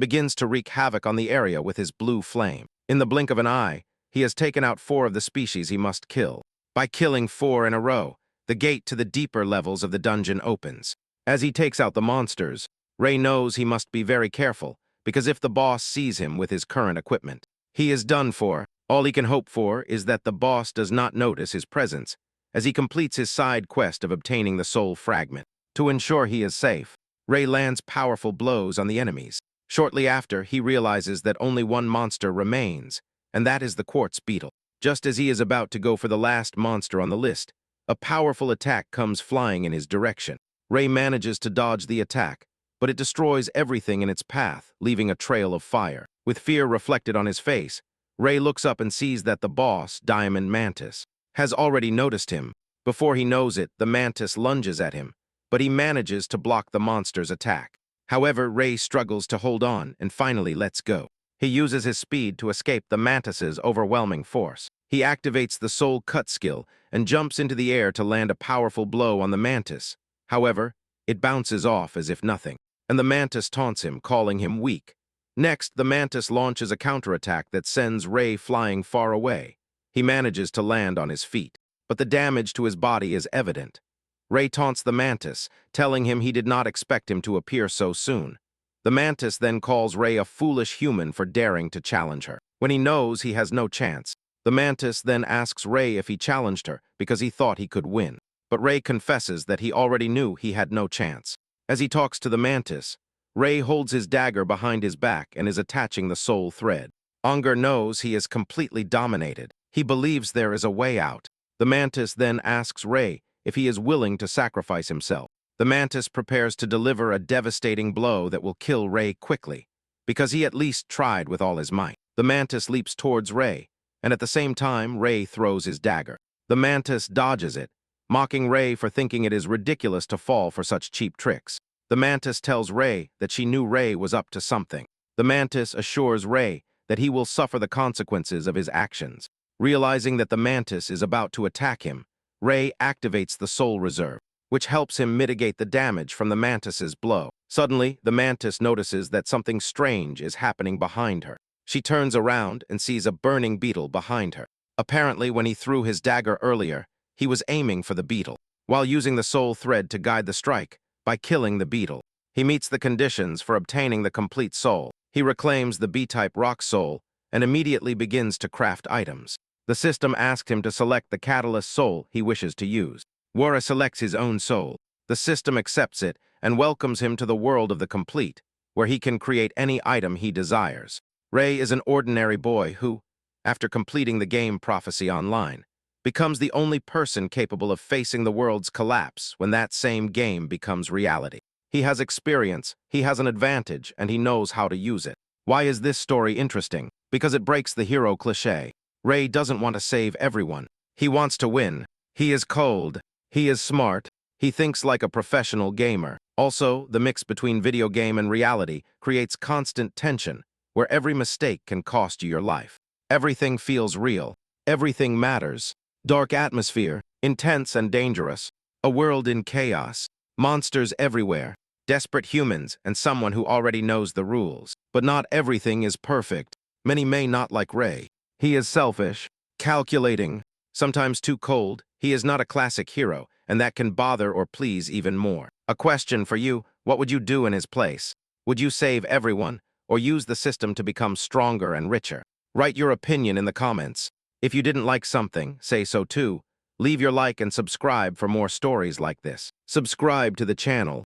begins to wreak havoc on the area with his blue flame. In the blink of an eye, he has taken out 4 of the species he must kill. By killing 4 in a row, the gate to the deeper levels of the dungeon opens. As he takes out the monsters, Rei knows he must be very careful, because if the boss sees him with his current equipment, he is done for. All he can hope for is that the boss does not notice his presence as he completes his side quest of obtaining the soul fragment. To ensure he is safe, Rei lands powerful blows on the enemies. Shortly after, he realizes that only one monster remains, and that is the quartz beetle. Just as he is about to go for the last monster on the list, a powerful attack comes flying in his direction. Rei manages to dodge the attack, but it destroys everything in its path, leaving a trail of fire. With fear reflected on his face, Rei looks up and sees that the boss, Diamond Mantis, has already noticed him. Before he knows it, the mantis lunges at him, but he manages to block the monster's attack. However, Rei struggles to hold on and finally lets go. He uses his speed to escape the mantis's overwhelming force. He activates the soul cut skill and jumps into the air to land a powerful blow on the mantis. However, it bounces off as if nothing, and the mantis taunts him, calling him weak. Next, the mantis launches a counterattack that sends Rei flying far away. He manages to land on his feet, but the damage to his body is evident. Rei taunts the mantis, telling him he did not expect him to appear so soon. The mantis then calls Rei a foolish human for daring to challenge her. When he knows he has no chance, the mantis then asks Rei if he challenged her because he thought he could win. But Rei confesses that he already knew he had no chance. As he talks to the mantis, Rei holds his dagger behind his back and is attaching the soul thread. Unger knows he is completely dominated. He believes there is a way out. The mantis then asks Rei if he is willing to sacrifice himself. The mantis prepares to deliver a devastating blow that will kill Rei quickly, because he at least tried with all his might. The mantis leaps towards Rei, and at the same time, Rei throws his dagger. The mantis dodges it, mocking Rei for thinking it is ridiculous to fall for such cheap tricks. The mantis tells Rei that she knew Rei was up to something. The mantis assures Rei that he will suffer the consequences of his actions. Realizing that the mantis is about to attack him, Rei activates the soul reserve, which helps him mitigate the damage from the mantis's blow. Suddenly, the mantis notices that something strange is happening behind her. She turns around and sees a burning beetle behind her. Apparently, when he threw his dagger earlier, he was aiming for the beetle, while using the soul thread to guide the strike by killing the beetle. He meets the conditions for obtaining the complete soul. He reclaims the B-type rock soul and immediately begins to craft items. The system asked him to select the catalyst soul he wishes to use. Wara selects his own soul. The system accepts it and welcomes him to the world of the complete, where he can create any item he desires. Ray is an ordinary boy who, after completing the game Prophecy Online, becomes the only person capable of facing the world's collapse when that same game becomes reality. He has experience, he has an advantage, and he knows how to use it. Why is this story interesting? Because it breaks the hero cliché. Ray doesn't want to save everyone. He wants to win. He is cold. He is smart. He thinks like a professional gamer. Also, the mix between video game and reality creates constant tension, where every mistake can cost you your life. Everything feels real. Everything matters. Dark atmosphere, intense and dangerous. A world in chaos. Monsters everywhere. Desperate humans and someone who already knows the rules. But not everything is perfect. Many may not like Ray. He is selfish, calculating, sometimes too cold. He is not a classic hero, and that can bother or please even more. A question for you: what would you do in his place? Would you save everyone, or use the system to become stronger and richer? Write your opinion in the comments. If you didn't like something, say so too. Leave your like and subscribe for more stories like this. Subscribe to the channel.